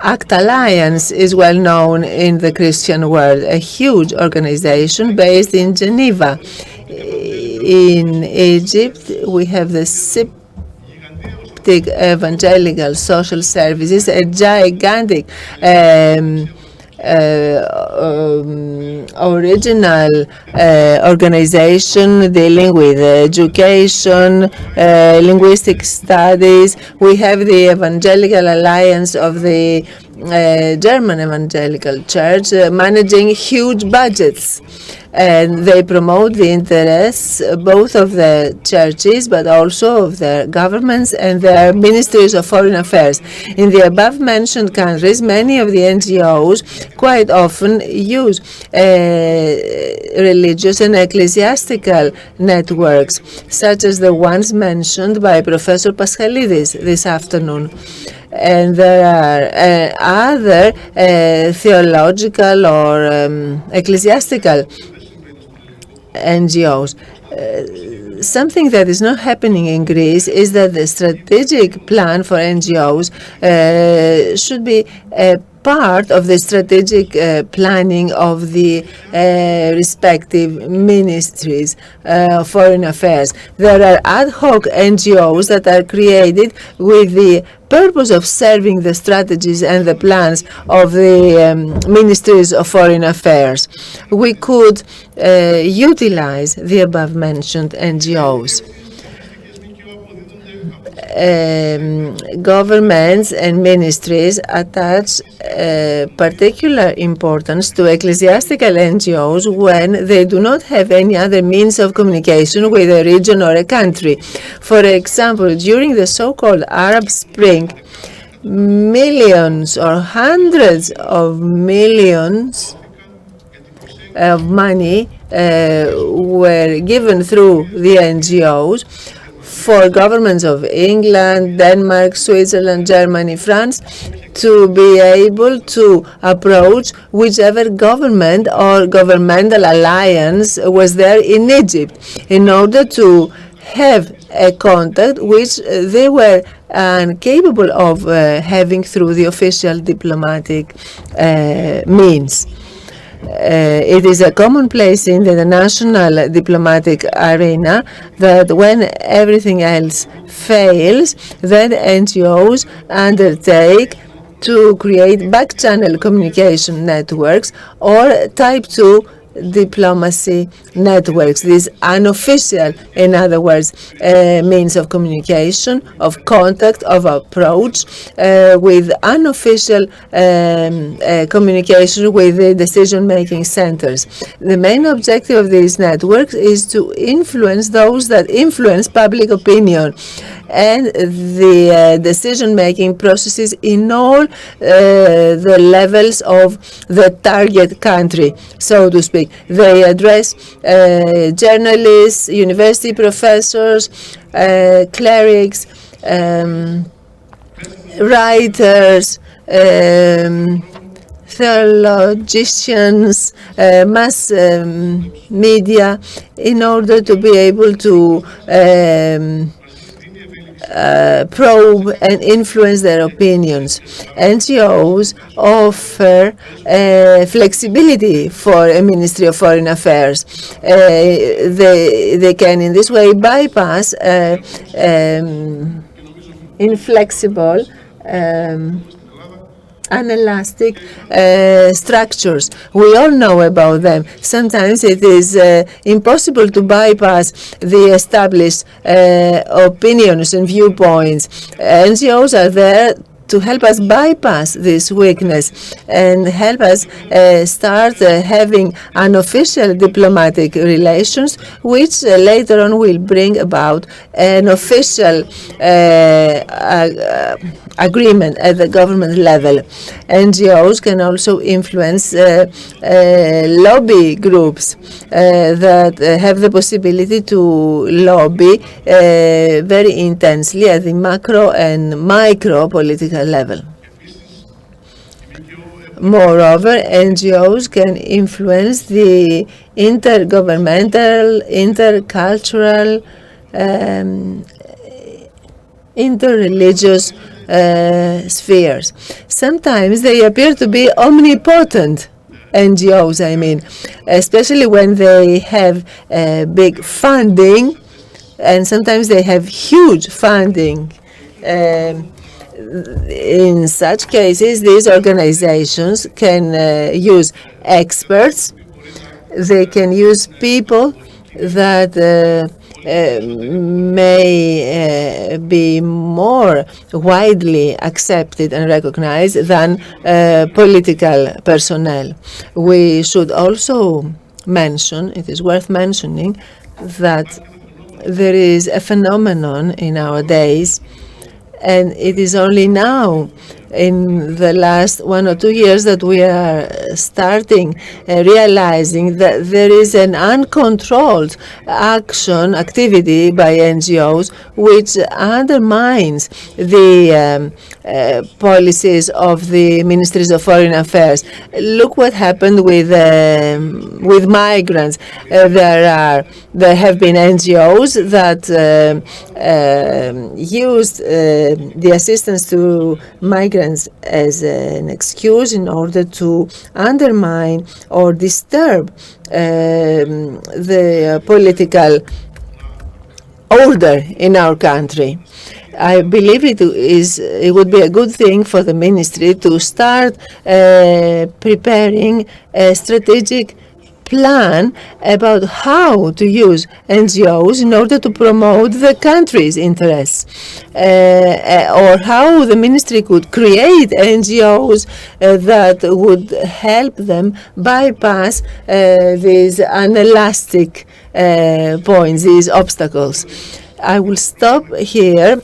ACT Alliance is well known in the Christian world, a huge organization based in Geneva. In Egypt, we have the Evangelical Social Services, a gigantic original organization dealing with education, linguistic studies. We have the Evangelical Alliance of the German Evangelical Church, managing huge budgets. And they promote the interests both of the churches, but also of their governments and their ministries of foreign affairs. In the above-mentioned countries, many of the NGOs quite often use religious and ecclesiastical networks, such as the ones mentioned by Professor Paschalidis this afternoon. And there are other theological or ecclesiastical NGOs. Something that is not happening in Greece is that the strategic plan for NGOs should be a part of the strategic planning of the respective ministries of foreign affairs. There are ad hoc NGOs that are created with the purpose of serving the strategies and the plans of the ministries of foreign affairs. We could utilize the above-mentioned NGOs. Governments and ministries attach particular importance to ecclesiastical NGOs when they do not have any other means of communication with a region or a country. For example, during the so-called Arab Spring, millions or hundreds of millions of money were given through the NGOs for governments of England, Denmark, Switzerland, Germany, France to be able to approach whichever government or governmental alliance was there in Egypt in order to have a contact which they were incapable of having through the official diplomatic means. It is a commonplace in the national diplomatic arena that when everything else fails, then NGOs undertake to create back-channel communication networks or type 2 diplomacy networks. These unofficial, in other words, means of communication, of contact, of approach, with unofficial communication with the decision-making centers. The main objective of these networks is to influence those that influence public opinion and the decision-making processes in all the levels of the target country, so to speak. They address journalists, university professors, clerics, writers, theologians, mass media, in order to be able to probe and influence their opinions. NGOs offer flexibility for a Ministry of Foreign Affairs. They can in this way bypass inflexible unelastic structures. We all know about them. Sometimes it is impossible to bypass the established opinions and viewpoints. NGOs are there to help us bypass this weakness and help us start having unofficial diplomatic relations, which later on will bring about an official agreement at the government level. NGOs can also influence lobby groups that have the possibility to lobby very intensely at the macro and micro political level. Moreover, NGOs can influence the intergovernmental, intercultural, interreligious spheres. Sometimes they appear to be omnipotent, NGOs, I mean, especially when they have big funding, and sometimes they have huge funding. In such cases, these organizations can use experts. They can use people that may be more widely accepted and recognized than political personnel. We should also mention, it is worth mentioning, that there is a phenomenon in our days, and it is only now in the last 1 or 2 years that we are starting realizing that there is an uncontrolled activity by NGOs which undermines the policies of the Ministries of Foreign Affairs. Look what happened with migrants. There have been NGOs that used the assistance to migrants as an excuse in order to undermine or disturb the political order in our country. I believe it would be a good thing for the ministry to start preparing a strategic plan about how to use NGOs in order to promote the country's interests, or how the ministry could create NGOs that would help them bypass these inelastic points, these obstacles. I will stop here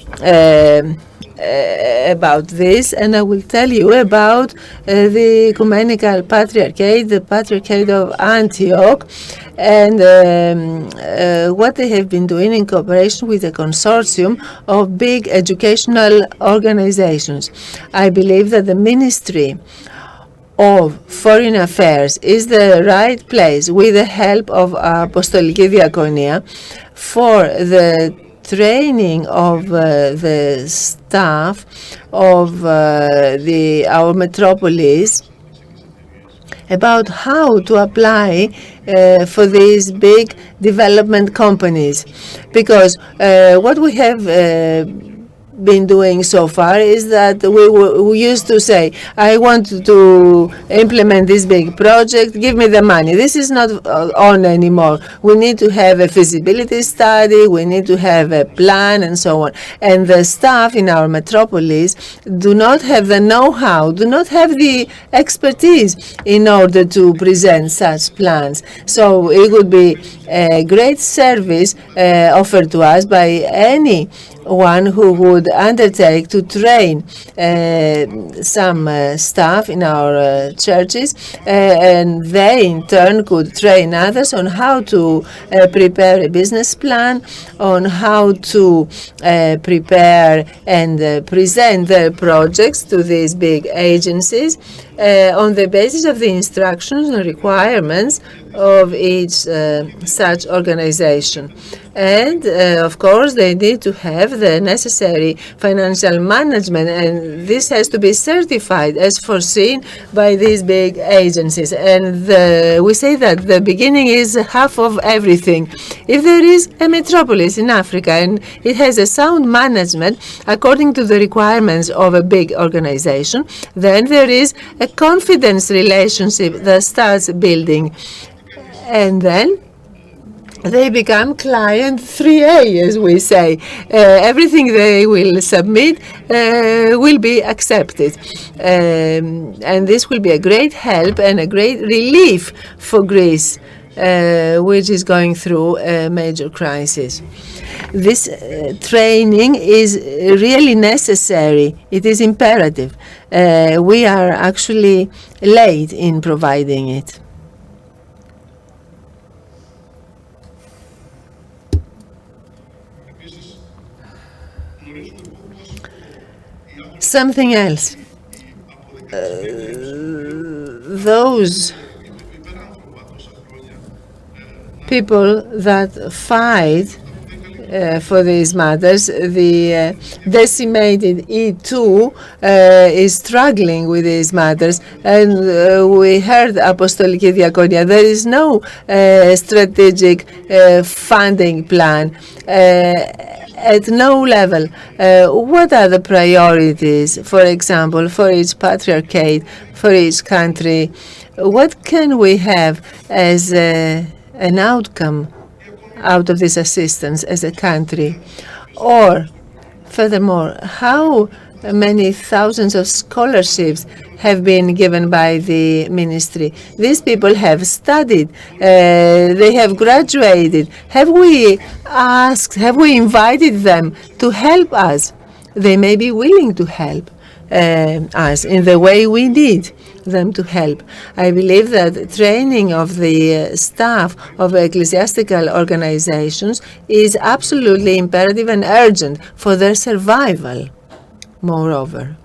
about this, and I will tell you about the Ecumenical Patriarchate, the Patriarchate of Antioch, and what they have been doing in cooperation with a consortium of big educational organizations. I believe that the Ministry of Foreign Affairs is the right place, with the help of Apostoliki Diakonia, for the training of the staff of our metropolis about how to apply for these big development companies. Because what we have been doing so far is that we used to say, I want to implement this big project, give me the money. This is not on anymore. We need to have a feasibility study, we need to have a plan, and so on. And the staff in our metropolis do not have the know-how, do not have the expertise in order to present such plans. So it would be a great service offered to us by anyone who would undertake to train some staff in our churches, and they in turn could train others on how to prepare a business plan, on how to prepare and present their projects to these big agencies on the basis of the instructions and requirements of each such organization. And of course, they need to have the necessary financial management, and this has to be certified as foreseen by these big agencies. And we say that the beginning is half of everything. If there is a metropolis in Africa and it has a sound management according to the requirements of a big organization, then there is a confidence relationship that starts building. And then they become client 3A, as we say. Everything they will submit will be accepted. And this will be a great help and a great relief for Greece, which is going through a major crisis. This training is really necessary. It is imperative. We are actually late in providing it. Something else. Those people that fight for these matters, the decimated E2 is struggling with these matters, and we heard Apostoliki Diakonia. There is no strategic funding plan. At no level. What are the priorities, for example, for each patriarchate, for each country? What can we have as an outcome out of this assistance as a country? Or, furthermore, how many thousands of scholarships have been given by the ministry? These people have studied, they have graduated. Have we asked, have we invited them to help us? They may be willing to help us in the way we need them to help. I believe that training of the staff of ecclesiastical organizations is absolutely imperative and urgent for their survival. Moreover,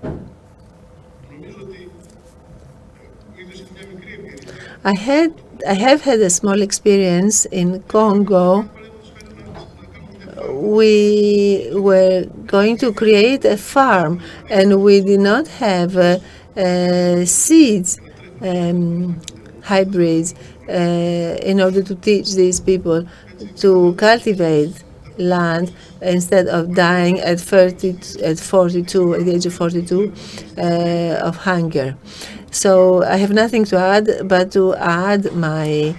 I have had a small experience in Congo. We were going to create a farm, and we did not have seeds, hybrids, in order to teach these people to cultivate land instead of dying at the age of 42 of hunger. So I have nothing to add but to add my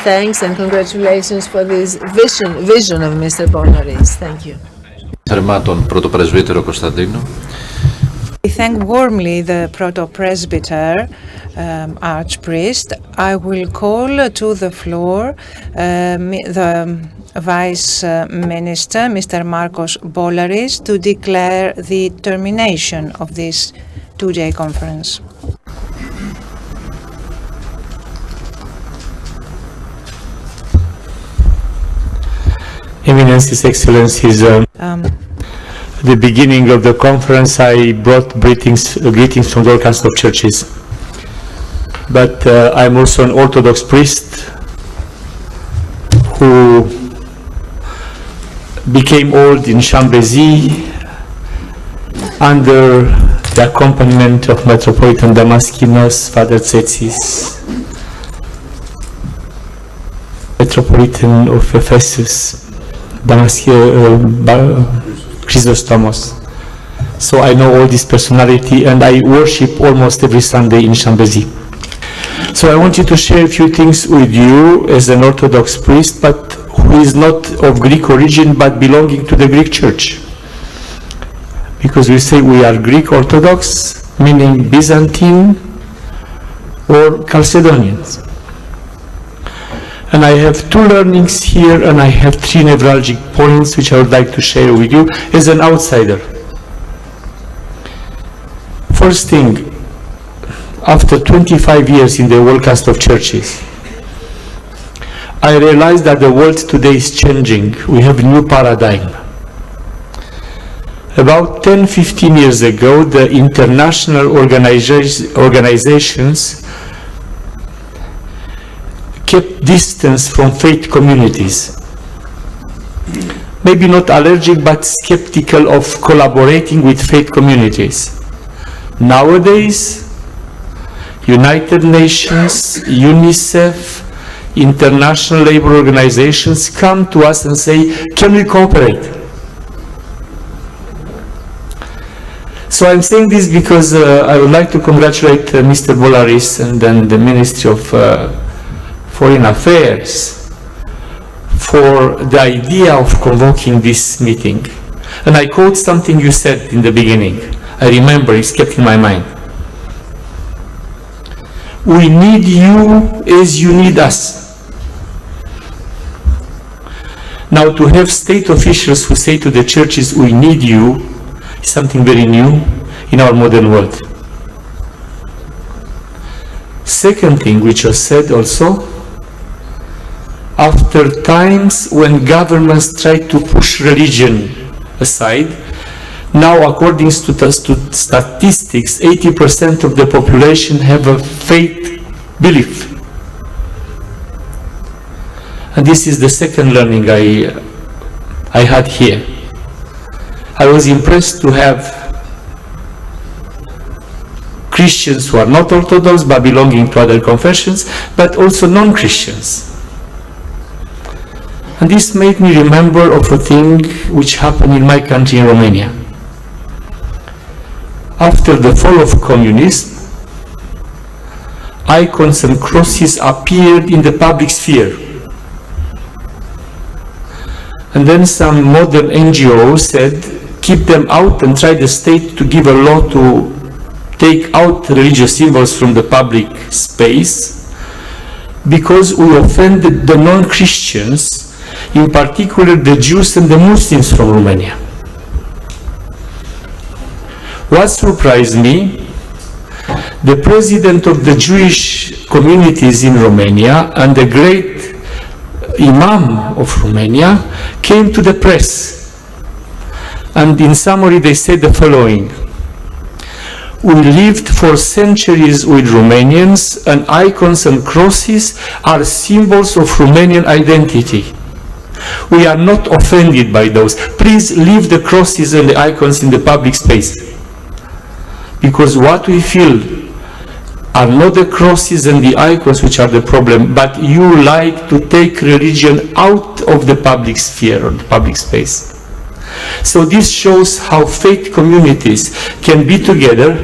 thanks and congratulations for this vision of Mr. Bonaris. Thank you. We thank warmly the proto-presbyter, archpriest. I will call to the floor the Vice Minister, Mr. Marcos Bolaris, to declare the termination of this two-day conference. Eminences, Excellencies, at the beginning of the conference I brought greetings from all kinds of churches. But I'm also an Orthodox priest who became old in Chambézy under the accompaniment of Metropolitan Damaskinos, Father Tsetsis, Metropolitan of Ephesus, Chrysostomos. So I know all this personality, and I worship almost every Sunday in Chambézy. So I wanted to share a few things with you as an Orthodox priest, but who is not of Greek origin, but belonging to the Greek Church. Because we say we are Greek Orthodox, meaning Byzantine or Chalcedonians. And I have two learnings here, and I have three neuralgic points which I would like to share with you as an outsider. First thing, after 25 years in the world cast of churches, I realized that the world today is changing. We have a new paradigm. About 10-15 years ago, the international organizations kept distance from faith communities. Maybe not allergic, but skeptical of collaborating with faith communities. Nowadays, United Nations, UNICEF, international labor organizations come to us and say, can we cooperate? So I'm saying this because I would like to congratulate Mr. Bolaris and then the Ministry of Foreign Affairs for the idea of convoking this meeting. And I quote something you said in the beginning. I remember, it's kept in my mind. We need you as you need us. Now, to have state officials who say to the churches, we need you, is something very new in our modern world. Second thing which was said also, after times when governments tried to push religion aside, now according to statistics, 80% of the population have a faith belief. And this is the second learning I had here. I was impressed to have Christians who are not Orthodox but belonging to other confessions, but also non-Christians. And this made me remember of a thing which happened in my country, in Romania. After the fall of communism, icons and crosses appeared in the public sphere. And then some modern NGOs said, keep them out and try the state to give a law to take out religious symbols from the public space because we offended the non-Christians, in particular the Jews and the Muslims from Romania. What surprised me, the president of the Jewish communities in Romania and the great Imam of Romania came to the press. And in summary, they said the following: we lived for centuries with Romanians, and icons and crosses are symbols of Romanian identity. We are not offended by those. Please leave the crosses and the icons in the public space. Because what we feel are not the crosses and the icons which are the problem, but you like to take religion out of the public sphere or the public space. So this shows how faith communities can be together,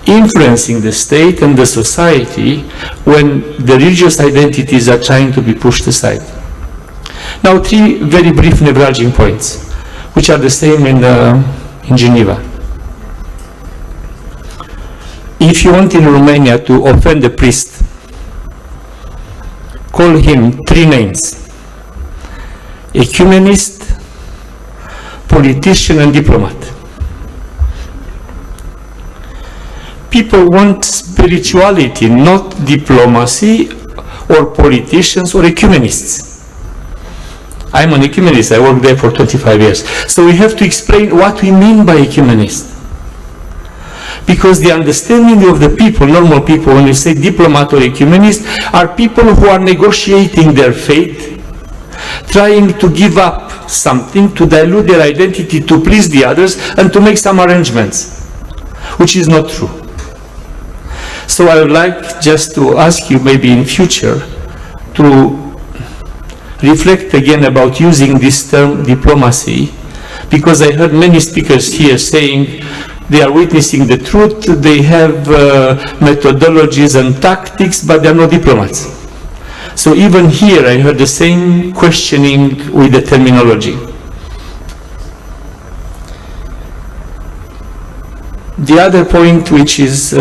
influencing the state and the society when the religious identities are trying to be pushed aside. Now, three very brief neuralgic points, which are the same in Geneva. If you want in Romania to offend a priest, call him three names: ecumenist, politician, and diplomat. People want spirituality, not diplomacy or politicians or ecumenists. I'm an ecumenist, I worked there for 25 years. So we have to explain what we mean by ecumenist. Because the understanding of the people, normal people, when you say diplomat or ecumenist, are people who are negotiating their faith, trying to give up something, to dilute their identity, to please the others, and to make some arrangements, which is not true. So I would like just to ask you, maybe in future, to reflect again about using this term diplomacy, because I heard many speakers here saying they are witnessing the truth, they have methodologies and tactics, but they are not diplomats. So even here I heard the same questioning with the terminology. The other point, which is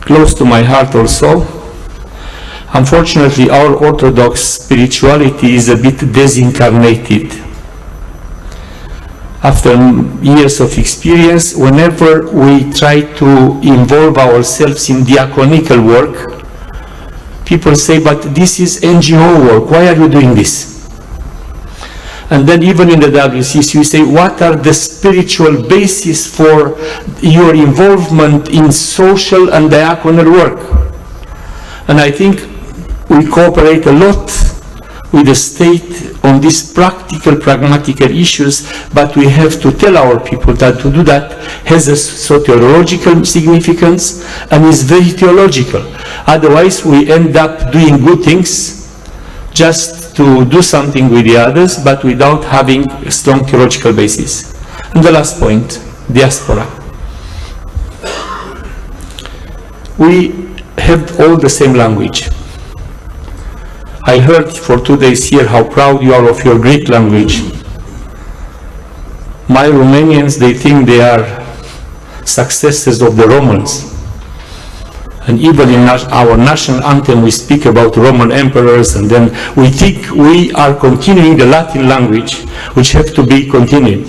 close to my heart also, Unfortunately, our Orthodox spirituality is a bit disincarnated. After years of experience, whenever we try to involve ourselves in diaconical work, people say, but this is NGO work, why are you doing this? And then even in the WCC, we say, what are the spiritual basis for your involvement in social and diaconal work? And I think we cooperate a lot with the state on these practical, pragmatical issues, but we have to tell our people that to do that has a soteriological significance and is very theological. Otherwise, we end up doing good things just to do something with the others, but without having a strong theological basis. And the last point, diaspora. We have all the same language. I heard for 2 days here how proud you are of your Greek language. My Romanians, they think they are successors of the Romans. And even in our national anthem, we speak about Roman emperors, and then we think we are continuing the Latin language, which have to be continued.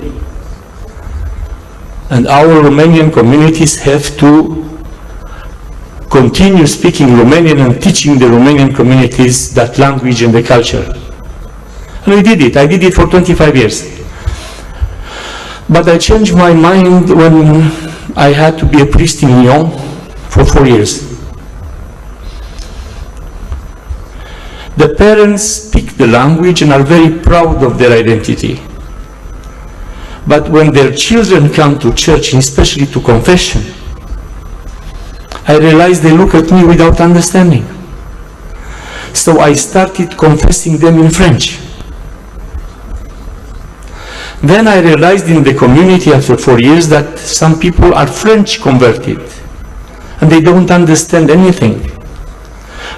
And our Romanian communities have to continue speaking Romanian and teaching the Romanian communities that language and the culture. And we did it. I did it for 25 years. But I changed my mind when I had to be a priest in Lyon for 4 years. The parents speak the language and are very proud of their identity. But when their children come to church, and especially to confession, I realized they look at me without understanding. So I started confessing them in French. Then I realized in the community after 4 years that some people are French converted and they don't understand anything.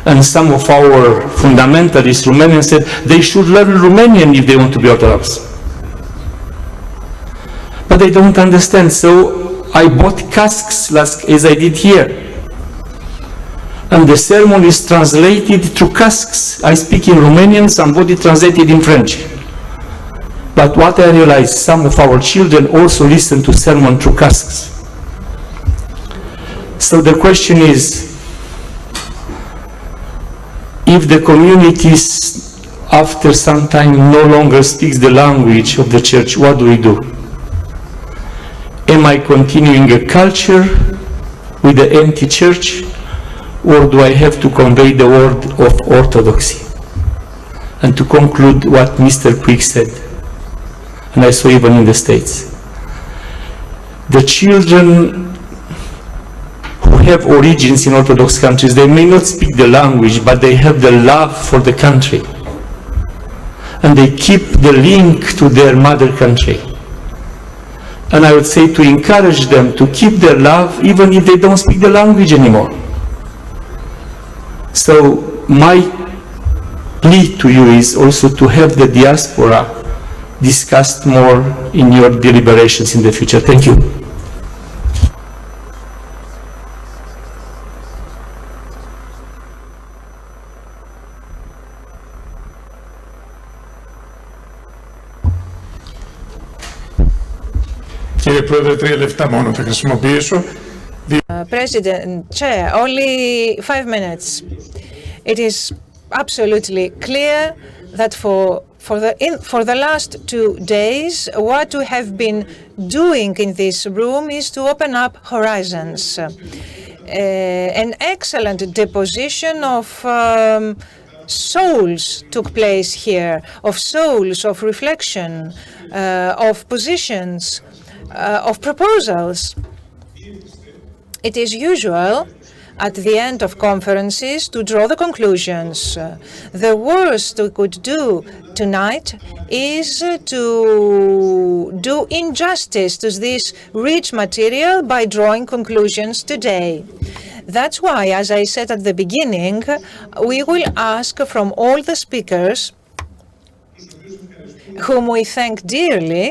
And some of our fundamentalist Romanians said they should learn Romanian if they want to be Orthodox. But they don't understand, so I bought casques as I did here. And the sermon is translated through casques. I speak in Romanian, somebody translated in French. But what I realized, some of our children also listen to sermon through casques. So the question is, if the communities after some time no longer speaks the language of the church, what do we do? Am I continuing a culture with the empty church? Or do I have to convey the word of orthodoxy? And to conclude what Mr. Puig said, and I saw even in the States, the children who have origins in Orthodox countries, they may not speak the language, but they have the love for the country. And they keep the link to their mother country. And I would say to encourage them to keep their love even if they don't speak the language anymore. So my plea to you is also to have the diaspora discussed more in your deliberations in the future. Thank you. Κύριε Πρόεδρε, 3 λεπτά μόνο θα χρησιμοποιήσω. President, Chair, only 5 minutes. It is absolutely clear that for the last 2 days, what we have been doing in this room is to open up horizons. An excellent deposition of souls took place here, of souls, of reflection, of positions, of proposals. It is usual at the end of conferences to draw the conclusions. The worst we could do tonight is to do injustice to this rich material by drawing conclusions today. That's why, as I said at the beginning, we will ask from all the speakers, whom we thank dearly,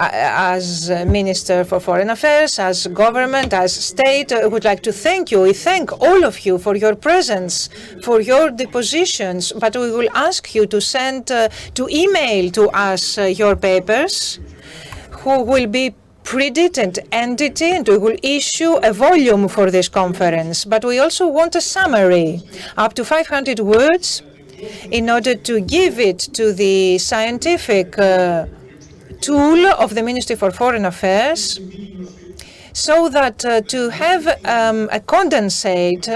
as Minister for Foreign Affairs, as government, as state, I would like to thank you. We thank all of you for your presence, for your depositions, but we will ask you to send, to email to us your papers, who will be printed and entity, and we will issue a volume for this conference. But we also want a summary, up to 500 words, in order to give it to the scientific tool of the Ministry for Foreign Affairs, so that to have a condensate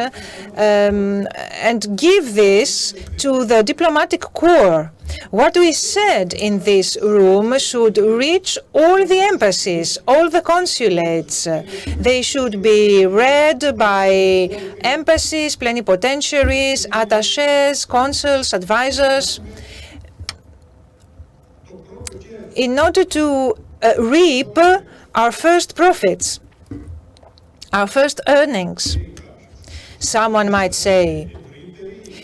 and give this to the diplomatic corps. What we said in this room should reach all the embassies, all the consulates. They should be read by embassies, plenipotentiaries, attachés, consuls, advisors, in order to reap our first profits, our first earnings. Someone might say,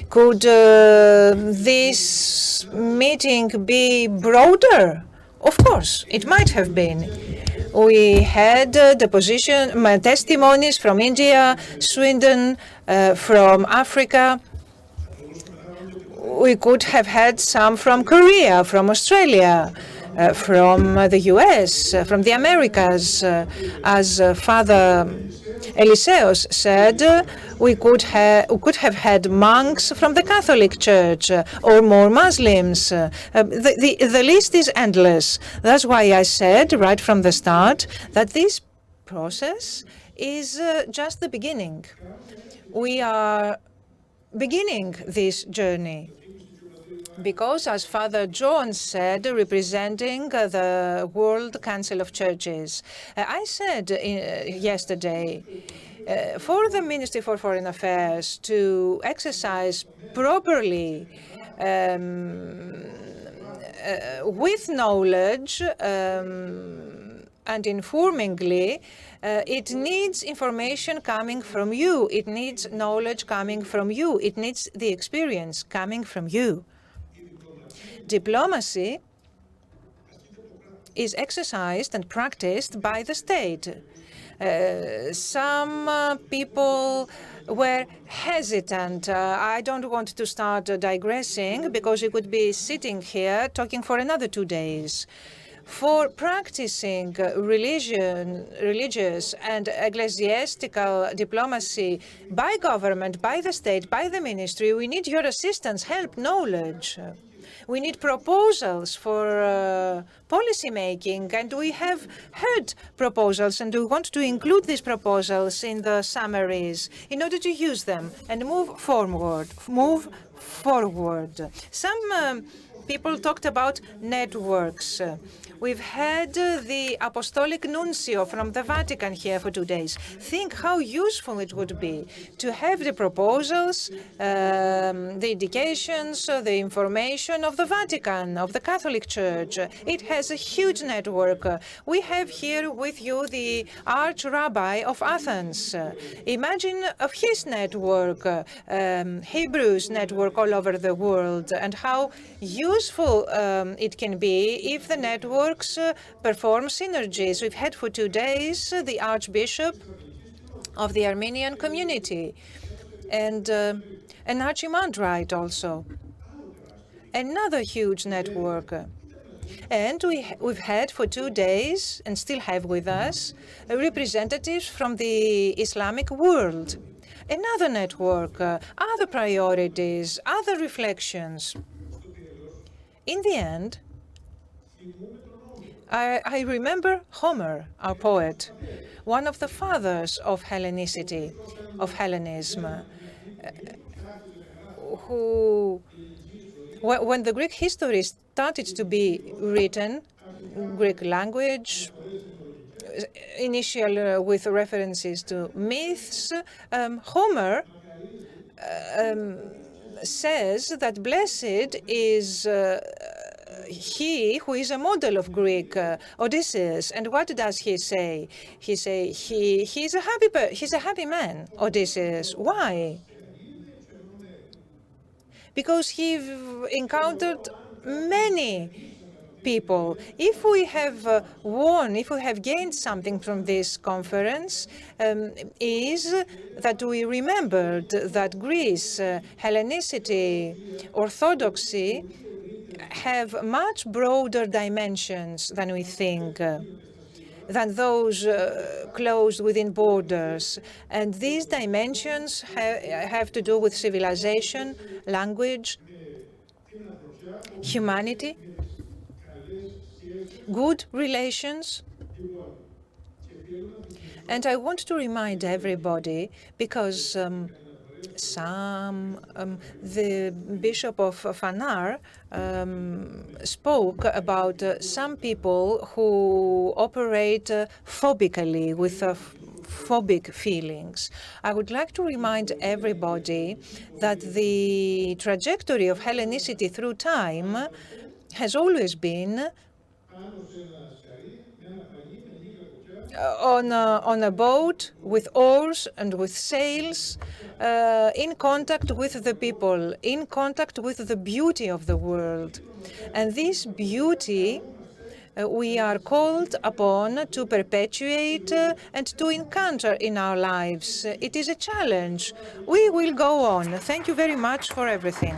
could this meeting be broader? Of course, it might have been. We had testimonies from India, Sweden, from Africa. We could have had some from Korea, from Australia, from the US, from the Americas. As Father Eliseos said, we could have had monks from the Catholic Church or more Muslims. The list is endless. That's why I said right from the start that this process is just the beginning. We are beginning this journey. Because, as Father John said, representing the World Council of Churches, I said yesterday, for the Ministry for Foreign Affairs to exercise properly with knowledge and informingly, it needs information coming from you. It needs knowledge coming from you. It needs the experience coming from you. Diplomacy is exercised and practiced by the state. Some people were hesitant. I don't want to start digressing because we could be sitting here talking for another 2 days. For practicing religious and ecclesiastical diplomacy by government, by the state, by the ministry, we need your assistance, help, knowledge. We need proposals for policy making, and we have heard proposals, and we want to include these proposals in the summaries in order to use them and move forward. Some people talked about networks. We've had the Apostolic Nuncio from the Vatican here for 2 days. Think how useful it would be to have the proposals, the indications, the information of the Vatican, of the Catholic Church. It has a huge network. We have here with you the Arch-Rabbi of Athens. Imagine of his network, Hebrews network all over the world, and how useful it can be if the network perform synergies. We've had for 2 days the Archbishop of the Armenian community and an Archimandrite also. Another huge network. And we've had for 2 days, and still have with us, representatives from the Islamic world. Another network, other priorities, other reflections. In the end, I remember Homer, our poet, one of the fathers of Hellenicity, of Hellenism, who, when the Greek history started to be written, Greek language, initial with references to myths, Homer says that blessed is he who is a model of Greek, Odysseus. And what does he say? He's a happy man, Odysseus. Why? Because he encountered many people. If we have won, if we have gained something from this conference, is that we remembered that Greece, Hellenicity, Orthodoxy have much broader dimensions than we think, than those closed within borders. And these dimensions have to do with civilization, language, humanity, good relations. And I want to remind everybody, because the Bishop of Fanar spoke about some people who operate phobically, with phobic feelings. I would like to remind everybody that the trajectory of Hellenicity through time has always been on a boat with oars and with sails, in contact with the people, in contact with the beauty of the world. And this beauty we are called upon to perpetuate and to encounter in our lives. It is a challenge. We will go on. Thank you very much for everything.